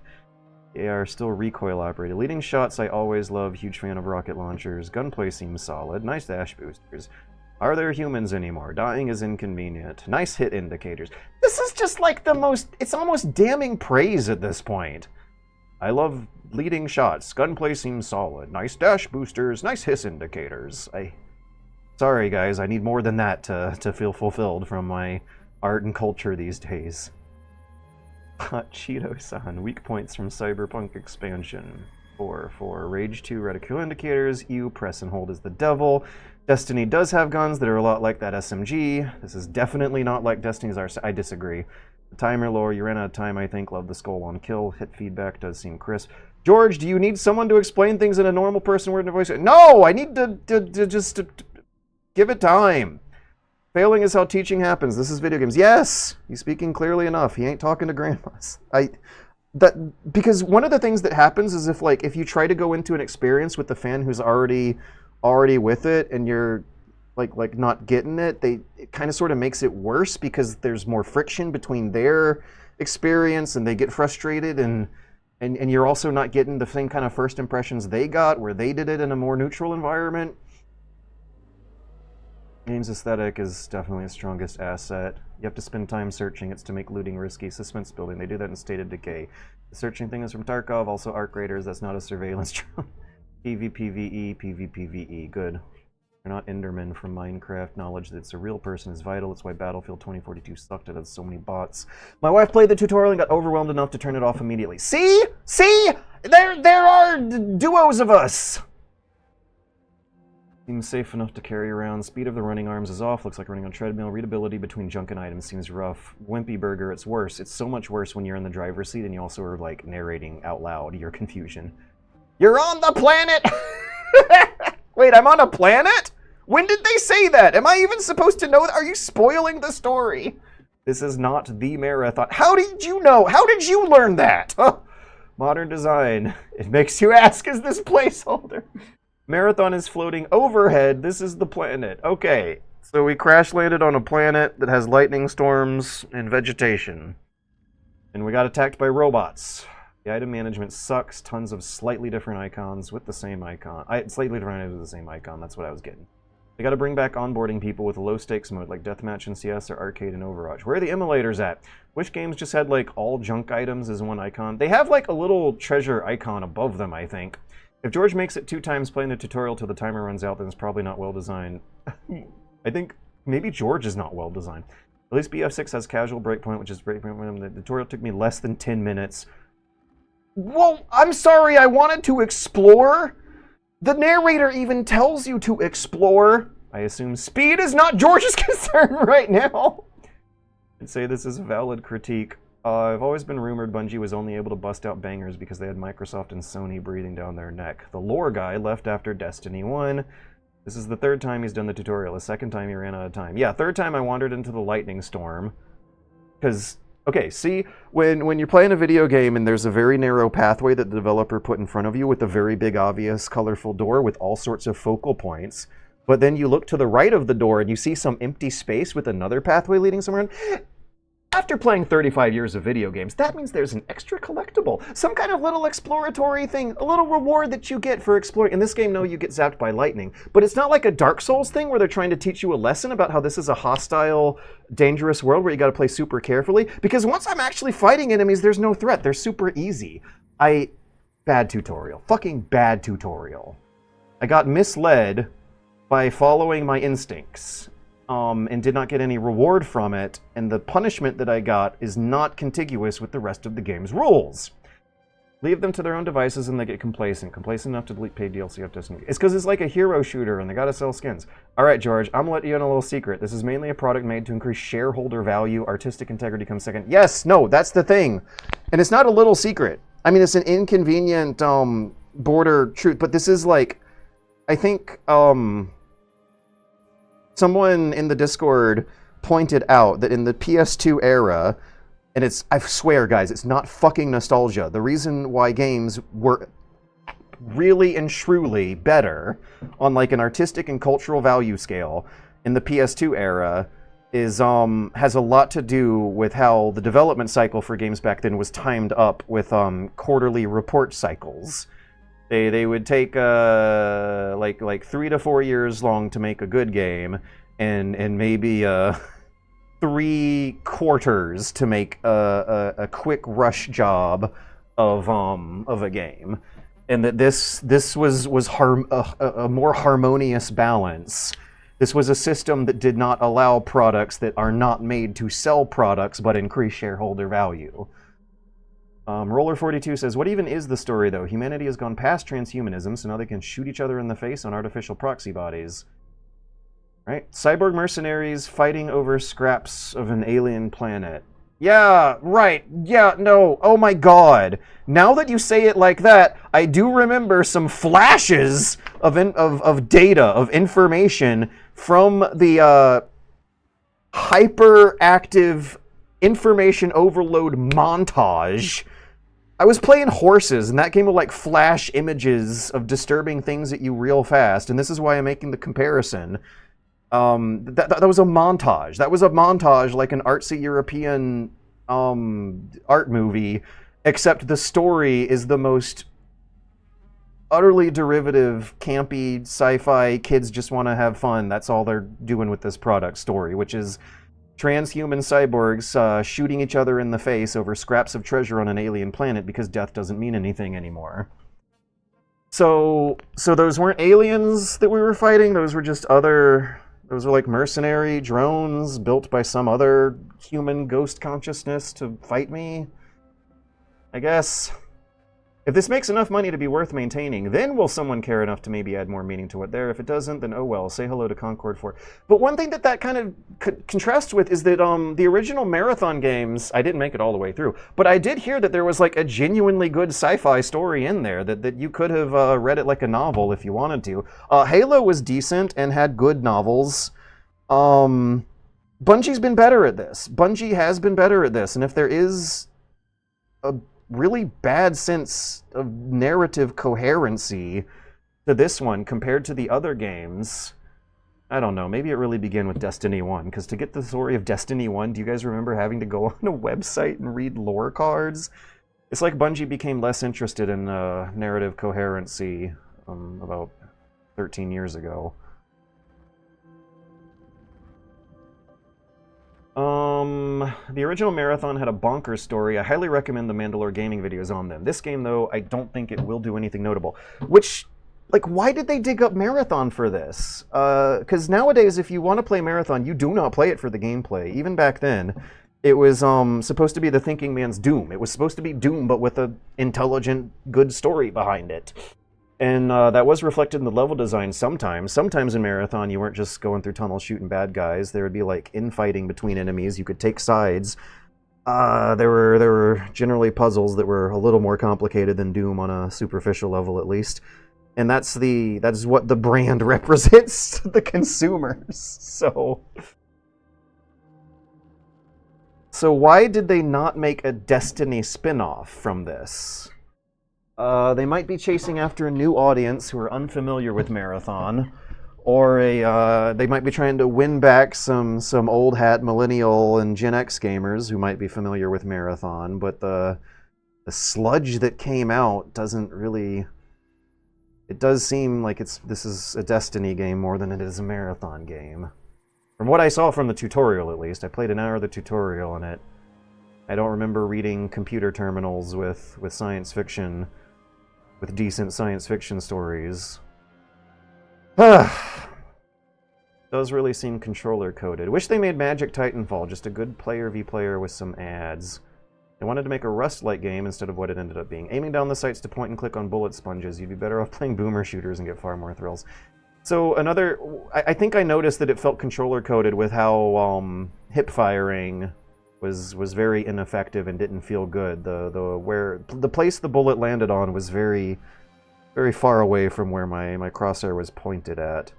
Speaker 1: They are still recoil operated. Leading shots I always love, huge fan of rocket launchers. Gunplay seems solid. Nice dash boosters. Are there humans anymore? Dying is inconvenient. Nice hit indicators. This is just like the most, it's almost damning praise at this point. I love leading shots. Gunplay seems solid. Nice dash boosters. Nice hiss indicators. Sorry guys, I need more than that to feel fulfilled from my art and culture these days. Hot Cheeto-san. Weak points from Cyberpunk expansion. 4. Rage 2 reticule indicators. E, press and hold is the devil. Destiny does have guns that are a lot like that SMG. This is definitely not like Destiny's I disagree. The timer lower, you ran out of time, I think. Love the skull on kill. Hit feedback does seem crisp. George, do you need someone to explain things in a normal person word and voice? No! I need to just give it time. Failing is how teaching happens. This is video games. Yes! He's speaking clearly enough. He ain't talking to grandmas. Because one of the things that happens is if you try to go into an experience with the fan who's already with it and you're like not getting it, it kind of sort of makes it worse because there's more friction between their experience and they get frustrated and you're also not getting the same kind of first impressions they got where they did it in a more neutral environment. Game's aesthetic is definitely its strongest asset. You have to spend time searching. It's to make looting risky. Suspense building. They do that in State of Decay. The searching thing is from Tarkov, also Arc Raiders. That's not a surveillance drone. PvPvE, PvPvE. Good. They're not Endermen from Minecraft. Knowledge that it's a real person is vital. It's why Battlefield 2042 sucked. It has so many bots. My wife played the tutorial and got overwhelmed enough to turn it off immediately. See? There are duos of us! Seems safe enough to carry around. Speed of the running arms is off. Looks like running on treadmill. Readability between junk and items seems rough. Wimpy Burger, it's worse. It's so much worse when you're in the driver's seat and you also are like narrating out loud your confusion. You're on the planet! Wait, I'm on a planet? When did they say that? Am I even supposed to know that? Are you spoiling the story? This is not the marathon. How did you know? How did you learn that? Oh, modern design. It makes you ask, is this placeholder? Marathon is floating overhead. This is the planet. Okay, so we crash landed on a planet that has lightning storms and vegetation. And we got attacked by robots. The item management sucks. Tons of slightly different icons with the same icon. Slightly different items with the same icon. That's what I was getting. They got to bring back onboarding people with a low stakes mode like Deathmatch in CS or Arcade in Overwatch. Where are the emulators at? Which games just had like all junk items as one icon? They have like a little treasure icon above them, I think. If George makes it 2 times playing the tutorial till the timer runs out, then it's probably not well designed. I think maybe George is not well designed. At least BF6 has casual breakpoint, which is breakpoint. The tutorial took me less than 10 minutes. Well, I'm sorry, I wanted to explore. The narrator even tells you to explore. I assume speed is not George's concern right now. I'd say this is a valid critique. I've always been rumored Bungie was only able to bust out bangers because they had Microsoft and Sony breathing down their neck. The lore guy left after Destiny 1. This is the 3rd time he's done the tutorial. The 2nd time he ran out of time. Yeah, 3rd time I wandered into the lightning storm. Because, okay, see, when you're playing a video game and there's a very narrow pathway that the developer put in front of you with a very big, obvious, colorful door with all sorts of focal points, but then you look to the right of the door and you see some empty space with another pathway leading somewhere. After playing 35 years of video games, that means there's an extra collectible. Some kind of little exploratory thing, a little reward that you get for exploring. In this game, no, you get zapped by lightning. But it's not like a Dark Souls thing where they're trying to teach you a lesson about how this is a hostile, dangerous world where you gotta play super carefully. Because once I'm actually fighting enemies, there's no threat. They're super easy. Bad tutorial. Fucking bad tutorial. I got misled by following my instincts. And did not get any reward from it, and the punishment that I got is not contiguous with the rest of the game's rules. Leave them to their own devices and they get complacent. Complacent enough to delete paid DLC of Destiny. It's because it's like a hero shooter and they gotta sell skins. Alright, George, I'm gonna let you in a little secret. This is mainly a product made to increase shareholder value. Artistic integrity comes second. Yes, no, that's the thing. And it's not a little secret. I mean, it's an inconvenient border truth, but this is like, I think someone in the Discord pointed out that in the PS2 era, and it's, I swear, guys, it's not fucking nostalgia. The reason why games were really and truly better on like an artistic and cultural value scale in the PS2 era is has a lot to do with how the development cycle for games back then was timed up with quarterly report cycles. They would take like 3 to 4 years long to make a good game, and maybe 3 quarters to make a quick rush job of a game, and that this was a more harmonious balance. This was a system that did not allow products that are not made to sell products but increase shareholder value. Roller42 says, what even is the story though? Humanity has gone past transhumanism, so now they can shoot each other in the face on artificial proxy bodies. Right? Cyborg mercenaries fighting over scraps of an alien planet. Yeah, right. Yeah, no. Oh my god. Now that you say it like that, I do remember some flashes of data, of information from the hyperactive information overload montage. I was playing horses, and that game would like flash images of disturbing things at you real fast, and this is why I'm making the comparison. That was a montage. That was a montage like an artsy European art movie, except the story is the most utterly derivative, campy, sci-fi, kids just want to have fun. That's all they're doing with this product story, which is transhuman cyborgs shooting each other in the face over scraps of treasure on an alien planet because death doesn't mean anything anymore. So those weren't aliens that we were fighting. Those were just those were like mercenary drones built by some other human ghost consciousness to fight me, I guess. If this makes enough money to be worth maintaining, then will someone care enough to maybe add more meaning to it there. If it doesn't, then oh well, say hello to Concord 4. But one thing that kind of contrasts with is that the original Marathon games, I didn't make it all the way through, but I did hear that there was like a genuinely good sci-fi story in there, that you could have read it like a novel if you wanted to. Halo was decent and had good novels. Bungie's been better at this. Bungie has been better at this, and if there is a really bad sense of narrative coherency to this one compared to the other games, I don't know, maybe it really began with Destiny 1, because to get the story of Destiny 1, do you guys remember having to go on a website and read lore cards? It's like Bungie became less interested in narrative coherency about 13 years ago. The original Marathon had a bonkers story. I highly recommend the Mandalore gaming videos on them. This game, though, I don't think it will do anything notable. Which, like, why did they dig up Marathon for this? Because nowadays, if you want to play Marathon, you do not play it for the gameplay. Even back then, it was supposed to be the thinking man's Doom. It was supposed to be Doom, but with an intelligent, good story behind it. And that was reflected in the level design sometimes. Sometimes in Marathon, you weren't just going through tunnels shooting bad guys. There would be like infighting between enemies. You could take sides. There were generally puzzles that were a little more complicated than Doom on a superficial level, at least. And that's what the brand represents to the consumers. So why did they not make a Destiny spin-off from this? They might be chasing after a new audience who are unfamiliar with Marathon, or they might be trying to win back some old hat millennial and Gen X gamers who might be familiar with Marathon. But the sludge that came out doesn't really. It does seem like this is a Destiny game more than it is a Marathon game. From what I saw from the tutorial, at least, I played an hour of the tutorial in it. I don't remember reading computer terminals with science fiction. With decent science fiction stories. Does really seem controller coded. Wish they made Magic Titanfall just a good player v player with some ads. They wanted to make a Rust-like game instead of what it ended up being. Aiming down the sights to point and click on bullet sponges, you'd be better off playing boomer shooters and get far more thrills. So I think I noticed that it felt controller-coded with how hip firing was very ineffective and didn't feel good. The place the bullet landed on was very far away from where my crosshair was pointed at.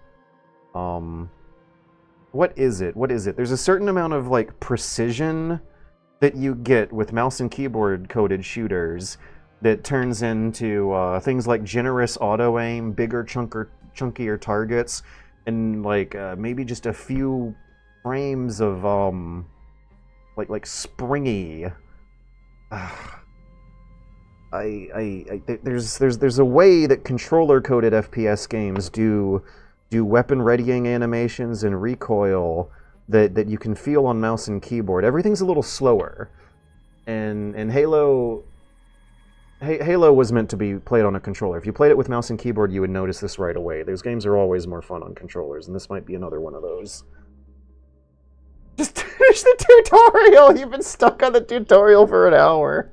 Speaker 1: What is it? There's a certain amount of like precision that you get with mouse and keyboard coded shooters that turns into things like generous auto aim, bigger chunkier targets, and like maybe just a few frames of like springy. There's a way that controller coded FPS games do weapon readying animations and recoil that you can feel on mouse and keyboard. Everything's a little slower, and Halo was meant to be played on a controller. If you played it with mouse and keyboard, you would notice this right away. Those games are always more fun on controllers, and this might be another one of those. Just finish the tutorial! You've been stuck on the tutorial for an hour.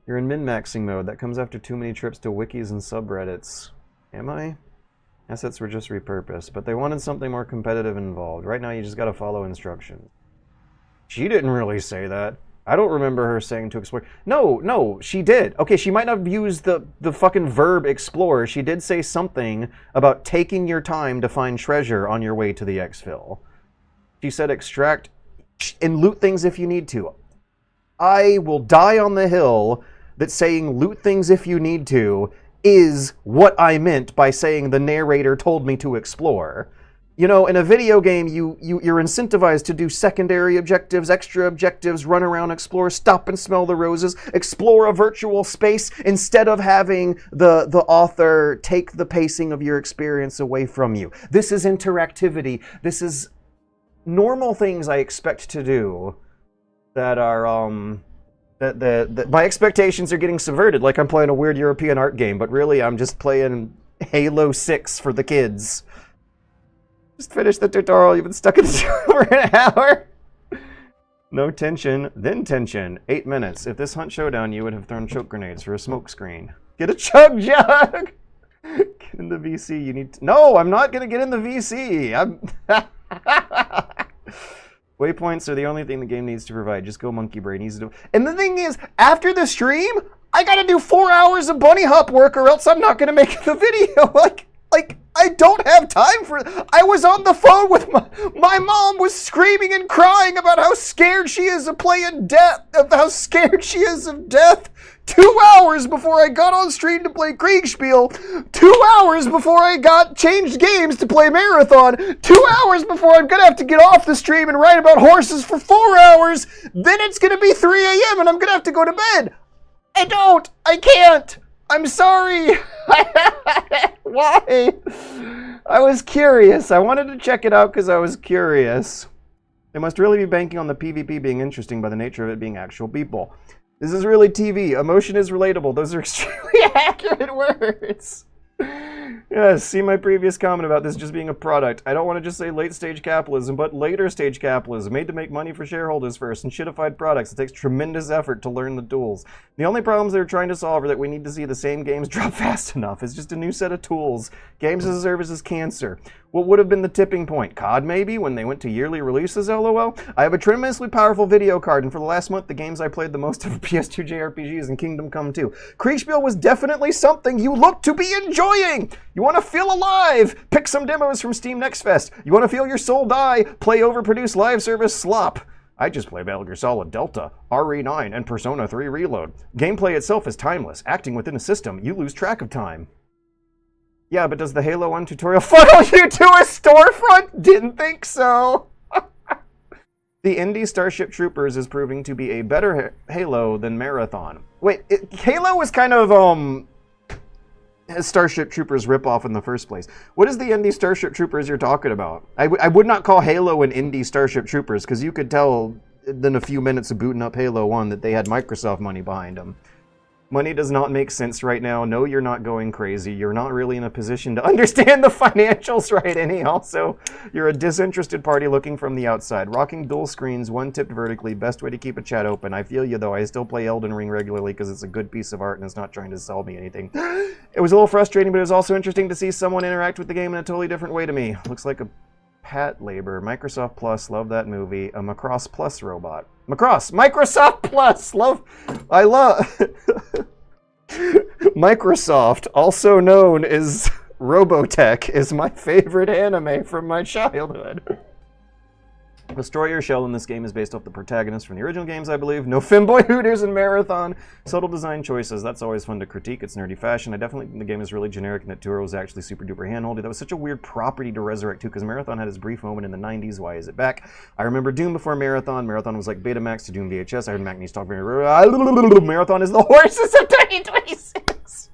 Speaker 1: You're in min-maxing mode. That comes after too many trips to wikis and subreddits. Am I? Assets were just repurposed, but they wanted something more competitive involved. Right now, you just gotta follow instructions. She didn't really say that. I don't remember her saying to explore. No, she did. Okay, she might not have used the fucking verb explore. She did say something about taking your time to find treasure on your way to the exfil. She said extract and loot things if you need to. I will die on the hill that saying loot things if you need to is what I meant by saying the narrator told me to explore. You know, in a video game, you're incentivized to do secondary objectives, extra objectives, run around, explore, stop and smell the roses, explore a virtual space, instead of having the author take the pacing of your experience away from you. This is interactivity. This is normal things I expect to do that are, that my expectations are getting subverted, like I'm playing a weird European art game, but really I'm just playing Halo 6 for the kids. Just finish the tutorial. You've been stuck in it for an hour. No tension, then tension. 8 minutes. If this hunt showdown, you would have thrown choke grenades for a smoke screen. Get a chug jug! Get in the VC. You need to... No, I'm not going to get in the VC. Waypoints are the only thing the game needs to provide. Just go monkey brain. Easy to... And the thing is, after the stream, I got to do 4 hours of bunny hop work or else I'm not going to make the video. Like, I don't have time for it. I was on the phone with my mom was screaming and crying about how scared she is of playing death, of how scared she is of death. 2 hours before I got on stream to play Kriegsspiel. 2 hours before I got changed games to play Marathon. 2 hours before I'm gonna have to get off the stream and write about horses for 4 hours. Then it's gonna be 3 a.m. and I'm gonna have to go to bed. I can't. I'm sorry. Why? I was curious. I wanted to check it out because I was curious. They must really be banking on the PvP being interesting by the nature of it being actual people. This is really TV. Emotion is relatable. Those are extremely accurate words. Yes, see my previous comment about this just being a product. I don't want to just say late-stage capitalism, but later-stage capitalism, made to make money for shareholders first, and shitified products. It takes tremendous effort to learn the tools. The only problems they're trying to solve are that we need to see the same games drop fast enough. It's just a new set of tools. Games as a service is cancer. What would have been the tipping point? COD, maybe, when they went to yearly releases, LOL? I have a tremendously powerful video card, and for the last month, the games I played the most of PS2 JRPGs and Kingdom Come 2. Kriegsspiel was definitely something you look to be enjoying! You want to feel alive? Pick some demos from Steam Next Fest. You want to feel your soul die? Play overproduced live service slop. I just play Metal Gear Solid Delta, RE9, and Persona 3 Reload. Gameplay itself is timeless. Acting within a system, you lose track of time. Yeah, but does the Halo 1 tutorial funnel you to a storefront? Didn't think so. The indie Starship Troopers is proving to be a better Halo than Marathon. Wait, Halo was kind of, a Starship Troopers ripoff in the first place. What is the indie Starship Troopers you're talking about? I would not call Halo an indie Starship Troopers, because you could tell in a few minutes of booting up Halo 1 that they had Microsoft money behind them. Money does not make sense right now. No, you're not going crazy. You're not really in a position to understand the financials right anyhow. So you're a disinterested party looking from the outside. Rocking dual screens, one tipped vertically. Best way to keep a chat open. I feel you though. I still play Elden Ring regularly because it's a good piece of art and it's not trying to sell me anything. It was a little frustrating, but it was also interesting to see someone interact with the game in a totally different way to me. Looks like a Pat Labor. Microsoft Plus. Love that movie. A Macross Plus robot. Macross! Microsoft Plus! I love... Microsoft, also known as Robotech, is my favorite anime from my childhood. Destroy Your Shell in this game is based off the protagonist from the original games, I believe. No Femboy Hooters in Marathon. Subtle design choices. That's always fun to critique. It's nerdy fashion. I definitely think the game is really generic and that Turo was actually super duper handholdy. That was such a weird property to resurrect too, because Marathon had its brief moment in the 90s. Why is it back? I remember Doom before Marathon. Marathon was like Betamax to Doom VHS. I heard Mac talk very... Marathon is the horses of 2026.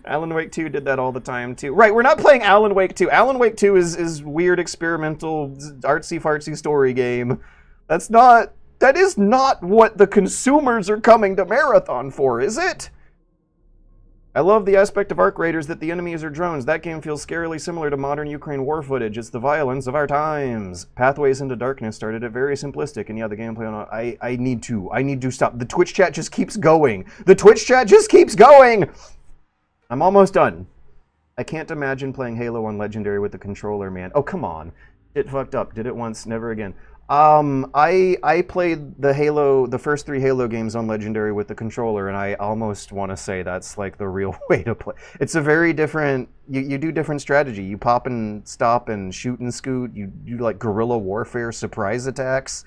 Speaker 1: Alan Wake 2 did that all the time too. Right, we're not playing Alan Wake 2. Alan Wake 2 is weird experimental artsy-fartsy story game. That is not what the consumers are coming to Marathon for, is it? I love the aspect of Arc Raiders that the enemies are drones. That game feels scarily similar to modern Ukraine war footage. It's the violence of our times. Pathways into Darkness started it very simplistic, and yeah, the gameplay on I need to stop. The Twitch chat just keeps going. The Twitch chat just keeps going! I'm almost done. I can't imagine playing Halo on Legendary with the controller, man. Oh, come on. It fucked up. Did it once, never again. I played the first 3 Halo games on Legendary with the controller, and I almost want to say that's like the real way to play. It's a very different, you do different strategy. You pop and stop and shoot and scoot. You do like guerrilla warfare, surprise attacks.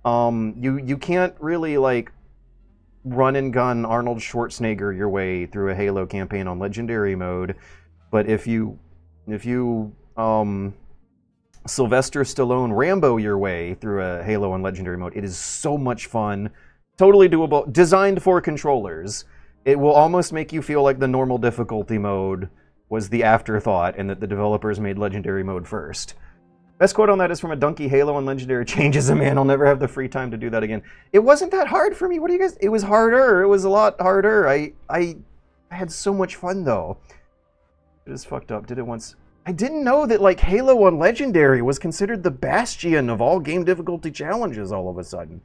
Speaker 1: You can't really like run and gun Arnold Schwarzenegger your way through a Halo campaign on Legendary mode, but if you Sylvester Stallone Rambo your way through a Halo on Legendary mode, it is so much fun, totally doable, designed for controllers. It will almost make you feel like the normal difficulty mode was the afterthought and that the developers made Legendary mode first. Best quote on that is from a Donkey. Halo on Legendary changes a man. I'll never have the free time to do that again. It wasn't that hard for me. What do you guys... It was harder. It was a lot harder. I had so much fun, though. It is fucked up. Did it once... I didn't know that, like, Halo on Legendary was considered the bastion of all game difficulty challenges all of a sudden.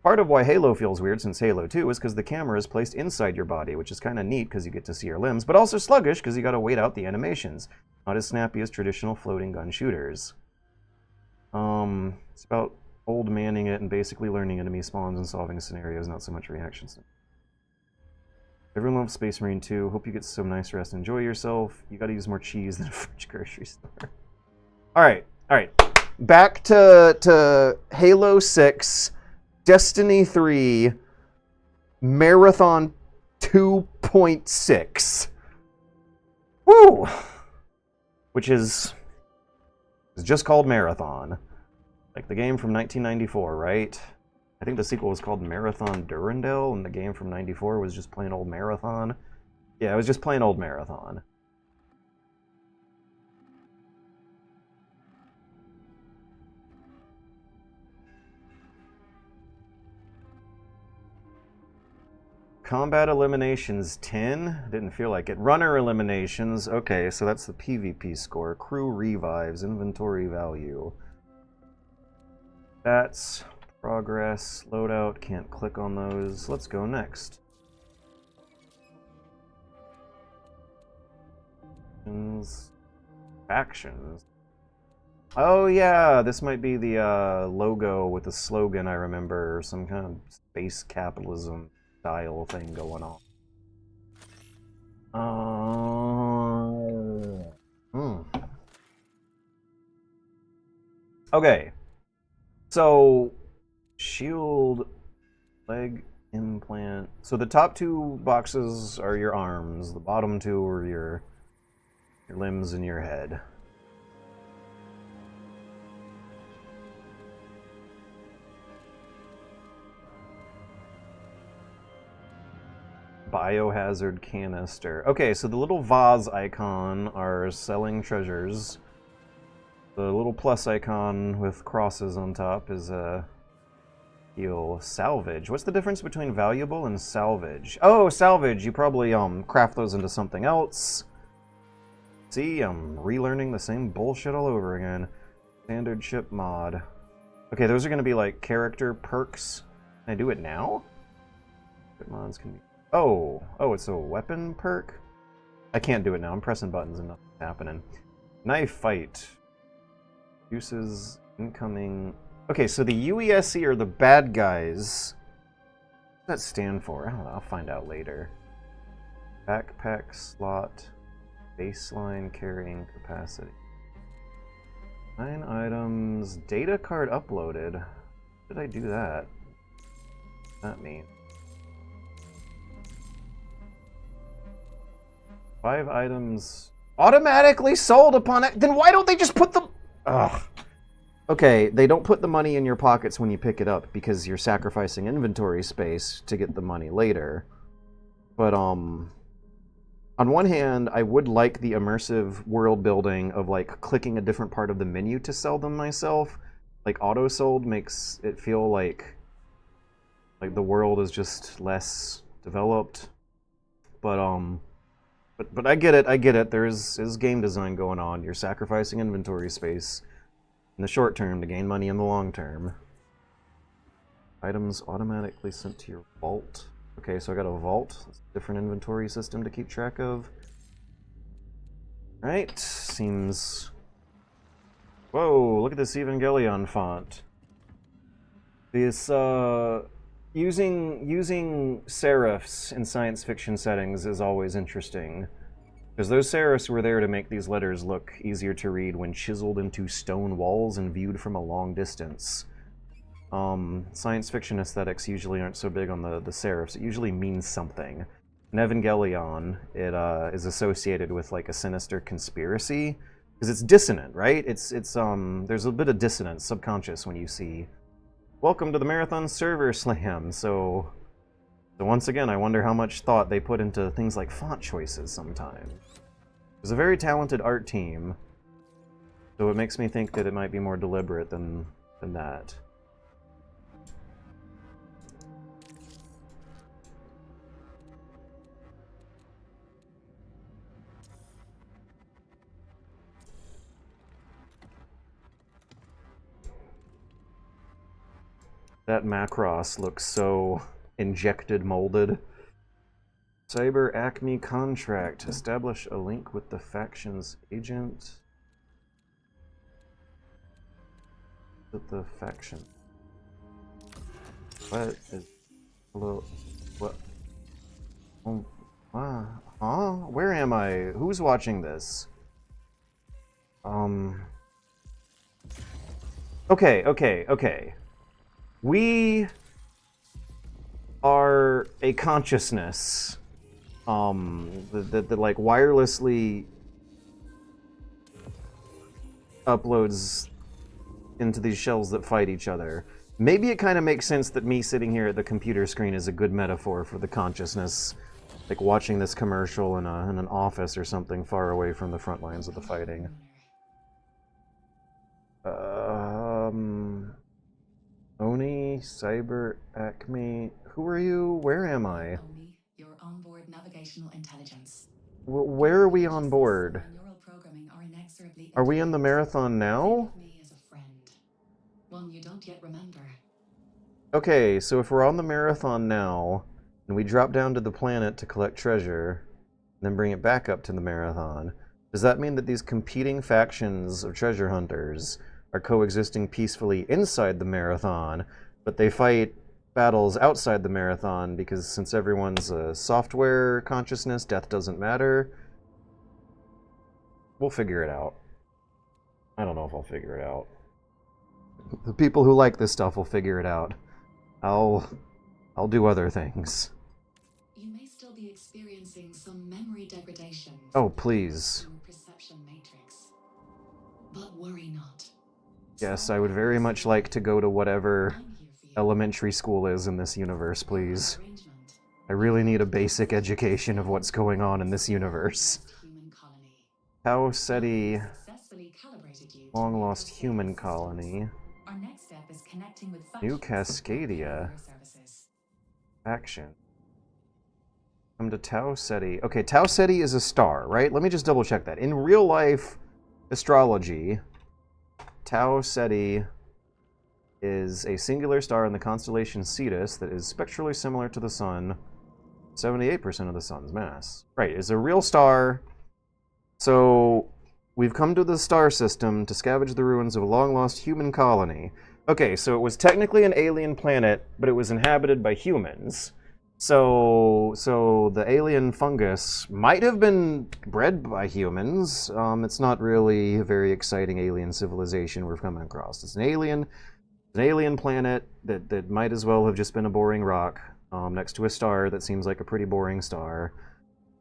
Speaker 1: Part of why Halo feels weird since Halo 2 is because the camera is placed inside your body, which is kind of neat because you get to see your limbs, but also sluggish because you got to wait out the animations. Not as snappy as traditional floating gun shooters. It's about old manning it and basically learning enemy spawns and solving scenarios, not so much reactions. Everyone loves Space Marine 2. Hope you get some nice rest and enjoy yourself. You gotta use more cheese than a French grocery store. Alright. Back to Halo 6, Destiny 3, Marathon 2.6. Woo! Which is just called Marathon. Like the game from 1994, right? I think the sequel was called Marathon Durandal, and the game from 94 was just plain old Marathon. Yeah, it was just plain old Marathon. Combat eliminations 10. Didn't feel like it. Runner eliminations. Okay, so that's the PvP score. Crew revives. Inventory value. That's progress. Loadout. Can't click on those. Let's go next. Factions. Oh yeah, this might be the logo with the slogan I remember. Some kind of space capitalism style thing going on. Okay. So, shield, leg, implant. So the top 2 boxes are your arms. The bottom 2 are your limbs and your head. Biohazard canister. Okay, so the little vase icon are selling treasures. The little plus icon with crosses on top is Heal. Salvage. What's the difference between valuable and salvage? Oh, salvage. You probably craft those into something else. See, I'm relearning the same bullshit all over again. Standard ship mod. Okay, those are going to be like character perks. Can I do it now? Good mods can be... Oh, it's a weapon perk? I can't do it now. I'm pressing buttons and nothing's happening. Knife fight. Uses incoming... Okay, so the UESC are the bad guys. What does that stand for? I don't know. I'll find out later. Backpack slot. Baseline carrying capacity. 9 items. Data card uploaded. How did I do that? What does that mean? 5 items automatically sold upon it. Then why don't they just put them? Ugh. Okay, they don't put the money in your pockets when you pick it up because you're sacrificing inventory space to get the money later. But on one hand, I would like the immersive world building of like clicking a different part of the menu to sell them myself. Like auto sold makes it feel like the world is just less developed. But I get it. There's game design going on. You're sacrificing inventory space in the short term to gain money in the long term. Items automatically sent to your vault. Okay, so I got a vault. Different inventory system to keep track of. Right, seems... Whoa, look at this Evangelion font. This, using serifs in science fiction settings is always interesting. Because those serifs were there to make these letters look easier to read when chiseled into stone walls and viewed from a long distance. Science fiction aesthetics usually aren't so big on the serifs. It usually means something. In Evangelion, it is associated with like a sinister conspiracy. Because it's dissonant, right? There's a bit of dissonance, subconscious, when you see "Welcome to the Marathon Server Slam." So once again, I wonder how much thought they put into things like font choices sometimes. There's a very talented art team, so it makes me think that it might be more deliberate than that. That Macross looks so injected molded. Cyber Acme contract. Establish a link with the faction's agent. With the faction. What is... Hello? What? Huh? Where am I? Who's watching this? Okay. We are a consciousness that like wirelessly uploads into these shells that fight each other. Maybe it kind of makes sense that me sitting here at the computer screen is a good metaphor for the consciousness, like watching this commercial in an office or something far away from the front lines of the fighting. Oni, Cyber, Acme, who are you? Where am I?
Speaker 2: Oni, your onboard navigational intelligence.
Speaker 1: Where are we on board?
Speaker 2: Neural programming are inexorably
Speaker 1: Are we in the marathon now?
Speaker 2: me as a friend. One you don't yet remember.
Speaker 1: Okay, so if we're on the marathon now, and we drop down to the planet to collect treasure, and then bring it back up to the marathon, does that mean that these competing factions of treasure hunters are coexisting peacefully inside the marathon, but they fight battles outside the marathon because since everyone's a software consciousness, death doesn't matter? We'll figure it out. I don't know if I'll figure it out. The people who like this stuff will figure it out. I'll do other things.
Speaker 2: You may still be experiencing some memory degradation.
Speaker 1: Oh, please.
Speaker 2: Perception matrix. But worry not.
Speaker 1: Yes, I would very much like to go to whatever elementary school is in this universe, please. I really need a basic education of what's going on in this universe. Tau Ceti, long-lost human colony.
Speaker 2: Our next step
Speaker 8: is connecting with
Speaker 1: New
Speaker 8: factions to provide
Speaker 1: Cascadia
Speaker 8: their services.
Speaker 1: faction. Come to Tau Ceti. Okay, Tau Ceti is a star, right? Let me just double check that. In real life astrology, Tau Ceti is a singular star in the constellation Cetus that is spectrally similar to the Sun, 78% of the Sun's mass. Right, it's a real star. So we've come to the star system to scavenge the ruins of a long-lost human colony. Okay, so it was technically an alien planet, but it was inhabited by humans. So the alien fungus might have been bred by humans. It's not really a very exciting alien civilization we're coming across. It's an alien planet that might as well have just been a boring rock next to a star that seems like a pretty boring star.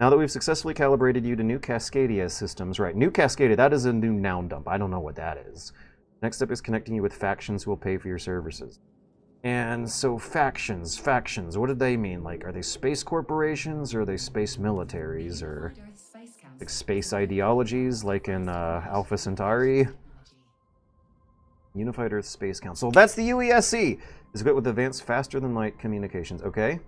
Speaker 1: Now that we've successfully calibrated you to New Cascadia systems, right, New Cascadia, that is a new noun dump. I don't know what that is. Next step is connecting you with factions who will pay for your services. And so factions, what did they mean? Like, are they space corporations, or are they space militaries, or like space ideologies, like in Alpha Centauri? Unified Earth Space Council. That's the UESC! Is equipped with advanced faster-than-light communications. Okay.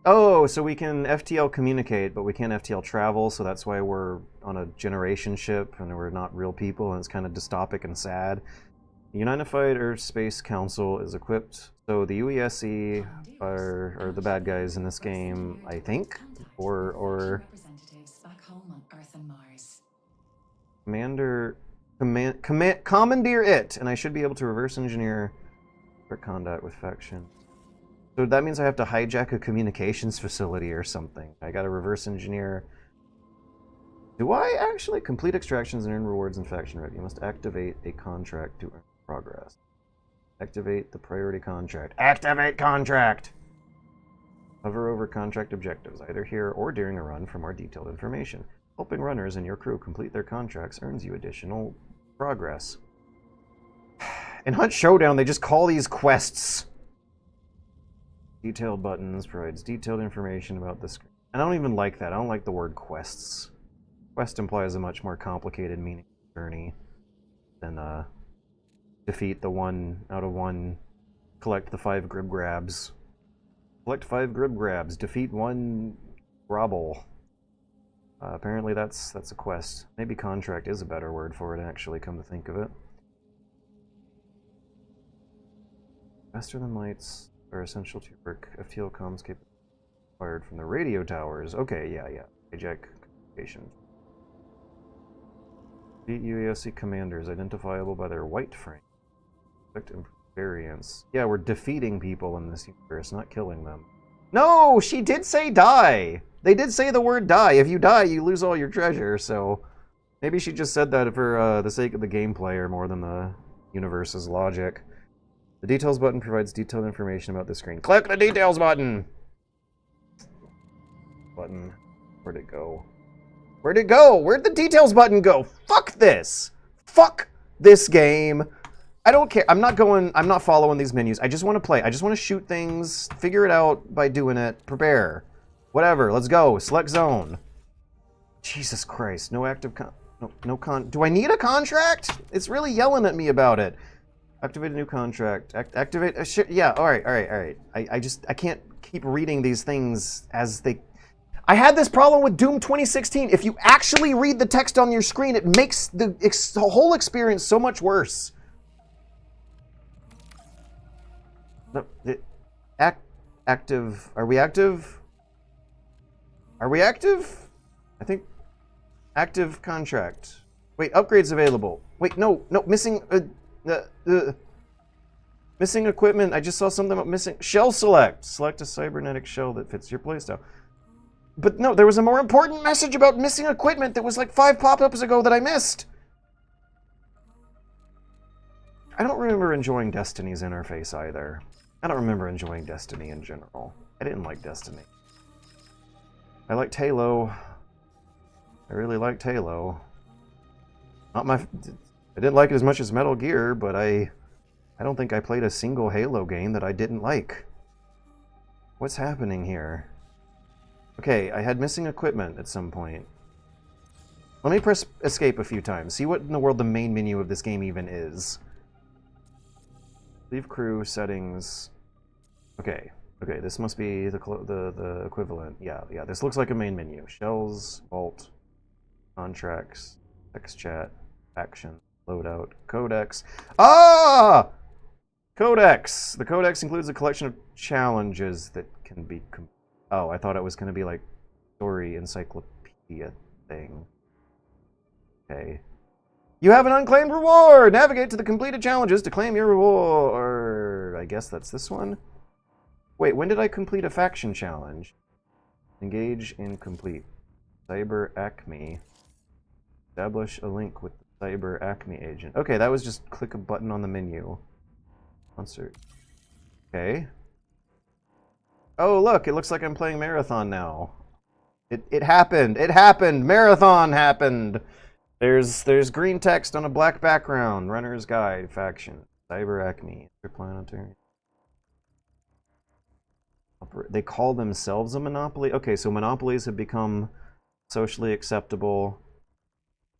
Speaker 1: Oh, so we can FTL communicate, but we can't FTL travel, so that's why we're on a generation ship, and we're not real people, and it's kind of dystopic and sad. The Unified Earth Space Council is equipped, so the UESC are the bad guys in this game, I think, or commandeer it, and I should be able to reverse engineer for conduct with faction. So that means I have to hijack a communications facility or something. I gotta reverse engineer. Do I actually complete extractions and earn rewards in faction red? You must activate a contract to earn progress. Activate the priority contract. Activate contract! Hover over contract objectives, either here or during a run for more detailed information. Helping runners and your crew complete their contracts earns you additional progress. In Hunt Showdown, they just call these quests. Detailed buttons provides detailed information about the screen. I don't even like that. I don't like the word quests. Quest implies a much more complicated meaning journey than defeat the 1 out of 1, collect the 5 grib grabs. Collect 5 grib grabs, defeat 1 grobble. Apparently that's a quest. Maybe contract is a better word for it, actually, come to think of it. Faster than lights are essential to work. FTL comms capable acquired from the radio towers. Okay, yeah. Hijack communication. Defeat UASC commanders identifiable by their white frame. Expect improved variance. Yeah, we're defeating people in this universe, not killing them. No, she did say die. They did say the word die. If you die, you lose all your treasure. So maybe she just said that for the sake of the gameplay or more than the universe's logic. The details button provides detailed information about the screen. Click the details button! Where'd it go? Where'd it go? Where'd the details button go? Fuck this! Fuck this game! I don't care. I'm not following these menus. I just want to play. I just want to shoot things, figure it out by doing it, prepare. Whatever, let's go. Select zone. Jesus Christ, no active do I need a contract? It's really yelling at me about it. Activate a new contract. Activate a shit. Yeah, alright. I can't keep reading these things as they... I had this problem with Doom 2016. If you actually read the text on your screen, it makes the whole experience so much worse. No, active. Are we active? Are we active? I think active contract. Wait, upgrades available. Wait, no, missing. Missing equipment. I just saw something about missing shell select. Select a cybernetic shell that fits your playstyle. But no, there was a more important message about missing equipment that was like 5 pop-ups ago that I missed. I don't remember enjoying Destiny's interface either. I don't remember enjoying Destiny in general. I didn't like Destiny. I liked Halo. I really liked Halo. I didn't like it as much as Metal Gear, but I don't think I played a single Halo game that I didn't like. What's happening here? Okay, I had missing equipment at some point. Let me press escape a few times. See what in the world the main menu of this game even is. Leave crew settings. Okay. Okay, this must be the equivalent. Yeah, yeah. This looks like a main menu. Shells, vault, contracts, text chat, action, loadout, codex. Ah! Codex! The codex includes a collection of challenges that can be... Oh, I thought it was going to be like story encyclopedia thing. Okay. You have an unclaimed reward! Navigate to the completed challenges to claim your reward. I guess that's this one. Wait, when did I complete a faction challenge? Engage in complete. Cyber Acme. Establish a link with the Cyber Acme agent. Okay, that was just click a button on the menu. Concert. Okay. Oh, look, it looks like I'm playing Marathon now. It happened. It happened. Marathon happened. There's green text on a black background. Runner's Guide, faction. Cyber Acme. Interplanetary. They call themselves a monopoly? Okay, so monopolies have become socially acceptable.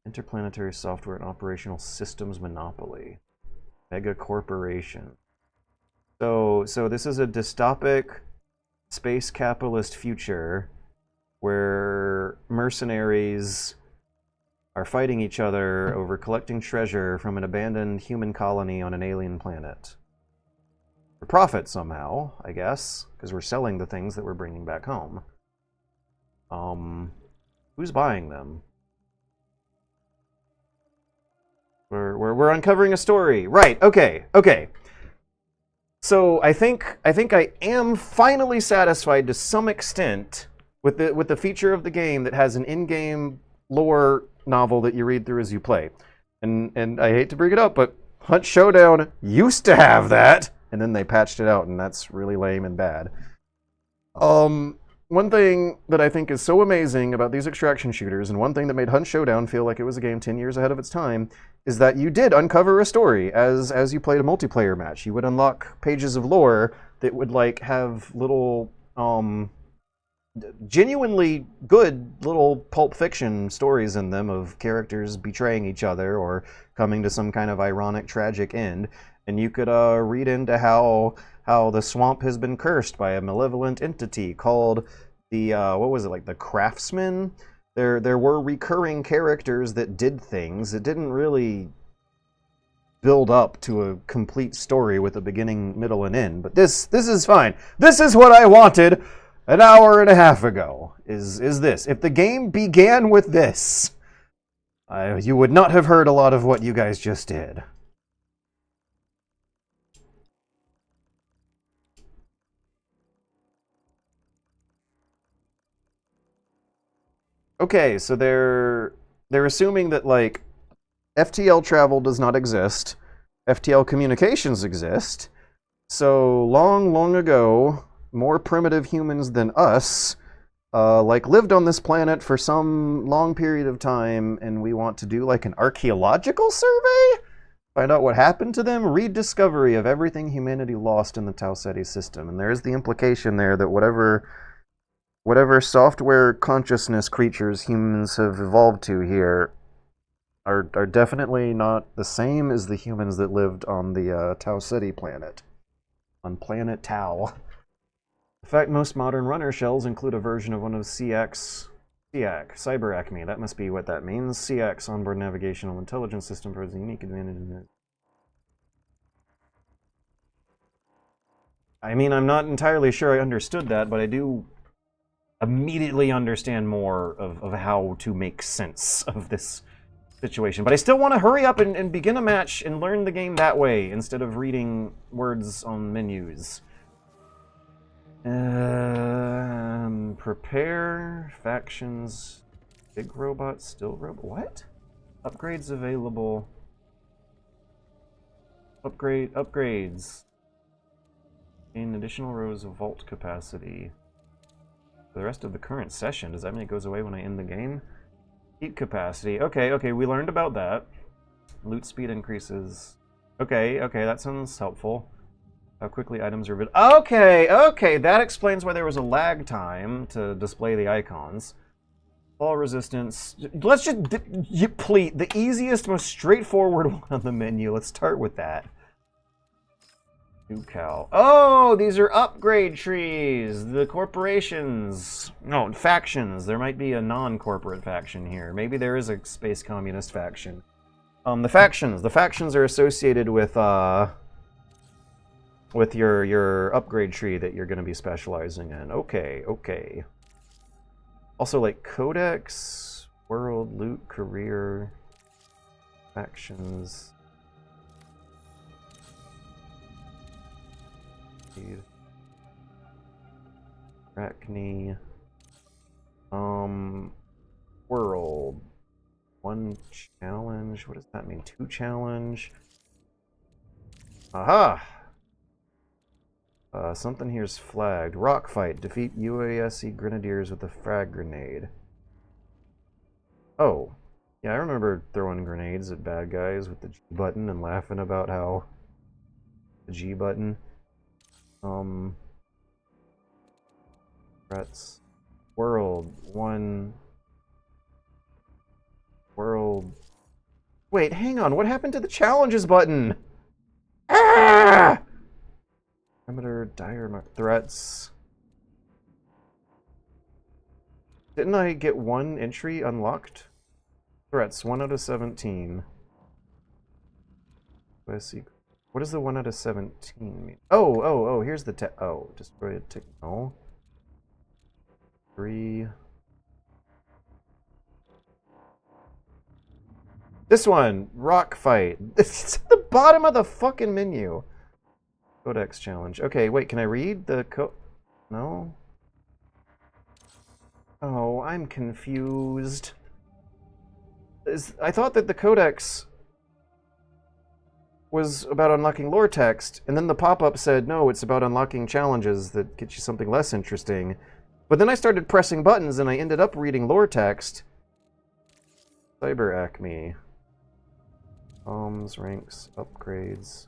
Speaker 1: Interplanetary Software and Operational Systems Monopoly. Mega Corporation. So this is a dystopic space capitalist future where mercenaries are fighting each other over collecting treasure from an abandoned human colony on an alien planet. For profit somehow, I guess, because we're selling the things that we're bringing back home. Who's buying them? We're uncovering a story. Right, okay. So I think I am finally satisfied to some extent with the feature of the game that has an in-game lore novel that you read through as you play. And I hate to bring it up, but Hunt Showdown used to have that, and then they patched it out, and that's really lame and bad. One thing that I think is so amazing about these extraction shooters, and one thing that made Hunt Showdown feel like it was a game 10 years ahead of its time, is that you did uncover a story as you played a multiplayer match. You would unlock pages of lore that would like have little genuinely good little Pulp Fiction stories in them of characters betraying each other or coming to some kind of ironic tragic end. And you could read into how the swamp has been cursed by a malevolent entity called the what was it, like the Craftsman? There were recurring characters that did things. It didn't really build up to a complete story with a beginning, middle, and end. But this is fine. This is what I wanted an hour and a half ago. Is this? If the game began with this, you would not have heard a lot of what you guys just did. Okay, so they're assuming that like FTL travel does not exist, FTL communications exist. So long ago, more primitive humans than us, like lived on this planet for some long period of time, and we want to do like an archaeological survey, find out what happened to them, rediscovery of everything humanity lost in the Tau Ceti system. And there's the implication there that whatever software consciousness creatures humans have evolved to here are definitely not the same as the humans that lived on the Tau Ceti planet. On planet Tau. In fact, most modern runner shells include a version of one of CX, Cyber Acme. That must be what that means. CX, onboard navigational intelligence system, provides a unique advantage in it. I mean, I'm not entirely sure I understood that, but I do immediately understand more of how to make sense of this situation. But I still want to hurry up and begin a match and learn the game that way instead of reading words on menus. Prepare factions. Big robot, still robot. What? Upgrades available. Upgrades. Gain additional rows of vault capacity. For the rest of the current session. Does that mean it goes away when I end the game? Heat capacity. Okay, we learned about that. Loot speed increases. Okay, that sounds helpful. How quickly items are... Okay, that explains why there was a lag time to display the icons. Fall resistance. Let's just... the easiest, most straightforward one on the menu. Let's start with that. New Cal. Oh, these are upgrade trees. The corporations. No, factions. There might be a non-corporate faction here. Maybe there is a space communist faction. The factions. The factions are associated with your upgrade tree that you're going to be specializing in. Okay, okay. Also, like Codex, World, Loot, Career, factions. Arachne. World. 1 challenge. What does that mean? 2 challenge. Aha! Something here's flagged. Rock fight. Defeat UASC Grenadiers with a frag grenade. Oh. Yeah, I remember throwing grenades at bad guys with the G button and laughing about how the G button. Threats. World. 1. World. Wait, hang on. What happened to the challenges button? Ah! Perimeter, dire threats. Didn't I get 1 entry unlocked? Threats, 1 out of 17. What does the 1 out of 17 mean? Oh, here's the destroy a tick. No. 3. This one, rock fight. It's at the bottom of the fucking menu. Codex challenge. Okay, wait, can I read the No? Oh, I'm confused. I thought that the Codex was about unlocking lore text, and then the pop-up said, no, it's about unlocking challenges that get you something less interesting. But then I started pressing buttons, and I ended up reading lore text. Cyber Acme. Comms, ranks, upgrades.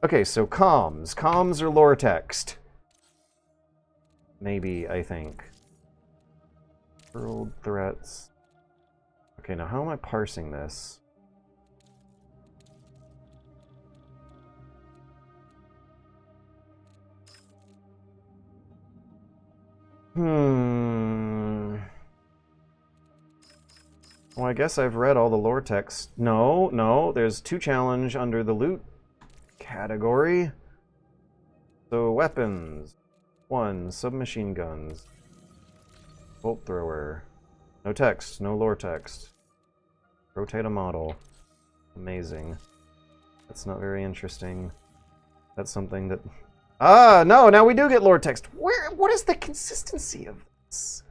Speaker 1: Okay, so comms. Comms are lore text. Maybe, I think. World threats. Okay, now how am I parsing this? Well, I guess I've read all the lore text. No, there's 2 challenge under the loot category. So weapons. 1, submachine guns. Bolt thrower. No text, no lore text. Rotate a model. Amazing. That's not very interesting. That's something that... Ah, no, now we do get lore text. What is the consistency of this?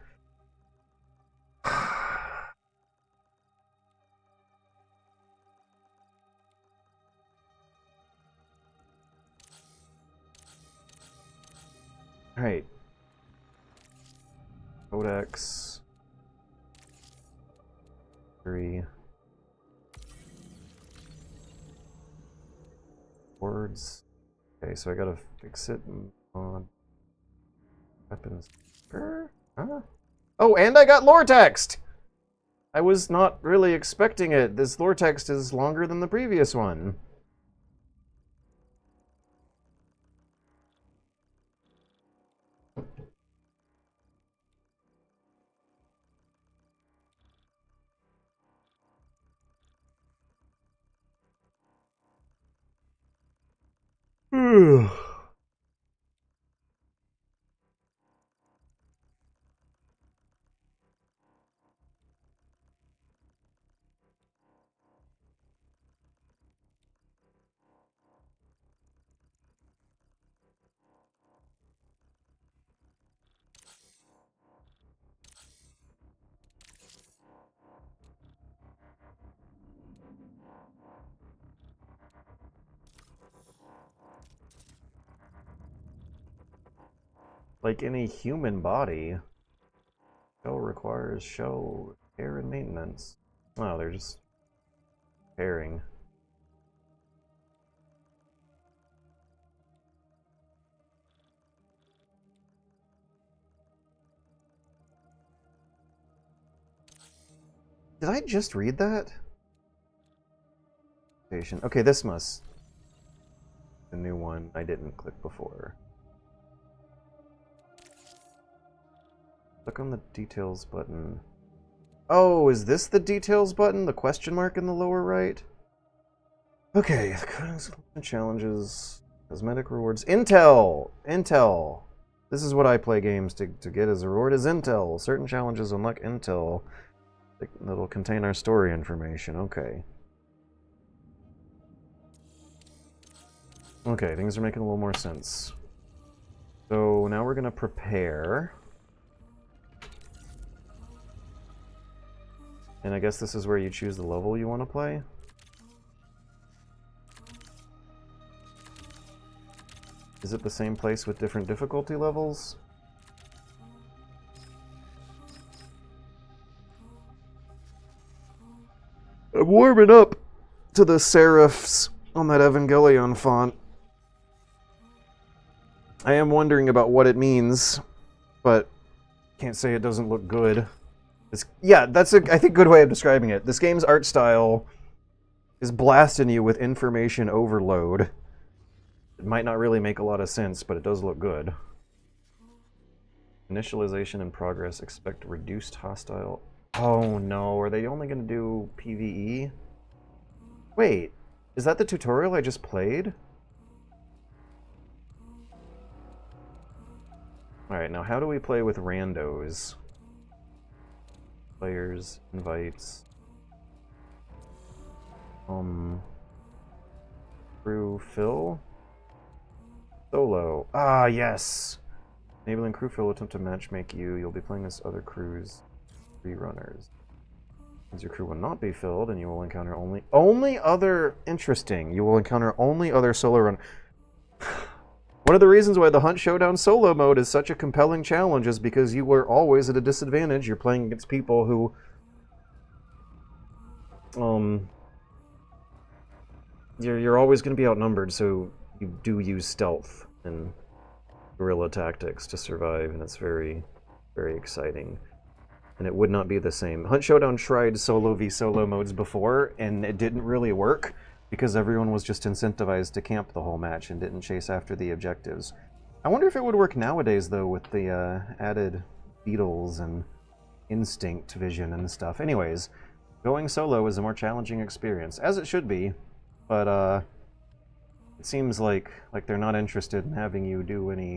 Speaker 1: Alright. Codex. 3. Words. Okay, so I gotta fix it on weapons. Huh? Oh, and I got lore text! I was not really expecting it. This lore text is longer than the previous one. Like any human body, shell requires shell care and maintenance. Oh, they're just pairing. Did I just read that? Okay, this must have been new one I didn't click before. Click on the details button. Oh, is this the details button? The question mark in the lower right? Okay, challenges, cosmetic rewards. Intel! Intel! This is what I play games to get as a reward is Intel. Certain challenges unlock Intel that'll contain our story information. Okay. Okay, things are making a little more sense. So now we're gonna prepare. And I guess this is where you choose the level you want to play. Is it the same place with different difficulty levels? I'm warming up to the serifs on that Evangelion font. I am wondering about what it means, but can't say it doesn't look good. Yeah, that's a, I think, good way of describing it. This game's art style is blasting you with information overload. It might not really make a lot of sense, but it does look good. Initialization in progress. Expect reduced hostile... Oh no, are they only going to do PvE? Wait, is that the tutorial I just played? Alright, now how do we play with randos? Players, invites, crew fill, solo. Ah, yes! Enabling crew fill will attempt to matchmake you. You'll be playing as other crews, runners. As your crew will not be filled, and you will encounter only other... Interesting. You will encounter only other solo run... One of the reasons why the Hunt Showdown solo mode is such a compelling challenge is because you were always at a disadvantage. You're playing against people who... You're always going to be outnumbered, so you do use stealth and guerrilla tactics to survive, and it's very, very exciting. And it would not be the same. Hunt Showdown tried solo v solo modes before, and it didn't really work, because everyone was just incentivized to camp the whole match and didn't chase after the objectives. I wonder if it would work nowadays, though, with the added beetles and instinct vision and stuff. Anyways, going solo is a more challenging experience, as it should be, but it seems like they're not interested in having you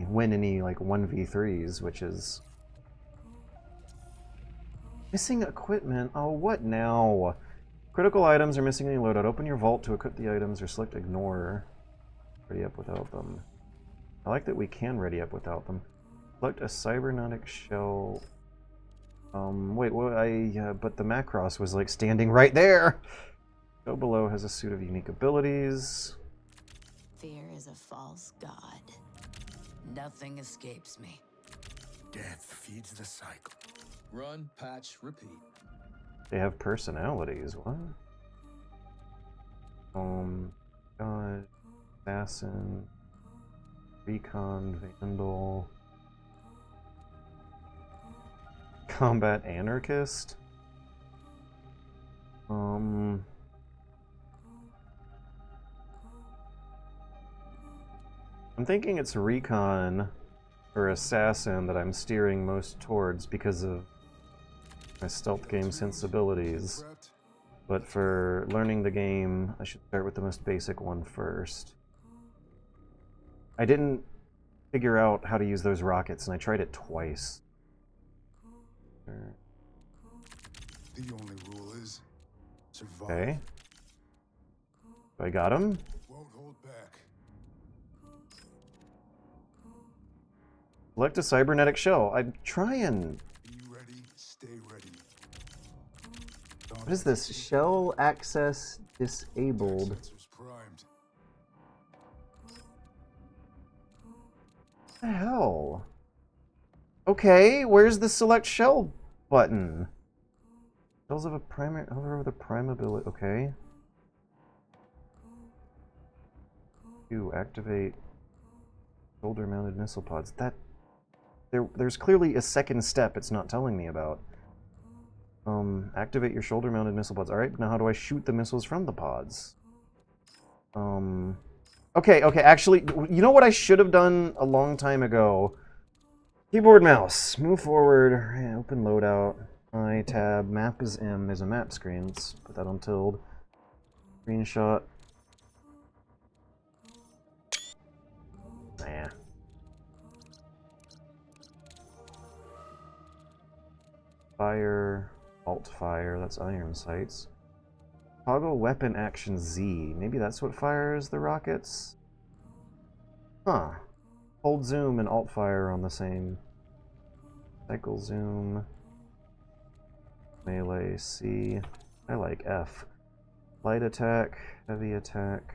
Speaker 1: win any like 1v3s, which is... Missing equipment? Oh, what now? Critical items are missing in your loadout. Open your vault to equip the items or select ignore. Ready up without them. I like that we can ready up without them. Select a cybernetic shell. Wait, what? But the Macross was like standing right there! Go below has a suit of unique abilities.
Speaker 10: Fear is a false god. Nothing escapes me.
Speaker 4: Death feeds the cycle.
Speaker 6: Run, patch, repeat.
Speaker 1: They have personalities, what? God, Assassin, Recon, Vandal, Combat Anarchist? I'm thinking it's Recon or Assassin that I'm steering most towards because of my stealth game sensibilities. But for learning the game, I should start with the most basic one first. I didn't figure out how to use those rockets, and I tried it twice.
Speaker 4: The only rule is survive.
Speaker 1: Okay. I got him.
Speaker 4: Won't hold back.
Speaker 1: Select a cybernetic shell. I'm trying.
Speaker 4: Be ready, stay ready.
Speaker 1: What is this? Shell access disabled.
Speaker 4: Sensors primed.
Speaker 1: What the hell? Okay, where's the select shell button? Shells of a primary hover over the prime ability. Okay. You activate shoulder-mounted missile pods. There's clearly a second step it's not telling me about. Activate your shoulder-mounted missile pods. Alright, now how do I shoot the missiles from the pods? Okay, actually, you know what I should have done a long time ago? Keyboard, mouse, move forward, open loadout, I, tab, map is M, there's a map screen, let's put that on tilde. Screenshot. Nah. Fire, alt fire, that's iron sights. Toggle weapon action Z, maybe that's what fires the rockets? Huh. Hold zoom and alt fire on the same. Cycle zoom. Melee C. I like F. Light attack, heavy attack.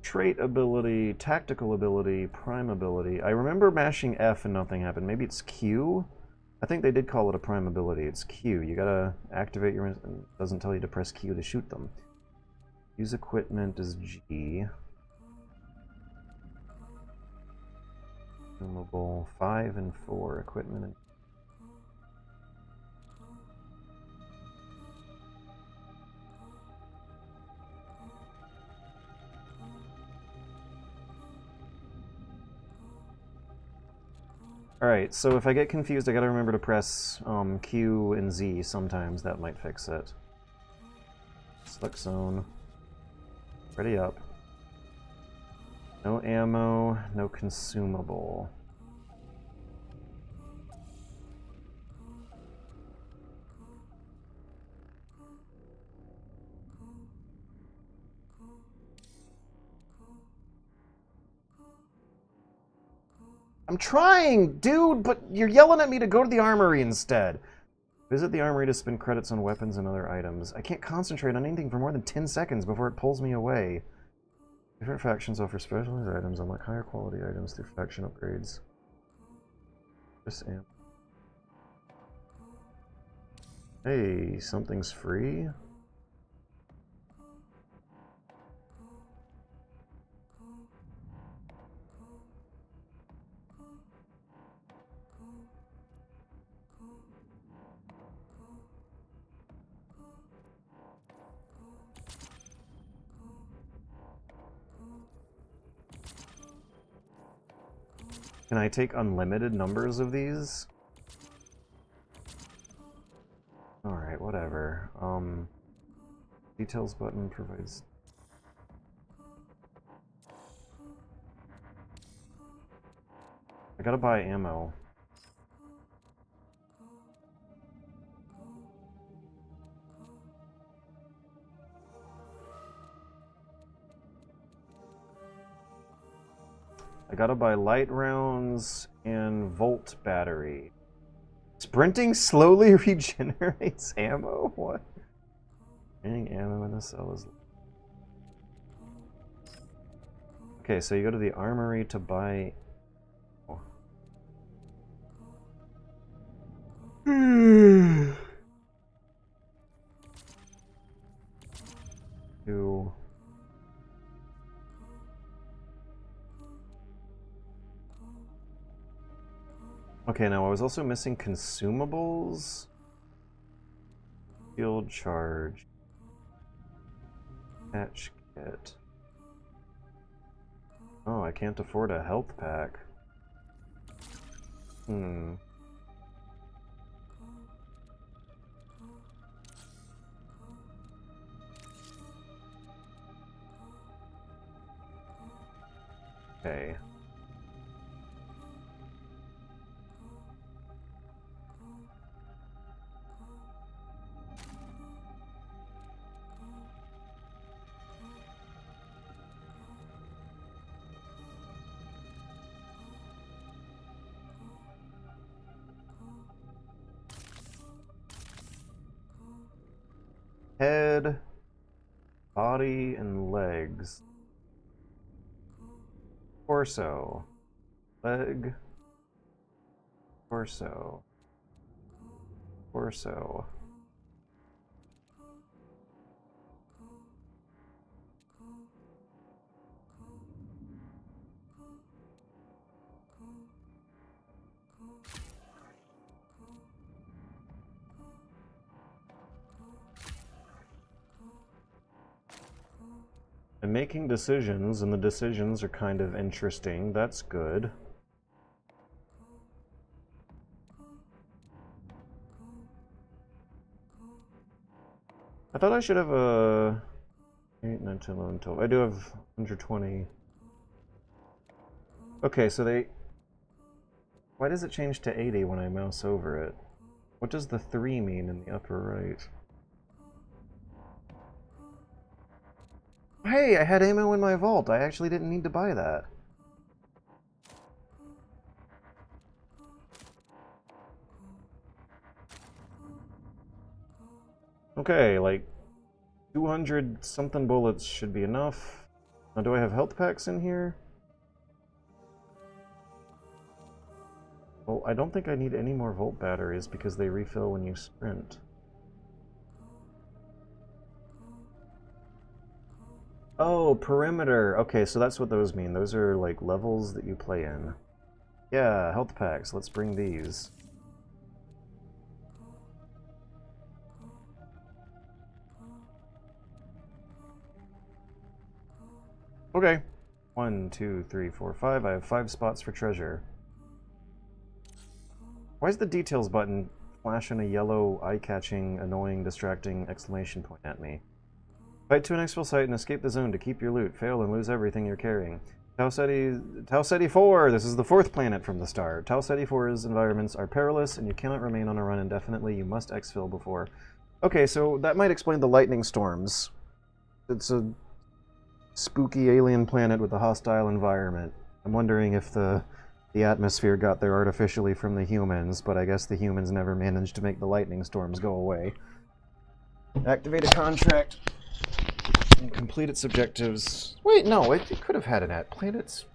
Speaker 1: Trait ability, tactical ability, prime ability. I remember mashing F and nothing happened. Maybe it's Q? I think they did call it a prime ability. It's Q. You gotta activate your... It doesn't tell you to press Q to shoot them. Use equipment is G. Consumable 5 and 4. Equipment and... Alright, so if I get confused, I gotta remember to press Q and Z sometimes. That might fix it. Select zone. Ready up. No ammo, no consumable. I'm trying, dude, but you're yelling at me to go to the armory instead. Visit the armory to spend credits on weapons and other items. I can't concentrate on anything for more than 10 seconds before it pulls me away. Different factions offer specialized items, unlock higher quality items through faction upgrades. This amp. Hey, something's free? Can I take unlimited numbers of these? Alright, whatever. Details button provides... I gotta buy ammo. I gotta buy light rounds and volt battery. Sprinting slowly regenerates ammo? What? Getting ammo in the cell is... Okay, so you go to the armory to buy... Oh. Two... Okay, now I was also missing consumables. Field charge. Patch kit. Oh, I can't afford a health pack. Okay. Head, body, and legs. Torso. Leg. Torso. Torso. I'm making decisions, and the decisions are kind of interesting. That's good. I thought I should have a 8, 9, 10, 11, 12. I do have 120. Okay, so they... Why does it change to 80 when I mouse over it? What does the 3 mean in the upper right? Hey, I had ammo in my vault. I actually didn't need to buy that. Okay, like 200 something bullets should be enough. Now, do I have health packs in here? Well, I don't think I need any more volt batteries because they refill when you sprint. Oh, perimeter. Okay, so that's what those mean. Those are like levels that you play in. Yeah, health packs. Let's bring these. Okay. 1, 2, 3, 4, 5. I have 5 spots for treasure. Why is the details button flashing a yellow, eye-catching, annoying, distracting exclamation point at me? Fight to an exfil site and escape the zone to keep your loot. Fail and lose everything you're carrying. Tau Ceti 4! This is the 4th planet from the start. Tau Ceti 4's environments are perilous, and you cannot remain on a run indefinitely. You must exfil before. Okay, so that might explain the lightning storms. It's a spooky alien planet with a hostile environment. I'm wondering if the atmosphere got there artificially from the humans, but I guess the humans never managed to make the lightning storms go away. Activate a contract and complete its objectives. Wait, no, it could have had an planets.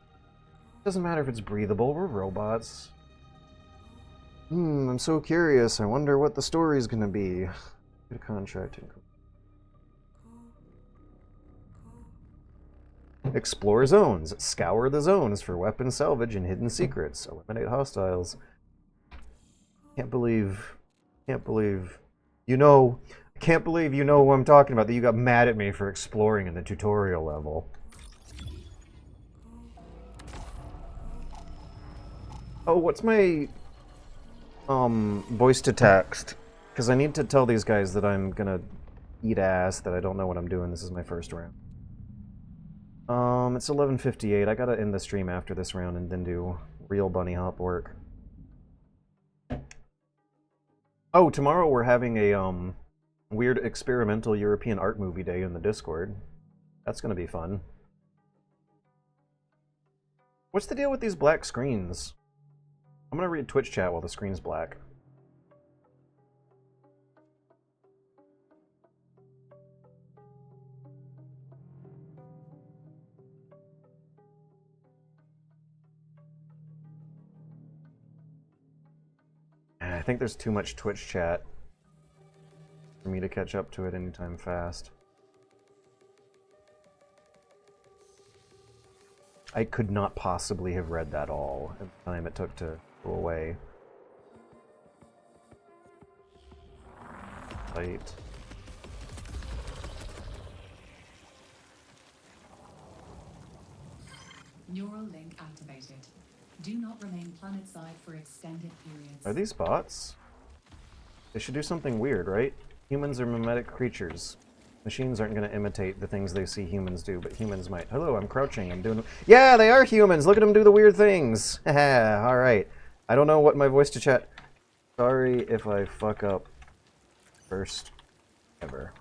Speaker 1: Doesn't matter if it's breathable, we're robots. I'm so curious. I wonder what the story's gonna be. Get a contract and explore zones. Scour the zones for weapon salvage and hidden secrets. Eliminate hostiles. Can't believe you know who I'm talking about, that you got mad at me for exploring in the tutorial level. Oh, what's my voice to text? Because I need to tell these guys that I'm gonna eat ass, that I don't know what I'm doing. This is my first round. It's 11:58. I gotta end the stream after this round and then do real bunny hop work. Oh, tomorrow we're having a weird experimental European art movie day in the Discord. That's gonna be fun. What's the deal with these black screens? I'm gonna read Twitch chat while the screen's black. I think there's too much Twitch chat for me to catch up to it anytime fast. I could not possibly have read that all at the time it took to go away. Light.
Speaker 8: Neural link activated. Do not remain planetside for extended periods.
Speaker 1: Are these bots? They should do something weird, right? Humans are mimetic creatures. Machines aren't going to imitate the things they see humans do, but humans might. Hello, I'm crouching. I'm doing... Yeah, they are humans! Look at them do the weird things! Haha, alright. I don't know what my voice to chat... Sorry if I fuck up. First ever.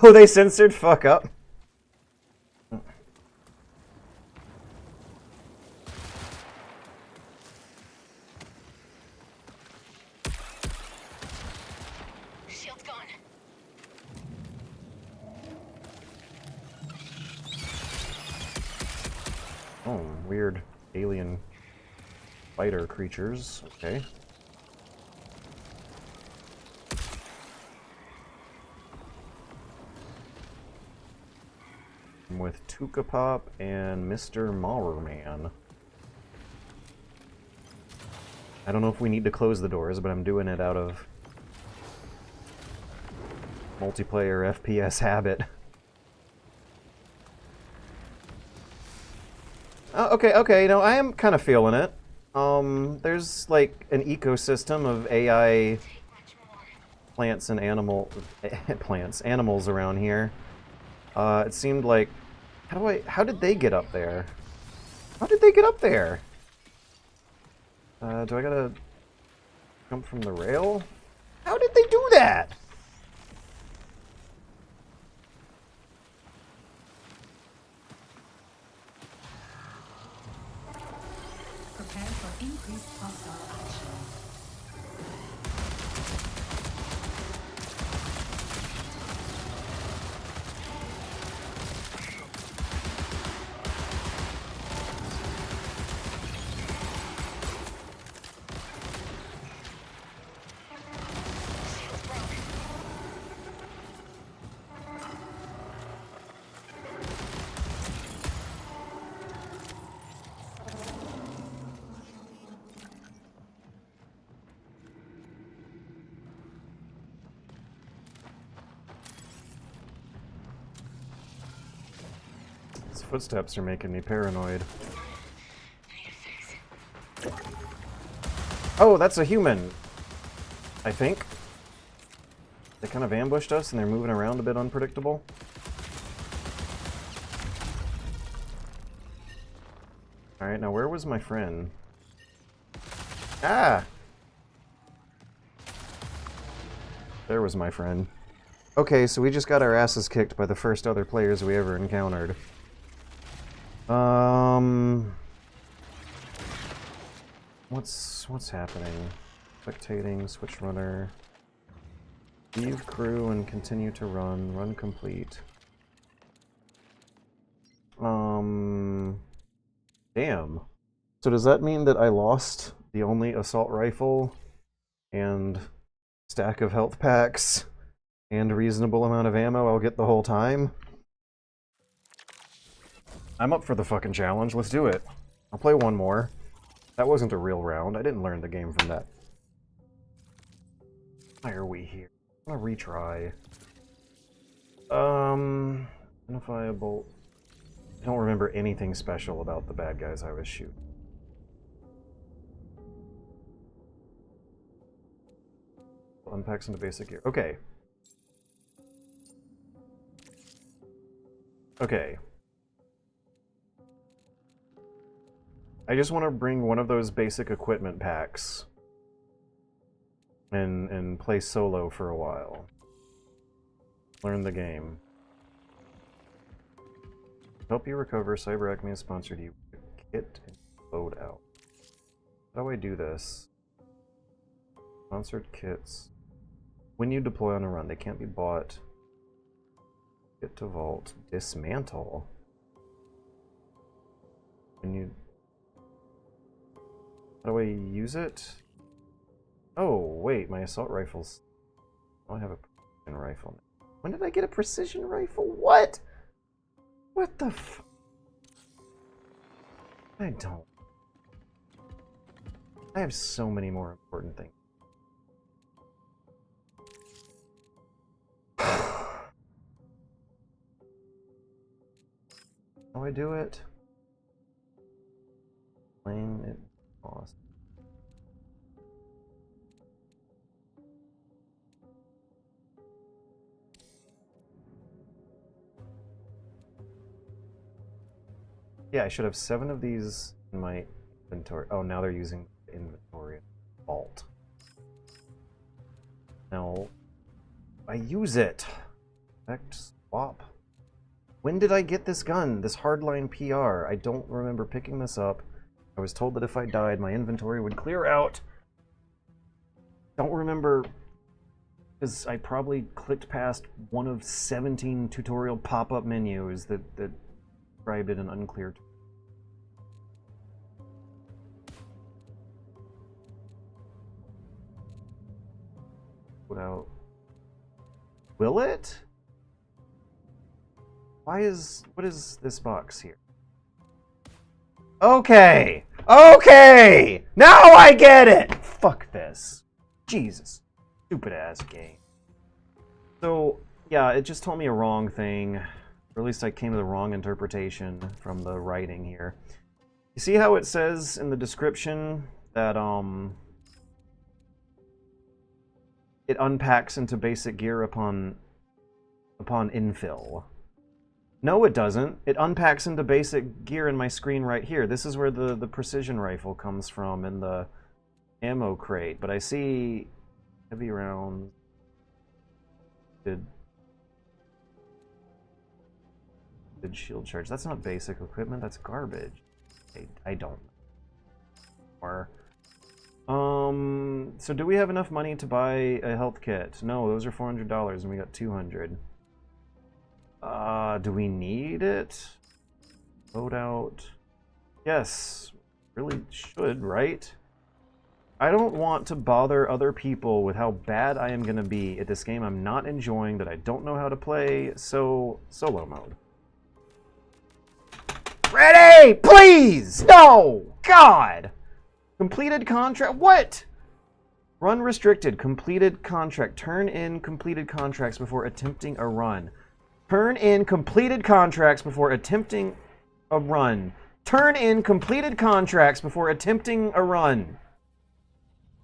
Speaker 1: Oh, they censored fuck up? Oh, weird alien spider creatures. Okay. I'm with Tuka Pop and Mr. Mauerman. I don't know if we need to close the doors, but I'm doing it out of multiplayer FPS habit. Okay, no, I am kind of feeling it. There's like an ecosystem of AI plants and animals around here. It seemed like, how did they get up there? How did they get up there? Do I gotta jump from the rail? How did they do that?
Speaker 8: Prepare for increased hostile action.
Speaker 1: These footsteps are making me paranoid. Oh, that's a human, I think. They kind of ambushed us and they're moving around a bit unpredictable. Alright, now where was my friend? Ah! There was my friend. Okay, so we just got our asses kicked by the first other players we ever encountered. What's happening? Spectating, switch runner. Leave crew and continue to run. Run complete. Damn. So does that mean that I lost the only assault rifle and stack of health packs and a reasonable amount of ammo I'll get the whole time? I'm up for the fucking challenge. Let's do it. I'll play one more. That wasn't a real round. I didn't learn the game from that. Why are we here? I'm gonna retry. Identify a bolt. I don't remember anything special about the bad guys I was shooting. Unpack some of the basic gear. Okay. Okay. I just want to bring one of those basic equipment packs and play solo for a while. Learn the game. Help you recover. Cyber Acme has sponsored you. Kit and load out. How do I do this? Sponsored kits. When you deploy on a run, they can't be bought. Get to vault. Dismantle. When you... How do I use it? Oh, wait, my assault rifles. I have a precision rifle. When did I get a precision rifle? What? What the f... I don't. I have so many more important things. How do I do it? Playing it lost. Yeah, I should have 7 of these in my inventory. Oh, now they're using the inventory vault. Now, I use it. Effect swap. When did I get this gun? This hardline PR. I don't remember picking this up. I was told that if I died, my inventory would clear out. Don't remember, because I probably clicked past one of 17 tutorial pop-up menus that described it in unclear terms. Put out. Will it? What is this box here? Okay! Okay! Now I get it! Fuck this. Jesus. Stupid ass game. So, yeah, it just told me a wrong thing. Or at least I came to the wrong interpretation from the writing here. You see how it says in the description that it unpacks into basic gear upon infill? No, it doesn't. It unpacks into basic gear in my screen right here. This is where the precision rifle comes from in the ammo crate. But I see heavy rounds. Good shield charge. That's not basic equipment. That's garbage. I don't know. So do we have enough money to buy a health kit? No, those are $400 and we got 200. Do we need it? Loadout. Yes, really should, right? I don't want to bother other people with how bad I am going to be at this game I'm not enjoying, that I don't know how to play, so solo mode. Ready! Please! No! God! Completed contract. What? Run restricted. Completed contract. Turn in completed contracts before attempting a run. Turn in completed contracts before attempting a run. Turn in completed contracts before attempting a run.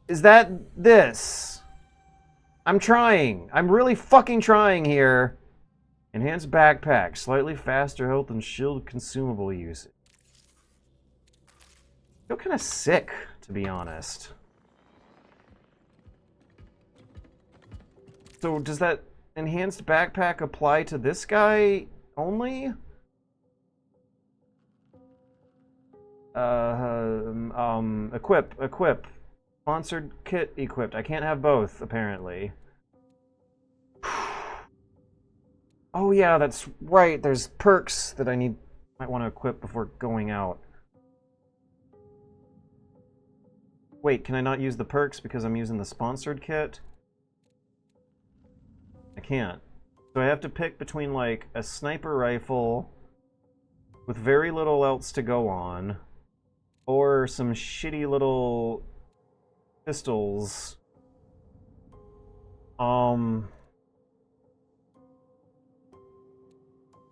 Speaker 1: Is that this? I'm trying. I'm really fucking trying here. Enhanced backpack. Slightly faster health and shield consumable usage. I feel kind of sick, to be honest. So does that enhanced backpack apply to this guy only? Equip. Sponsored kit equipped. I can't have both, apparently. Oh yeah, that's right. There's perks that might want to equip before going out. Wait, can I not use the perks because I'm using the sponsored kit? I can't. So I have to pick between, like, a sniper rifle with very little else to go on, or some shitty little pistols.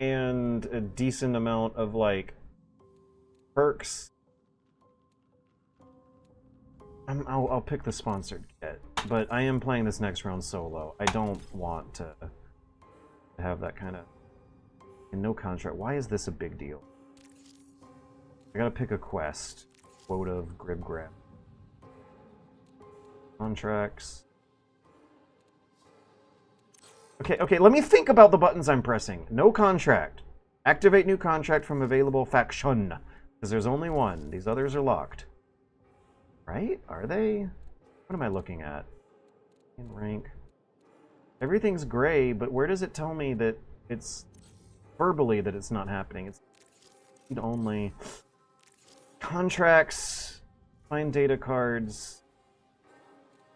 Speaker 1: And a decent amount of, like, perks. I'll pick the sponsored kit, but I am playing this next round solo. I don't want to have that kind of... And no contract. Why is this a big deal? I gotta pick a quest. Quota of Grib Grab. Contracts. Okay, let me think about the buttons I'm pressing. No contract. Activate new contract from available faction. Because there's only one. These others are locked. Right? Are they? What am I looking at? In rank. Everything's gray, but where does it tell me that it's verbally that it's not happening? It's only contracts, find data cards,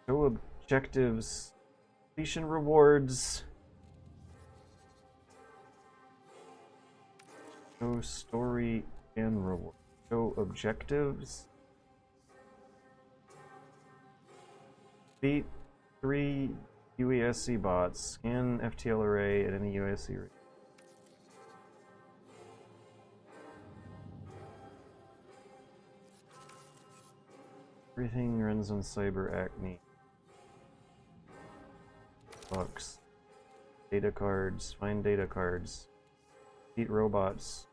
Speaker 1: show objectives, completion rewards, show story and reward, show objectives. Beat 3 UESC bots. Scan FTL array at any UESC array. Everything runs on Cyber Acne. Bucks. Data cards. Find data cards. Beat robots.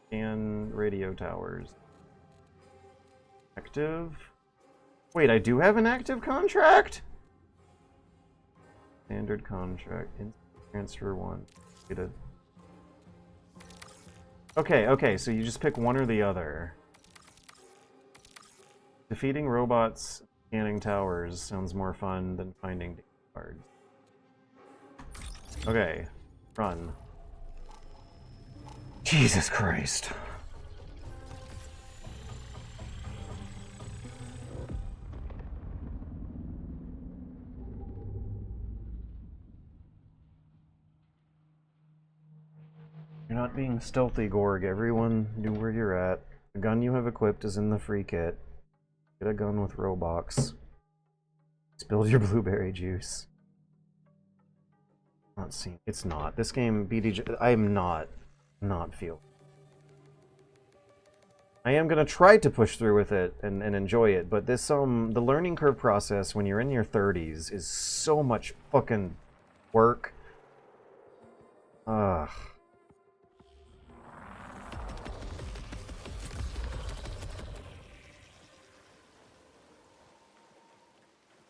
Speaker 1: Scan radio towers. Active. Wait, I do have an active contract? Standard contract. Transfer 1. Get Okay, so you just pick one or the other. Defeating robots, scanning towers sounds more fun than finding data cards. Okay, run. Jesus Christ. You're not being stealthy, Gorg. Everyone knew where you're at. The gun you have equipped is in the free kit. Get a gun with Robux. Spilled your blueberry juice. Not seen. It's not. This game, BDJ, I am not feel. I am gonna try to push through with it and enjoy it, but this the learning curve process when you're in your 30s is so much fucking work. Ugh.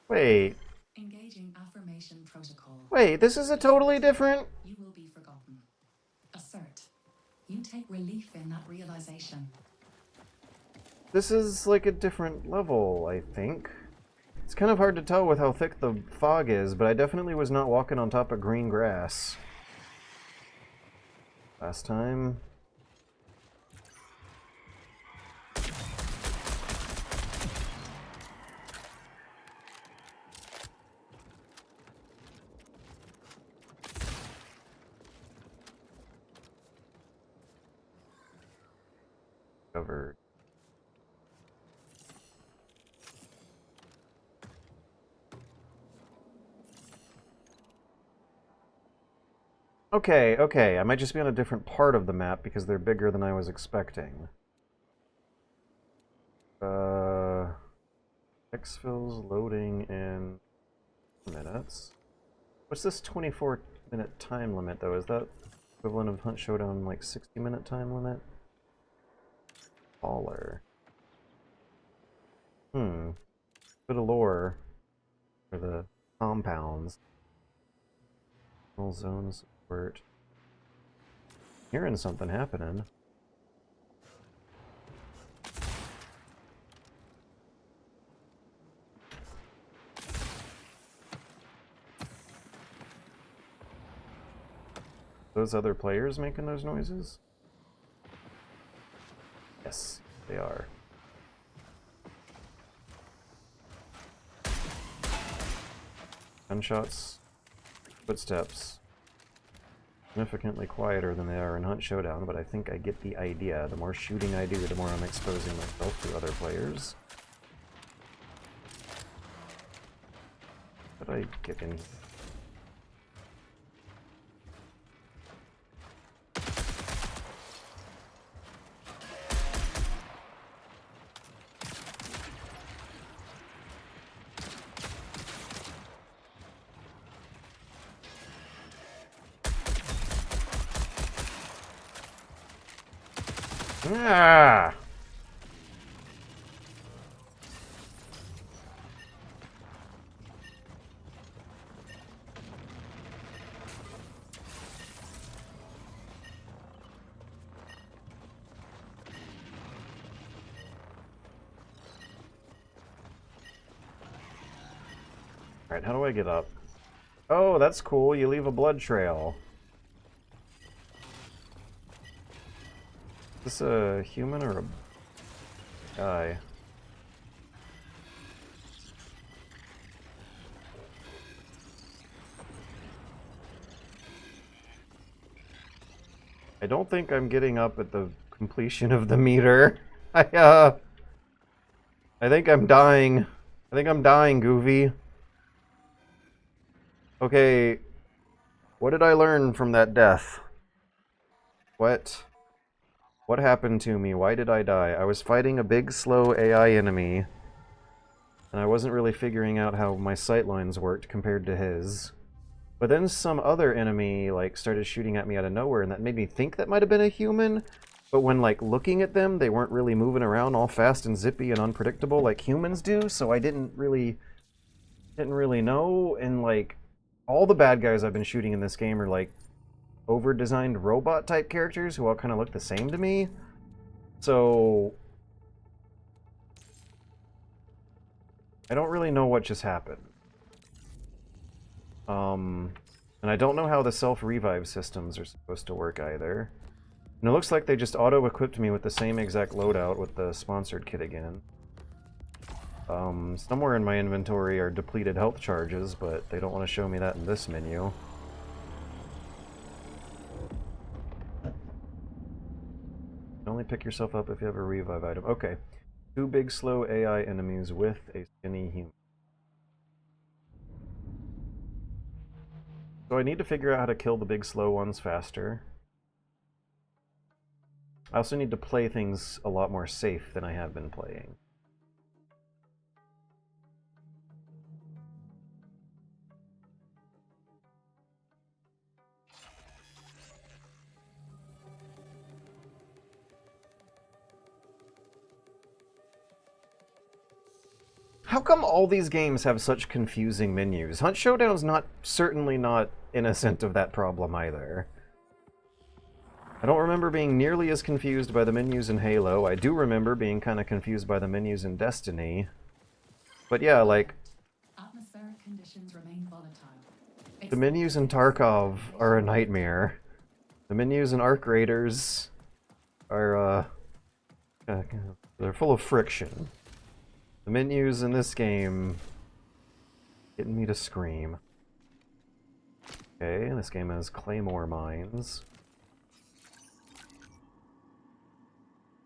Speaker 1: Wait.
Speaker 2: Engaging affirmation protocol.
Speaker 1: Wait, this is a totally different...
Speaker 2: You will be forgotten. Assert. You take relief in that realization.
Speaker 1: This is like a different level, I think. It's kind of hard to tell with how thick the fog is, but I definitely was not walking on top of green grass last time. Covered. Okay, okay, I might just be on a different part of the map because they're bigger than I was expecting. Exfills loading in minutes. What's this 24-minute time limit, though? Is that equivalent of Hunt Showdown, like 60-minute time limit? Baller. Bit of lore for the compounds. All zone support. Hearing something happening. Those other players making those noises? Yes, they are. Gunshots, footsteps. Significantly quieter than they are in Hunt Showdown, but I think I get the idea. The more shooting I do, the more I'm exposing myself to other players. How did I get in here? Ah! Alright, how do I get up? Oh, that's cool. You leave a blood trail. Is this a human or a guy? I don't think I'm getting up at the completion of the meter. I think I'm dying. I think I'm dying, Goofy. Okay, what did I learn from that death? What happened to me? Why did I die? I was fighting a big, slow AI enemy, and I wasn't really figuring out how my sightlines worked compared to his. But then some other enemy, like, started shooting at me out of nowhere, and that made me think that might have been a human. But when, like, looking at them, they weren't really moving around all fast and zippy and unpredictable like humans do, so I didn't really know, and, like, all the bad guys I've been shooting in this game are, like, over-designed robot-type characters who all kind of look the same to me. So I don't really know what just happened. And I don't know how the self-revive systems are supposed to work either. And it looks like they just auto-equipped me with the same exact loadout with the sponsored kit again. Somewhere in my inventory are depleted health charges, but they don't want to show me that in this menu. Only pick yourself up if you have a revive item. Okay. 2 big slow AI enemies with a skinny human. So I need to figure out how to kill the big slow ones faster. I also need to play things a lot more safe than I have been playing. How come all these games have such confusing menus? Hunt Showdown's certainly not innocent of that problem either. I don't remember being nearly as confused by the menus in Halo. I do remember being kind of confused by the menus in Destiny. But yeah, like,
Speaker 2: Atmospheric conditions remain volatile.
Speaker 1: the menus in Tarkov are a nightmare. The menus in Arc Raiders are, they're full of friction. The menus in this game getting me to scream. Okay, this game has claymore mines.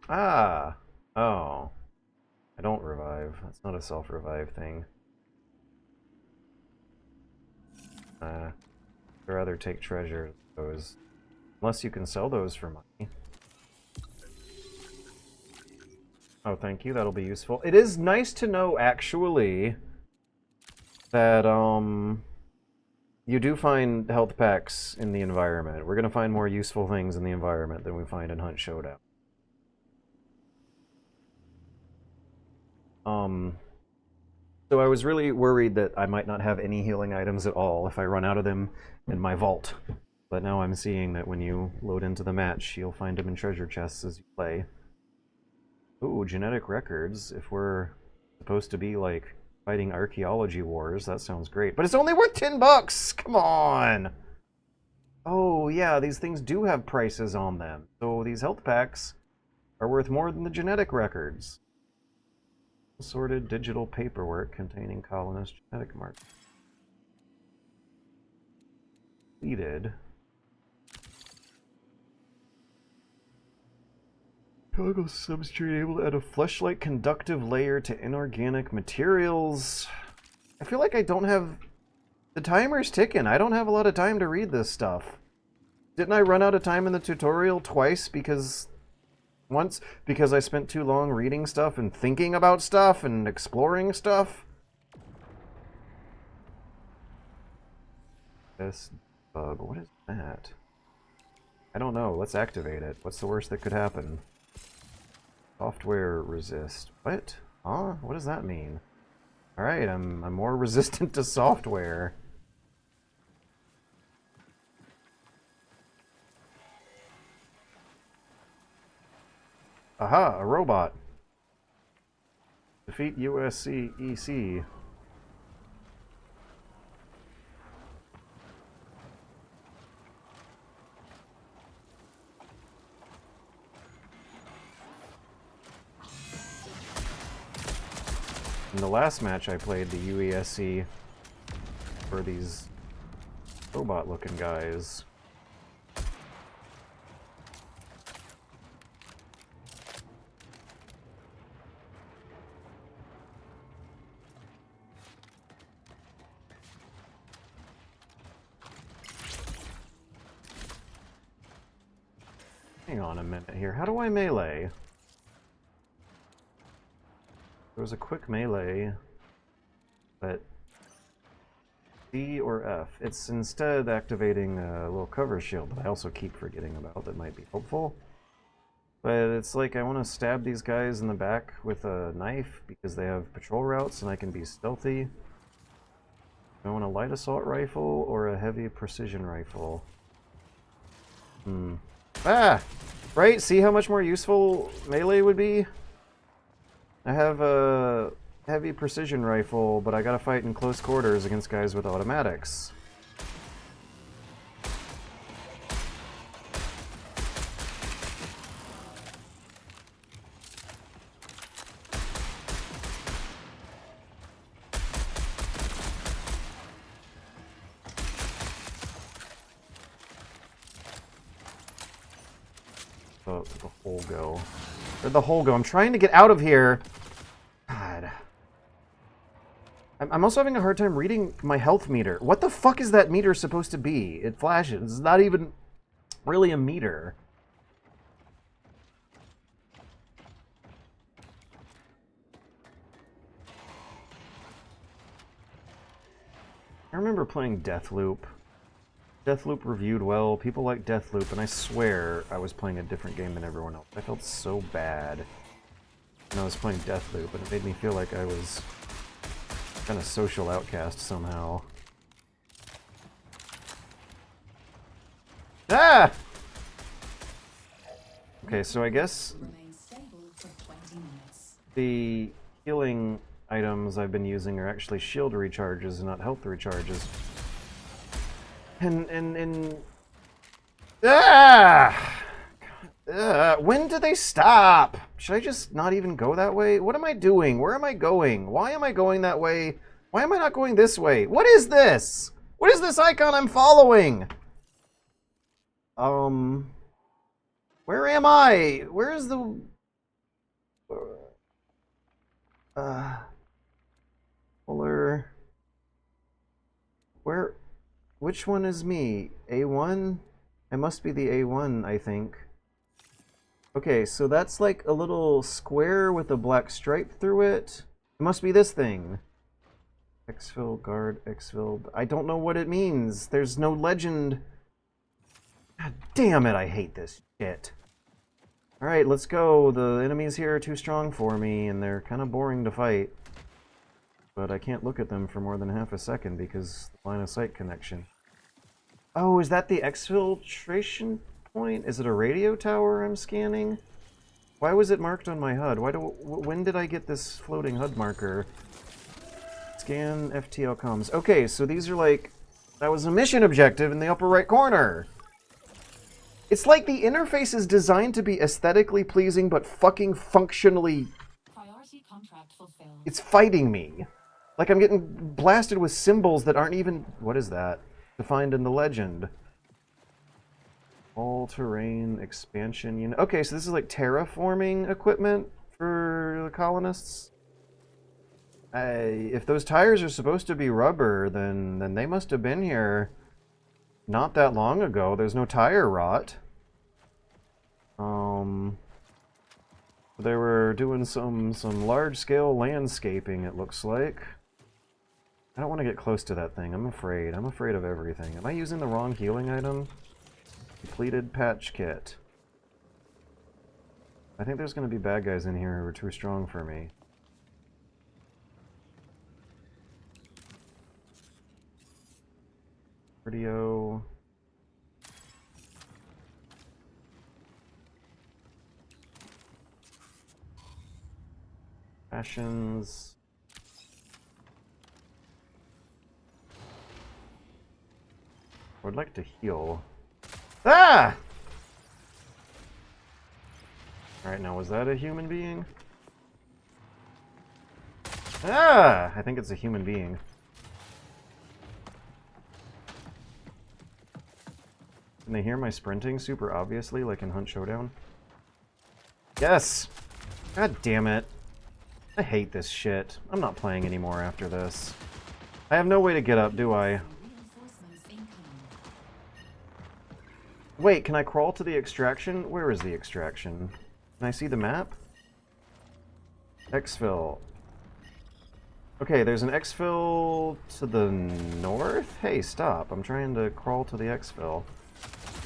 Speaker 1: Ah! Oh. I don't revive. That's not a self-revive thing. I'd rather take treasure those. Unless you can sell those for money. Oh, thank you. That'll be useful. It is nice to know, actually, that, you do find health packs in the environment. We're gonna find more useful things in the environment than we find in Hunt Showdown. So I was really worried that I might not have any healing items at all if I run out of them in my vault. But now I'm seeing that when you load into the match, you'll find them in treasure chests as you play. Ooh, genetic records. If we're supposed to be, like, fighting archaeology wars, that sounds great. But it's only worth $10! Come on! Oh, yeah, these things do have prices on them. So these health packs are worth more than the genetic records. Assorted digital paperwork containing colonist genetic markers. Completed. Chemical substrate able to add a fleshlight conductive layer to inorganic materials. I feel like I don't have... The timer's ticking. I don't have a lot of time to read this stuff. Didn't I run out of time in the tutorial twice because... Once because I spent too long reading stuff and thinking about stuff and exploring stuff? This bug, what is that? I don't know. Let's activate it. What's the worst that could happen? Software resist. What? Huh? What does that mean? Alright, I'm more resistant to software. Aha, a robot. Defeat USC EC. In the last match I played, the UESC were these robot-looking guys. Hang on a minute here. How do I melee? There was a quick melee, but C or F. It's instead activating a little cover shield that I also keep forgetting about that might be helpful. But it's like I want to stab these guys in the back with a knife because they have patrol routes and I can be stealthy. I want a light assault rifle or a heavy precision rifle. Ah! Right? See how much more useful melee would be? I have a heavy precision rifle, but I gotta fight in close quarters against guys with automatics. Oh, the hole go. Where'd the hole go? I'm trying to get out of here. God. I'm also having a hard time reading my health meter. What the fuck is that meter supposed to be? It flashes. It's not even really a meter. I remember playing Deathloop. Deathloop reviewed well, people like Deathloop, and I swear I was playing a different game than everyone else. I felt so bad when I was playing Deathloop, and it made me feel like I was kind of social outcast somehow. Ah! Okay, so I guess
Speaker 2: Remain stable for 20 minutes.
Speaker 1: the healing items I've been using are actually shield recharges and not health recharges. And ah! When do they stop? Should I just not even go that way? What am I doing? Where am I going? Why am I going that way? Why am I not going this way? What is this? What is this icon I'm following? Where am I? Where is the... Fuller... Where... Which one is me? A1? I must be the A1, I think. Okay, so that's like a little square with a black stripe through it. It must be this thing. Exfil, guard, exfil. I don't know what it means. There's no legend. God damn it, I hate this shit. Alright, let's go. The enemies here are too strong for me, and they're kind of boring to fight. But I can't look at them for more than half a second because the line of sight connection. Oh, is that the exfiltration point? Is it a radio tower I'm scanning? Why was it marked on my HUD? When did I get this floating HUD marker? Scan FTL comms. Okay, so these are like... That was a mission objective in the upper right corner! It's like the interface is designed to be aesthetically pleasing, but fucking functionally...
Speaker 2: Priority contract fulfilled.
Speaker 1: It's fighting me. Like I'm getting blasted with symbols that aren't even... What is that? Defined in the legend. All-terrain expansion unit. Okay, so this is like terraforming equipment for the colonists. If those tires are supposed to be rubber, then they must have been here not that long ago. There's no tire rot. They were doing some large-scale landscaping, it looks like. I don't want to get close to that thing. I'm afraid. I'm afraid of everything. Am I using the wrong healing item? Depleted patch kit. I think there's going to be bad guys in here who are too strong for me. Radio. Fashions. I would like to heal. Ah! Alright, now was that a human being? Ah! I think it's a human being. Can they hear my sprinting super obviously, like in Hunt Showdown? Yes! God damn it. I hate this shit. I'm not playing anymore after this. I have no way to get up, do I? Wait, can I crawl to the extraction? Where is the extraction? Can I see the map? Exfil. Okay, there's an exfil to the north? Hey, stop. I'm trying to crawl to the exfil.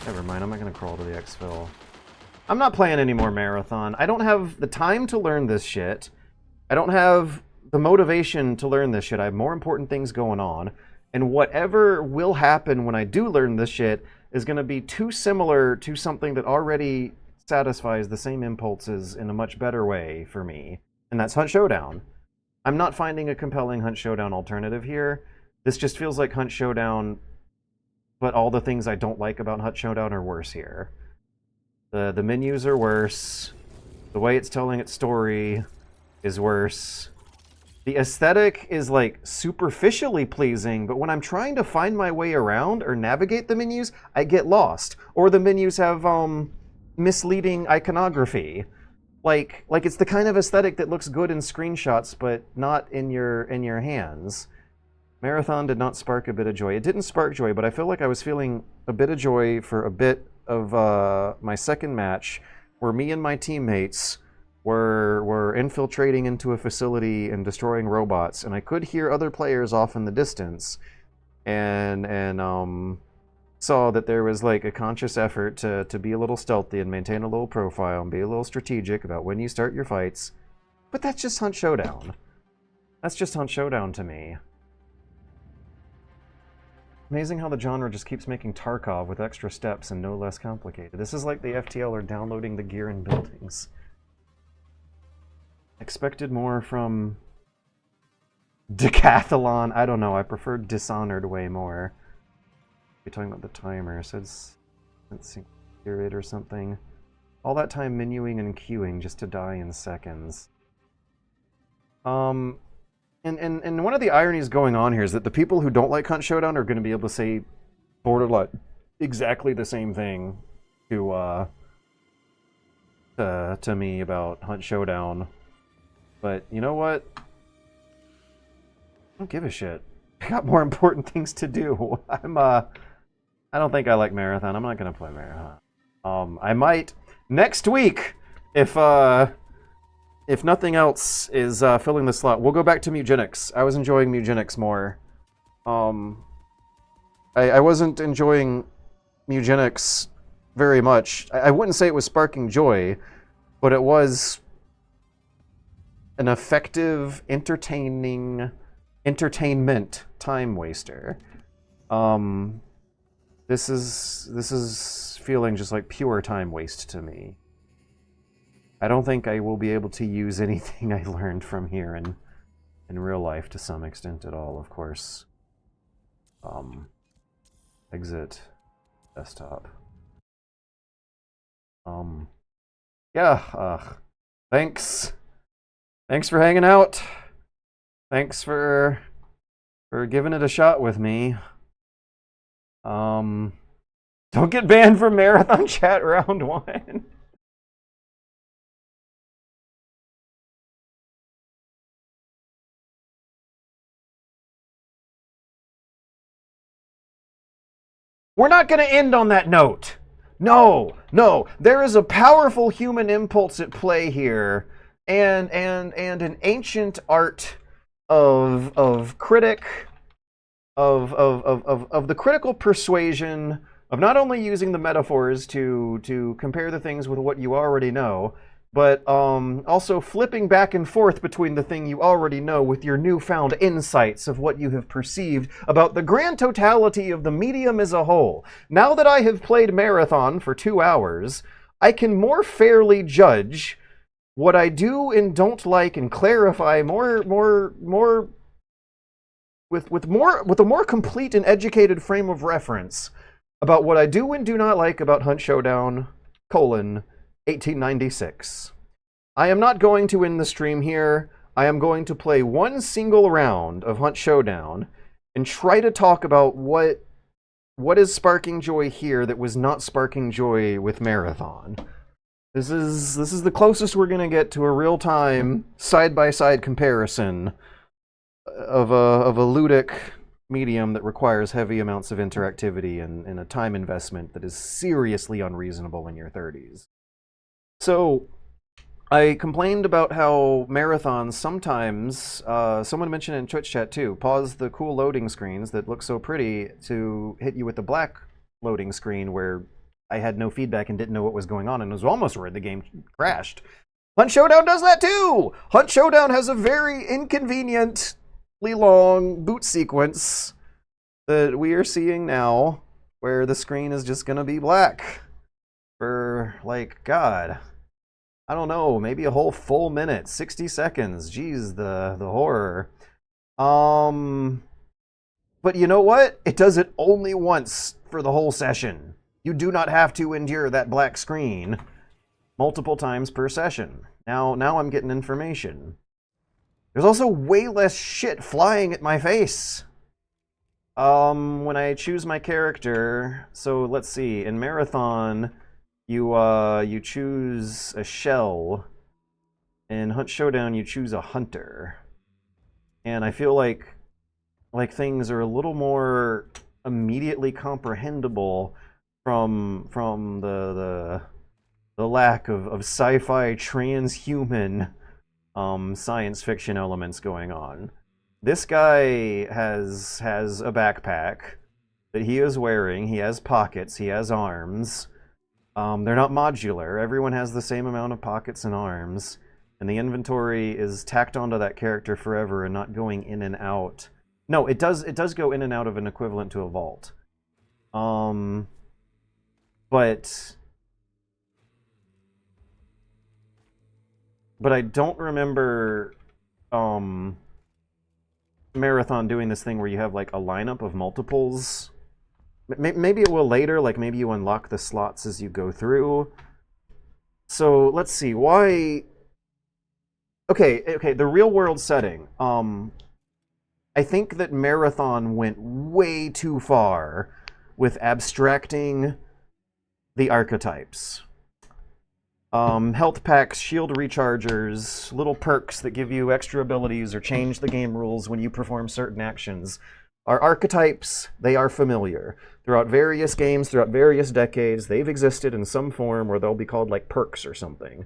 Speaker 1: Never mind, I'm not going to crawl to the exfil. I'm not playing any more Marathon. I don't have the time to learn this shit. I don't have the motivation to learn this shit. I have more important things going on. And whatever will happen when I do learn this shit is going to be too similar to something that already satisfies the same impulses in a much better way for me. And that's Hunt Showdown. I'm not finding a compelling Hunt Showdown alternative here. This just feels like Hunt Showdown, but all the things I don't like about Hunt Showdown are worse here. The menus are worse. The way it's telling its story is worse. The aesthetic is like superficially pleasing, but when I'm trying to find my way around or navigate the menus, I get lost. Or the menus have misleading iconography. Like it's the kind of aesthetic that looks good in screenshots, but not in your hands. Marathon did not spark a bit of joy. It didn't spark joy, but I feel like I was feeling a bit of joy for a bit of my second match, where me and my teammates were infiltrating into a facility and destroying robots, and I could hear other players off in the distance. and saw that there was like a conscious effort to be a little stealthy and maintain a little profile and be a little strategic about when you start your fights. But that's just Hunt Showdown. That's just Hunt Showdown to me. Amazing how the genre just keeps making Tarkov with extra steps and no less complicated. This is like the FTL are downloading the gear and buildings. Expected more from Decathlon. I don't know, I preferred Dishonored way more. You're talking about the timer. It says, let's see, period or something. All that time menuing and queuing just to die in seconds. And one of the ironies going on here is that the people who don't like Hunt Showdown are going to be able to say borderline exactly the same thing to me about Hunt Showdown. But you know what? I don't give a shit. I got more important things to do. I don't think I like Marathon. I'm not gonna play Marathon. I might next week if nothing else is filling the slot. We'll go back to Mugenics. I was enjoying Mugenics more. I wasn't enjoying Mugenics very much. I wouldn't say it was sparking joy, but it was an effective, entertainment time waster. This is feeling just like pure time waste to me. I don't think I will be able to use anything I learned from here in real life to some extent at all, of course. Exit desktop. Yeah, thanks. Thanks for hanging out. Thanks for giving it a shot with me. Don't get banned from Marathon Chat Round 1. We're not going to end on that note. No. There is a powerful human impulse at play here, and an ancient art of critic, of the critical persuasion of not only using the metaphors to compare the things with what you already know, but also flipping back and forth between the thing you already know with your newfound insights of what you have perceived about the grand totality of the medium as a whole. Now that I have played Marathon for 2 hours, I can more fairly judge what I do and don't like and clarify with a more complete and educated frame of reference about what I do and do not like about Hunt Showdown, 1896. I am not going to end the stream here. I am going to play one single round of Hunt Showdown and try to talk about what is sparking joy here that was not sparking joy with Marathon. This is the closest we're going to get to a real-time, side-by-side comparison of a ludic medium that requires heavy amounts of interactivity and a time investment that is seriously unreasonable in your 30s. So, I complained about how marathons sometimes, someone mentioned in Twitch chat too, pause the cool loading screens that look so pretty to hit you with the black loading screen where I had no feedback and didn't know what was going on and was almost worried the game crashed. Hunt Showdown does that too! Hunt Showdown has a very inconveniently long boot sequence that we are seeing now where the screen is just gonna be black for, like, God, I don't know, maybe a whole full minute, 60 seconds. Jeez, the horror. But you know what? It does it only once for the whole session. You do not have to endure that black screen multiple times per session. Now I'm getting information. There's also way less shit flying at my face. When I choose my character, so let's see, in Marathon, you choose a shell. In Hunt Showdown, you choose a hunter. And I feel like things are a little more immediately comprehensible from the lack of sci-fi transhuman science fiction elements going on. This guy has a backpack that he is wearing. He has pockets. He has arms. They're not modular. Everyone has the same amount of pockets and arms. And the inventory is tacked onto that character forever and not going in and out. No, it does go in and out of an equivalent to a vault. But I don't remember Marathon doing this thing where you have like a lineup of multiples. Maybe it will later, like maybe you unlock the slots as you go through. So let's see, why... Okay, the real world setting. I think that Marathon went way too far with abstracting the archetypes. Health packs, shield rechargers, little perks that give you extra abilities or change the game rules when you perform certain actions are archetypes. They are familiar. Throughout various games, throughout various decades, they've existed in some form where they'll be called like perks or something.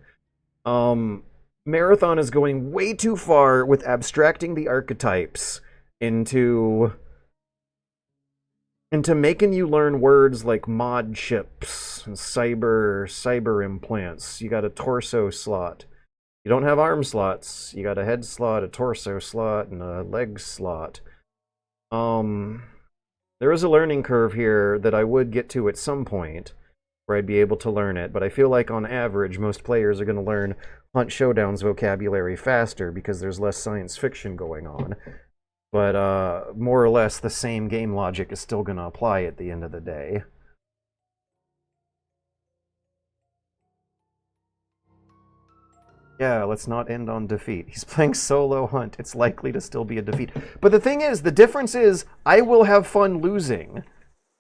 Speaker 1: Marathon is going way too far with abstracting the archetypes into making you learn words like mod chips and cyber implants. You got a torso slot. You don't have arm slots. You got a head slot, a torso slot, and a leg slot. There is a learning curve here that I would get to at some point where I'd be able to learn it, but I feel like on average most players are going to learn Hunt Showdown's vocabulary faster because there's less science fiction going on. But more or less the same game logic is still going to apply at the end of the day. Yeah, let's not end on defeat. He's playing solo Hunt. It's likely to still be a defeat. But the thing is, the difference is, I will have fun losing.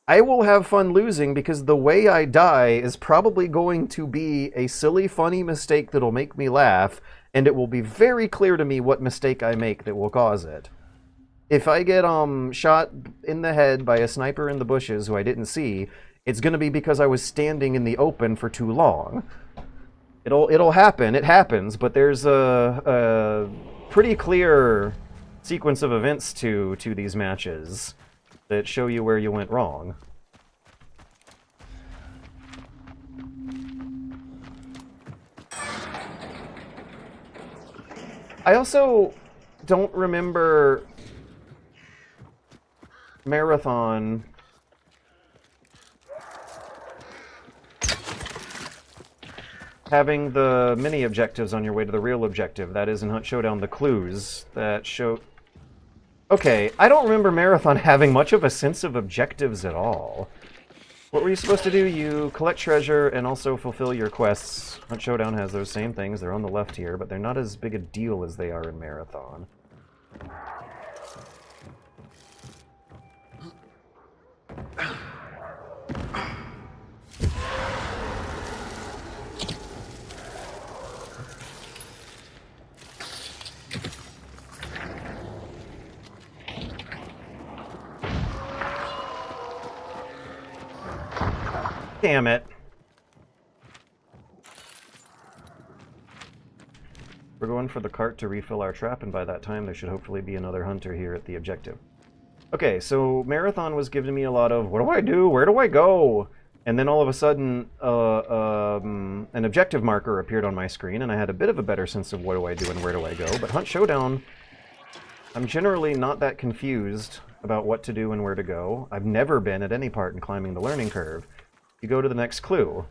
Speaker 1: I will have fun losing because the way I die is probably going to be a silly, funny mistake that'll make me laugh, and it will be very clear to me what mistake I make that will cause it. If I get shot in the head by a sniper in the bushes who I didn't see, it's going to be because I was standing in the open for too long. It'll happen. It happens, but there's a pretty clear sequence of events to these matches that show you where you went wrong. I also don't remember Marathon having the mini objectives on your way to the real objective. That is in Hunt Showdown, the clues that show... Okay, I don't remember Marathon having much of a sense of objectives at all. What were you supposed to do? You collect treasure and also fulfill your quests. Hunt Showdown has those same things. They're on the left here, but they're not as big a deal as they are in Marathon. Damn it. We're going for the cart to refill our trap, and by that time there should hopefully be another hunter here at the objective. Okay, so Marathon was giving me a lot of, what do I do? Where do I go? And then all of a sudden, an objective marker appeared on my screen, and I had a bit of a better sense of what do I do and where do I go. But Hunt Showdown, I'm generally not that confused about what to do and where to go. I've never been at any part in climbing the learning curve. You go to the next clue,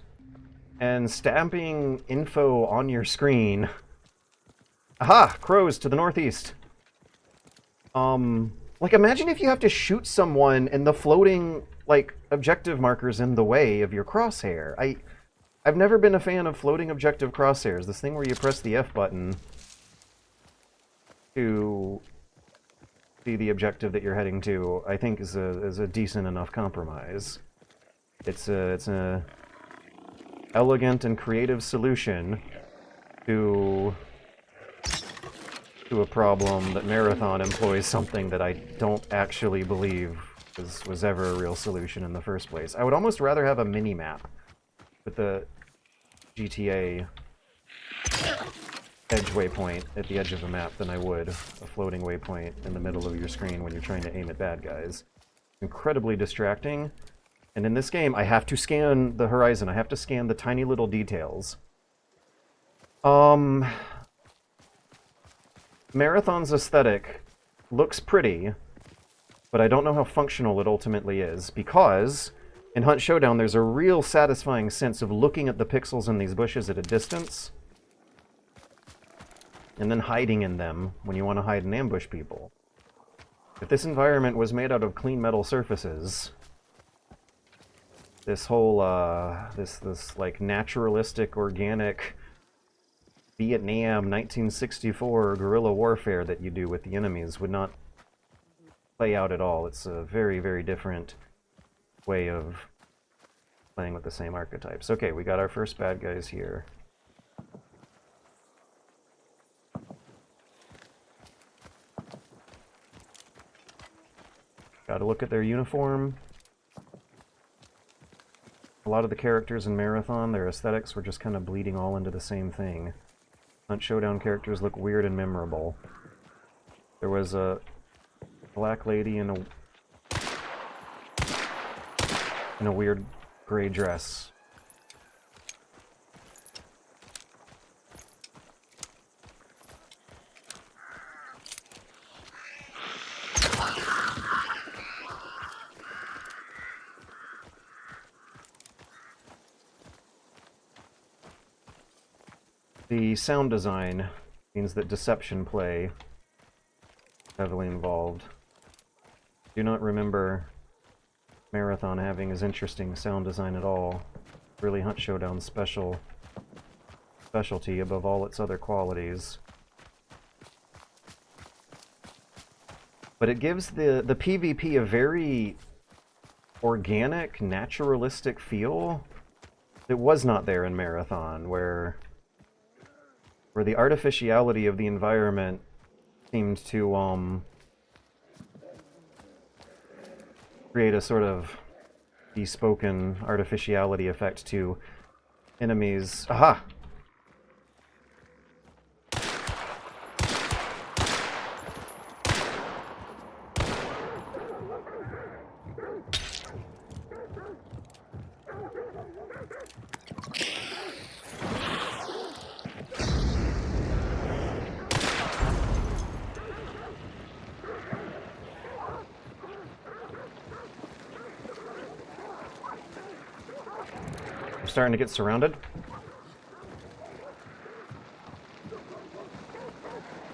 Speaker 1: and stamping info on your screen... Aha! Crows to the northeast. Like, imagine if you have to shoot someone and the floating, like, objective marker's in the way of your crosshair. I've never been a fan of floating objective crosshairs. This thing where you press the F button to see the objective that you're heading to, I think is a decent enough compromise. It's a elegant and creative solution to a problem that Marathon employs something that I don't actually believe was ever a real solution in the first place. I would almost rather have a mini-map with the GTA edge waypoint at the edge of a map than I would a floating waypoint in the middle of your screen when you're trying to aim at bad guys. Incredibly distracting. And in this game, I have to scan the horizon. I have to scan the tiny little details. Marathon's aesthetic looks pretty, but I don't know how functional it ultimately is, because in Hunt Showdown there's a real satisfying sense of looking at the pixels in these bushes at a distance, and then hiding in them when you want to hide and ambush people. If this environment was made out of clean metal surfaces, this whole, this like naturalistic, organic Vietnam 1964 guerrilla warfare that you do with the enemies would not play out at all. It's a very, very different way of playing with the same archetypes. Okay, we got our first bad guys here. Gotta look at their uniform. A lot of the characters in Marathon, their aesthetics were just kind of bleeding all into the same thing. Hunt Showdown characters look weird and memorable. There was a black lady in a weird gray dress. The sound design means that deception play is heavily involved. Do not remember Marathon having as interesting sound design at all. Really Hunt Showdown's specialty above all its other qualities. But it gives the PvP a very organic, naturalistic feel that was not there in Marathon, where the artificiality of the environment seemed to create a sort of bespoken artificiality effect to enemies. Aha! Starting to get surrounded.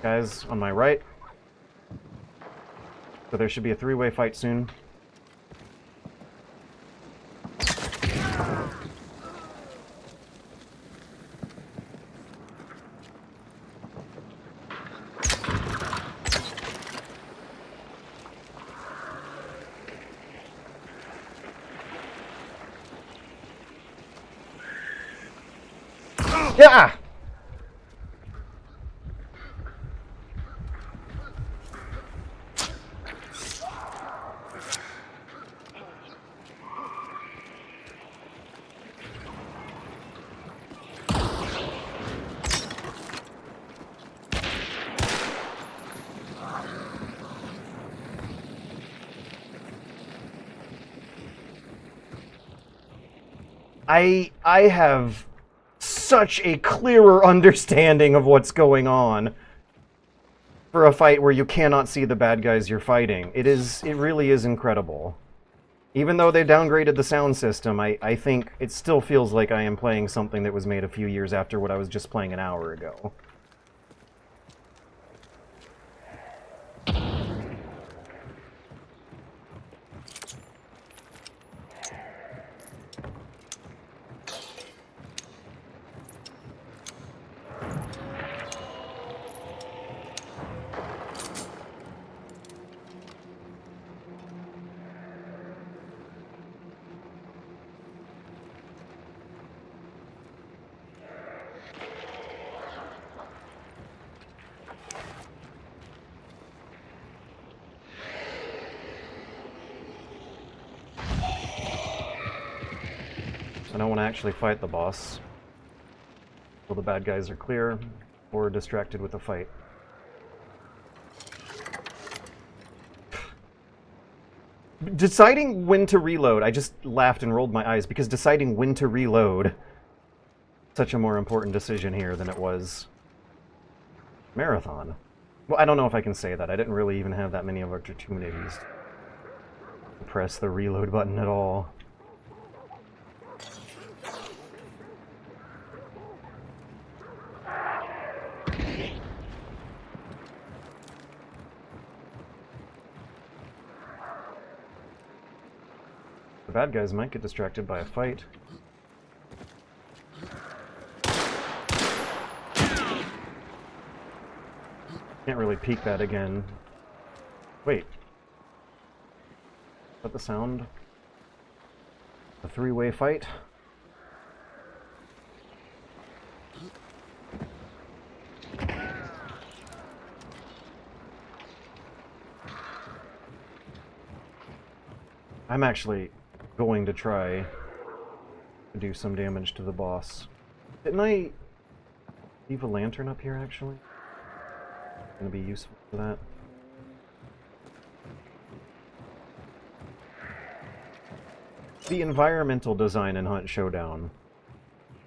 Speaker 1: Guys on my right. So there should be a three-way fight soon. Yeah! I have such a clearer understanding of what's going on for a fight where you cannot see the bad guys you're fighting. It really is incredible. Even though they downgraded the sound system, I think it still feels like I am playing something that was made a few years after what I was just playing an hour ago. I don't want to actually fight the boss until the bad guys are clear. or distracted with a fight. Deciding when to reload, I just laughed and rolled my eyes because deciding when to reload such a more important decision here than it was Marathon. Well, I don't know if I can say that. I didn't really even have that many opportunities to press the reload button at all. The bad guys might get distracted by a fight. Can't really peek that again. Wait. Is that the sound? A three-way fight? I'm actually going to try to do some damage to the boss. Didn't I leave a lantern up here, actually? Gonna be useful for that. The environmental design in Hunt Showdown,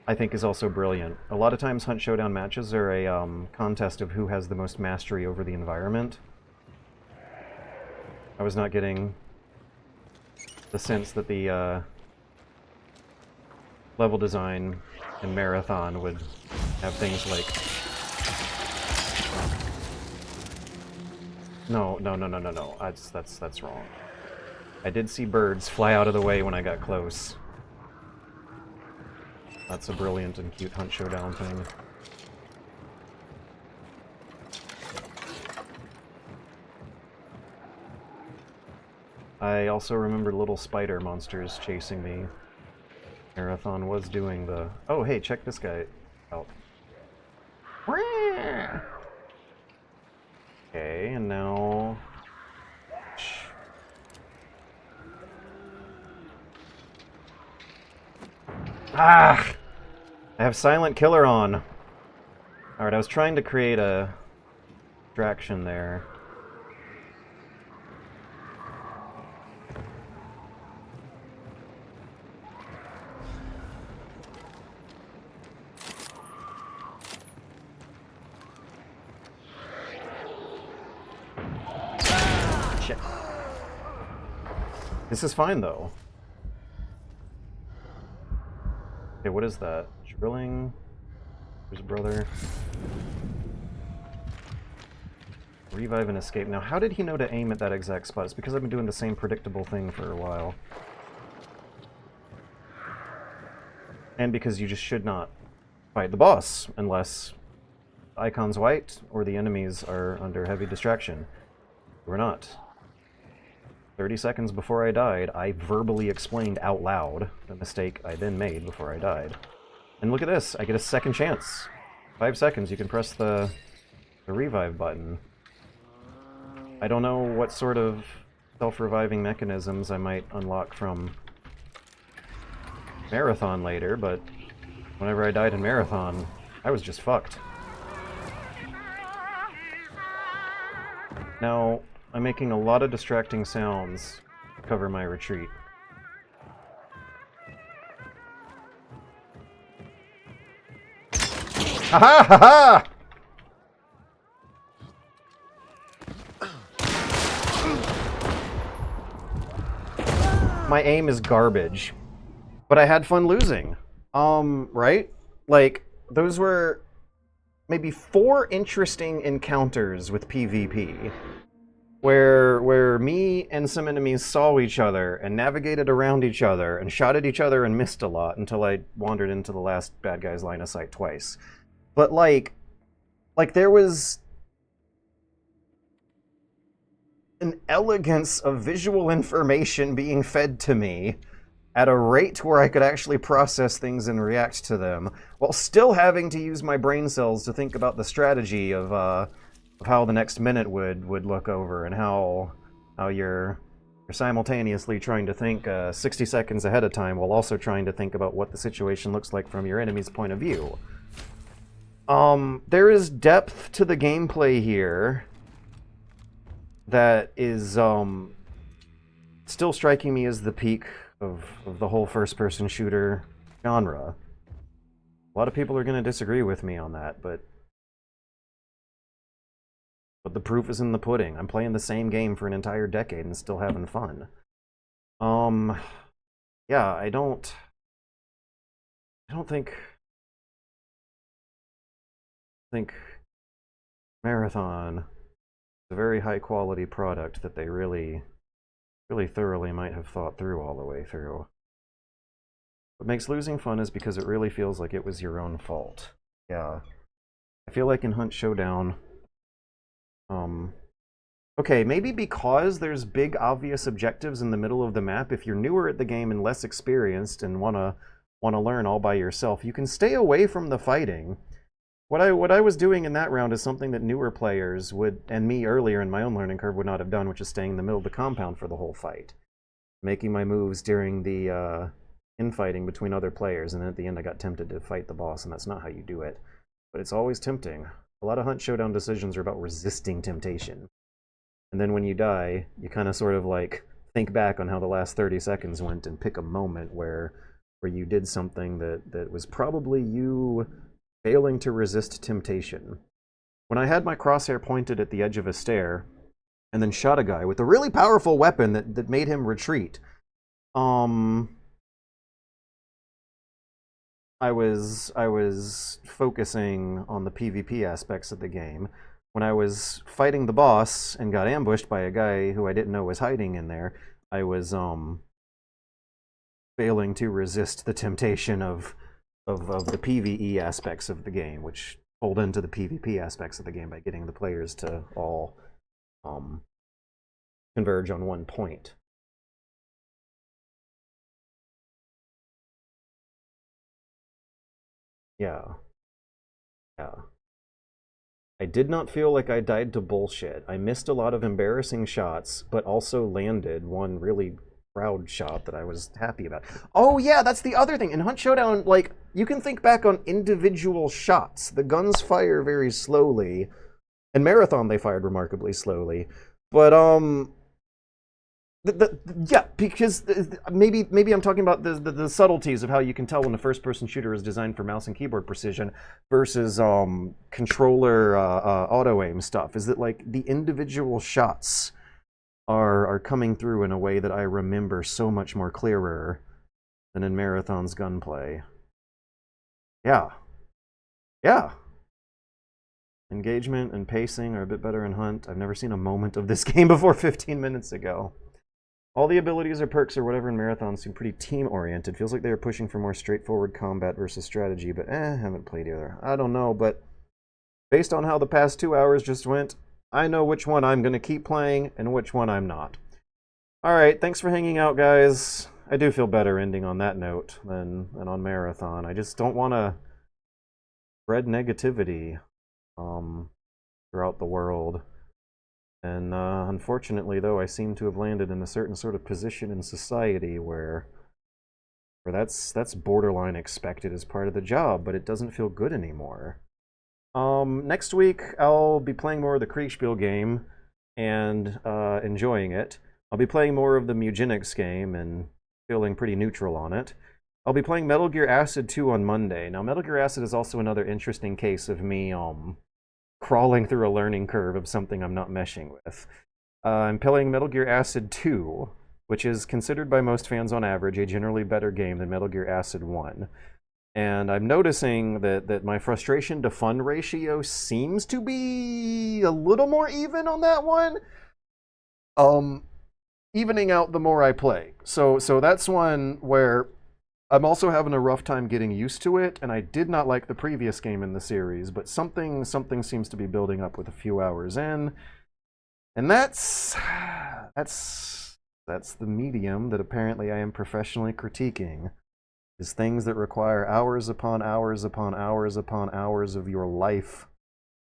Speaker 1: I think, is also brilliant. A lot of times Hunt Showdown matches are a contest of who has the most mastery over the environment. I was not getting the sense that the level design in Marathon would have things like... No. That's wrong. I did see birds fly out of the way when I got close. That's a brilliant and cute Hunt Showdown thing. I also remember little spider monsters chasing me. Marathon was doing the... Oh, hey, check this guy out. Okay, and now... Ah! I have Silent Killer on. Alright, I was trying to create a distraction there. Shit. This is fine, though. Okay, what is that? Drilling? There's brother. Revive and escape. Now, how did he know to aim at that exact spot? It's because I've been doing the same predictable thing for a while. And because you just should not fight the boss unless the icon's white or the enemies are under heavy distraction. We're not. 30 seconds before I died, I verbally explained out loud the mistake I then made before I died. And look at this, I get a second chance. 5 seconds, you can press the revive button. I don't know what sort of self-reviving mechanisms I might unlock from Marathon later, but whenever I died in Marathon, I was just fucked. Now, I'm making a lot of distracting sounds to cover my retreat. Ha ha ha ha! My aim is garbage, but I had fun losing. Right? Like, those were maybe 4 interesting encounters with PvP. Where me and some enemies saw each other and navigated around each other and shot at each other and missed a lot until I wandered into the last bad guy's line of sight twice. But like there was an elegance of visual information being fed to me at a rate where I could actually process things and react to them, while still having to use my brain cells to think about the strategy of how the next minute would look over, and how you're simultaneously trying to think 60 seconds ahead of time while also trying to think about what the situation looks like from your enemy's point of view. There is depth to the gameplay here that is still striking me as the peak of the whole first-person shooter genre. A lot of people are going to disagree with me on that, but the proof is in the pudding. I'm playing the same game for an entire decade and still having fun. Yeah, I don't think Marathon is a very high quality product that they really thoroughly might have thought through all the way through. What makes losing fun is because it really feels like it was your own fault. Yeah. I feel like in Hunt Showdown, okay, maybe because there's big obvious objectives in the middle of the map, if you're newer at the game and less experienced and wanna learn all by yourself, you can stay away from the fighting. What I was doing in that round is something that newer players would, and me earlier in my own learning curve, would not have done, which is staying in the middle of the compound for the whole fight. Making my moves during the infighting between other players, and then at the end I got tempted to fight the boss, and that's not how you do it. But it's always tempting. A lot of Hunt Showdown decisions are about resisting temptation. And then when you die, you kind of sort of like think back on how the last 30 seconds went and pick a moment where you did something that was probably you failing to resist temptation. When I had my crosshair pointed at the edge of a stair and then shot a guy with a really powerful weapon that made him retreat, I was focusing on the PvP aspects of the game. When I was fighting the boss and got ambushed by a guy who I didn't know was hiding in there, I was failing to resist the temptation of the PvE aspects of the game, which fold into the PvP aspects of the game by getting the players to all converge on one point. Yeah. I did not feel like I died to bullshit. I missed a lot of embarrassing shots, but also landed one really proud shot that I was happy about. Oh yeah, that's the other thing. In Hunt Showdown, like, you can think back on individual shots. The guns fire very slowly. In Marathon, they fired remarkably slowly. But, yeah, because maybe I'm talking about the subtleties of how you can tell when a first-person shooter is designed for mouse and keyboard precision versus controller auto-aim stuff. Is that, like, the individual shots are coming through in a way that I remember so much more clearer than in Marathon's gunplay. Yeah. Engagement and pacing are a bit better in Hunt. I've never seen a moment of this game before 15 minutes ago. All the abilities or perks or whatever in Marathon seem pretty team-oriented. Feels like they are pushing for more straightforward combat versus strategy, but haven't played either. I don't know, but based on how the past 2 hours just went, I know which one I'm going to keep playing and which one I'm not. Alright, thanks for hanging out, guys. I do feel better ending on that note than on Marathon. I just don't want to spread negativity throughout the world. And unfortunately, though, I seem to have landed in a certain sort of position in society where that's borderline expected as part of the job, but it doesn't feel good anymore. Next week, I'll be playing more of the Kriegsspiel game and enjoying it. I'll be playing more of the Mugenics game and feeling pretty neutral on it. I'll be playing Metal Gear Acid 2 on Monday. Now, Metal Gear Acid is also another interesting case of me crawling through a learning curve of something I'm not meshing with. I'm playing Metal Gear Acid 2, which is considered by most fans on average a generally better game than Metal Gear Acid 1. And I'm noticing that my frustration to fun ratio seems to be a little more even on that one. Evening out the more I play. So that's one where I'm also having a rough time getting used to it, and I did not like the previous game in the series, but something seems to be building up with a few hours in. And that's the medium that apparently I am professionally critiquing. Is things that require hours upon hours upon hours upon hours of your life.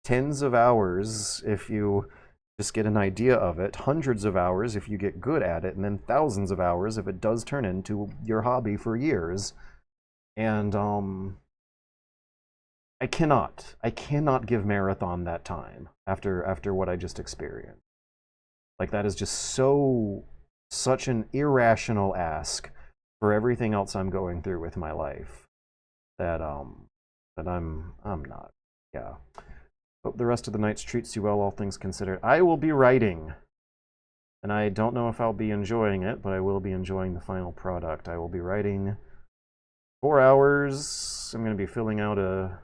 Speaker 1: Tens of hours if you just get an idea of it, hundreds of hours if you get good at it, and then thousands of hours if it does turn into your hobby for years. And I cannot give Marathon that time after what I just experienced. Like, that is just such an irrational ask for everything else I'm going through with my life that I'm not. Yeah. Hope the rest of the nights treats you well, all things considered. I will be writing, and I don't know if I'll be enjoying it, but I will be enjoying the final product. I will be writing 4 hours. I'm going to be filling out a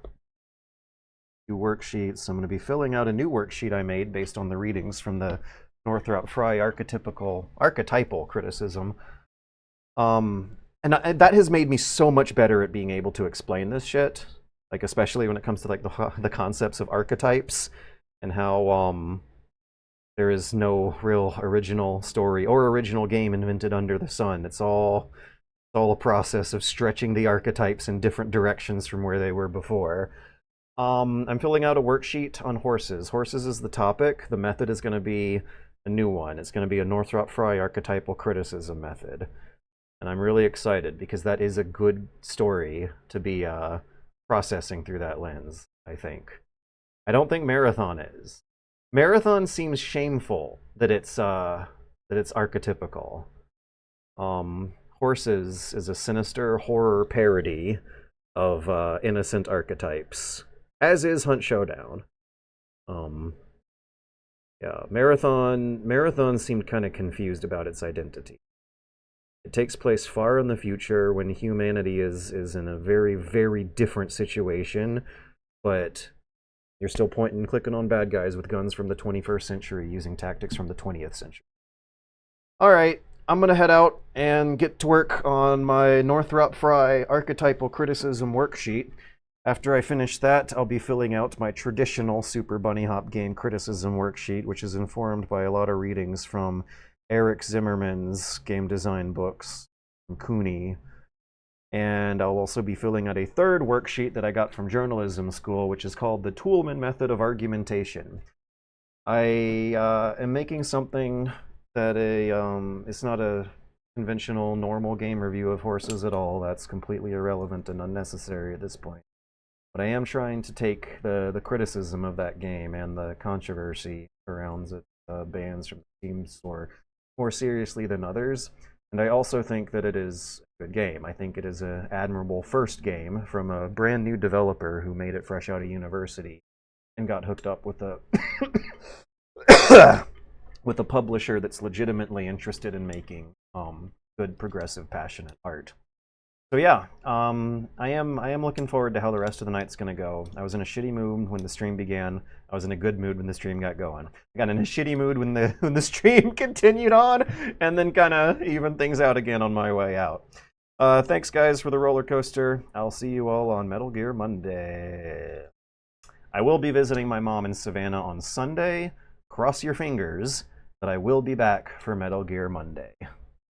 Speaker 1: few worksheets. I'm going to be filling out a new worksheet I made based on the readings from the Northrop Frye archetypal criticism. And that has made me so much better at being able to explain this shit. Like, especially when it comes to like the concepts of archetypes and how there is no real original story or original game invented under the sun. It's all a process of stretching the archetypes in different directions from where they were before. I'm filling out a worksheet on horses. Horses is the topic. The method is going to be a new one. It's going to be a Northrop Frye archetypal criticism method. And I'm really excited because that is a good story to be processing through that lens, I think. I don't think Marathon is. Marathon seems shameful that it's archetypical. Horses is a sinister horror parody of innocent archetypes, as is Hunt Showdown. Yeah, Marathon seemed kind of confused about its identity. It takes place far in the future when humanity is in a very, very different situation, but you're still pointing and clicking on bad guys with guns from the 21st century using tactics from the 20th century. Alright, I'm gonna head out and get to work on my Northrop Frye archetypal criticism worksheet. After I finish that, I'll be filling out my traditional Super Bunny Hop game criticism worksheet, which is informed by a lot of readings from Eric Zimmerman's game design books from Cooney. And I'll also be filling out a third worksheet that I got from journalism school, which is called the Toolman Method of Argumentation. I am making something that it's not a conventional normal game review of horses at all. That's completely irrelevant and unnecessary at this point. But I am trying to take the criticism of that game and the controversy around it bans from the Steam store more seriously than others. And I also think that it is a good game. I think it is an admirable first game from a brand new developer who made it fresh out of university and got hooked up with a with a publisher that's legitimately interested in making good, progressive, passionate art. So yeah, I am looking forward to how the rest of the night's gonna go. I was in a shitty mood when the stream began. I was in a good mood when the stream got going. I got in a shitty mood when the stream continued on, and then kind of evened things out again on my way out. Thanks guys for the roller coaster. I'll see you all on Metal Gear Monday. I will be visiting my mom in Savannah on Sunday. Cross your fingers that I will be back for Metal Gear Monday.